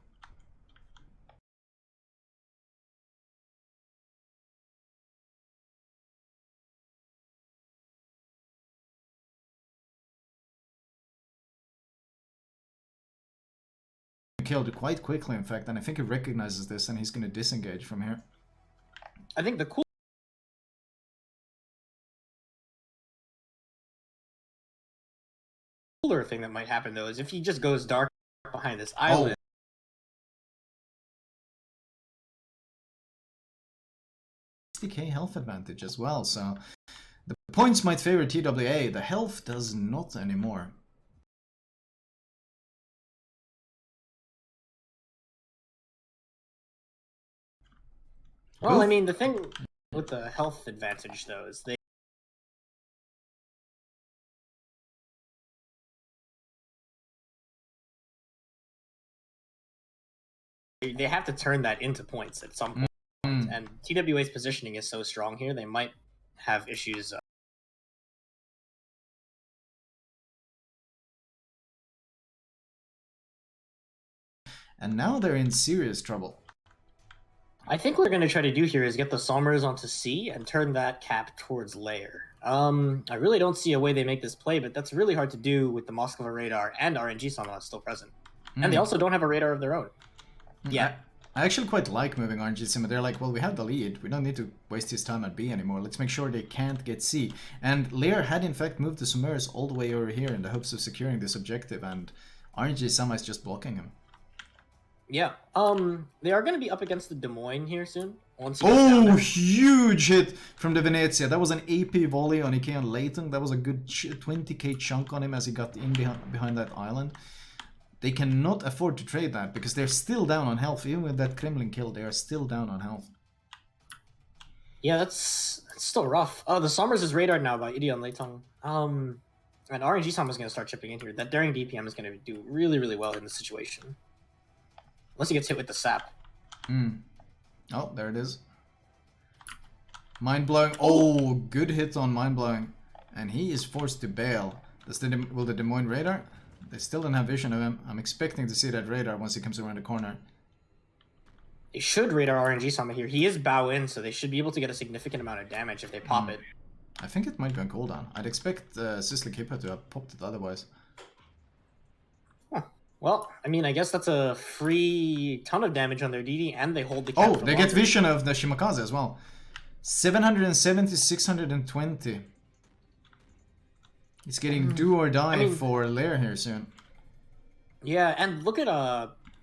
Killed quite quickly, in fact, and I think he recognizes this, and he's going to disengage from here. I think the cooler thing that might happen, though, is if he just goes dark behind this island. 60k health advantage as well, so the points might favor TWA, the health does not anymore. Well, I mean, the thing with the health advantage, though, is they have to turn that into points at some point. And TWA's positioning is so strong here, they might have issues. And now they're in serious trouble. I think what they're going to try to do here is get the Somers onto C and turn that cap towards Lair. I really don't see a way they make this play, but that's really hard to do with the Moskva radar and RNG Sama still present. And they also don't have a radar of their own. Yeah. I actually quite like moving RNG Sim. They're like, well, we have the lead. We don't need to waste his time at B anymore. Let's make sure they can't get C. And Lear had in fact moved the Summers all the way over here in the hopes of securing this objective, and RNG Sama is just blocking him. Yeah. They are going to be up against the Des Moines here soon. Once he goes down there. Huge hit from the Venezia. That was an AP volley on Ike and Leighton. That was a good 20k chunk on him as he got in behind that island. They cannot afford to trade that because they're still down on health. Even with that Kremlin kill, they are still down on health. Yeah, that's still rough. Oh, the Summers is radared now by Idion Leitung. And RNG Sama is going to start chipping in here. That Daring DPM is going to do really, really well in this situation. Unless he gets hit with the sap. Oh, there it is. Mind blowing. Oh, good hit on mind blowing. And he is forced to bail. Will the Des Moines radar? They still don't have vision of him. I'm expecting to see that radar once he comes around the corner. They should radar RNG Sama here. He is bow in, so they should be able to get a significant amount of damage if they pop it. I think it might be on cooldown. I'd expect Sislik Hippo to have popped it otherwise. Well, I mean, I guess that's a free ton of damage on their DD, and they hold the cap. Oh, they get vision of the Shimakaze as well. 770, 620. It's getting do or die for Lair here soon. Yeah, and look at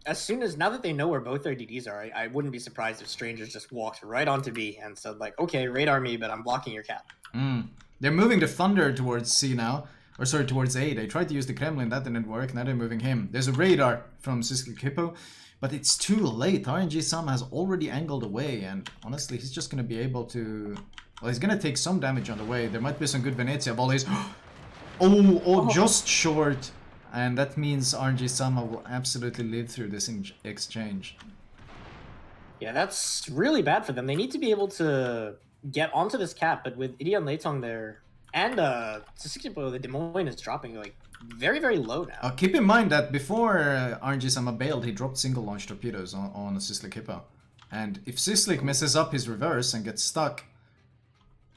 as soon as now that they know where both their DDs are, I wouldn't be surprised if strangers just walked right onto B and said like, okay, radar me, but I'm blocking your cap. They're moving the Thunder towards C now. Or sorry, towards A. They tried to use the Kremlin, that didn't work, now they're moving him. There's a radar from Sislik Hippo, but it's too late. RNG Sam has already angled away, and honestly, he's just going to be able to... Well, he's going to take some damage on the way. There might be some good Venezia volleys. Just short. And that means RNG Sama will absolutely live through this exchange. Yeah, that's really bad for them. They need to be able to get onto this cap, but with Idion Leitong there... And the Des Moines is dropping like very, very low now. Keep in mind that before RNG Sama bailed, he dropped single launch torpedoes on Sislik Hippo. And if Sislik messes up his reverse and gets stuck...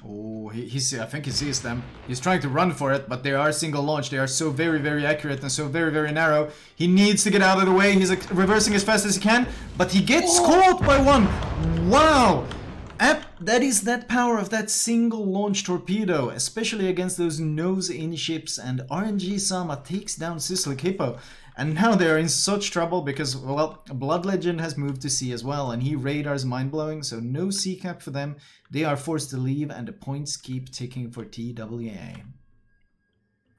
Oh, I think he sees them. He's trying to run for it, but they are single launch. They are so very, very accurate and so very, very narrow. He needs to get out of the way. He's reversing as fast as he can, but he gets caught by one. Wow! That is that power of that single launch torpedo, especially against those nose-in ships, and RNG Sama takes down Sislik Hippo. And now they're in such trouble because, well, Blood Legend has moved to C as well, and he radars mind-blowing, so no C cap for them. They are forced to leave, and the points keep ticking for TWA.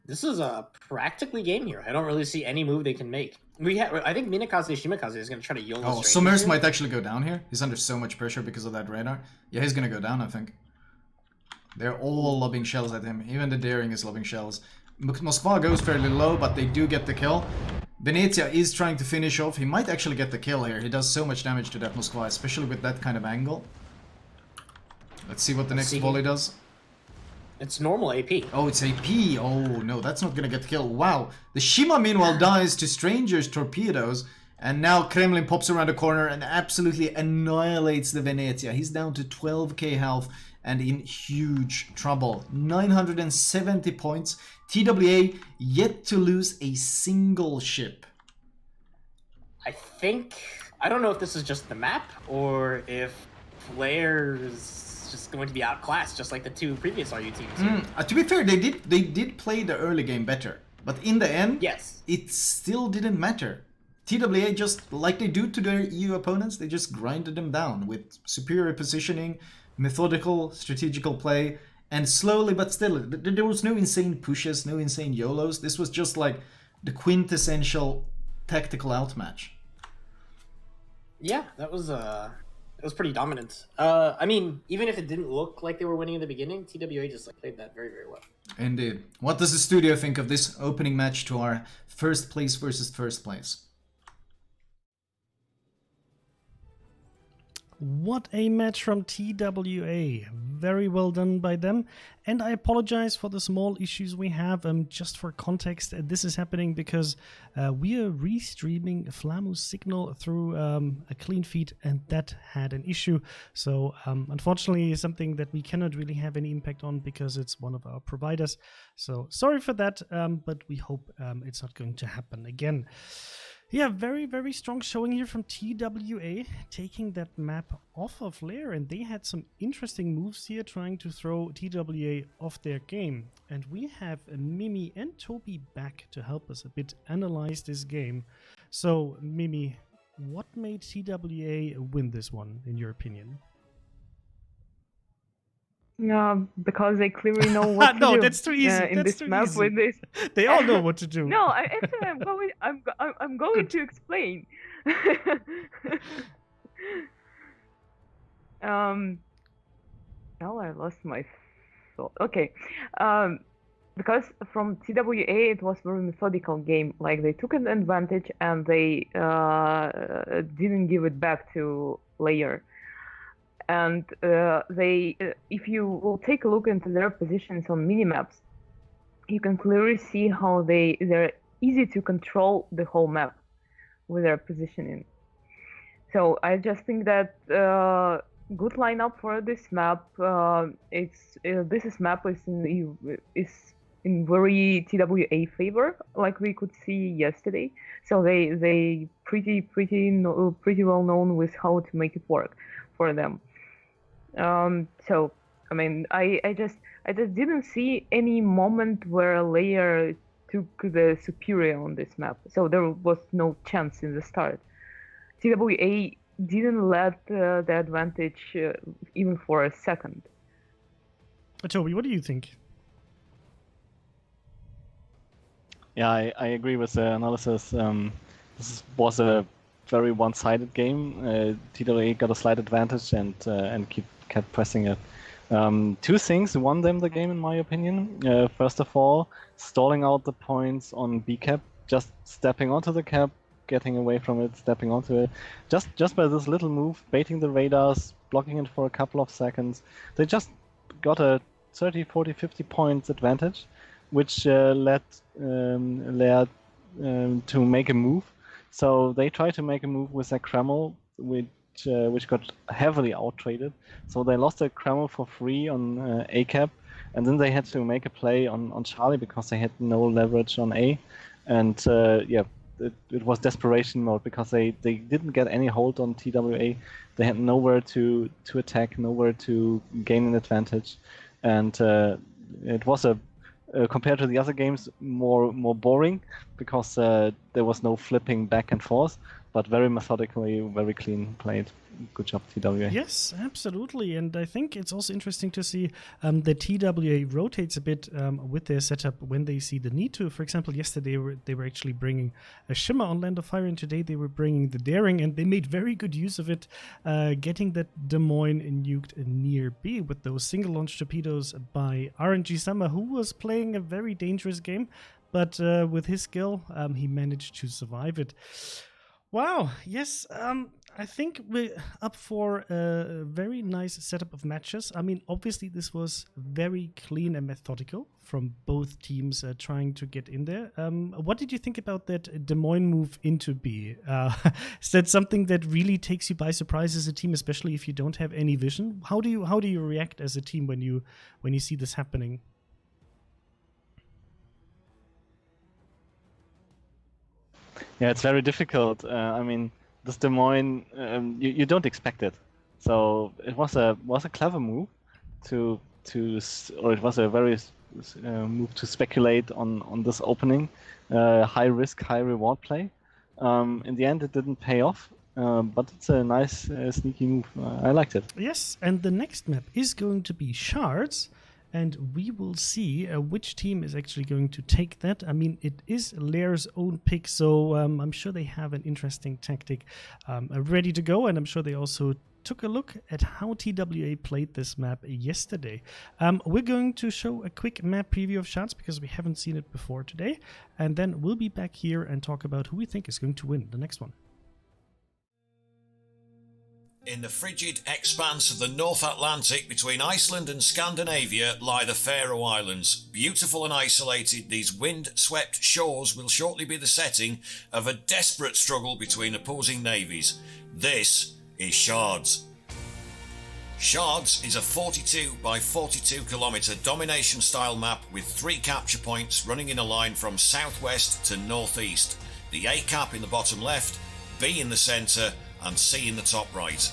This is a practically game here. I don't really see any move they can make. I think Minakaze Shimakaze is going to try to YOLO straight. Summers might actually go down here. He's under so much pressure because of that radar. Yeah, he's going to go down, I think. They're all lobbing shells at him. Even the Daring is lobbing shells. Moskva goes fairly low, but they do get the kill. Venezia is trying to finish off. He might actually get the kill here. He does so much damage to that Moskva, especially with that kind of angle. Let's see what the next volley does. It's normal AP. Oh, it's AP. Oh, no, that's not gonna get killed. Wow. The Shima, meanwhile, dies to strangers' torpedoes. And now Kremlin pops around the corner and absolutely annihilates the Venezia. He's down to 12k health and in huge trouble. 970 points. TWA yet to lose a single ship. I don't know if this is just the map or if players just going to be outclassed, just like the two previous RU teams. To be fair, they did play the early game better, but in the end, yes, it still didn't matter. TWA, just like they do to their EU opponents, they just grinded them down with superior positioning, methodical, strategical play, and slowly but still, there was no insane pushes, no insane YOLOs. This was just like the quintessential tactical outmatch. Yeah, that was pretty dominant. I mean, even if it didn't look like they were winning in the beginning, TWA just played that very, very well. Indeed. What does the studio think of this opening match to our first place versus first place? What a match from TWA. Very well done by them. And I apologize for the small issues we have. Just for context, this is happening because we are restreaming Flamu's signal through a clean feed, and that had an issue. So unfortunately, something that we cannot really have any impact on because it's one of our providers. So sorry for that, but we hope it's not going to happen again. Yeah, very, very strong showing here from TWA, taking that map off of Lair, and they had some interesting moves here, trying to throw TWA off their game. And we have Mimi and Toby back to help us a bit analyze this game. So, Mimi, what made TWA win this one, in your opinion? Because they clearly know what to do. No, that's too easy. In That's this too map easy. with this. They all know what to do. No, I'm going to explain. Now I lost my thought. Okay. Because from TWA it was very methodical game. Like they took an advantage and they didn't give it back to Lair. And if you will take a look into their positions on minimaps, you can clearly see how they're easy to control the whole map with their positioning. So I just think that good lineup for this map. This map is in very TWA favor, like we could see yesterday. So they pretty well known with how to make it work for them. So I mean, I just didn't see any moment where Lair took the superior on this map. So there was no chance in the start. TWA didn't let the advantage even for a second. Toby, what do you think? Yeah, I agree with the analysis. This was a very one-sided game. TWA got a slight advantage and kept pressing it. Two things won them the game, in my opinion. First of all, stalling out the points on B cap, just stepping onto the cap, getting away from it, stepping onto it. Just by this little move, baiting the radars, blocking it for a couple of seconds, they just got a 30, 40, 50 points advantage, which led Lair to make a move. So they tried to make a move with their Kreml, which got heavily out-traded. So they lost their Kreml for free on A cap, and then they had to make a play on Charlie because they had no leverage on A. And it was desperation mode because they didn't get any hold on TWA. They had nowhere to attack, nowhere to gain an advantage. And it was compared to the other games, more boring because there was no flipping back and forth, but very methodically, very clean played. Good job, TWA. Yes, absolutely. And I think it's also interesting to see that TWA rotates a bit with their setup when they see the need to. For example, yesterday they were actually bringing a Shimmer on Land of Fire, and today they were bringing the Daring, and they made very good use of it, getting that Des Moines nuked near B with those single launch torpedoes by RNG Summer, who was playing a very dangerous game, but with his skill, he managed to survive it. Wow, yes, I think we're up for a very nice setup of matches. I mean, obviously this was very clean and methodical from both teams trying to get in there. What did you think about that Des Moines move into B? Is that something that really takes you by surprise as a team, especially if you don't have any vision? How do you react as a team when you see this happening? Yeah, it's very difficult. I mean, this Des Moines, you don't expect it. So it was a clever move or it was a very move to speculate on this opening, high risk, high reward play. In the end, it didn't pay off, but it's a nice sneaky move. I liked it. Yes, and the next map is going to be Shards. And we will see which team is actually going to take that. I mean, it is Lair's own pick, so I'm sure they have an interesting tactic ready to go. And I'm sure they also took a look at how TWA played this map yesterday. We're going to show a quick map preview of Shards because we haven't seen it before today. And then we'll be back here and talk about who we think is going to win the next one. In the frigid expanse of the North Atlantic between Iceland and Scandinavia lie the Faroe Islands. Beautiful and isolated, these wind-swept shores will shortly be the setting of a desperate struggle between opposing navies. This is Shards. Shards is a 42 by 42 kilometre domination-style map with 3 capture points running in a line from southwest to northeast. the A cap in the bottom left, B in the centre and C in the top right.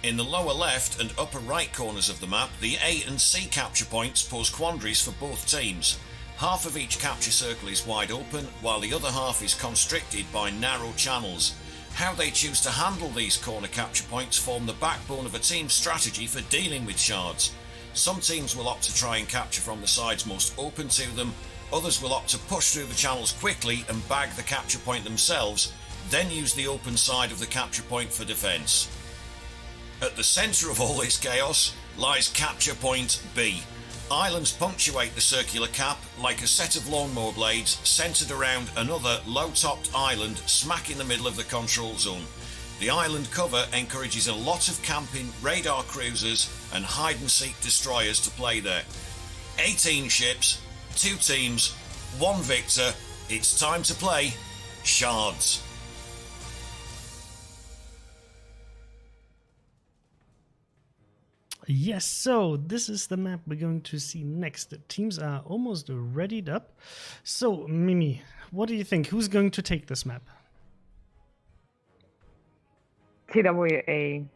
In the lower left and upper right corners of the map, the A and C capture points pose quandaries for both teams. Half of each capture circle is wide open, while the other half is constricted by narrow channels. How they choose to handle these corner capture points form the backbone of a team's strategy for dealing with shards. Some teams will opt to try and capture from the sides most open to them, others will opt to push through the channels quickly and bag the capture point themselves, then use the open side of the capture point for defence. At the centre of all this chaos lies capture point B. Islands punctuate the circular cap like a set of lawnmower blades centred around another low-topped island smack in the middle of the control zone. The island cover encourages a lot of camping radar cruisers and hide-and-seek destroyers to play there. 18 ships, 2 teams, 1 victor. It's time to play Shards. Yes, so this is the map we're going to see next. The teams are almost readied up. So, Mimi, what do you think? Who's going to take this map? TWA.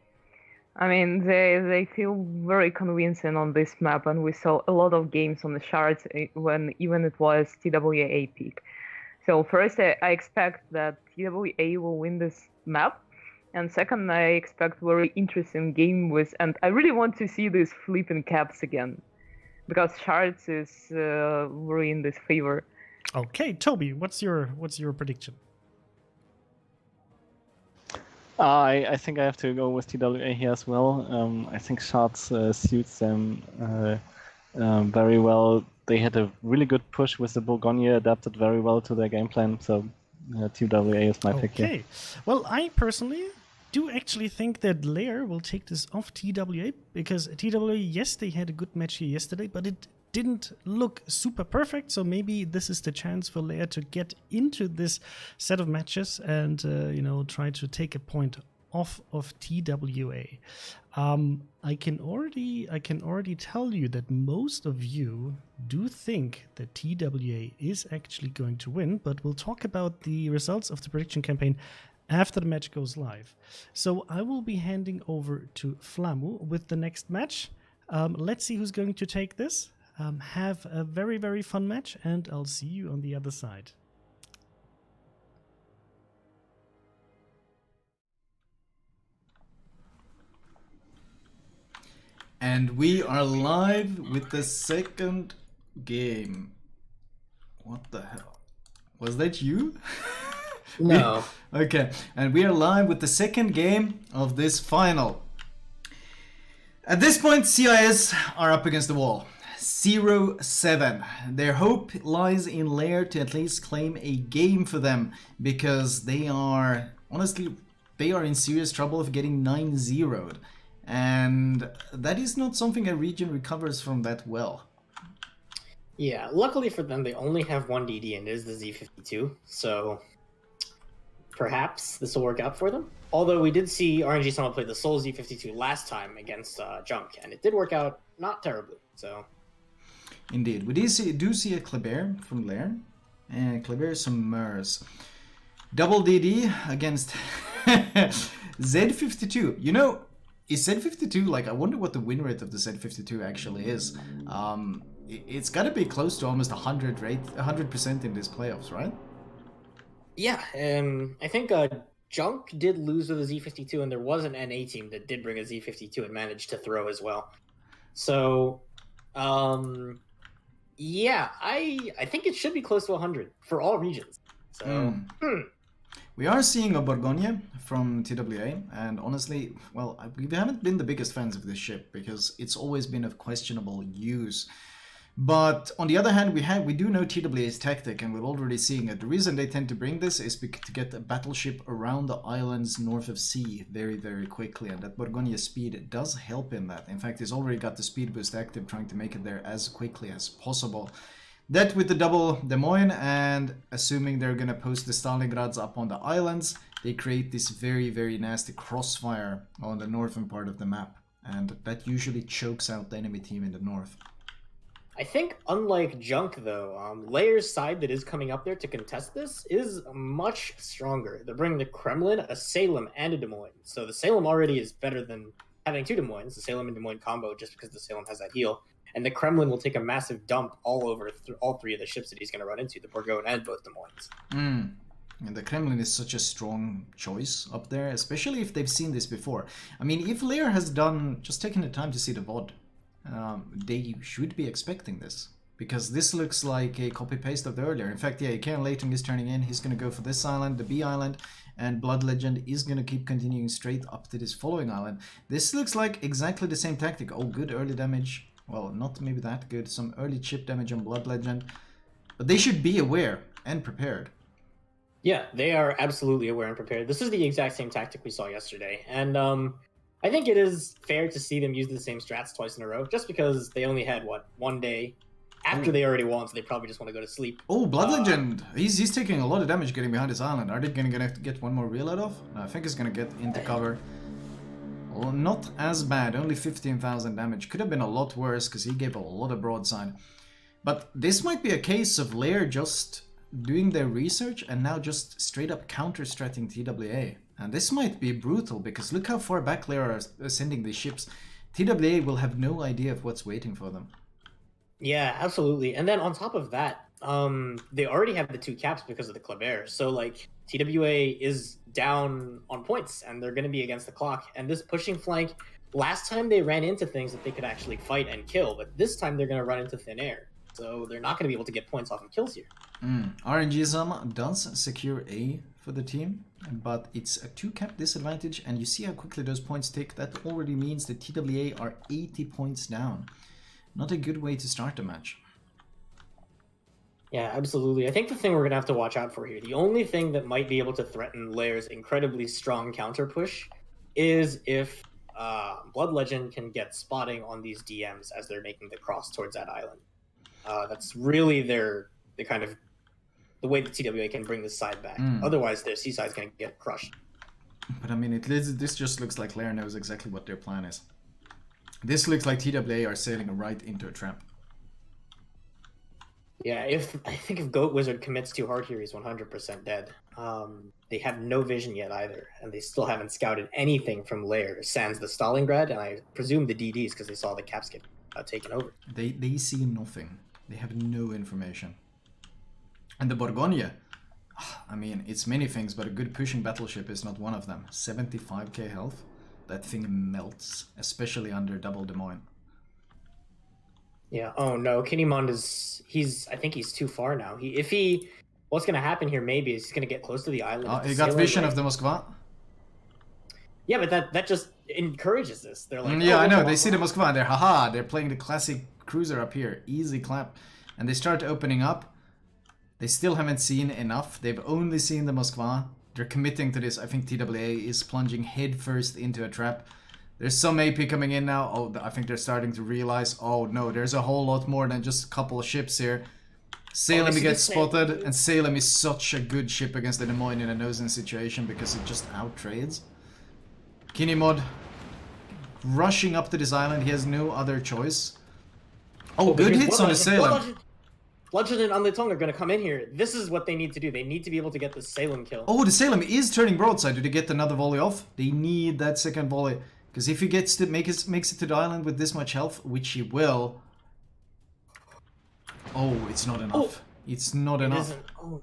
I mean, they feel very convincing on this map, and we saw a lot of games on the Shards when even it was TWA peak. So first, I expect that TWA will win this map. And second, I expect very interesting game with, and I really want to see these flipping caps again, because Shards is very in this favor. Okay, Toby, what's your prediction? I think I have to go with TWA here as well. I think Shards suits them very well. They had a really good push with the Bourgogne, adapted very well to their game plan, so TWA is my pick here. Okay, well, I personally do actually think that Lair will take this off TWA, because TWA, yes, they had a good match here yesterday, but it didn't look super perfect, so maybe this is the chance for Lair to get into this set of matches and try to take a point off of TWA. I can already tell you that most of you do think that TWA is actually going to win, but we'll talk about the results of the prediction campaign after the match goes live. So I will be handing over to Flamu with the next match. Let's see who's going to take this. Have a very, very fun match, and I'll see you on the other side. And we are live with the second game. What the hell? Was that you? No. Okay, and we are live with the second game of this final. At this point, CIS are up against the wall. 0-7. Their hope lies in Lair to at least claim a game for them, because they are, honestly, they are in serious trouble of getting 9-0'd. And that is not something a region recovers from that well. Yeah, luckily for them, they only have one DD, and it is the Z52, so perhaps this will work out for them. Although we did see RNG Summit play the Soul Z52 last time against Junk, and it did work out not terribly, so... Indeed. We do see a Kleber from Lair, and Kleber some Mers. Double DD against Z52. You know, is Z52, like, I wonder what the win rate of the Z52 actually is. It's got to be close to almost 100% in these playoffs, right? Yeah, I think Junk did lose with a Z52, and there was an NA team that did bring a Z52 and managed to throw as well. So, yeah, I think it should be close to 100 for all regions. So, We are seeing a Bourgogne from TWA, and honestly, well, we haven't been the biggest fans of this ship because it's always been of questionable use. But on the other hand, we do know TWA's tactic, and we're already seeing it. The reason they tend to bring this is to get a battleship around the islands north of sea very, very quickly, and that Bourgogne speed does help in that. In fact, he's already got the speed boost active, trying to make it there as quickly as possible. That with the double Des Moines, and assuming they're gonna post the Stalingrads up on the islands, they create this very, very nasty crossfire on the northern part of the map, and that usually chokes out the enemy team in the north. I think, unlike Junk, though, Layer's side that is coming up there to contest this is much stronger. They're bringing the Kremlin, a Salem, and a Des Moines. So the Salem already is better than having 2 Des Moines, the Salem and Des Moines combo, just because the Salem has that heal. And the Kremlin will take a massive dump all over all 3 of the ships that he's going to run into, the Bourgogne and both Des Moines. And the Kremlin is such a strong choice up there, especially if they've seen this before. I mean, if Lair has just taken the time to see the VOD, they should be expecting this. Because this looks like a copy-paste of the earlier. In fact, yeah, Karen Leighton is turning in. He's going to go for this island, the B island, and Blood Legend is going to keep continuing straight up to this following island. This looks like exactly the same tactic. Oh, good early damage. Well, not maybe that good. Some early chip damage on Blood Legend. But they should be aware and prepared. Yeah, they are absolutely aware and prepared. This is the exact same tactic we saw yesterday. And I think it is fair to see them use the same strats twice in a row, just because they only had, what, 1 day after they already won, so they probably just want to go to sleep. Oh, Blood Legend! He's taking a lot of damage getting behind this island. Are they gonna get one more reload off? No, I think he's gonna get into cover. Well, not as bad, only 15,000 damage. Could have been a lot worse, because he gave a lot of broadside. But this might be a case of Lair just doing their research and now just straight up counter-stratting TWA. And this might be brutal, because look how far back Lair are sending these ships. TWA will have no idea of what's waiting for them. Yeah, absolutely. And then on top of that, they already have the 2 caps because of the Kleber. So, like, TWA is down on points, and they're going to be against the clock. And this pushing flank, last time they ran into things that they could actually fight and kill, but this time they're going to run into thin air. So they're not going to be able to get points off of kills here. RNGism does secure A for the team, but it's a 2 cap disadvantage, and you see how quickly those points tick. That already means that TWA are 80 points down. Not a good way to start the match. Yeah, absolutely. I think the thing we're going to have to watch out for here, the only thing that might be able to threaten Lair's incredibly strong counter push is if Blood Legend can get spotting on these DMs as they're making the cross towards that island. That's really the way that TWA can bring this side back. Otherwise, their C side's going to get crushed. But I mean, this just looks like Lair knows exactly what their plan is. This looks like TWA are sailing right into a trap. Yeah, I think if Goat Wizard commits too hard here, he's 100% dead. They have no vision yet either, and they still haven't scouted anything from Lair, sans the Stalingrad, and I presume the DDs because they saw the caps get taken over. They see nothing. They have no information. And the Bourgogne, I mean, it's many things, but a good pushing battleship is not one of them. 75k health. That thing melts, especially under double Des Moines. Yeah, oh no, Kinemond I think he's too far now. What's going to happen here maybe is he's going to get close to the island. He got vision of the Moskva? Yeah, but that just encourages this. They're like, yeah, I know, they see the Moskva and they're playing the classic cruiser up here. Easy clap. And they start opening up. They still haven't seen enough. They've only seen the Moskva. They're committing to this. I think TWA is plunging headfirst into a trap. There's some AP coming in now. Oh, I think they're starting to realize, oh no, there's a whole lot more than just a couple of ships here. Salem gets spotted, and Salem is such a good ship against the Des Moines in a nosing situation because it just out-trades. Kinemod rushing up to this island. He has no other choice. Oh, good hits on the Salem. Bludgeon and Unletong are going to come in here. This is what they need to do. They need to be able to get the Salem kill. Oh, the Salem is turning broadside. Do they get another volley off? They need that second volley. Because if he gets to makes it to the island with this much health, which he will... Oh, it's not enough. Oh, it's not enough. Oh.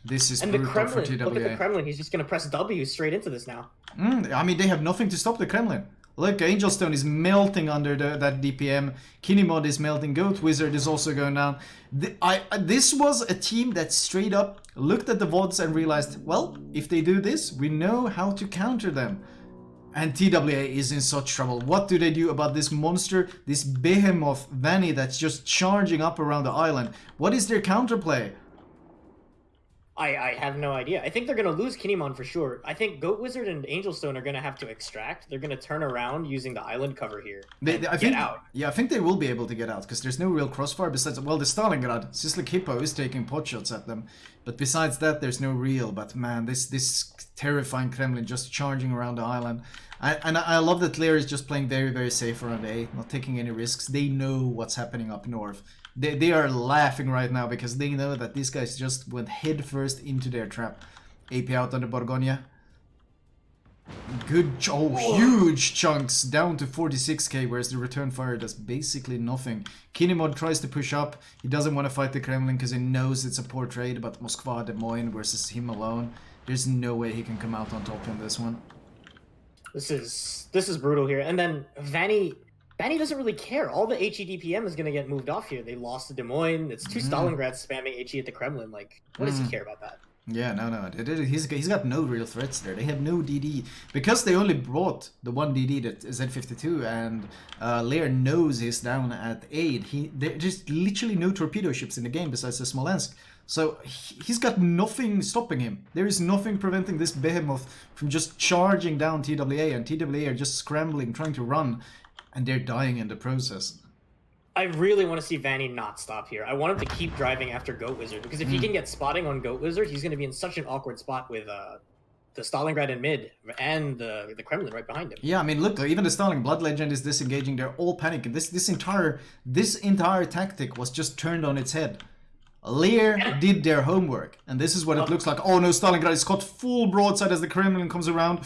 This is and brutal the Kremlin, for TWA. Look at the Kremlin. He's just going to press W straight into this now. I mean, they have nothing to stop the Kremlin. Look, Angelstone is melting under that DPM. Kinemod is melting. Goat Wizard is also going down. This was a team that straight up looked at the VODs and realized, well, if they do this, we know how to counter them. And TWA is in such trouble. What do they do about this monster, this behemoth Vanny that's just charging up around the island? What is their counterplay? I have no idea. I think they're going to lose Kinemon for sure. I think Goat Wizard and Angel Stone are going to have to extract. They're going to turn around using the island cover here. I think, yeah, I think they will be able to get out because there's no real crossfire besides. Well, the Stalingrad, Sislek Hippo is taking pot shots at them, but besides that, there's no real. But man, this terrifying Kremlin just charging around the island. I love that Lear is just playing very, very safe around A, not taking any risks. They know what's happening up north. They are laughing right now because they know that these guys just went head first into their trap. AP out on the Borgonia. Good, huge chunks down to 46k, whereas the return fire does basically nothing. Kinemon tries to push up. He doesn't want to fight the Kremlin because he knows it's a poor trade, but Moskva, Des Moines versus him alone. There's no way he can come out on top in this one. This is brutal here. And then Vanny doesn't really care. All the HE-DPM is going to get moved off here. They lost to Des Moines. It's two Stalingrads spamming HE at the Kremlin. Like, what does he care about that? Yeah, no. He's got no real threats there. They have no DD. Because they only brought the one DD that is Z52 and Lear knows he's down at 8. There's just literally no torpedo ships in the game besides the Smolensk. So he's got nothing stopping him. There is nothing preventing this behemoth from just charging down TWA, and TWA are just scrambling, trying to run, and they're dying in the process. I really want to see Vanny not stop here. I want him to keep driving after Goat Wizard, because if he can get spotting on Goat Wizard, he's going to be in such an awkward spot with the Stalingrad in mid and the Kremlin right behind him. Yeah, I mean, look, even the Stalin Blood Legend is disengaging. They're all panicking. This entire tactic was just turned on its head. Lear did their homework, and this is what it looks like. Oh no, Stalingrad is caught full broadside as the Kremlin comes around.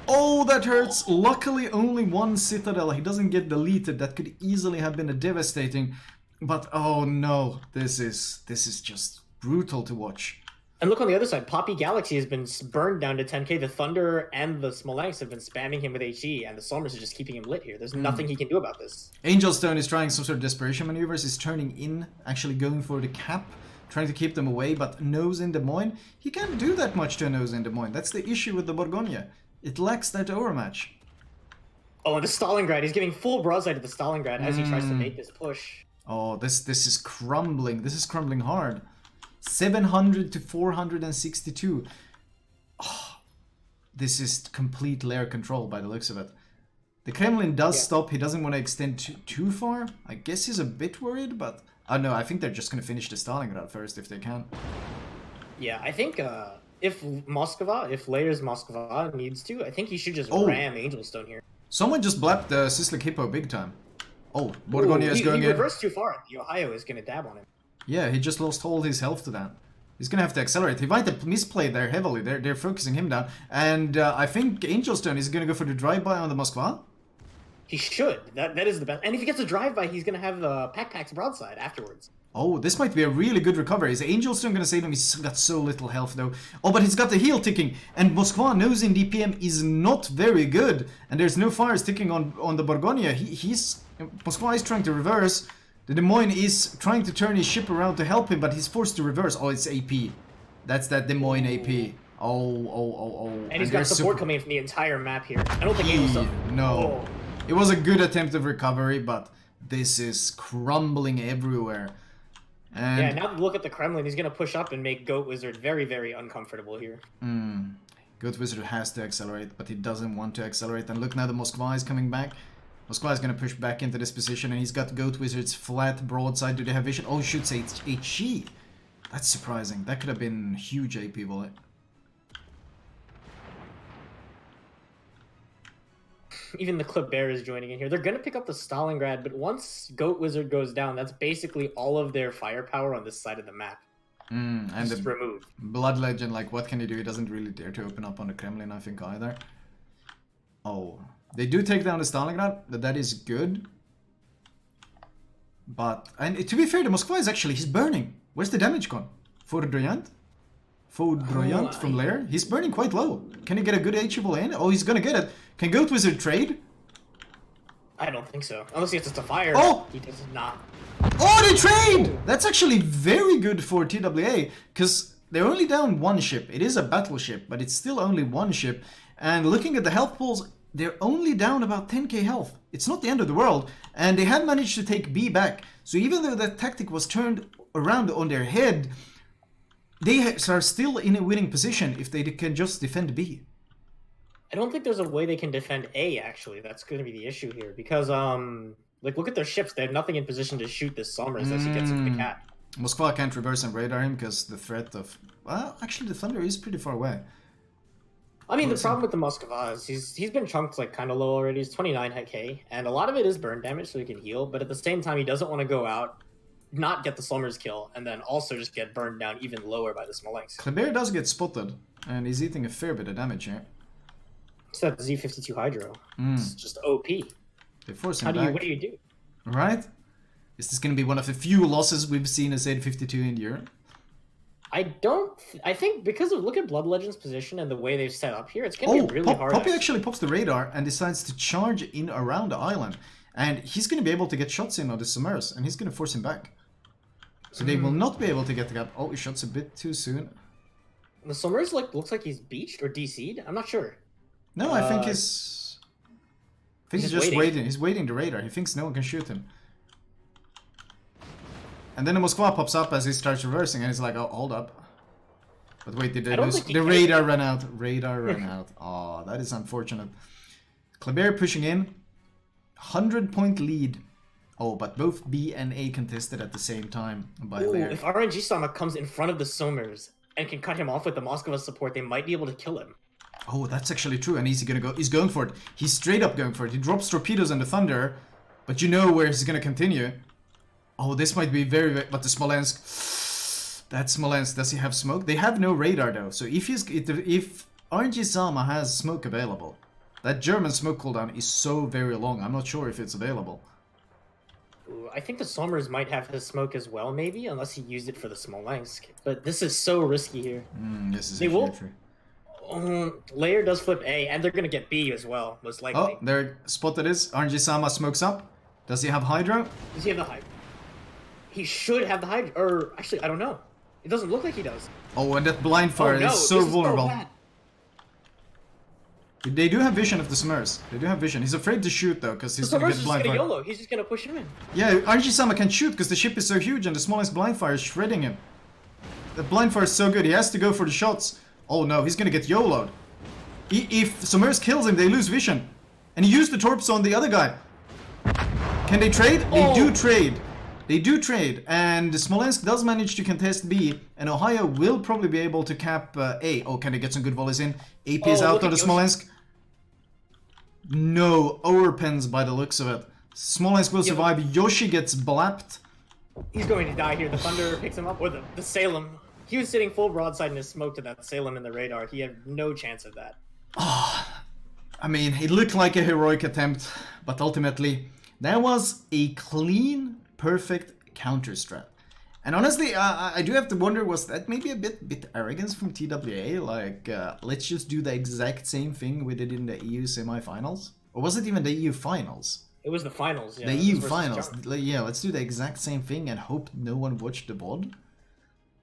Oh, that hurts. Luckily, only one Citadel. He doesn't get deleted. That could easily have been a devastating. But oh no, this is just brutal to watch. And look on the other side. Poppy Galaxy has been burned down to 10k. The Thunder and the Smolensk have been spamming him with HE, and the Somers are just keeping him lit here. There's nothing he can do about this. Angel Stone is trying some sort of desperation maneuvers. He's turning in, actually going for the cap, trying to keep them away, but nose in Des Moines. He can't do that much to a nose in Des Moines. That's the issue with the Borgonia. It lacks that overmatch. Oh, and the Stalingrad. He's giving full broadside to the Stalingrad as he tries to make this push. Oh, this is crumbling. This is crumbling hard. 700 to 462. Oh, this is complete lair control by the looks of it. The Kremlin does stop. He doesn't want to extend too far. I guess he's a bit worried, but... Oh no, I think they're just going to finish the Stalingrad first if they can. Yeah, I think if Leir's Moskva needs to, I think he should just ram Angel Stone here. Someone just blapped the Sislek Hippo big time. Oh, Borgonia is going in. He reversed too far. The Ohio is going to dab on him. Yeah, he just lost all his health to that. He's gonna have to accelerate. He might have misplayed there heavily. They're focusing him down. And I think Angel Stone is gonna go for the drive-by on the Moskva. He should. That is the best. And if he gets a drive-by, he's gonna have Pack's broadside afterwards. Oh, this might be a really good recovery. Is Angel Stone gonna save him? He's got so little health though. Oh, but he's got the heal ticking. And Moskva knows in DPM is not very good. And there's no fires ticking on the Borgonia. Moskva is trying to reverse. The Des Moines is trying to turn his ship around to help him, but he's forced to reverse. Oh, it's AP. That's that Des Moines AP. Oh. And he's got support coming in from the entire map here. I don't think Angel Stone... No. It was a good attempt of recovery, but this is crumbling everywhere. And yeah, now look at the Kremlin. He's going to push up and make Goat Wizard very, very uncomfortable here. Goat Wizard has to accelerate, but he doesn't want to accelerate. And look, now the Moskva is coming back. Moskva is going to push back into this position, and he's got Goat Wizard's flat broadside. Do they have vision? Oh, he shoots HE. That's surprising. That could have been huge AP bullet. Even the Kleber is joining in here. They're going to pick up the Stalingrad, but once Goat Wizard goes down, that's basically all of their firepower on this side of the map. And just removed. Blood Legend, like, what can he do? He doesn't really dare to open up on the Kremlin, I think, either. Oh... They do take down the Stalingrad, but that is good. But, and to be fair, the Moskva is actually, he's burning. Where's the damage gone? Foudroyant from Lair? He's burning quite low. Can he get a good HE in? Oh, he's gonna get it. Can Goat Wizard trade? I don't think so. Unless he gets to fire. Oh! He does not. Oh, they trade! That's actually very good for TWA, because they're only down one ship. It is a battleship, but it's still only one ship. And looking at the health pools, they're only down about 10k health. It's not the end of the world, and they have managed to take B back. So even though that tactic was turned around on their head, They are still in a winning position if they can just defend B. I don't think there's a way they can defend A, actually. That's going to be the issue here. Because, like, look at their ships. They have nothing in position to shoot this Summers as he gets into the cap. Moskva can't reverse and radar him because the threat of... Well, actually, the Thunder is pretty far away. I mean, the problem with the Moskva is he's been chunked, like, kind of low already. He's 29k, and a lot of it is burn damage, so he can heal. But at the same time, he doesn't want to go out, not get the Summers kill, and then also just get burned down even lower by the Smolensk. Kleber does get spotted, and he's eating a fair bit of damage here. It's that Z52 Hydro. It's just OP. They force him back. What do you do? Right? Is this going to be one of the few losses we've seen as 852 in Europe? I think because of look at Blood Legends' position and the way they've set up here, it's going to be really hard. Poppy actually pops the radar and decides to charge in around the island. And he's going to be able to get shots in on the Summers, and he's going to force him back. So they will not be able to get the gap. Oh, he shots a bit too soon. The Summers looks like he's beached or DC'd. I'm not sure. No, I think he's just waiting. He's waiting the radar. He thinks no one can shoot him. And then the Moskva pops up as he starts reversing, and he's like, oh, hold up. But wait, did they lose? The radar ran out. Radar ran out. Oh, that is unfortunate. Kleber pushing in. 100-point lead. Oh, but both B and A contested at the same time by Lair. If RNG Sama comes in front of the Summers and can cut him off with the Moskva support, they might be able to kill him. Oh, that's actually true, and he's going for it. He's straight up going for it. He drops torpedoes on the Thunder, but you know where he's gonna continue. Oh, this might be very, but the Smolensk... That Smolensk, does he have smoke? They have no radar though, so if RNG Sama has smoke available, that German smoke cooldown is so very long, I'm not sure if it's available. Ooh, I think the Summers might have his smoke as well, maybe, unless he used it for the Smolensk. But this is so risky here. This is huge. Lair does flip A, and they're gonna get B as well, most likely. Oh, there, spotted is. RNG Sama smokes up. Does he have Hydro? Does he have the Hydro? He should have the Hydro, or actually, I don't know. It doesn't look like he does. Oh, and that blind fire is so vulnerable. They do have vision of the Summers. They do have vision. He's afraid to shoot though, because he's gonna get blind fire. YOLO. He's just gonna push him in. Yeah, RNG Sama can shoot because the ship is so huge and the Smolensk blind fire is shredding him. The blind fire is so good, he has to go for the shots. Oh no, he's gonna get YOLO'd. If Summers kills him, they lose vision. And he used the torps on the other guy. Can they trade? They do trade. They do trade. And Smolensk does manage to contest B. And Ohio will probably be able to cap A. Oh, can they get some good volleys in? AP is out on the Smolensk. No, overpens by the looks of it. Smolensk will survive. Yoshi gets blapped. He's going to die here. The Thunder picks him up. Or the Salem. He was sitting full broadside in his smoke to that Salem in the radar. He had no chance of that. I mean, it looked like a heroic attempt, but ultimately, that was a clean, perfect counter strat. And honestly, I do have to wonder, was that maybe a bit arrogance from TWA? Like, let's just do the exact same thing we did in the EU semifinals? Or was it even the EU finals? It was the finals, yeah. The EU finals. Yeah, let's do the exact same thing and hope no one watched the VOD.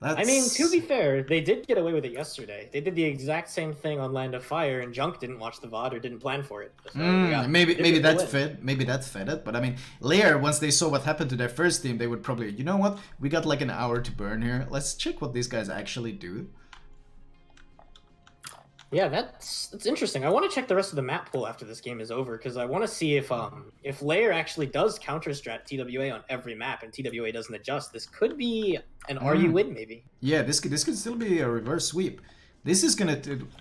I mean, to be fair, they did get away with it yesterday. They did the exact same thing on Land of Fire, and Junk didn't watch the VOD or didn't plan for it. So maybe that fit. Maybe that fed it. But I mean, Lair, once they saw what happened to their first team, they would probably, you know what? We got like an hour to burn here. Let's check what these guys actually do. Yeah, that's interesting. I want to check the rest of the map pool after this game is over, because I want to see if Lair actually does counter strat TWA on every map and TWA doesn't adjust. This could be an RU win, maybe. Yeah, this could still be a reverse sweep. This is gonna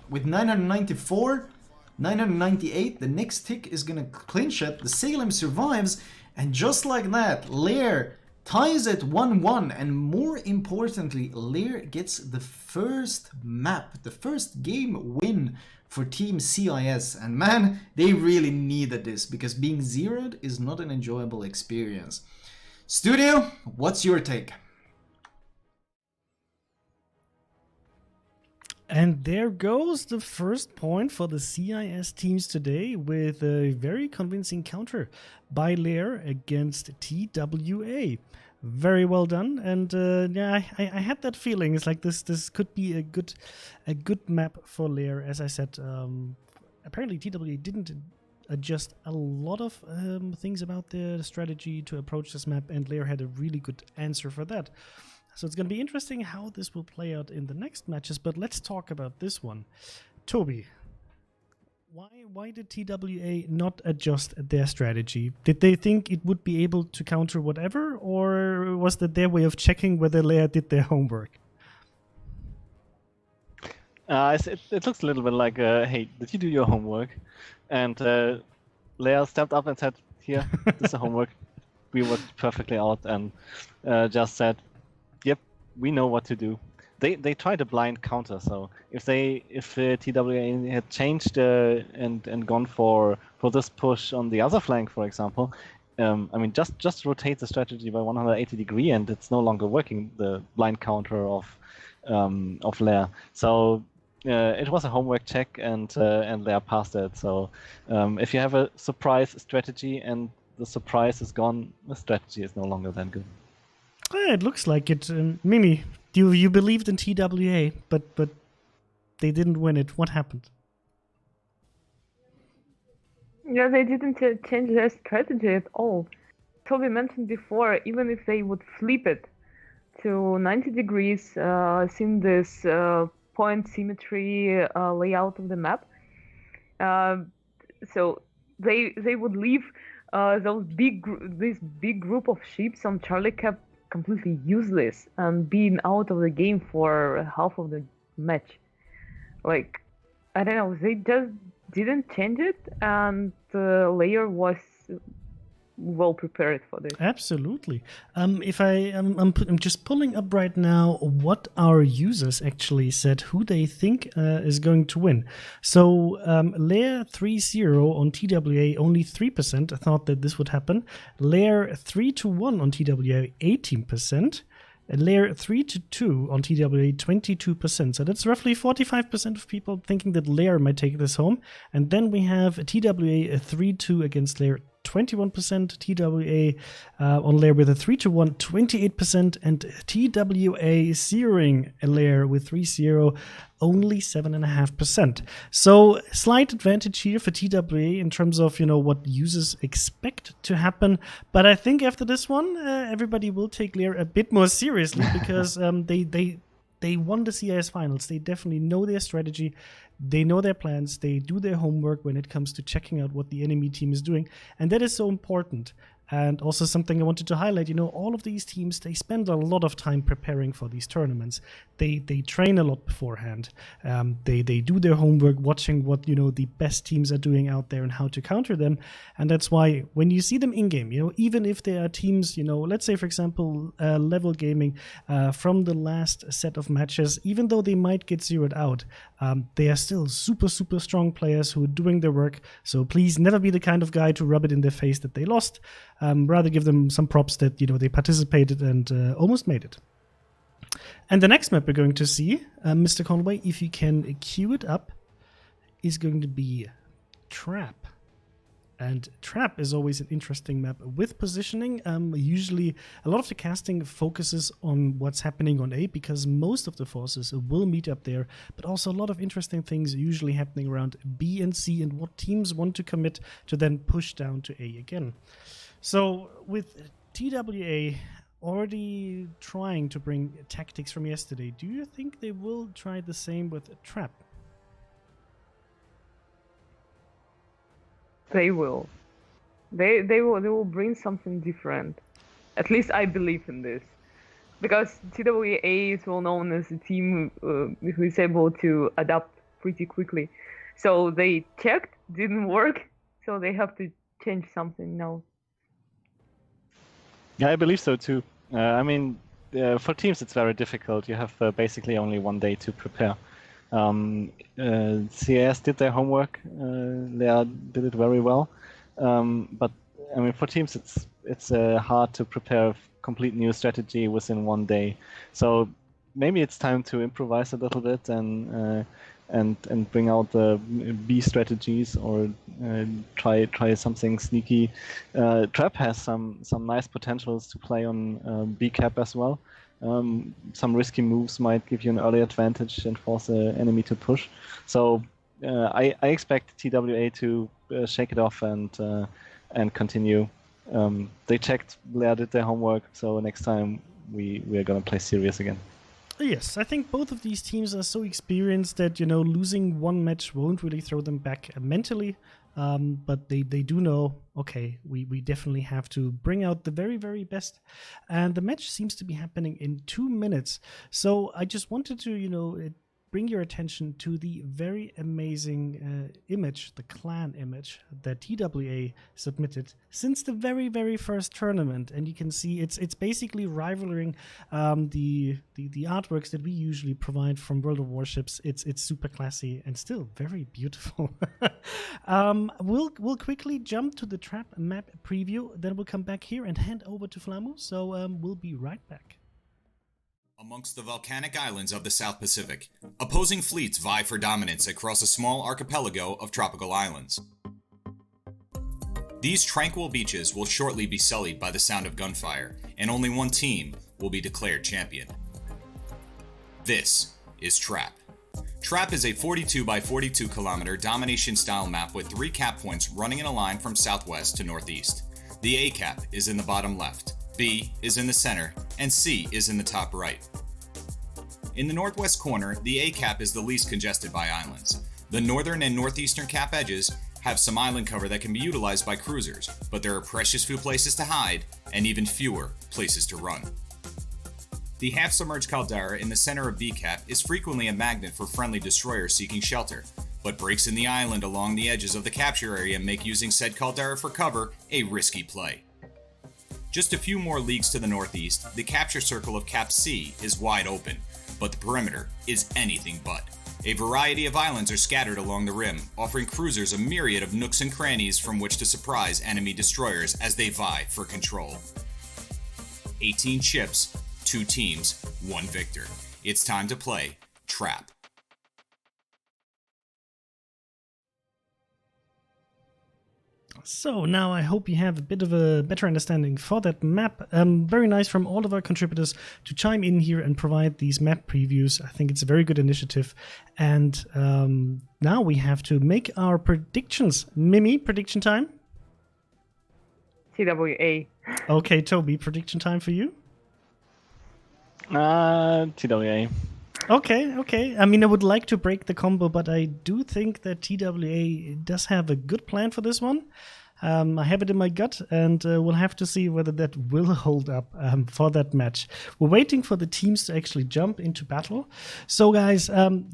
with 994, 998. The next tick is gonna clinch it. The Salem survives, and just like that, Lair ties it 1-1, and more importantly, Lair gets the first map, the first game win for Team CIS. And man, they really needed this, because being zeroed is not an enjoyable experience. Studio, what's your take? And there goes the first point for the CIS teams today, with a very convincing counter by Lair against TWA. Very well done, and yeah, I had that feeling. It's like this could be a good map for Lair. As I said, apparently TWA didn't adjust a lot of things about the strategy to approach this map, and Lair had a really good answer for that. So it's going to be interesting how this will play out in the next matches, but let's talk about this one. Toby, why did TWA not adjust their strategy? Did they think it would be able to counter whatever, or was that their way of checking whether Leia did their homework? It looks a little bit like, hey, did you do your homework? And Leia stepped up and said, here, this is the homework. We worked perfectly out and just said, yep, we know what to do. They tried a blind counter, so if TWA had changed and gone for this push on the other flank, for example, just rotate the strategy by 180 degree and it's no longer working, the blind counter of Leia. So it was a homework check and Leia passed it. So if you have a surprise strategy and the surprise is gone, the strategy is no longer that good. It looks like it. Mimi, you believed in TWA, but they didn't win it. What happened? Yeah, they didn't change their strategy at all. Toby mentioned before, even if they would flip it to 90 degrees, seeing this point symmetry layout of the map, so they would leave this big group of ships on Charlie Cap completely useless and being out of the game for half of the match. Like, I don't know, they just didn't change it, and the layer was well prepared for this. Absolutely. If I'm just pulling up right now what our users actually said who they think is going to win. So Layer 3-0 on TWA, only 3% thought that this would happen. Layer 3-1 on TWA, 18%. Layer 3-2 on TWA, 22%. So that's roughly 45% of people thinking that Layer might take this home. And then we have TWA 3-2 against Layer, 21%, TWA on Layer with a 3-1, 28%, and TWA zeroing a Layer with 3-0, only 7.5%. So slight advantage here for TWA in terms of what users expect to happen. But I think after this one, everybody will take Layer a bit more seriously because they won the CIS finals. They definitely know their strategy. They know their plans. They do their homework when it comes to checking out what the enemy team is doing. And that is so important. And also something I wanted to highlight, all of these teams, they spend a lot of time preparing for these tournaments. They train a lot beforehand. They do their homework, watching what, the best teams are doing out there and how to counter them. And that's why when you see them in-game, even if there are teams, let's say, for example, Level Gaming from the last set of matches, even though they might get zeroed out, they are still super, super strong players who are doing their work. So please never be the kind of guy to rub it in their face that they lost. Rather give them some props that they participated and almost made it. And the next map we're going to see, Mr. Conway, if you can cue it up, is going to be Trap. And Trap is always an interesting map with positioning. Usually a lot of the casting focuses on what's happening on A because most of the forces will meet up there, but also a lot of interesting things usually happening around B and C and what teams want to commit to then push down to A again. So with TWA already trying to bring tactics from yesterday, do you think they will try the same with Trap? They will. They will bring something different. At least I believe in this. Because TWA is well known as a team who is able to adapt pretty quickly. So they checked, didn't work, so they have to change something now. Yeah, I believe so too. For teams it's very difficult. You have basically only one day to prepare. CIS did their homework. They did it very well. But for teams it's hard to prepare a complete new strategy within one day. So maybe it's time to improvise a little bit and bring out the B strategies or try something sneaky. Trap has some nice potentials to play on B cap as well. Some risky moves might give you an early advantage and force the enemy to push. So I expect TWA to shake it off and continue. They checked, Blair did their homework, so next time we are gonna play serious again. Yes, I think both of these teams are so experienced that, losing one match won't really throw them back mentally. But they do know, okay, we definitely have to bring out the very, very best. And the match seems to be happening in 2 minutes. So I just wanted to, bring your attention to the very amazing image, the clan image that TWA submitted since the very, very first tournament. And you can see it's basically rivaling the artworks that we usually provide from World of Warships. It's super classy and still very beautiful. We'll quickly jump to the trap map preview, then we'll come back here and hand over to Flamu. So we'll be right back. Amongst the volcanic islands of the South Pacific, opposing fleets vie for dominance across a small archipelago of tropical islands. These tranquil beaches will shortly be sullied by the sound of gunfire, and only one team will be declared champion. This is Trap. Trap is a 42 by 42 kilometer domination-style map with 3 cap points running in a line from southwest to northeast. The A cap is in the bottom left, B is in the center, and C is in the top right. In the northwest corner, the A cap is the least congested by islands. The northern and northeastern cap edges have some island cover that can be utilized by cruisers, but there are precious few places to hide and even fewer places to run. The half-submerged caldera in the center of B cap is frequently a magnet for friendly destroyers seeking shelter, but breaks in the island along the edges of the capture area make using said caldera for cover a risky play. Just a few more leagues to the northeast, the capture circle of Cap C is wide open, but the perimeter is anything but. A variety of islands are scattered along the rim, offering cruisers a myriad of nooks and crannies from which to surprise enemy destroyers as they vie for control. 18 ships, 2 teams, 1 victor. It's time to play Trap. So now I hope you have a bit of a better understanding for that map. Very nice from all of our contributors to chime in here and provide these map previews. I think it's a very good initiative. And now we have to make our predictions. Mimi, prediction time? TWA. Okay, Toby, prediction time for you? TWA. Okay. I mean, I would like to break the combo, but I do think that TWA does have a good plan for this one. I have it in my gut, and we'll have to see whether that will hold up for that match. We're waiting for the teams to actually jump into battle. So, guys,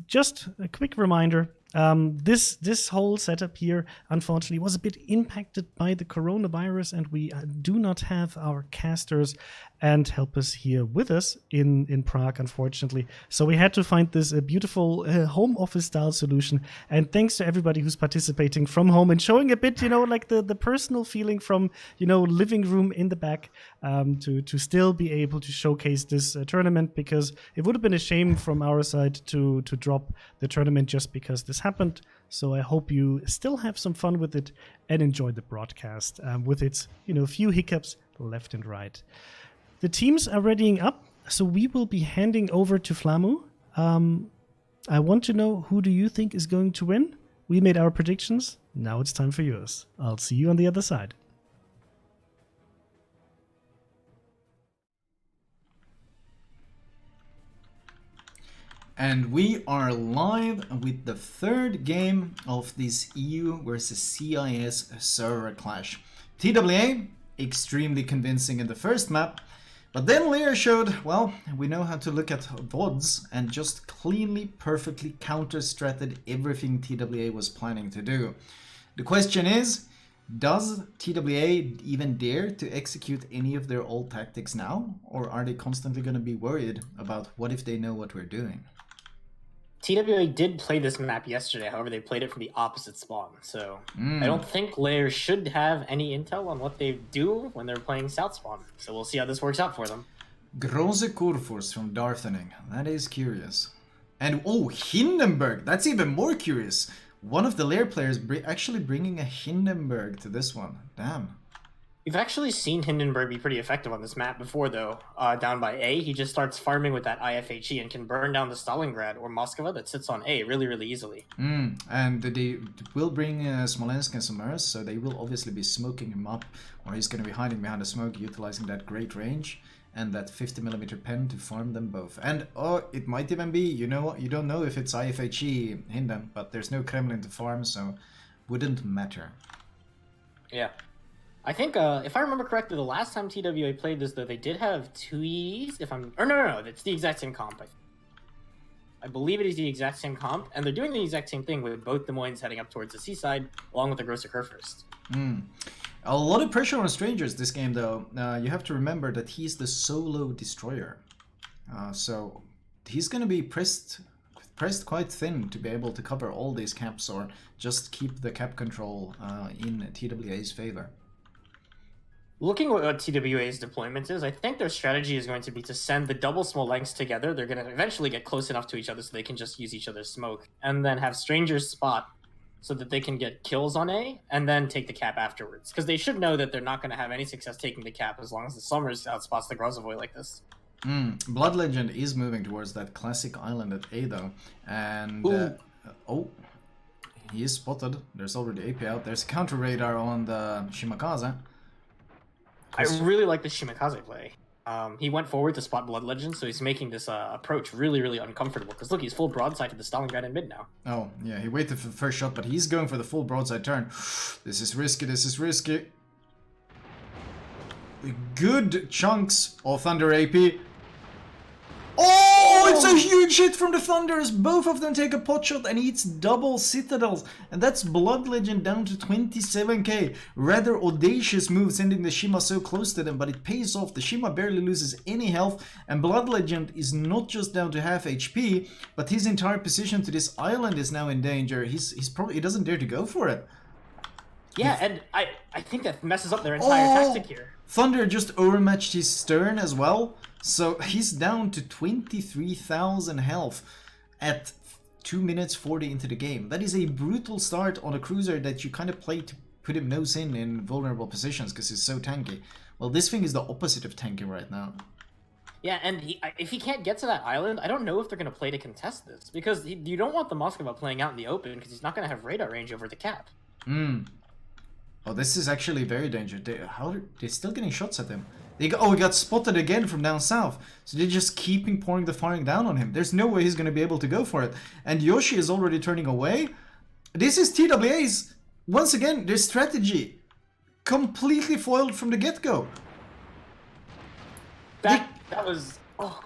just a quick reminder. This whole setup here, unfortunately, was a bit impacted by the coronavirus, and we do not have our casters and helpers here with us in Prague, unfortunately. So we had to find this beautiful home office style solution. And thanks to everybody who's participating from home and showing a bit, like the personal feeling from, living room in the back to still be able to showcase this tournament, because it would have been a shame from our side to drop the tournament just because this happened. So I hope you still have some fun with it and enjoy the broadcast with its, few hiccups left and right. The teams are readying up, so we will be handing over to Flamu. I want to know, who do you think is going to win? We made our predictions. Now it's time for yours. I'll see you on the other side. And we are live with the third game of this EU versus CIS server clash. TWA, extremely convincing in the first map, but then Lear showed, well, we know how to look at VODs and just cleanly, perfectly counter-stratted everything TWA was planning to do. The question is, does TWA even dare to execute any of their old tactics now? Or are they constantly going to be worried about what if they know what we're doing? TWA did play this map yesterday, however they played it from the opposite spawn, so I don't think Layers should have any intel on what they do when they're playing south spawn, so we'll see how this works out for them. Große Kurfürst from Darthening, that is curious. And oh, Hindenburg, that's even more curious. One of the Lair players actually bringing a Hindenburg to this one, damn. We've actually seen Hindenburg be pretty effective on this map before, though. Down by A, he just starts farming with that IFHE and can burn down the Stalingrad or Moskva that sits on A really, really easily. And they will bring Smolensk and Samars, so they will obviously be smoking him up, or he's going to be hiding behind the smoke, utilizing that great range. and that 50mm pen to farm them both. And it might even be, you know, you don't know if it's IFHE Hinden, but there's no Kremlin to farm, so wouldn't matter. Yeah. I think, if I remember correctly, the last time TWA played this, though, they did have 2 EEs, if I'm... Or no, it's the exact same comp, I believe it is the exact same comp, and they're doing the exact same thing with both Des Moines heading up towards the seaside, along with the Grosser Kurfürst. A lot of pressure on Strangers this game, though. You have to remember that he's the solo destroyer. So he's going to be pressed quite thin to be able to cover all these caps or just keep the cap control in TWA's favor. Looking at what TWA's deployment is, I think their strategy is going to be to send the double small lengths together. They're going to eventually get close enough to each other so they can just use each other's smoke, and then have Strangers spot so that they can get kills on A, and then take the cap afterwards. Because they should know that they're not going to have any success taking the cap as long as the Summers outspots the Grozovoy like this. Blood Legend is moving towards that classic island at A, though. And, he is spotted. There's already AP out. There's a counter radar on the Shimakaze. I really like the Shimakaze play. He went forward to spot Blood Legend, so he's making this approach really, really uncomfortable. Because look, he's full broadside to the Stalingrad in mid now. Oh, yeah, he waited for the first shot, but he's going for the full broadside turn. This is risky, this is risky. Good chunks of Thunder AP. Oh, it's a huge hit from the Thunders. Both of them take a pot shot and eats double Citadels. And that's Blood Legend down to 27k. Rather audacious move, sending the Shima so close to them, but it pays off. The Shima barely loses any health, and Blood Legend is not just down to half HP, but his entire position to this island is now in danger. He doesn't dare to go for it. Yeah, and I think that messes up their entire tactic here. Thunder just overmatched his stern as well. So he's down to 23,000 health at 2 minutes 40 into the game. That is a brutal start on a cruiser that you kind of play to put him nose in vulnerable positions because he's so tanky. Well, this thing is the opposite of tanky right now. Yeah, and if he can't get to that island, I don't know if they're going to play to contest this. Because you don't want the Moskva playing out in the open because he's not going to have radar range over the cap. Oh, this is actually very dangerous. They're still getting shots at him. He got spotted again from down south. So they're just pouring the firing down on him. There's no way he's going to be able to go for it. And Yoshi is already turning away. This is TWA's, once again, their strategy completely foiled from the get-go. That was... Oh.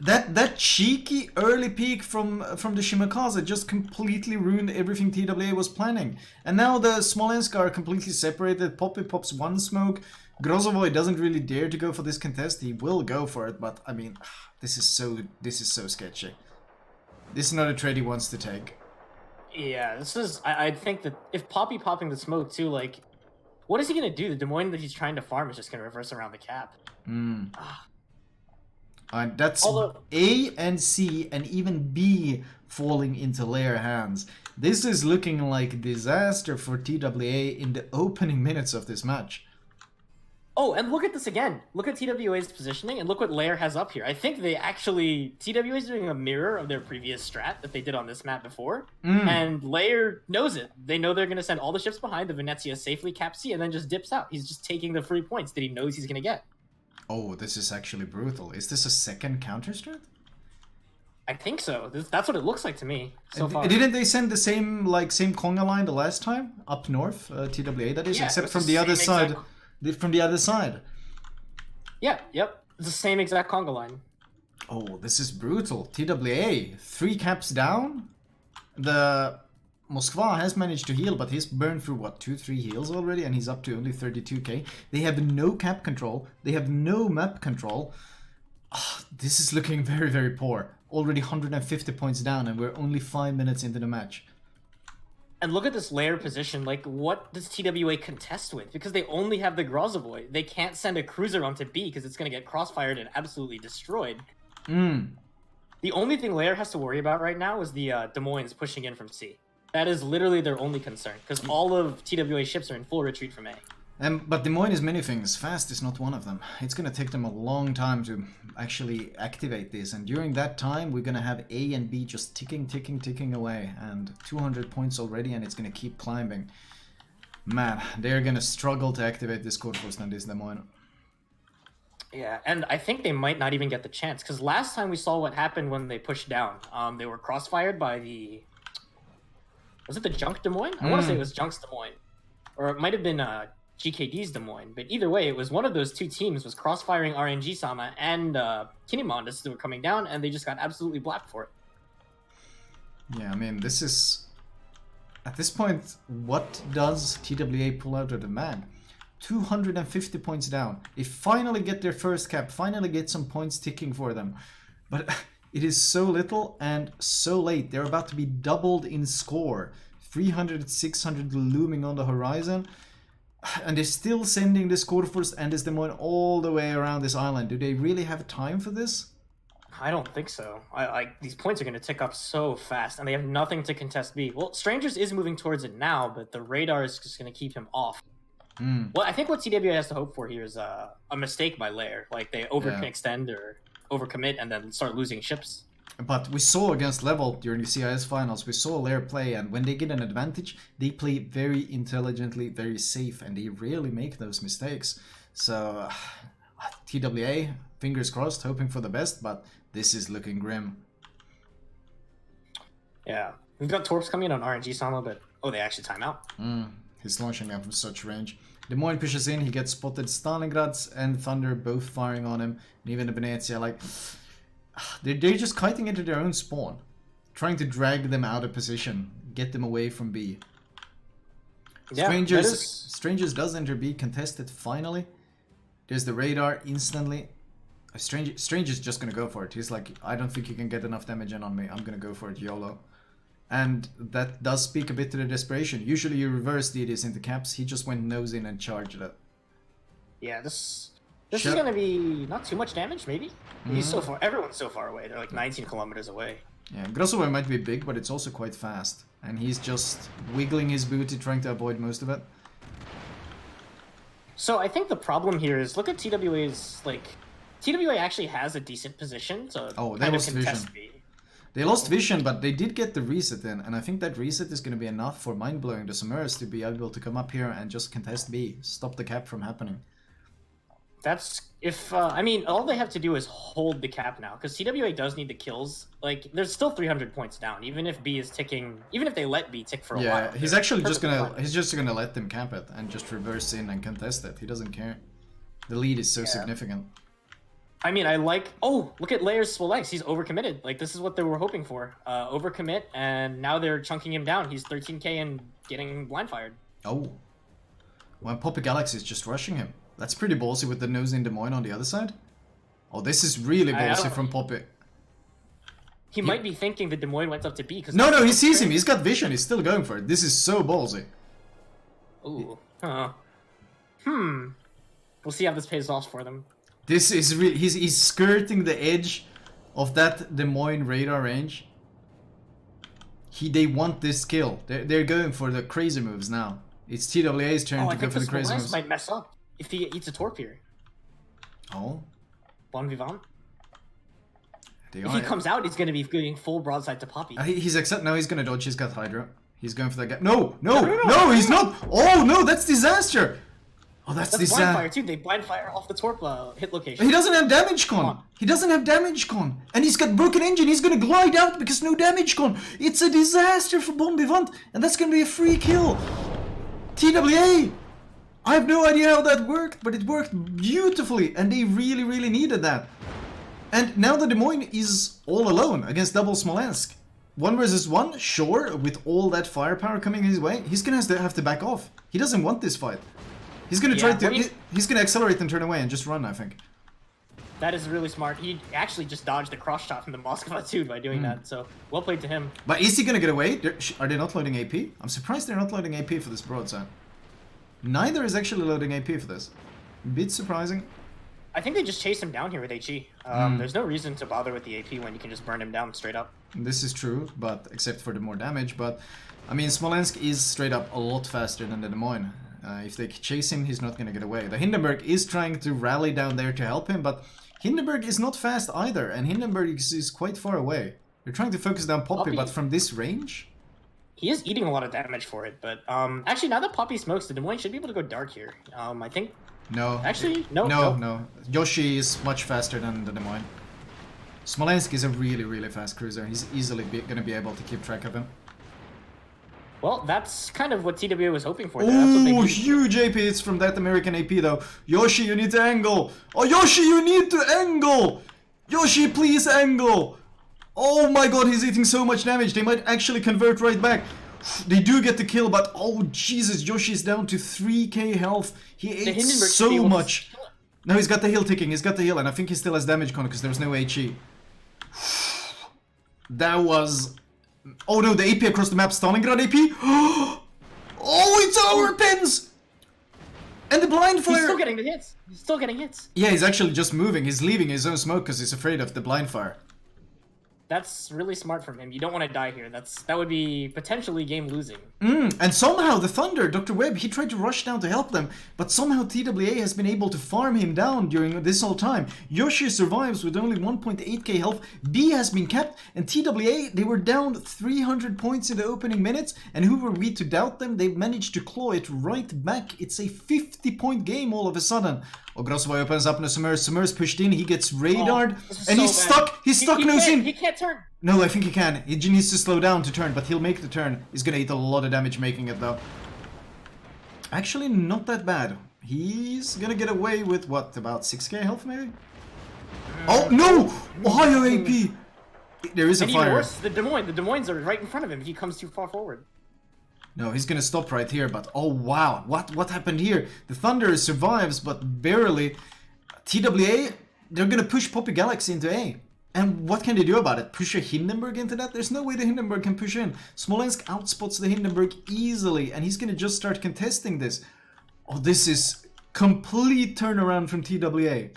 That cheeky early peek from the Shimakaze just completely ruined everything TWA was planning. And now the Smolensk are completely separated. Poppy pops one smoke. Grozovoy doesn't really dare to go for this contest. He will go for it, but I mean, this is so sketchy. This is not a trade he wants to take. Yeah, this is... I think that if Poppy popping the smoke too, like, what is he gonna do? The Des Moines that he's trying to farm is just gonna reverse around the cap. That's A and C and even B falling into Lair hands. This is looking like disaster for TWA in the opening minutes of this match. Oh, and look at this again. Look at TWA's positioning, and look what Lair has up here. I think TWA is doing a mirror of their previous strat that they did on this map before, and Lair knows it. They know they're going to send all the ships behind, the Venezia safely cap C, and then just dips out. He's just taking the free points that he knows he's going to get. Oh, this is actually brutal. Is this a second counter strat? I think so. That's what it looks like to me so far. Didn't they send the same conga line the last time? Up north, TWA that is, except from the other side. From the other side. Yeah, yep. It's the same exact conga line. Oh, this is brutal. TWA, 3 caps down. The Moskva has managed to heal, but he's burned through, what, 2-3 heals already? And he's up to only 32k. They have no cap control. They have no map control. This is looking very, very poor. Already 150 points down, and we're only 5 minutes into the match. And look at this layer position. Like, what does TWA contest with? Because they only have the Grozovoy. They can't send a cruiser onto B because it's going to get crossfired and absolutely destroyed. The only thing Lair has to worry about right now is the Des Moines pushing in from C. That is literally their only concern, because all of TWA's ships are in full retreat from A. But Des Moines is many things. Fast is not one of them. It's going to take them a long time to actually activate this, and during that time we're going to have A and B just ticking away, and 200 points already, and it's going to keep climbing. Man, they're going to struggle to activate this Korfos and this Des Moines. Yeah, and I think they might not even get the chance, because last time we saw what happened when they pushed down. They were crossfired by the... Was it the Junk Des Moines? I want to say it was Junk's Des Moines. Or it might have been GKD's Des Moines. But either way, it was one of those two teams was crossfiring RNG Sama and Kinemon as they were coming down, and they just got absolutely blacked for it. Yeah, I mean, this is... At this point, what does TWA pull out of the bag? 250 points down. They finally get their first cap, finally get some points ticking for them. But it is so little and so late. They're about to be doubled in score. 300, 600 looming on the horizon. And they're still sending the Scoreforce and this Des Moines all the way around this island. Do they really have time for this? I don't think so. These points are going to tick up so fast, and they have nothing to contest B. Well, Strangers is moving towards it now, but the radar is just going to keep him off. Well, I think what TWA has to hope for here is a mistake by Lair. Like, they overextend or overcommit and then start losing ships. But we saw against Level during the CIS finals, we saw Lair play, and when they get an advantage, they play very intelligently, very safe, and they rarely make those mistakes. So, TWA, fingers crossed, hoping for the best, but this is looking grim. Yeah. We've got Torps coming in on RNG Sama, but... Oh, they actually time out. He's launching them from such range. Des Moines pushes in, he gets spotted. Stalingrad's and Thunder both firing on him. And even the Venezia, like... They're just kiting into their own spawn. Trying to drag them out of position. Get them away from B. Yeah, Strangers does enter B, contested finally. There's the radar instantly. Stranger's just gonna go for it. He's like, I don't think you can get enough damage in on me. I'm gonna go for it, YOLO. And that does speak a bit to the desperation. Usually you reverse DDs into caps. He just went nose in and charged it. Yeah, this is gonna be not too much damage, maybe. He's so far. Everyone's so far away. They're like 19 kilometers away. Yeah, Grossover might be big, but it's also quite fast. And he's just wiggling his booty, trying to avoid most of it. So I think the problem here is, look at TWA's, like... TWA actually has a decent position to they lost vision. They lost vision, but they did get the reset in, and I think that reset is going to be enough for mind-blowing the Summers to be able to come up here and just contest B, stop the cap from happening. That's if I mean, all they have to do is hold the cap now, because TWA does need the kills. Like, there's still 300 points down, even if B is ticking, even if they let B tick for a while. Yeah, he's actually just gonna let them cap it and just reverse in and contest it. He doesn't care. The lead is so significant. I mean, I like... Oh, look at Lair's Swolex. He's overcommitted. Like, this is what they were hoping for. Overcommit, and now they're chunking him down. He's 13k and getting blind fired. Oh. Well, Poppy Galaxy is just rushing him. That's pretty ballsy with the nose in Des Moines on the other side. Oh, this is really ballsy from Poppy. He might be thinking that Des Moines went up to B. No, he sees him. He's got vision. He's still going for it. This is so ballsy. Ooh. We'll see how this pays off for them. This is really... He's skirting the edge of that Des Moines radar range. They want this kill. They're going for the crazy moves now. It's TWA's turn to go for the crazy moves. Might mess up if he eats a torp here. Oh. Bon vivant. If he comes out, he's going to be going full broadside to Poppy. He's no, he's going to dodge. He's got Hydra. He's going for that guy. No, he's not. Oh, no, that's disaster. Oh, that's blind fire too. They blind fire off the torp hit location. He doesn't have damage con. He doesn't have damage con. And he's got broken engine. He's going to glide out because no damage con. It's a disaster for Bon Vivant. And that's going to be a free kill. TWA. I have no idea how that worked, but it worked beautifully. And they really, really needed that. And now the Des Moines is all alone against double Smolensk. 1 versus 1, sure, with all that firepower coming his way, he's going to have to back off. He doesn't want this fight. He's going to try to... He's going to accelerate and turn away and just run, I think. That is really smart. He actually just dodged the cross shot from the Moskva too by doing that, so well played to him. But is he going to get away? Are they not loading AP? I'm surprised they're not loading AP for this broadside. Neither is actually loading AP for this. A bit surprising. I think they just chase him down here with HE. There's no reason to bother with the AP when you can just burn him down straight up. This is true, but except for the more damage. But, I mean, Smolensk is straight up a lot faster than the Des Moines. If they chase him, he's not going to get away. The Hindenburg is trying to rally down there to help him, but Hindenburg is not fast either, and Hindenburg is quite far away. They're trying to focus down Poppy, but from this range? He is eating a lot of damage for it, but actually now that Poppy smokes, the Des Moines should be able to go dark here. I think. No. Actually, no. No. Yoshi is much faster than the Des Moines. Smolensk is a really, really fast cruiser. He's easily gonna be able to keep track of him. Well, that's kind of what TWA was hoping for. Oh, huge AP hits from that American AP though. Yoshi, you need to angle. Oh, Yoshi, you need to angle. Yoshi, please angle. Oh my god, he's eating so much damage. They might actually convert right back. They do get the kill, but oh Jesus, Yoshi is down to 3k health. He ate so much. No, he's got the heal ticking. He's got the heal, and I think he still has damage con because there's no HE. That was... Oh no, the AP across the map, Stalingrad AP. Oh, it's our pins! And the blind fire! He's still getting the hits. He's still getting hits. Yeah, he's actually just moving. He's leaving his own smoke because he's afraid of the blind fire. That's really smart from him. You don't want to die here. That would be potentially game losing. And somehow the Thunder, Dr. Webb, he tried to rush down to help them, but somehow TWA has been able to farm him down during this whole time. Yoshi survives with only 1.8k health, B has been kept, and TWA, they were down 300 points in the opening minutes, and who were we to doubt them? They managed to claw it right back. It's a 50-point game all of a sudden. Ogrosvoy opens up, no Summers pushed in, he gets radared, and he's stuck, nose in. He can't turn. No, I think he can. He needs to slow down to turn, but he'll make the turn. He's gonna eat a lot of damage making it though. Actually, not that bad. He's gonna get away with, what, about 6k health maybe? Oh, no! Ohio AP! There is a and fire. Even worse, the Des Moines are right in front of him if he comes too far forward. No, he's gonna stop right here, but oh wow, what happened here? The Thunder survives, but barely. TWA, they're gonna push Poppy Galaxy into A. And what can they do about it? Push a Hindenburg into that? There's no way the Hindenburg can push in. Smolensk outspots the Hindenburg easily, and he's gonna just start contesting this. Oh, this is complete turnaround from TWA.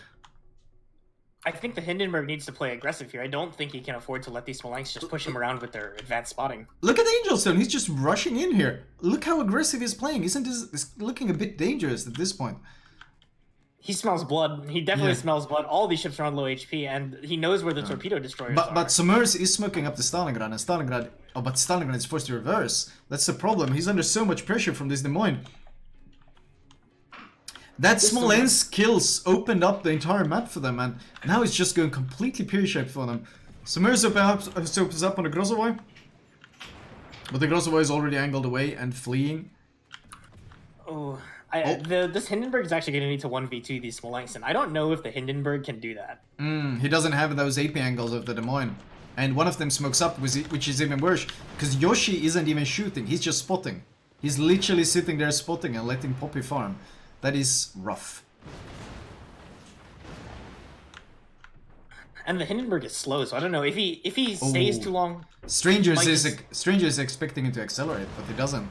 I think the Hindenburg needs to play aggressive here. I don't think he can afford to let these Smolensk just push him around with their advanced spotting. Look at Angelstone, he's just rushing in here. Look how aggressive he's playing. Isn't this looking a bit dangerous at this point? He smells blood. He definitely smells blood. All these ships are on low HP, and he knows where the torpedo destroyers are. But Summers is smoking up the Stalingrad, and Stalingrad... Oh, but Stalingrad is forced to reverse. That's the problem. He's under so much pressure from this Des Moines. That Smolensk kills opened up the entire map for them, and now it's just going completely pear-shaped for them. Summers opens up on the Grozovoi, but the Grozovoi is already angled away and fleeing. This Hindenburg is actually going to need to 1v2 these Smolensk, and I don't know if the Hindenburg can do that. He doesn't have those AP angles of the Des Moines. And one of them smokes up, which is even worse, because Yoshi isn't even shooting, he's just spotting. He's literally sitting there spotting and letting Poppy farm. That is rough. And the Hindenburg is slow, so I don't know if he stays too long. Strangers is expecting him to accelerate, but he doesn't.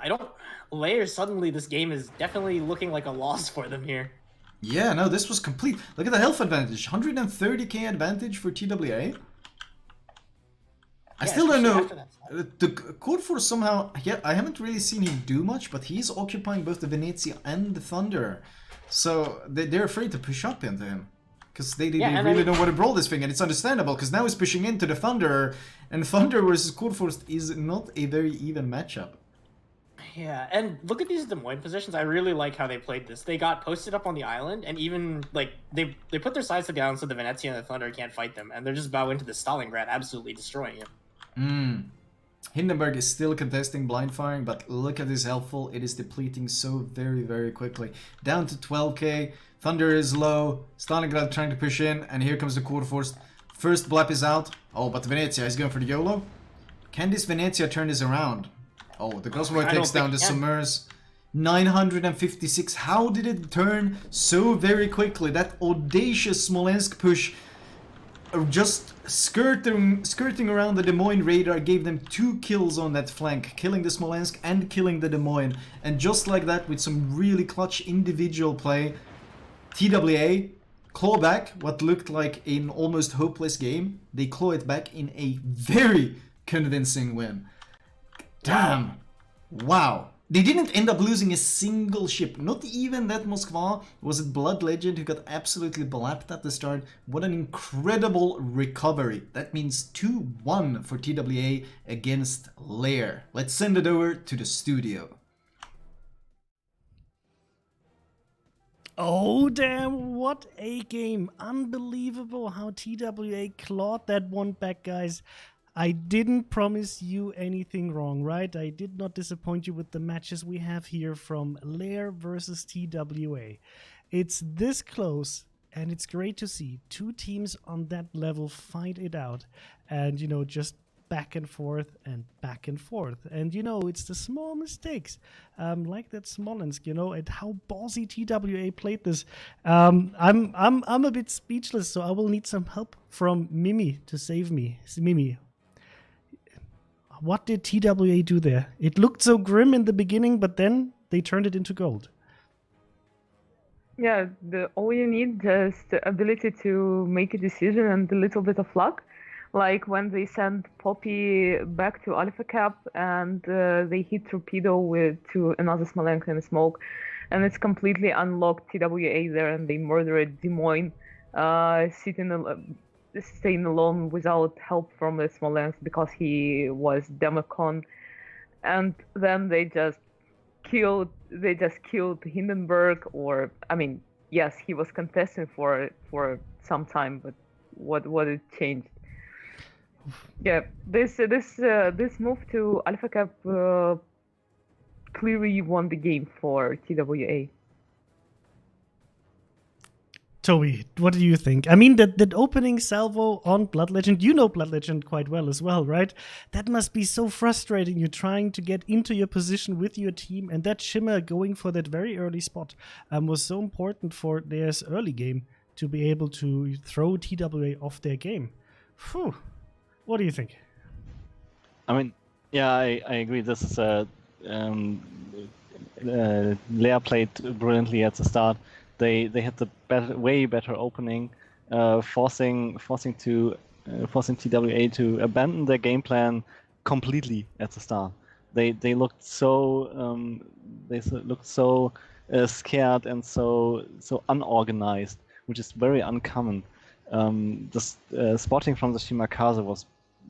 I don't... Layers, suddenly this game is definitely looking like a loss for them here. Yeah, no, this was complete. Look at the health advantage. 130k advantage for TWA. I still don't know. The Code Force somehow... Yeah, I haven't really seen him do much, but he's occupying both the Venezia and the Thunder. So they're afraid to push up into him. Because they really don't want to brawl this thing, and it's understandable, because now he's pushing into the Thunder, and Thunder versus Code Force is not a very even matchup. Yeah, and look at these Des Moines positions. I really like how they played this. They got posted up on the island, and even, like, they put their sides down so the Venezia and the Thunder can't fight them, and they're just bow into the Stalingrad, absolutely destroying it. Hindenburg is still contesting blind firing, but look at this helpful. It is depleting so very, very quickly. Down to 12k. Thunder is low. Stalingrad trying to push in, and here comes the Core Force. First blap is out. Oh, but Venezia is going for the YOLO. Can this Venezia turn this around? Oh, the Grozovoi takes down the Summers. 956. How did it turn so very quickly? That audacious Smolensk push, just skirting around the Des Moines radar, gave them 2 kills on that flank, killing the Smolensk and killing the Des Moines. And just like that, with some really clutch individual play, TWA claw back what looked like an almost hopeless game. They claw it back in a very convincing win. Damn. Wow. They didn't end up losing a single ship, not even that Moskva. Was it Blood Legend who got absolutely blapped at the start? What an incredible recovery. That means 2-1 for TWA against Lair. Let's send it over to the studio. Oh damn, what a game. Unbelievable how TWA clawed that one back, guys. I didn't promise you anything wrong, right? I did not disappoint you with the matches we have here from Lair versus TWA. It's this close, and it's great to see two teams on that level fight it out. And, you know, just back and forth and back and forth. And, you know, it's the small mistakes, like that Smolensk, you know, and how ballsy TWA played this. I'm a bit speechless, so I will need some help from Mimi to save me. Mimi, what did TWA do there? It looked so grim in the beginning, but then they turned it into gold. Yeah, all you need is the ability to make a decision and a little bit of luck. Like when they sent Poppy back to Alpha Cap and they hit Torpedo to another Smolensk and smoke, and it's completely unlocked TWA there, and they murdered Des Moines, staying alone without help from the Smolensk because he was Democon, and then they just killed Hindenburg. Or I mean, yes, he was contesting for some time, but what it changed. Yeah, this move to Alpha Cap clearly won the game for TWA. Toby, what do you think? I mean, that opening salvo on Blood Legend, you know Blood Legend quite well as well, right? That must be so frustrating. You're trying to get into your position with your team, and that Shimmer going for that very early spot was so important for their early game to be able to throw TWA off their game. Phew. What do you think? I mean, yeah, I agree. This is Leia played brilliantly at the start. They had the way better opening, forcing TWA to abandon their game plan completely at the start. They looked so scared and so unorganized, which is very uncommon. The spotting from the Shimakaze was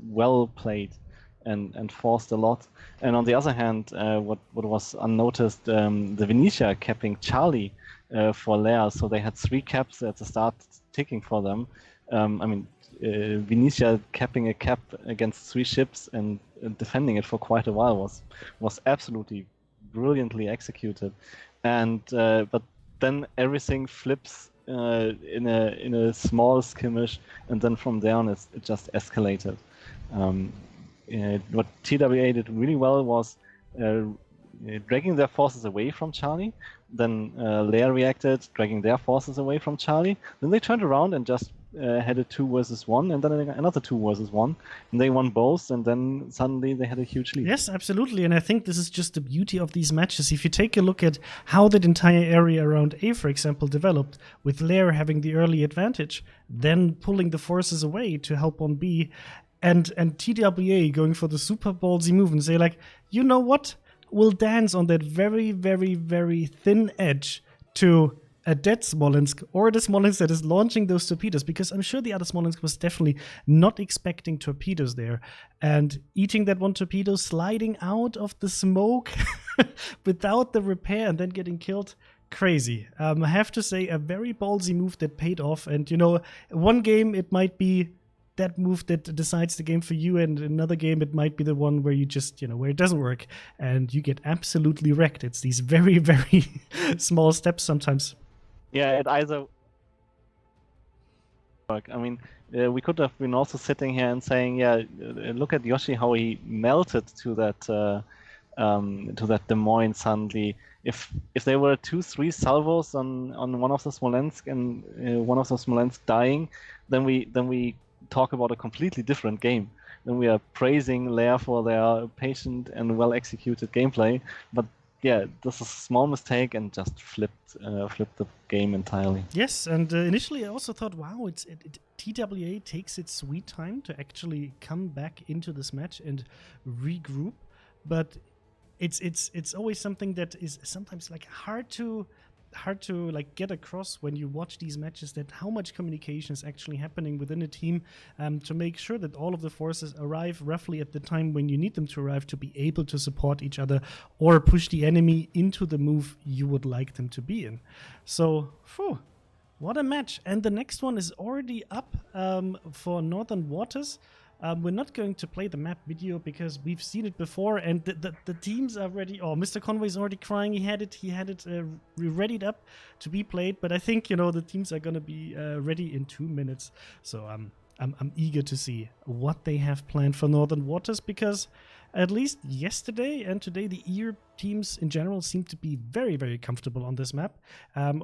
well played and forced a lot. And on the other hand, what was unnoticed, the Venetia capping Charlie for Lair, so they had 3 caps at the start ticking for them. I mean, Venetia capping a cap against 3 ships and defending it for quite a while was absolutely brilliantly executed. And but then everything flips in a small skirmish, and then from there on it just escalated. What TWA did really well was dragging their forces away from Charlie. Then Lair reacted, dragging their forces away from Charlie. Then they turned around and just had a 2 versus 1, and then another 2 versus 1, and they won both, and then suddenly they had a huge lead. Yes, absolutely, and I think this is just the beauty of these matches. If you take a look at how that entire area around A, for example, developed, with Lair having the early advantage, then pulling the forces away to help on B, and TWA going for the super ballsy move and say, like, you know what? We'll dance on that very, very, very thin edge to a dead Smolensk, or the Smolensk that is launching those torpedoes, because I'm sure the other Smolensk was definitely not expecting torpedoes there, and eating that one torpedo, sliding out of the smoke without the repair, and then getting killed. Crazy. I have to say, a very ballsy move that paid off. And, you know, one game it might be that move that decides the game for you, and another game it might be the one where you just, you know, where it doesn't work and you get absolutely wrecked. It's these very, very small steps sometimes. Yeah, it either work. I mean, we could have been also sitting here and saying, yeah, look at Yoshi, how he melted to that Des Moines suddenly. If there were 2-3 salvos on one of the Smolensk and one of the Smolensk dying, then we talk about a completely different game. Then we are praising Lair for their patient and well executed gameplay, but yeah, this is a small mistake and just flipped the game entirely. Yes, and initially I also thought, wow, TWA takes its sweet time to actually come back into this match and regroup, but it's always something that is sometimes like hard to like get across when you watch these matches, that how much communication is actually happening within a team to make sure that all of the forces arrive roughly at the time when you need them to arrive to be able to support each other or push the enemy into the move you would like them to be in. So, what a match. And the next one is already up for Northern Waters. We're not going to play the map video because we've seen it before, and the teams are ready. Oh, Mr. Conway's already crying. He had it readied up to be played, but I think the teams are going to be ready in 2 minutes. So I'm eager to see what they have planned for Northern Waters, because at least yesterday and today the EU teams in general seem to be very, very comfortable on this map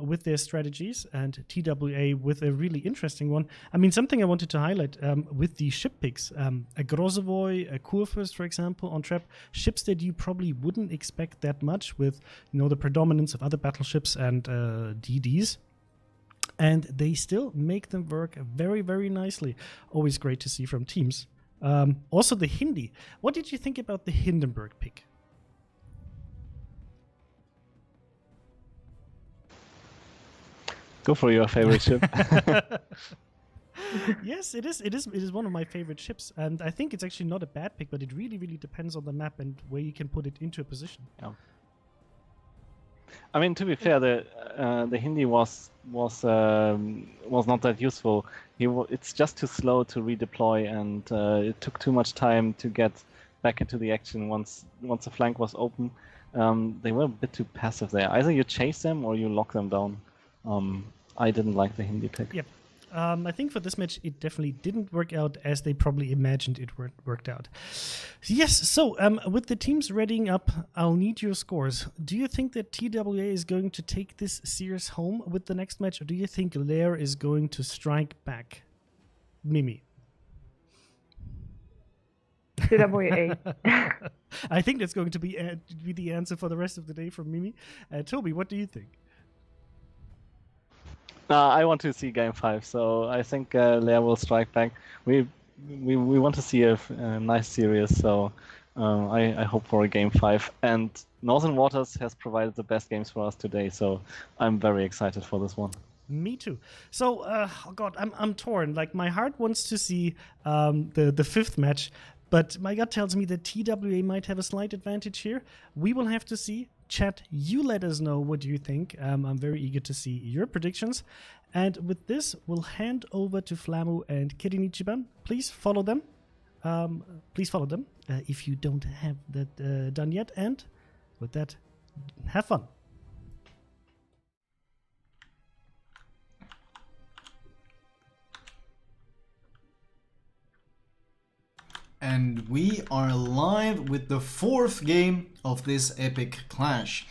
with their strategies, and TWA with a really interesting one. I mean, something I wanted to highlight with the ship picks, a Grozovoy, a Kurfürst, for example, on trap, ships that you probably wouldn't expect that much with the predominance of other battleships and DDs. And they still make them work very, very nicely. Always great to see from teams. Also the Hindi. What did you think about the Hindenburg pick? Go for your favorite ship. Yes, it is one of my favorite ships, and I think it's actually not a bad pick, but it really, really depends on the map and where you can put it into a position. Yeah. I mean, to be fair, the Hindi was not that useful. It's just too slow to redeploy, and it took too much time to get back into the action once the flank was open. They were a bit too passive there. Either you chase them or you lock them down. I didn't like the Hindi pick. Yep. I think for this match, it definitely didn't work out as they probably imagined it worked out. Yes, so with the teams readying up, I'll need your scores. Do you think that TWA is going to take this series home with the next match, or do you think Lair is going to strike back? Mimi. TWA. I think that's going to be the answer for the rest of the day from Mimi. Toby, what do you think? I want to see Game 5, so I think Lair will strike back. We want to see a nice series, so I hope for a Game 5. And Northern Waters has provided the best games for us today, so I'm very excited for this one. Me too. So, oh God, I'm torn. Like, my heart wants to see the fifth match, but my gut tells me that TWA might have a slight advantage here. We will have to see. Chat, you let us know what you think. I'm very eager to see your predictions. And with this, we'll hand over to Flamu and Kirinichiban. Please follow them. If you don't have that done yet. And with that, have fun. And we are live with the fourth game of this epic clash.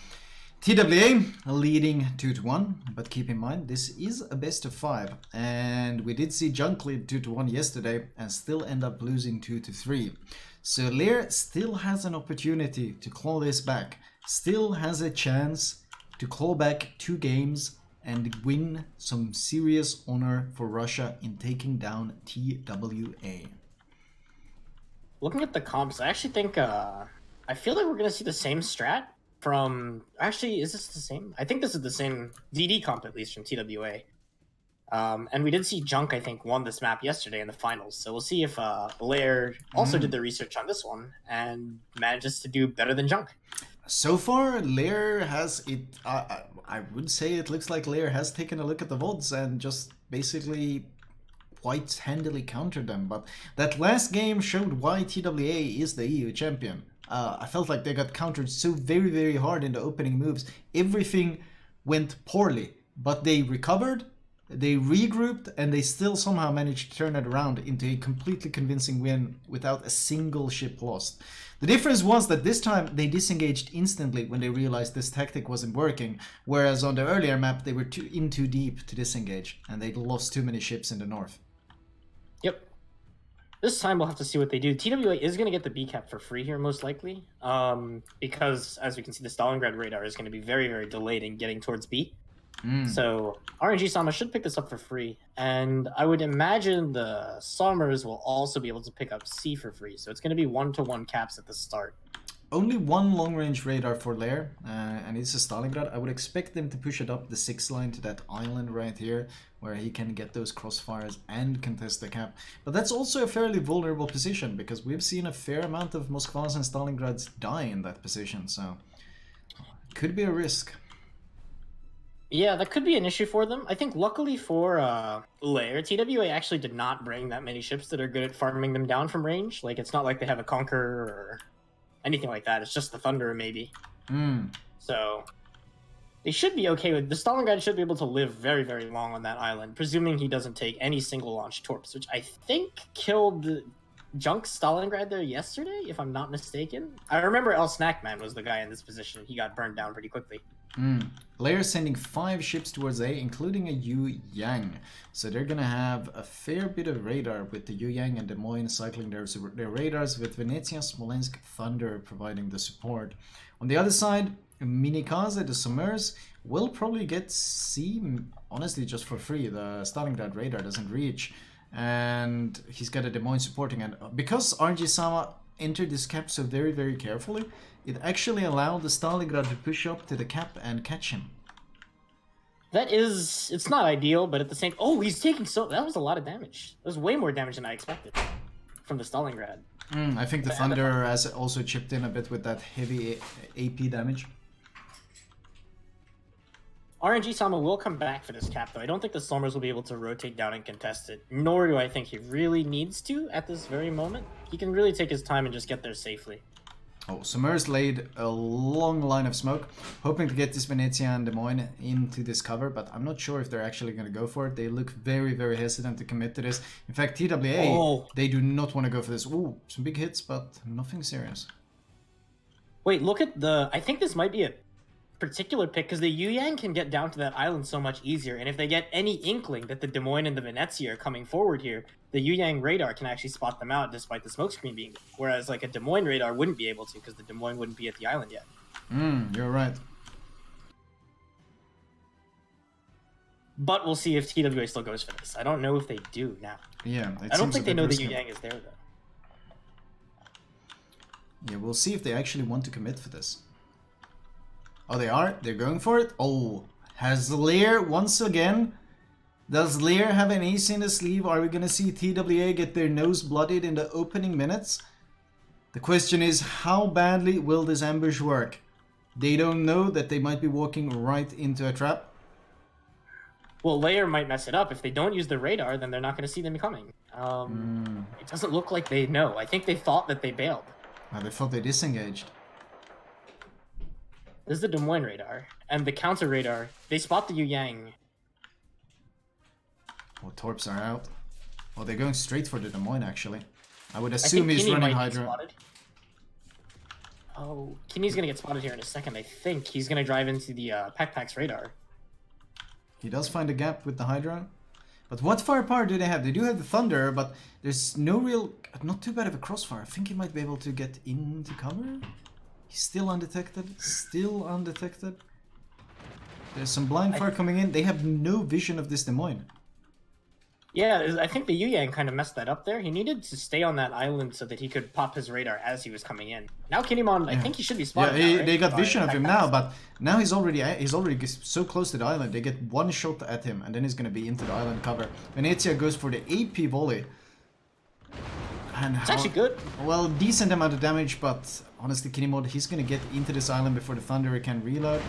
TWA leading 2-1, but keep in mind this is a best of 5, and we did see Junk lead 2-1 yesterday and still end up losing 2-3. So Lair still has an opportunity to claw this back, still has a chance to claw back 2 games and win some serious honor for Russia in taking down TWA. Looking at the comps, I actually think I feel like we're gonna see the same strat from. Actually, is this the same? I think this is the same DD comp, at least from TWA. And we did see Junk, I think, won this map yesterday in the finals. So we'll see if Lair also did the research on this one and manages to do better than Junk. So far, Lair has it. I would say it looks like Lair has taken a look at the VODs and just basically quite handily countered them, but that last game showed why TWA is the EU champion. I felt like they got countered so very, very hard in the opening moves. Everything went poorly, but they recovered, they regrouped, and they still somehow managed to turn it around into a completely convincing win without a single ship lost. The difference was that this time they disengaged instantly when they realized this tactic wasn't working, whereas on the earlier map they were too deep to disengage, and they lost too many ships in the north. Yep. This time we'll have to see what they do. TWA is going to get the B cap for free here, most likely, because as we can see, the Stalingrad radar is going to be very, very delayed in getting towards B. So RNG Sama should pick this up for free, and I would imagine the Sommers will also be able to pick up C for free. So it's going to be 1-to-1 caps at the start. only one long-range radar for Lair, and it's a Stalingrad. I would expect them to push it up the 6th line to that island right here, where he can get those crossfires and contest the cap. But that's also a fairly vulnerable position, because we've seen a fair amount of Moskvas and Stalingrads die in that position, so could be a risk. Yeah, that could be an issue for them. I think luckily for Lair, TWA actually did not bring that many ships that are good at farming them down from range. Like, it's not like they have a Conqueror or anything like that. It's just the Thunderer, maybe. So they should be okay with... The Stalingrad should be able to live very, very long on that island, presuming he doesn't take any single launch torps, which I think killed Junk Stalingrad there yesterday, if I'm not mistaken. I remember El Snackman was the guy in this position. He got burned down pretty quickly. Lair sending 5 ships towards A, including a Yu Yang. So they're gonna have a fair bit of radar with the Yu Yang and Des Moines cycling their radars, with Venezia, Smolensk, Thunder providing the support. On the other side, Minikaze, the Summers, will probably get C, honestly, just for free. The Stalingrad radar doesn't reach, and he's got a Des Moines supporting. And because RG-sama entered this cap so very, very carefully, it actually allowed the Stalingrad to push up to the cap and catch him. That is... It's not ideal, but at the same... Oh, he's taking so... That was a lot of damage. That was way more damage than I expected from the Stalingrad. I think the Thunder has also chipped in a bit with that heavy AP damage. RNG-sama will come back for this cap, though. I don't think the Stormers will be able to rotate down and contest it, nor do I think he really needs to at this very moment. He can really take his time and just get there safely. Oh, Summers laid a long line of smoke, hoping to get this Venezia and Des Moines into this cover, but I'm not sure if they're actually going to go for it. They look very, very hesitant to commit to this. In fact, TWA, they do not want to go for this. Ooh, some big hits, but nothing serious. Wait, look at the... I think this might be a particular pick, because the Yu Yang can get down to that island so much easier, and if they get any inkling that the Des Moines and the Venezia are coming forward here, the Yu Yang radar can actually spot them out despite the smokescreen being there. Whereas like a Des Moines radar wouldn't be able to, because the Des Moines wouldn't be at the island yet. You're right. But we'll see if TWA still goes for this. I don't know if they do now. Yeah, I don't think they know the Yu Yang is there, though. Yeah, we'll see if they actually want to commit for this. Oh, they are? They're going for it? Oh, has Lair once again? Does Lair have an ace in the sleeve? Are we going to see TWA get their nose bloodied in the opening minutes? The question is, how badly will this ambush work? They don't know that they might be walking right into a trap. Well, Lair might mess it up. If they don't use the radar, then they're not going to see them coming. It doesn't look like they know. I think they thought that they bailed. They thought they disengaged. This is the Des Moines radar. And the counter radar, they spot the Yu Yang. Oh, Torps are out. Oh, they're going straight for the Des Moines, actually. I would assume he's running Hydra. Oh, Kinney's going to get spotted here in a second. I think he's going to drive into the Pack's radar. He does find a gap with the Hydra. But what firepower do they have? They do have the Thunder, but there's no real... Not too bad of a crossfire. I think he might be able to get into cover. He's still undetected. Still undetected. There's some blind fire coming in. They have no vision of this Des Moines. Yeah, I think the Yu Yang kind of messed that up there. He needed to stay on that island so that he could pop his radar as he was coming in. Now Kinnymon, I think he should be spotted. Yeah, now, right? They got vision of him now, but now he's already so close to the island. They get one shot at him, and then he's going to be into the island cover. Venezia goes for the AP volley. And it's actually good. Well, decent amount of damage, but honestly, Kinnymon, he's going to get into this island before the Thunderer can reload.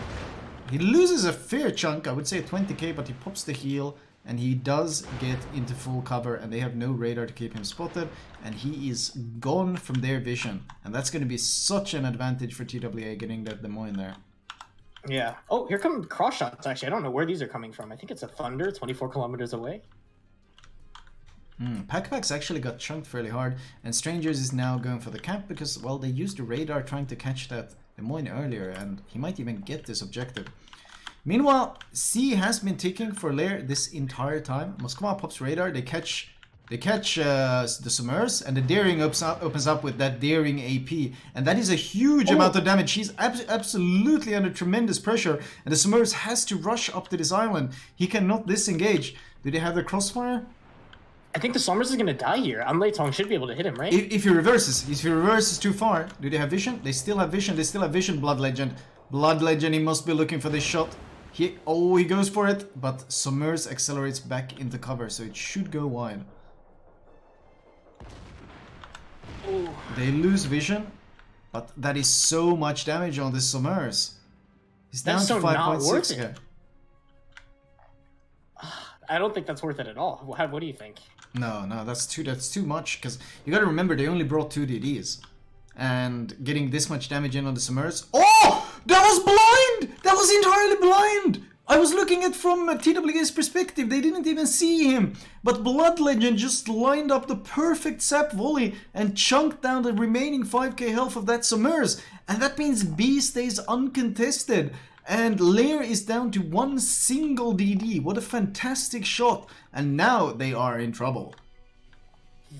He loses a fair chunk, I would say 20k, but he pops the heal. And he does get into full cover, and they have no radar to keep him spotted, and he is gone from their vision. And that's going to be such an advantage for TWA getting that Des Moines there. Yeah. Oh, here come cross shots, actually. I don't know where these are coming from. I think it's a Thunder 24 kilometers away. Packpacks actually got chunked fairly hard, and Strangers is now going for the cap because, well, they used the radar trying to catch that Des Moines earlier, and he might even get this objective. Meanwhile, C has been ticking for Lair this entire time. Moskva pops radar, they catch the Summers, and the Daring opens up with that Daring AP, and that is a huge amount of damage. He's absolutely under tremendous pressure, and the Summers has to rush up to this island. He cannot disengage. Do they have the crossfire? I think the Summers is gonna die here. Tong should be able to hit him, right? If he reverses too far, do they have vision? They still have vision. They still have vision. Blood Legend. Blood Legend. He must be looking for this shot. He goes for it, but Summers accelerates back into cover, so it should go wide. Ooh. They lose vision, but that is so much damage on this Summers. He's down to 5.6 here. I don't think that's worth it at all. What do you think? No, that's too much, because you gotta remember they only brought 2 DDs. And getting this much damage in on the Summers. Oh! That was blind! That was entirely blind! I was looking at from TWA's perspective, they didn't even see him. But Blood Legend just lined up the perfect sap volley and chunked down the remaining 5k health of that Summers. And that means B stays uncontested. And Lair is down to 1 single DD. What a fantastic shot. And now they are in trouble.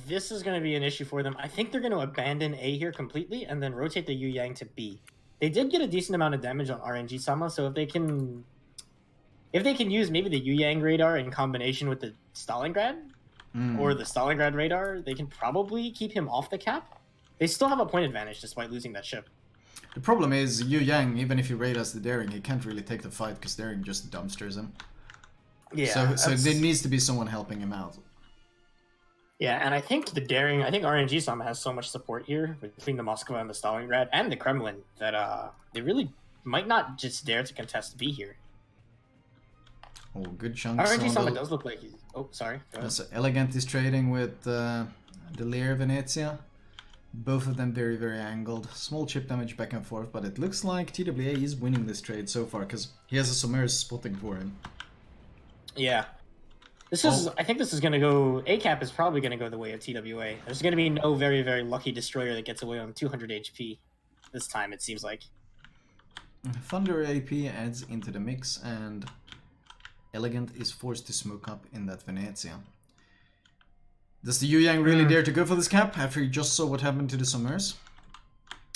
This is going to be an issue for them. I think they're going to abandon A here completely and then rotate the Yu Yang to B. They did get a decent amount of damage on RNG Sama, so if they can use maybe the Yu Yang radar in combination with the Stalingrad or the Stalingrad radar, they can probably keep him off the cap. They still have a point advantage despite losing that ship. The problem is Yu Yang, even if he radars the Daring, he can't really take the fight because Daring just dumpsters him. Yeah. So there needs to be someone helping him out. Yeah, and I think RNG Sama has so much support here between the Moscow and the Stalingrad and the Kremlin that they really might not just dare to contest B here. Oh, good chunks. RNG Sama does look like he's... Oh, sorry. So Elegant is trading with the Lear Venezia. Both of them very, very angled. Small chip damage back and forth, but it looks like TWA is winning this trade so far because he has a Summers spotting for him. Yeah. I think this is going to go... A-Cap is probably going to go the way of TWA. There's going to be no very, very lucky destroyer that gets away on 200 HP this time, it seems like. Thunder AP adds into the mix, and Elegant is forced to smoke up in that Venezia. Does the Yu Yang really dare to go for this cap after he just saw what happened to the Summers?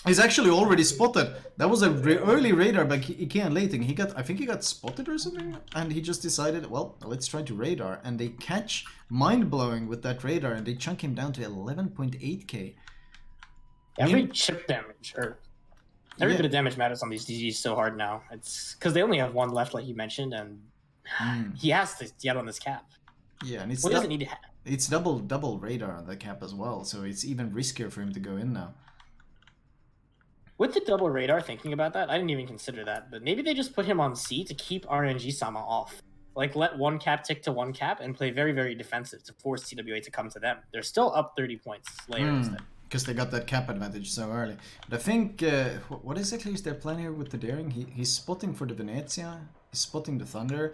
He's actually already spotted. That was a early radar by Ikea and Leiting. I think he got spotted or something, and he just decided, well, let's try to radar. And they catch mind-blowing with that radar, and they chunk him down to 11.8k. Every chip damage, or every bit of damage matters on these DGs so hard now. It's because they only have 1 left, like you mentioned, and he has to get on this cap. Yeah, and it's doesn't need to have. It's double radar on the cap as well, so it's even riskier for him to go in now. With the double radar, thinking about that, I didn't even consider that, but maybe they just put him on C to keep RNG Sama off. Like, let 1 cap tick to 1 cap and play very, very defensive to force TWA to come to them. They're still up 30 points. Because they got that cap advantage so early. But I think, what exactly is their plan here with the Daring? He's spotting for the Venezia, he's spotting the Thunder.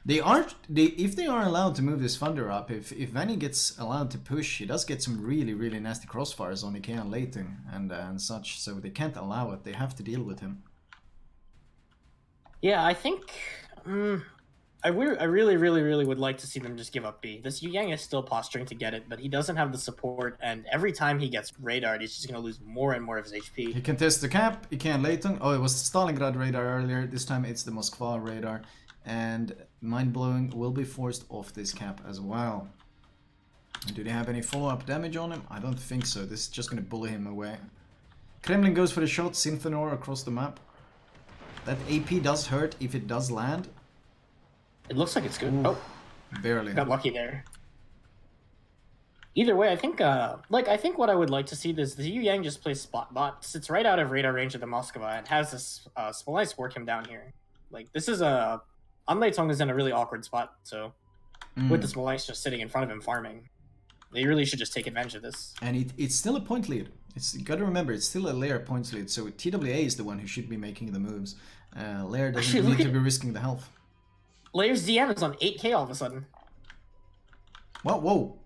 If they are allowed to move this Thunder up, if Vanny gets allowed to push, he does get some really, really nasty crossfires on Ikea and Leiting and such, so they can't allow it. They have to deal with him. Yeah, I think... I really, really, really would like to see them just give up B. This Yu Yang is still posturing to get it, but he doesn't have the support, and every time he gets radared, he's just going to lose more and more of his HP. He can test the cap, Ikea and Leiting. Oh, it was the Stalingrad radar earlier. This time it's the Moskva radar. And Mind-Blowing will be forced off this cap as well. Do they have any follow-up damage on him? I don't think so. This is just going to bully him away. Kremlin goes for the shot, Synthenor across the map. That AP does hurt if it does land. It looks like it's good. Ooh, barely. Got lucky there. Either way, I think what I would like to see is the Yu Yang just plays spot bot, sits right out of radar range of the Moskva, and has this Smolensk work him down here. Like, this is a... Tong is in a really awkward spot, so with the Smolensk just sitting in front of him farming, they really should just take advantage of this. And it's still a point lead. You gotta remember, it's still a Lair points lead, so TWA is the one who should be making the moves. Lair doesn't need to be risking the health. Lair's DM is on 8k all of a sudden. Well, whoa.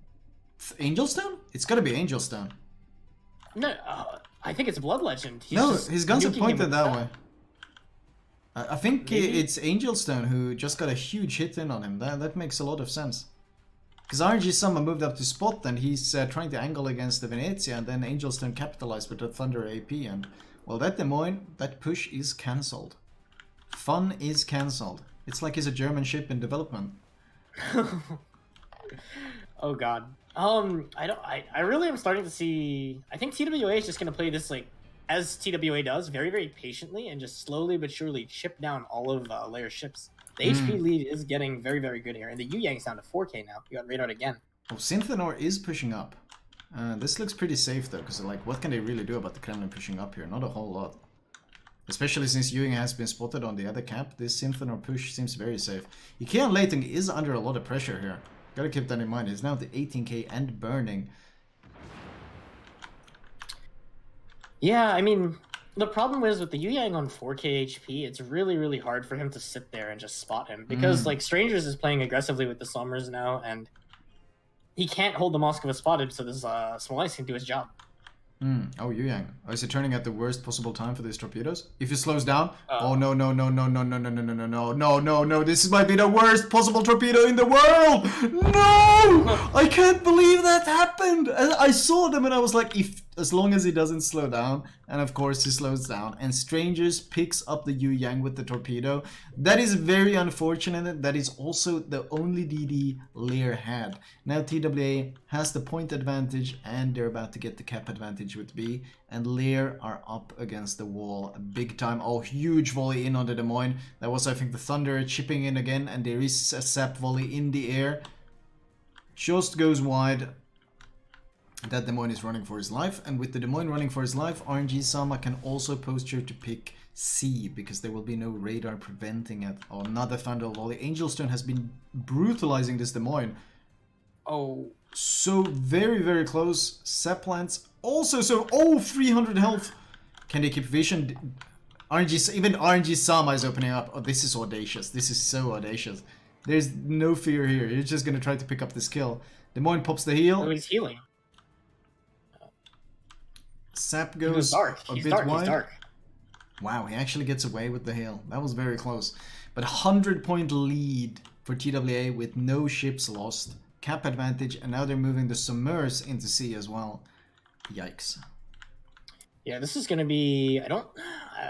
Angelstone? It's gotta be Angelstone. No, I think it's Blood Legend. His guns are pointed that way. I think it's Angelstone who just got a huge hit in on him. That makes a lot of sense. Because RNG Sama moved up to spot and he's trying to angle against the Venezia, and then Angelstone capitalized with the Thunder AP, and well, that Des Moines, that push is cancelled. Fun is cancelled. It's like he's a German ship in development. Oh god. I really am starting to see. I think TWA is just going to play this like as TWA does, very very patiently, and just slowly but surely chip down all of Lair's ships. The HP lead is getting very very good here, and the Yu Yang's down to 4K now. You got Radar again. Oh, Synthenor is pushing up. This looks pretty safe though, because like, what can they really do about the Kremlin pushing up here? Not a whole lot. Especially since Ewing has been spotted on the other cap, this Synthenor push seems very safe. Ikean Leitung is under a lot of pressure here. Gotta keep that in mind. He's now at the 18k and burning. Yeah, I mean, the problem is with the Yu Yang on 4k HP, it's really, really hard for him to sit there and just spot him. Because, like, Strangers is playing aggressively with the Summers now, and he can't hold the Moskva spotted, so this Small Ice can do his job. Oh, Yu Yang. Oh, is he turning at the worst possible time for these torpedoes? If he slows down... oh, no, no, no, no, no, no, no, no, no, no, no, no, no, no. This might be the worst possible torpedo in the world! No! I can't believe that happened! I saw them and I was like, as long as he doesn't slow down, and of course he slows down, and Strangers picks up the Yu Yang with the torpedo, that is very unfortunate. That is also the only DD Lair had. Now TWA has the point advantage, and they're about to get the cap advantage with B, and Lair are up against the wall big time. Oh, huge volley in on the Des Moines. That was, I think, the Thunder chipping in again, and there is a sap volley in the air. Just goes wide. That Des Moines is running for his life, and with the Des Moines running for his life, RNG Sama can also posture to pick C, because there will be no radar preventing it. Oh, another Thunder volley. Angelstone has been brutalizing this Des Moines. Oh. So very, very close. Seplants also so... oh, 300 health. Can they keep vision? Even RNG Sama is opening up. Oh, this is audacious. This is so audacious. There's no fear here. You're just gonna try to pick up this kill. Des Moines pops the heal. Oh, he's healing. Sap goes dark. a He's bit dark. wide. He's dark. Wow, he actually gets away with the heal. That was very close. But 100-point lead for TWA with no ships lost. Cap advantage, and now they're moving the Summers into C as well. Yikes. Yeah, this is going to be...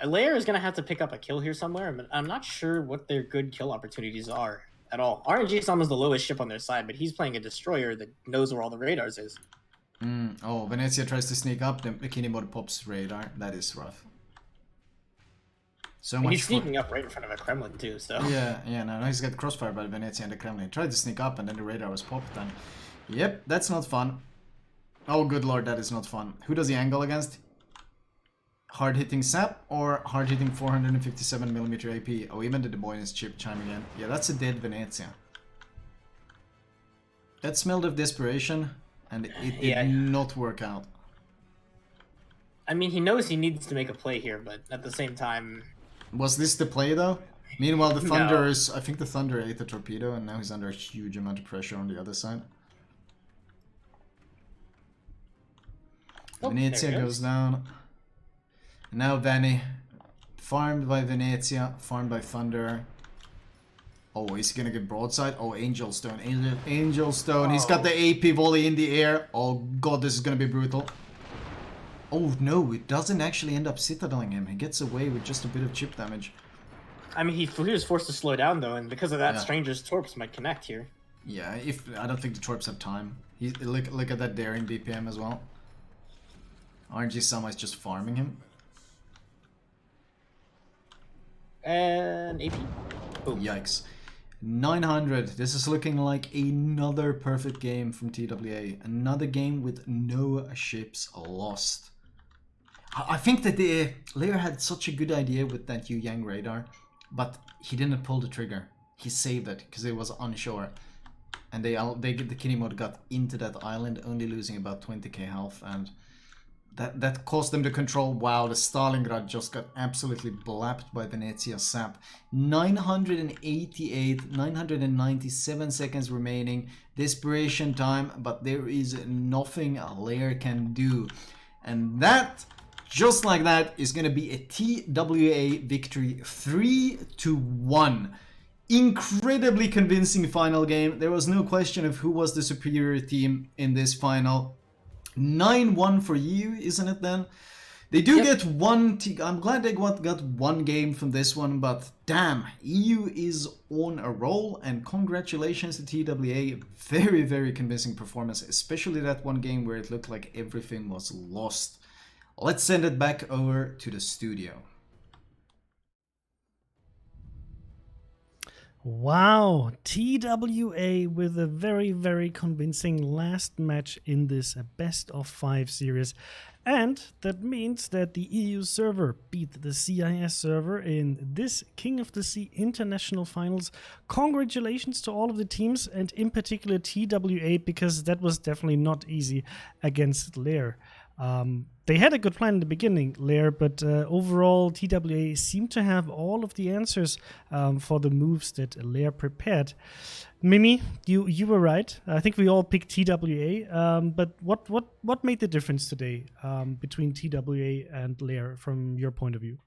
Lair is going to have to pick up a kill here somewhere, but I'm not sure what their good kill opportunities are at all. RNG Sam is the lowest ship on their side, but he's playing a destroyer that knows where all the radars is. Oh, Venezia tries to sneak up, the Bikini Mode pops radar. That is rough. So much he's sneaking up right in front of a Kremlin too, so... Yeah, no, he's got crossfire by Venezia and the Kremlin. He tried to sneak up and then the radar was popped and... Yep, that's not fun. Oh, good lord, that is not fun. Who does he angle against? Hard-hitting Sap or hard-hitting 457mm AP? Oh, even the Des Moines chip chiming in. Yeah, that's a dead Venezia. That smelled of desperation, and it did not work out. I mean, he knows he needs to make a play here, but at the same time... Was this the play, though? Meanwhile, the Thunder is... I think the Thunder ate the torpedo, and now he's under a huge amount of pressure on the other side. Oh, Venezia goes down. Now Vanny, farmed by Venezia, farmed by Thunder. Oh, is he gonna get broadside? Oh, Angelstone, Angelstone. He's got the AP volley in the air. Oh god, this is gonna be brutal. Oh no, it doesn't actually end up citadeling him. He gets away with just a bit of chip damage. I mean, he was forced to slow down though, and because of that, Stranger's Torps might connect here. Yeah, I don't think the Torps have time. Look at that daring BPM as well. RNG Sama is just farming him. And AP. Oh, yikes. 900. This is looking like another perfect game from TWA. Another game with no ships lost. I think that the Lair had such a good idea with that Yu Yang radar, but he didn't pull the trigger. He saved it because it was onshore. And the Kinimod got into that island, only losing about 20k health, and that caused them to control. Wow, the Stalingrad just got absolutely blapped by Venezia Sap. 988, 997 seconds remaining. Desperation time, but there is nothing a Lair can do. And that, just like that, is going to be a TWA victory 3-1. Incredibly convincing final game. There was no question of who was the superior team in this final. 9-1 for you, isn't it then? They do get one. I'm glad they got one game from this one, but damn, EU is on a roll, and congratulations to TWA. Very, very convincing performance, especially that one game where it looked like everything was lost. Let's send it back over to the studio. Wow, TWA with a very, very convincing last match in this best of 5 series. And that means that the EU server beat the CIS server in this King of the Sea International Finals. Congratulations to all of the teams, and in particular TWA, because that was definitely not easy against Lair. They had a good plan in the beginning, Lair, but overall TWA seemed to have all of the answers for the moves that Lair prepared. Mimi, you were right. I think we all picked TWA, but what made the difference today between TWA and Lair from your point of view?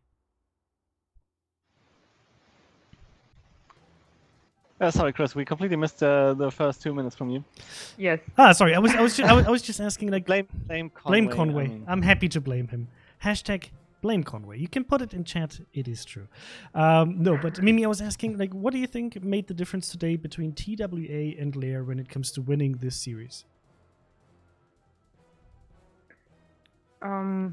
Sorry, Chris, we completely missed the first 2 minutes from you. Yes. Sorry. I was just asking, like, blame Conway. I mean. I'm happy to blame him. Hashtag blame Conway. You can put it in chat. It is true. No, but Mimi, I was asking, like, what do you think made the difference today between TWA and Lair when it comes to winning this series? I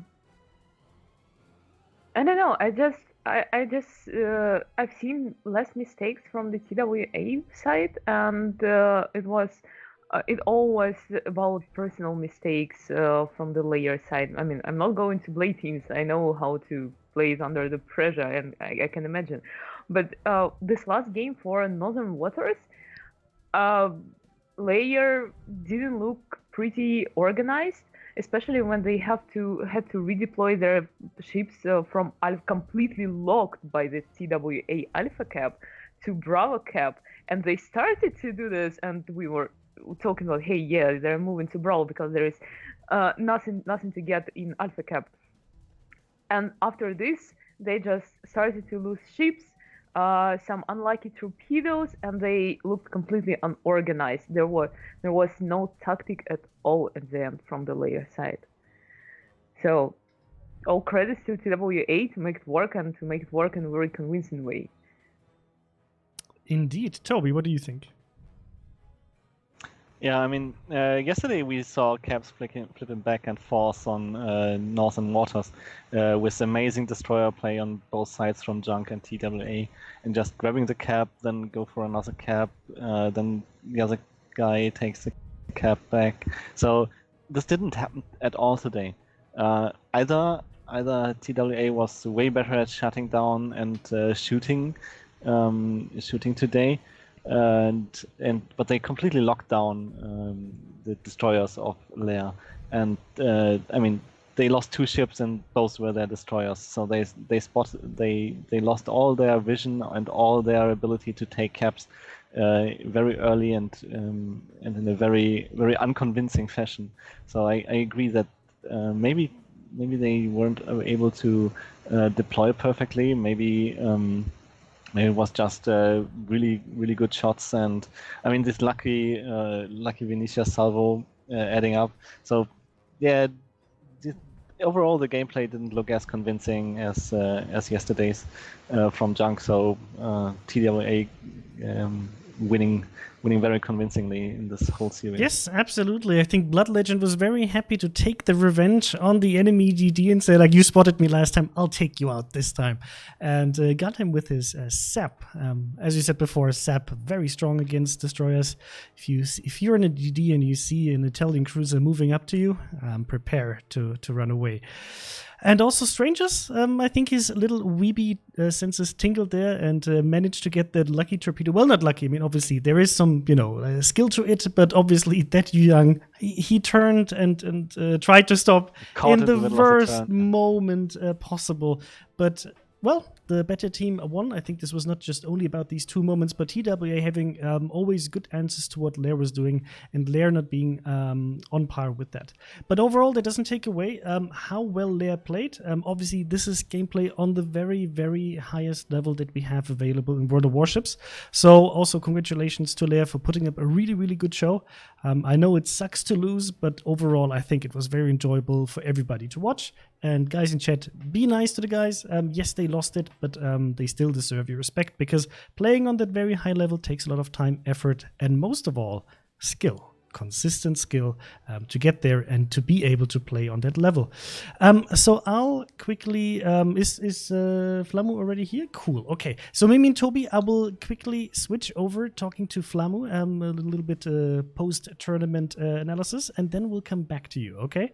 don't know. I've seen less mistakes from the TWA side, and it all was about personal mistakes from the Lair side. I mean, I'm not going to blame teams. I know how to play it under the pressure, and I can imagine. But this last game for Northern Waters, Lair didn't look pretty organized, especially when they had to redeploy their ships from completely locked by the TWA Alpha cap to Bravo cap, and they started to do this, and we were talking about, hey, yeah, they're moving to Bravo because there is nothing to get in Alpha cap, and after this they just started to lose ships, some unlucky torpedoes, and they looked completely unorganized. There was no tactic at all at the end from the Lair side. So all credits to TWA to make it work, and to make it work in a very convincing way. Indeed. Toby, what do you think? Yeah, I mean, yesterday we saw Caps flipping back and forth on Northern Waters with amazing destroyer play on both sides from Junk and TWA, and just grabbing the cap, then go for another cap, then the other guy takes the cap back. So this didn't happen at all today. Either TWA was way better at shutting down and shooting today, but they completely locked down the destroyers of Lair, and I mean, they lost 2 ships and both were their destroyers, so they lost all their vision and all their ability to take caps very early and in a very, very unconvincing fashion. So I agree that maybe they weren't able to deploy perfectly. Maybe it was just really, really good shots, and I mean, this lucky Venetia salvo adding up. So yeah, overall the gameplay didn't look as convincing as yesterday's from Junk. So TWA winning very convincingly in this whole series. Yes, absolutely. I think Blood Legend was very happy to take the revenge on the enemy GD and say, like, you spotted me last time, I'll take you out this time. And got him with his SAP. As you said before, SAP very strong against destroyers. If you're in a GD and you see an Italian cruiser moving up to you, prepare to run away. And also Strangers, I think his little weeby senses tingled there and managed to get that lucky torpedo. Well, not lucky. I mean, obviously, there is some, skill to it, but obviously that young, he turned and tried to stop in the worst moment possible. But well, the better team won. I think this was not just only about these 2 moments, but TWA having always good answers to what Lair was doing, and Lair not being on par with that. But overall, that doesn't take away how well Lair played. Obviously, this is gameplay on the very, very highest level that we have available in World of Warships. So also congratulations to Lair for putting up a really, really good show. I know it sucks to lose, but overall, I think it was very enjoyable for everybody to watch. And guys in chat, be nice to the guys. Yes, they lost it, but they still deserve your respect, because playing on that very high level takes a lot of time, effort, and most of all, skill. Consistent skill to get there and to be able to play on that level. So I'll quickly... is Flamu already here? Cool. Okay. So Mimi and Toby, I will quickly switch over talking to Flamu, a little bit post-tournament analysis, and then we'll come back to you, okay?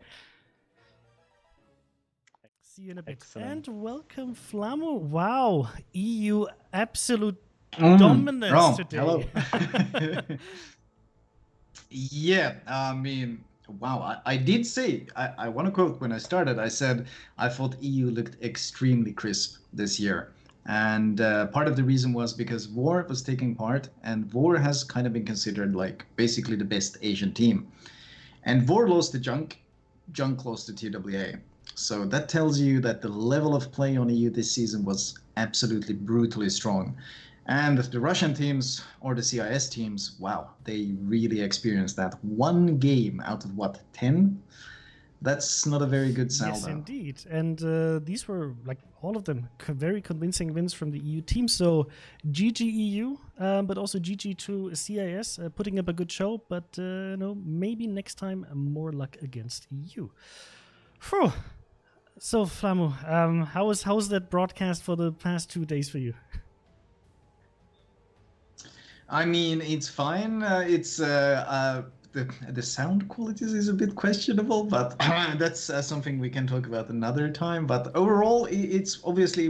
See you in a bit. Excellent. And welcome, Flamu. Wow, EU absolute dominance today. Hello. Yeah, I mean, wow. I did say, I want to quote when I started, I said, I thought EU looked extremely crisp this year. And part of the reason was because VOR was taking part, and VOR has kind of been considered like basically the best Asian team. And VOR lost to Junk lost to TWA. So that tells you that the level of play on EU this season was absolutely brutally strong. And the Russian teams, or the CIS teams, wow, they really experienced that. 1 game out of, what, 10? That's not a very good saldo. Yes, indeed. And these were, like, all of them, very convincing wins from the EU team. So GG EU, but also GG to CIS, putting up a good show. But no, maybe next time more luck against EU. Phew. So, Flamu, how's that broadcast for the past 2 days for you? I mean, it's fine. The sound quality is a bit questionable, but that's something we can talk about another time. But overall, it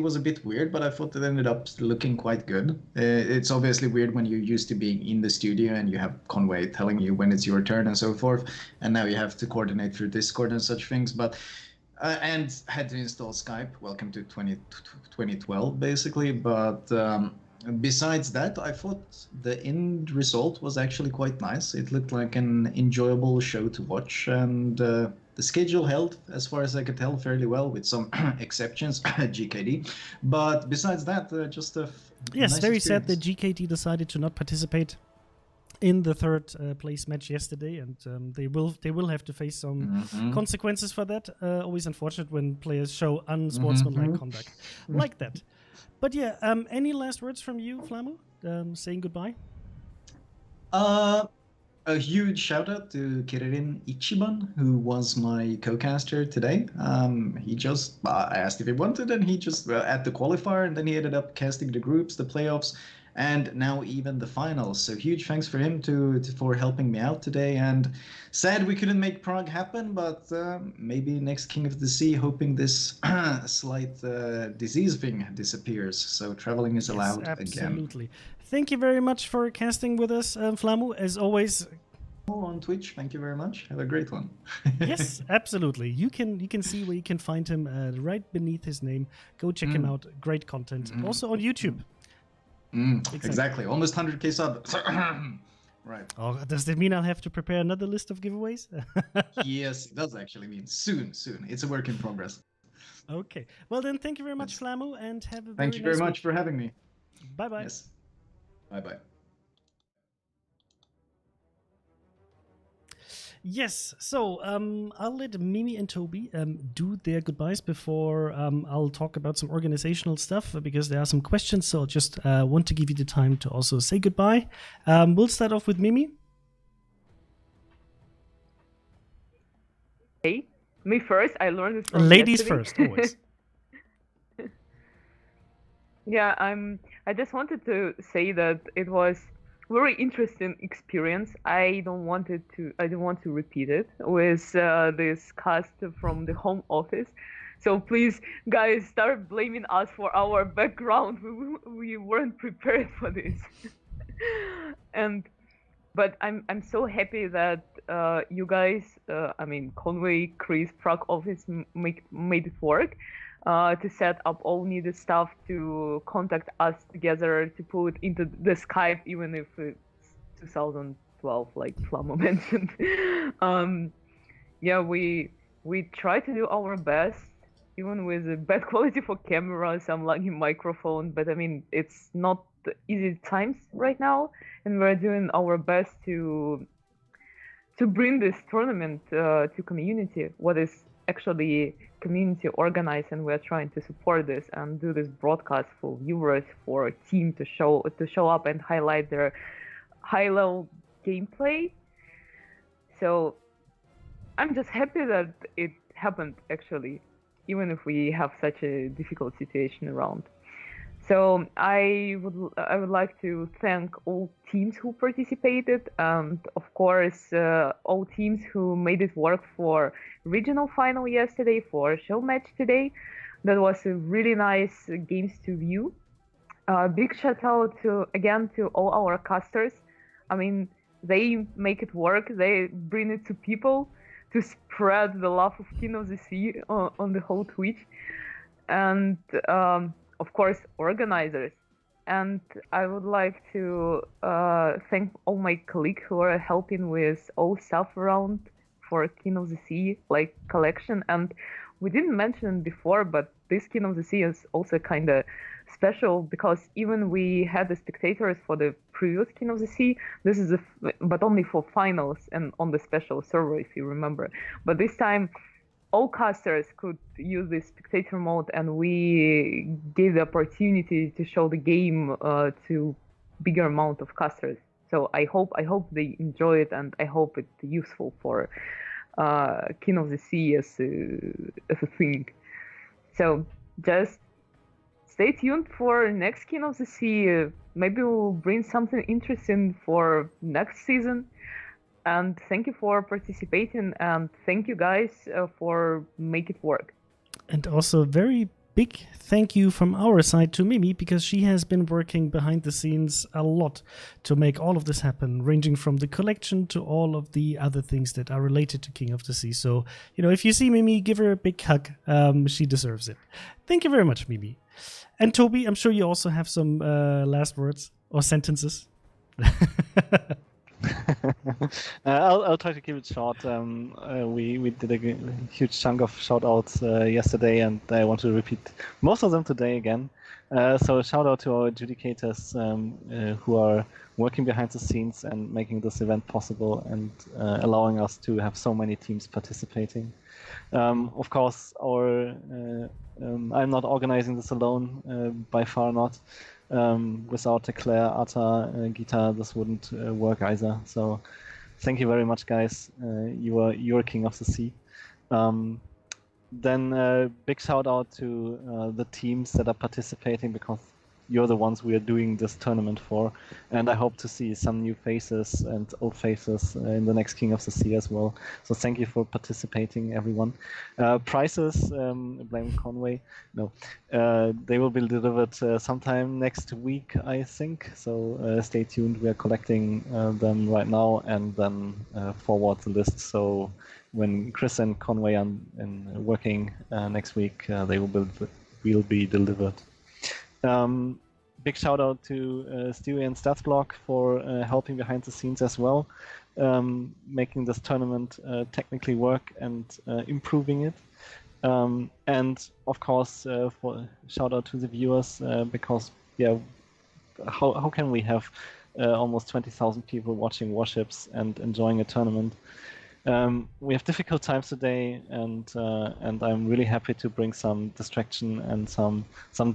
was a bit weird, but I thought it ended up looking quite good. It's obviously weird when you're used to being in the studio and you have Conway telling you when it's your turn and so forth, and now you have to coordinate through Discord and such things. But and had to install Skype. Welcome to 2012, basically. But besides that, I thought the end result was actually quite nice. It looked like an enjoyable show to watch, and the schedule held, as far as I could tell, fairly well, with some exceptions, GKD. But besides that, just a yes, nice very experience. sad that GKD decided to not participate in the third place match yesterday, and they will have to face some consequences for that. Always unfortunate when players show unsportsmanlike conduct like that. But yeah, any last words from you, Flamu? Saying goodbye? A huge shout out to Kirin Ichiban, who was my co-caster today. He just I asked if he wanted, and he just at the qualifier, and then he ended up casting the groups, the playoffs, and now even the finals. So huge thanks for him for helping me out today. And sad we couldn't make Prague happen, but maybe next King of the Sea, hoping this slight disease thing disappears. So traveling is allowed again. Absolutely. Thank you very much for casting with us, Flamu. As always, on Twitch. Thank you very much. Have a great one. Yes, absolutely. You can see where you can find him right beneath his name. Go check him out. Great content. Also on YouTube. Exactly. Almost 100k sub. Right. Oh, does that mean I'll have to prepare another list of giveaways? Yes, it does actually mean soon. It's a work in progress. Okay. Well then, thank you very much, Flamu, and have a very Thank you very nice much week. for having me. Bye-bye. Yes. Bye-bye. Yes, so I'll let Mimi and Toby do their goodbyes before I'll talk about some organizational stuff, because there are some questions, so I'll just want to give you the time to also say goodbye. We'll start off with Mimi. Hey, me first. I learned this from Ladies yesterday. first, always. Yeah, I just wanted to say that it was very interesting experience. I don't want to repeat it with this cast from the home office. So please, guys, start blaming us for our background. We weren't prepared for this. But I'm so happy that you guys, Conway, Chris, Prague office made it work. to set up all needed stuff, to contact us together, to put into the Skype, even if it's 2012, like Flamo mentioned. Yeah, we try to do our best, even with a bad quality for camera, some laggy microphone. But I mean, it's not easy times right now, and we're doing our best to bring this tournament to community. What is actually community organized, and we're trying to support this and do this broadcast for viewers, for a team to show up and highlight their high level gameplay. So I'm just happy that it happened, actually, even if we have such a difficult situation around. So I would like to thank all teams who participated, and of course all teams who made it work for regional final yesterday, for show match today. That was a really nice games to view. Big shout out again to all our casters. I mean, they make it work. They bring it to people to spread the love of King of the Sea on the whole Twitch, and of course organizers. And I would like to thank all my colleagues who are helping with all stuff around for King of the Sea, like collection. And we didn't mention it before, but this King of the Sea is also kind of special, because even we had the spectators for the previous King of the Sea. This is but only for finals and on the special server, if you remember. But this time all casters could use this spectator mode, and we gave the opportunity to show the game to bigger amount of casters. So I hope they enjoy it, and I hope it's useful for King of the Sea as a thing. So just stay tuned for next King of the Sea. Maybe we'll bring something interesting for next season. And thank you for participating, and thank you guys for make it work. And also very big thank you from our side to Mimi, because she has been working behind the scenes a lot to make all of this happen, ranging from the collection to all of the other things that are related to King of the Sea. So, if you see Mimi, give her a big hug. She deserves it. Thank you very much, Mimi. And Toby, I'm sure you also have some last words or sentences. I'll try to keep it short. We did a huge chunk of shout-outs yesterday, and I want to repeat most of them today again. So shout out to our adjudicators who are working behind the scenes and making this event possible, and allowing us to have so many teams participating. Of course, I'm not organizing this alone, by far not. Without Claire, Atta, Gita, this wouldn't work either. So thank you very much, guys. You're King of the Sea. Then big shout out to the teams that are participating, because you're the ones we are doing this tournament for, and I hope to see some new faces and old faces in the next King of the Sea as well. So thank you for participating, everyone. Prizes, blame Conway. No, they will be delivered sometime next week, I think. So stay tuned. We are collecting them right now, and then forward the list. So when Chris and Conway are working next week, they will be delivered. Big shout out to Stewie and Statsblock for helping behind the scenes as well, making this tournament technically work and improving it. And of course, for shout out to the viewers, because how can we have almost 20,000 people watching Warships and enjoying a tournament? We have difficult times today, and I'm really happy to bring some distraction and some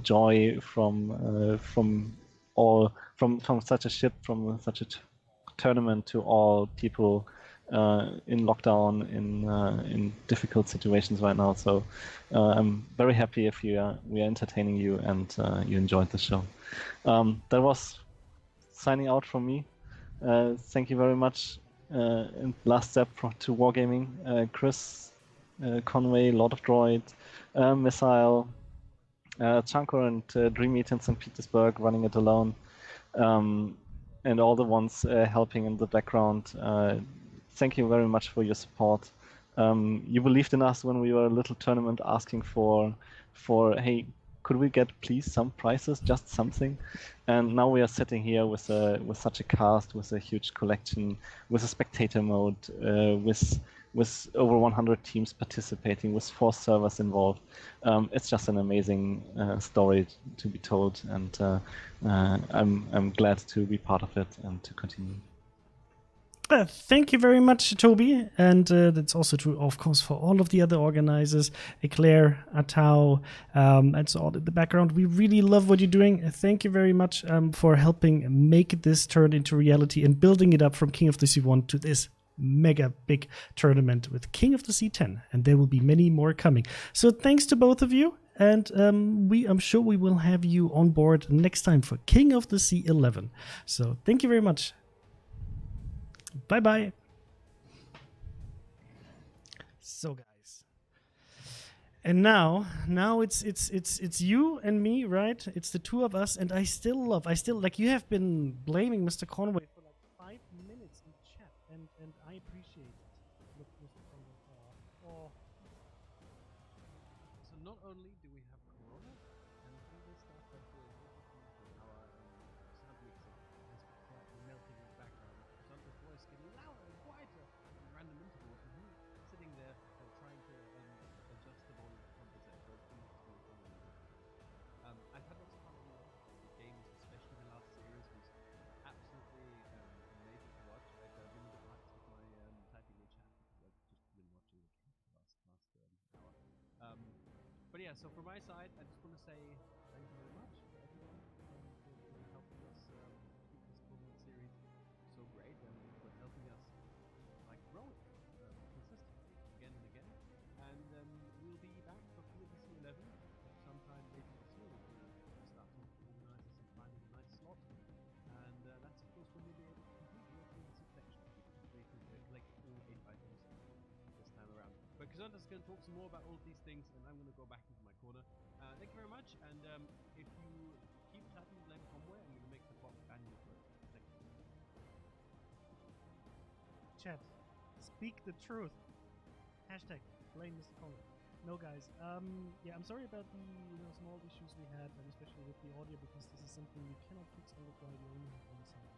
joy from such a ship, from such a tournament, to all people in lockdown, in difficult situations right now. So I'm very happy if we are entertaining you and you enjoyed the show. That was signing out from me. Thank you very much. And last step to Wargaming, Chris, Conway, Lord of Droid, Missile, Chanko and Dream Meet in St. Petersburg, running it alone, and all the ones helping in the background. Thank you very much for your support. You believed in us when we were a little tournament asking for for, hey, could we get please some prizes, just something? And now we are sitting here with such a cast, with a huge collection, with a spectator mode, with over 100 teams participating, with 4 servers involved. It's just an amazing story to be told, and I'm glad to be part of it and to continue. Thank you very much, Toby. And that's also true, of course, for all of the other organizers, Eclair, Atao, and so on in the background. We really love what you're doing. Thank you very much for helping make this turn into reality and building it up from King of the Sea 1 to this mega big tournament with King of the Sea 10. And there will be many more coming. So thanks to both of you. And I'm sure we will have you on board next time for King of the Sea 11. So thank you very much. Bye-bye. So guys, and now it's you and me, right? It's the two of us, and I still like, you have been blaming Mr. Conway for like 5 minutes in chat, and I appreciate it. Look, Mr. Conway. Oh. So not only do we have Corona and all this stuff that our sound mixer has been melting in the background, Santa's voice getting louder and quieter in random intervals, and him sitting there trying to adjust the volume to compensate. So please do it all. I've had lots of fun on the games, especially the last series was absolutely amazing to watch. I've been in the practice with my typing in chat because I've just been watching the game for the last hour. But yeah, so from my side, I just want to say thank you very much to everyone for helping us keep this tournament series so great, and for helping us like grow it consistently again and again. And we'll be back for King of the Sea 11 sometime later this year. We'll start talking to organizers and finding a nice slot. And that's of course when you'll be able to complete your King of the Sea collection, so you can collect all 8 items this time around. But Kazanta's going to talk some more about all of these things, and I'm going to go back into my corner. Thank you very much, and if you keep typing blame Conway, I'm going to make the bot ban you for it. Thank you. Chat, speak the truth. Hashtag blame Mr. Conway. No, guys. Yeah, I'm sorry about the small issues we had, and especially with the audio, because this is something you cannot fix on the fly. You only have one sound.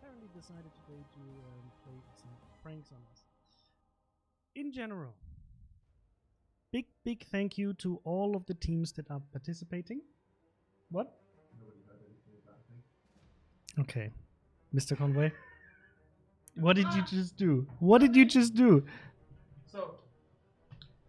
Apparently decided today to play some pranks on us. In general, big thank you to all of the teams that are participating. What? Okay, Mr. Conway, what did you just do? What did you just do? So,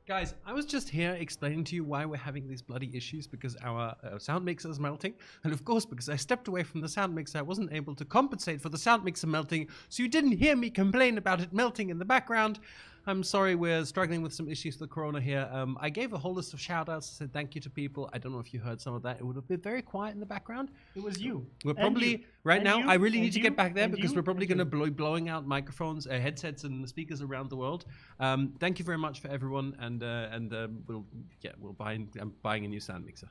guys, I was just here explaining to you why we're having these bloody issues, because our sound mixer is melting. And of course, because I stepped away from the sound mixer, I wasn't able to compensate for the sound mixer melting, so you didn't hear me complain about it melting in the background. I'm sorry, we're struggling with some issues with the corona here. I gave a whole list of shout-outs, said thank you to people. I don't know if you heard some of that. It would have been very quiet in the background. It was you. We're probably, right now, I really need to get back there because we're probably going to be blowing out microphones, headsets, and speakers around the world. Thank you very much for everyone, and I'm buying a new sound mixer.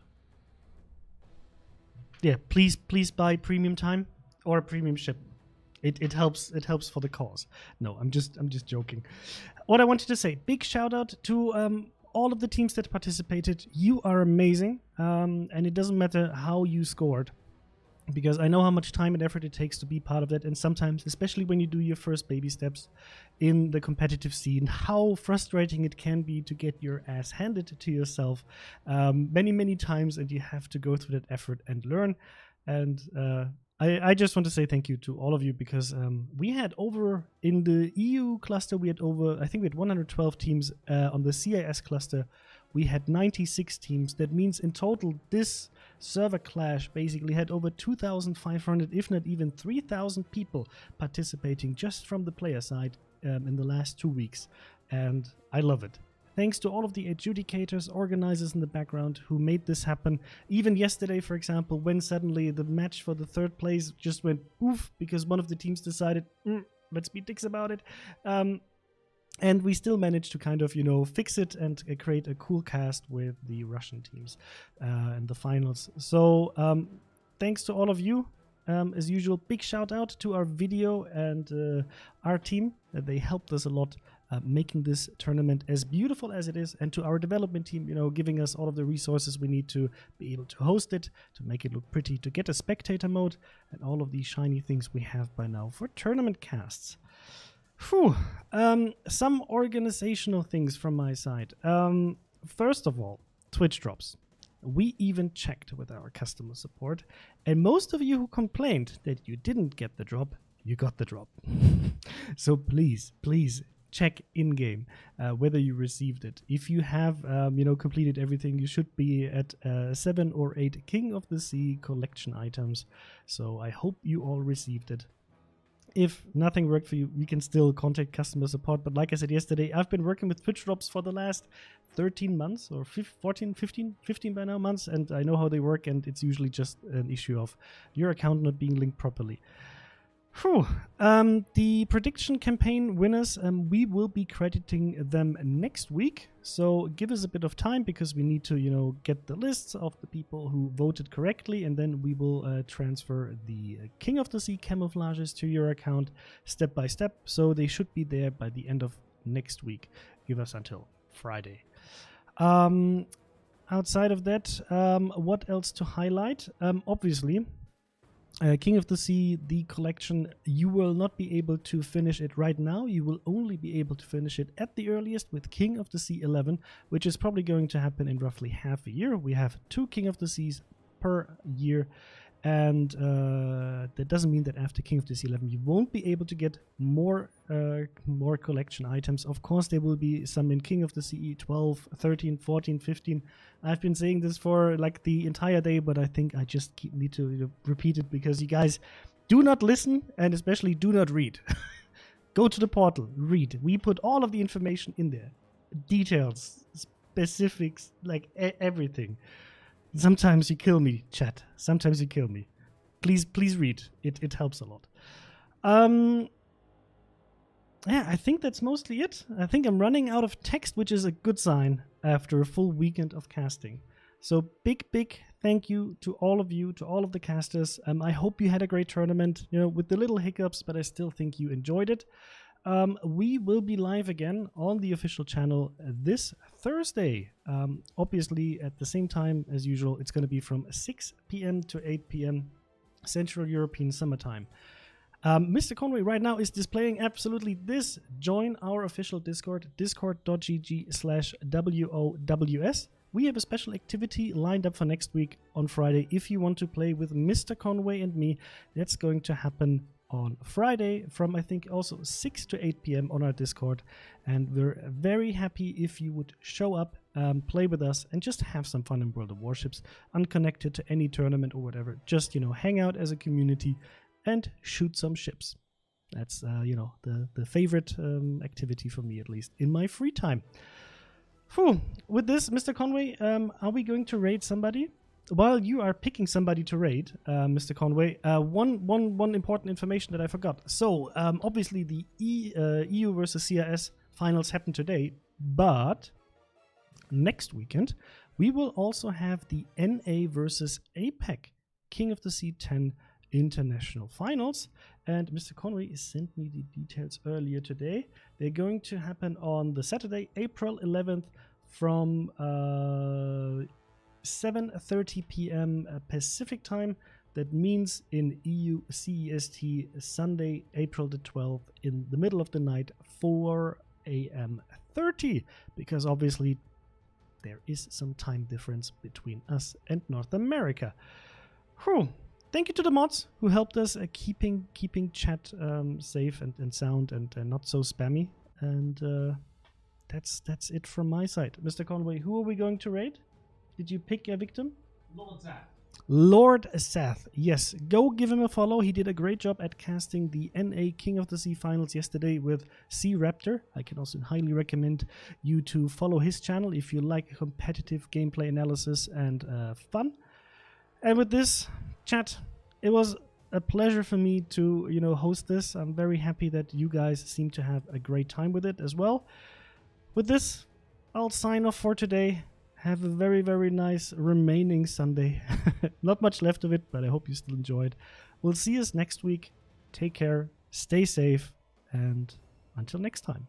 Yeah, please buy premium time or premium ship. It helps for the cause. No, I'm just joking. What I wanted to say, big shout out to all of the teams that participated. You are amazing, and it doesn't matter how you scored, because I know how much time and effort it takes to be part of that, and sometimes, especially when you do your first baby steps in the competitive scene, how frustrating it can be to get your ass handed to yourself many times, and you have to go through that effort and learn. And I just want to say thank you to all of you, because we had over, in the EU cluster, I think we had 112 teams. On the CIS cluster, we had 96 teams. That means in total, this server clash basically had over 2,500, if not even 3,000 people participating just from the player side in the last 2 weeks. And I love it. Thanks to all of the adjudicators, organizers in the background who made this happen. Even yesterday, for example, when suddenly the match for the 3rd place just went poof because one of the teams decided, let's be dicks about it. And we still managed to kind of, fix it and create a cool cast with the Russian teams in the finals. So thanks to all of you. As usual, big shout out to our video and our team. They helped us a lot. making this tournament as beautiful as it is, and to our development team, giving us all of the resources we need to be able to host it, to make it look pretty, to get a spectator mode, and all of these shiny things we have by now for tournament casts. Phew. Some organizational things from my side. First of all, Twitch drops. We even checked with our customer support, and most of you who complained that you didn't get the drop, you got the drop. So please check in-game whether you received it. If you have completed everything, you should be at 7 or 8 King of the Sea collection items. So I hope you all received it. If nothing worked for you, we can still contact customer support. But like I said yesterday, I've been working with Twitch drops for the last 13 months or 15 by now months, and I know how they work, and it's usually just an issue of your account not being linked properly. Whew. The prediction campaign winners, we will be crediting them next week. So give us a bit of time, because we need to, get the lists of the people who voted correctly, and then we will transfer the King of the Sea camouflages to your account step by step. So they should be there by the end of next week. Give us until Friday. Outside of that, what else to highlight? Obviously, King of the Sea, the collection, you will not be able to finish it right now. You will only be able to finish it at the earliest with King of the Sea 11, which is probably going to happen in roughly half a year. We have 2 King of the Seas per year, and that doesn't mean that after King of the Sea 11 you won't be able to get more collection items. Of course, there will be some in King of the Sea 12, 13, 14, 15. I've been saying this for like the entire day, but I think I just need to repeat it, because you guys do not listen, and especially do not read. Go to the portal, read. We put all of the information in there. Details, specifics, like everything. Sometimes you kill me, chat. Sometimes you kill me. Please read. It helps a lot. Yeah, I think that's mostly it. I think I'm running out of text, which is a good sign after a full weekend of casting. So big thank you to all of you, to all of the casters. I hope you had a great tournament, with the little hiccups, but I still think you enjoyed it. We will be live again on the official channel this Thursday. Obviously, at the same time as usual, it's going to be from 6 p.m. to 8 p.m. Central European Summertime. Mr. Conway right now is displaying absolutely this. Join our official Discord, discord.gg/WOWS. We have a special activity lined up for next week on Friday. If you want to play with Mr. Conway and me, that's going to happen on Friday from, I think, also 6 to 8 p.m. on our Discord. And we're very happy if you would show up, play with us, and just have some fun in World of Warships, unconnected to any tournament or whatever. Just, hang out as a community and shoot some ships. That's, the favorite activity for me, at least, in my free time. Whew. With this, Mr. Conway, are we going to raid somebody? While you are picking somebody to raid, Mr. Conway, one important information that I forgot. So, obviously, the EU versus CIS finals happen today, but next weekend, we will also have the NA versus APAC King of the Sea 10 International Finals. And Mr. Conway sent me the details earlier today. They're going to happen on the Saturday, April 11th from 7:30 p.m. Pacific time. That means in EU CEST, Sunday, April the 12th, in the middle of the night, 4 a.m. 30, because obviously there is some time difference between us and North America. Whew. Thank you to the mods who helped us keeping chat safe and sound and not so spammy. And that's it from my side. Mr. Conway, who are we going to raid? Did you pick a victim? Lord Seth. Yes, go give him a follow. He did a great job at casting the NA King of the Sea finals yesterday with Sea Raptor. I can also highly recommend you to follow his channel if you like competitive gameplay analysis and fun. And with this, chat, it was a pleasure for me to, host this. I'm very happy that you guys seem to have a great time with it as well. With this, I'll sign off for today. Have a very, very nice remaining Sunday. Not much left of it, but I hope you still enjoyed. We'll see us next week. Take care, stay safe, and until next time.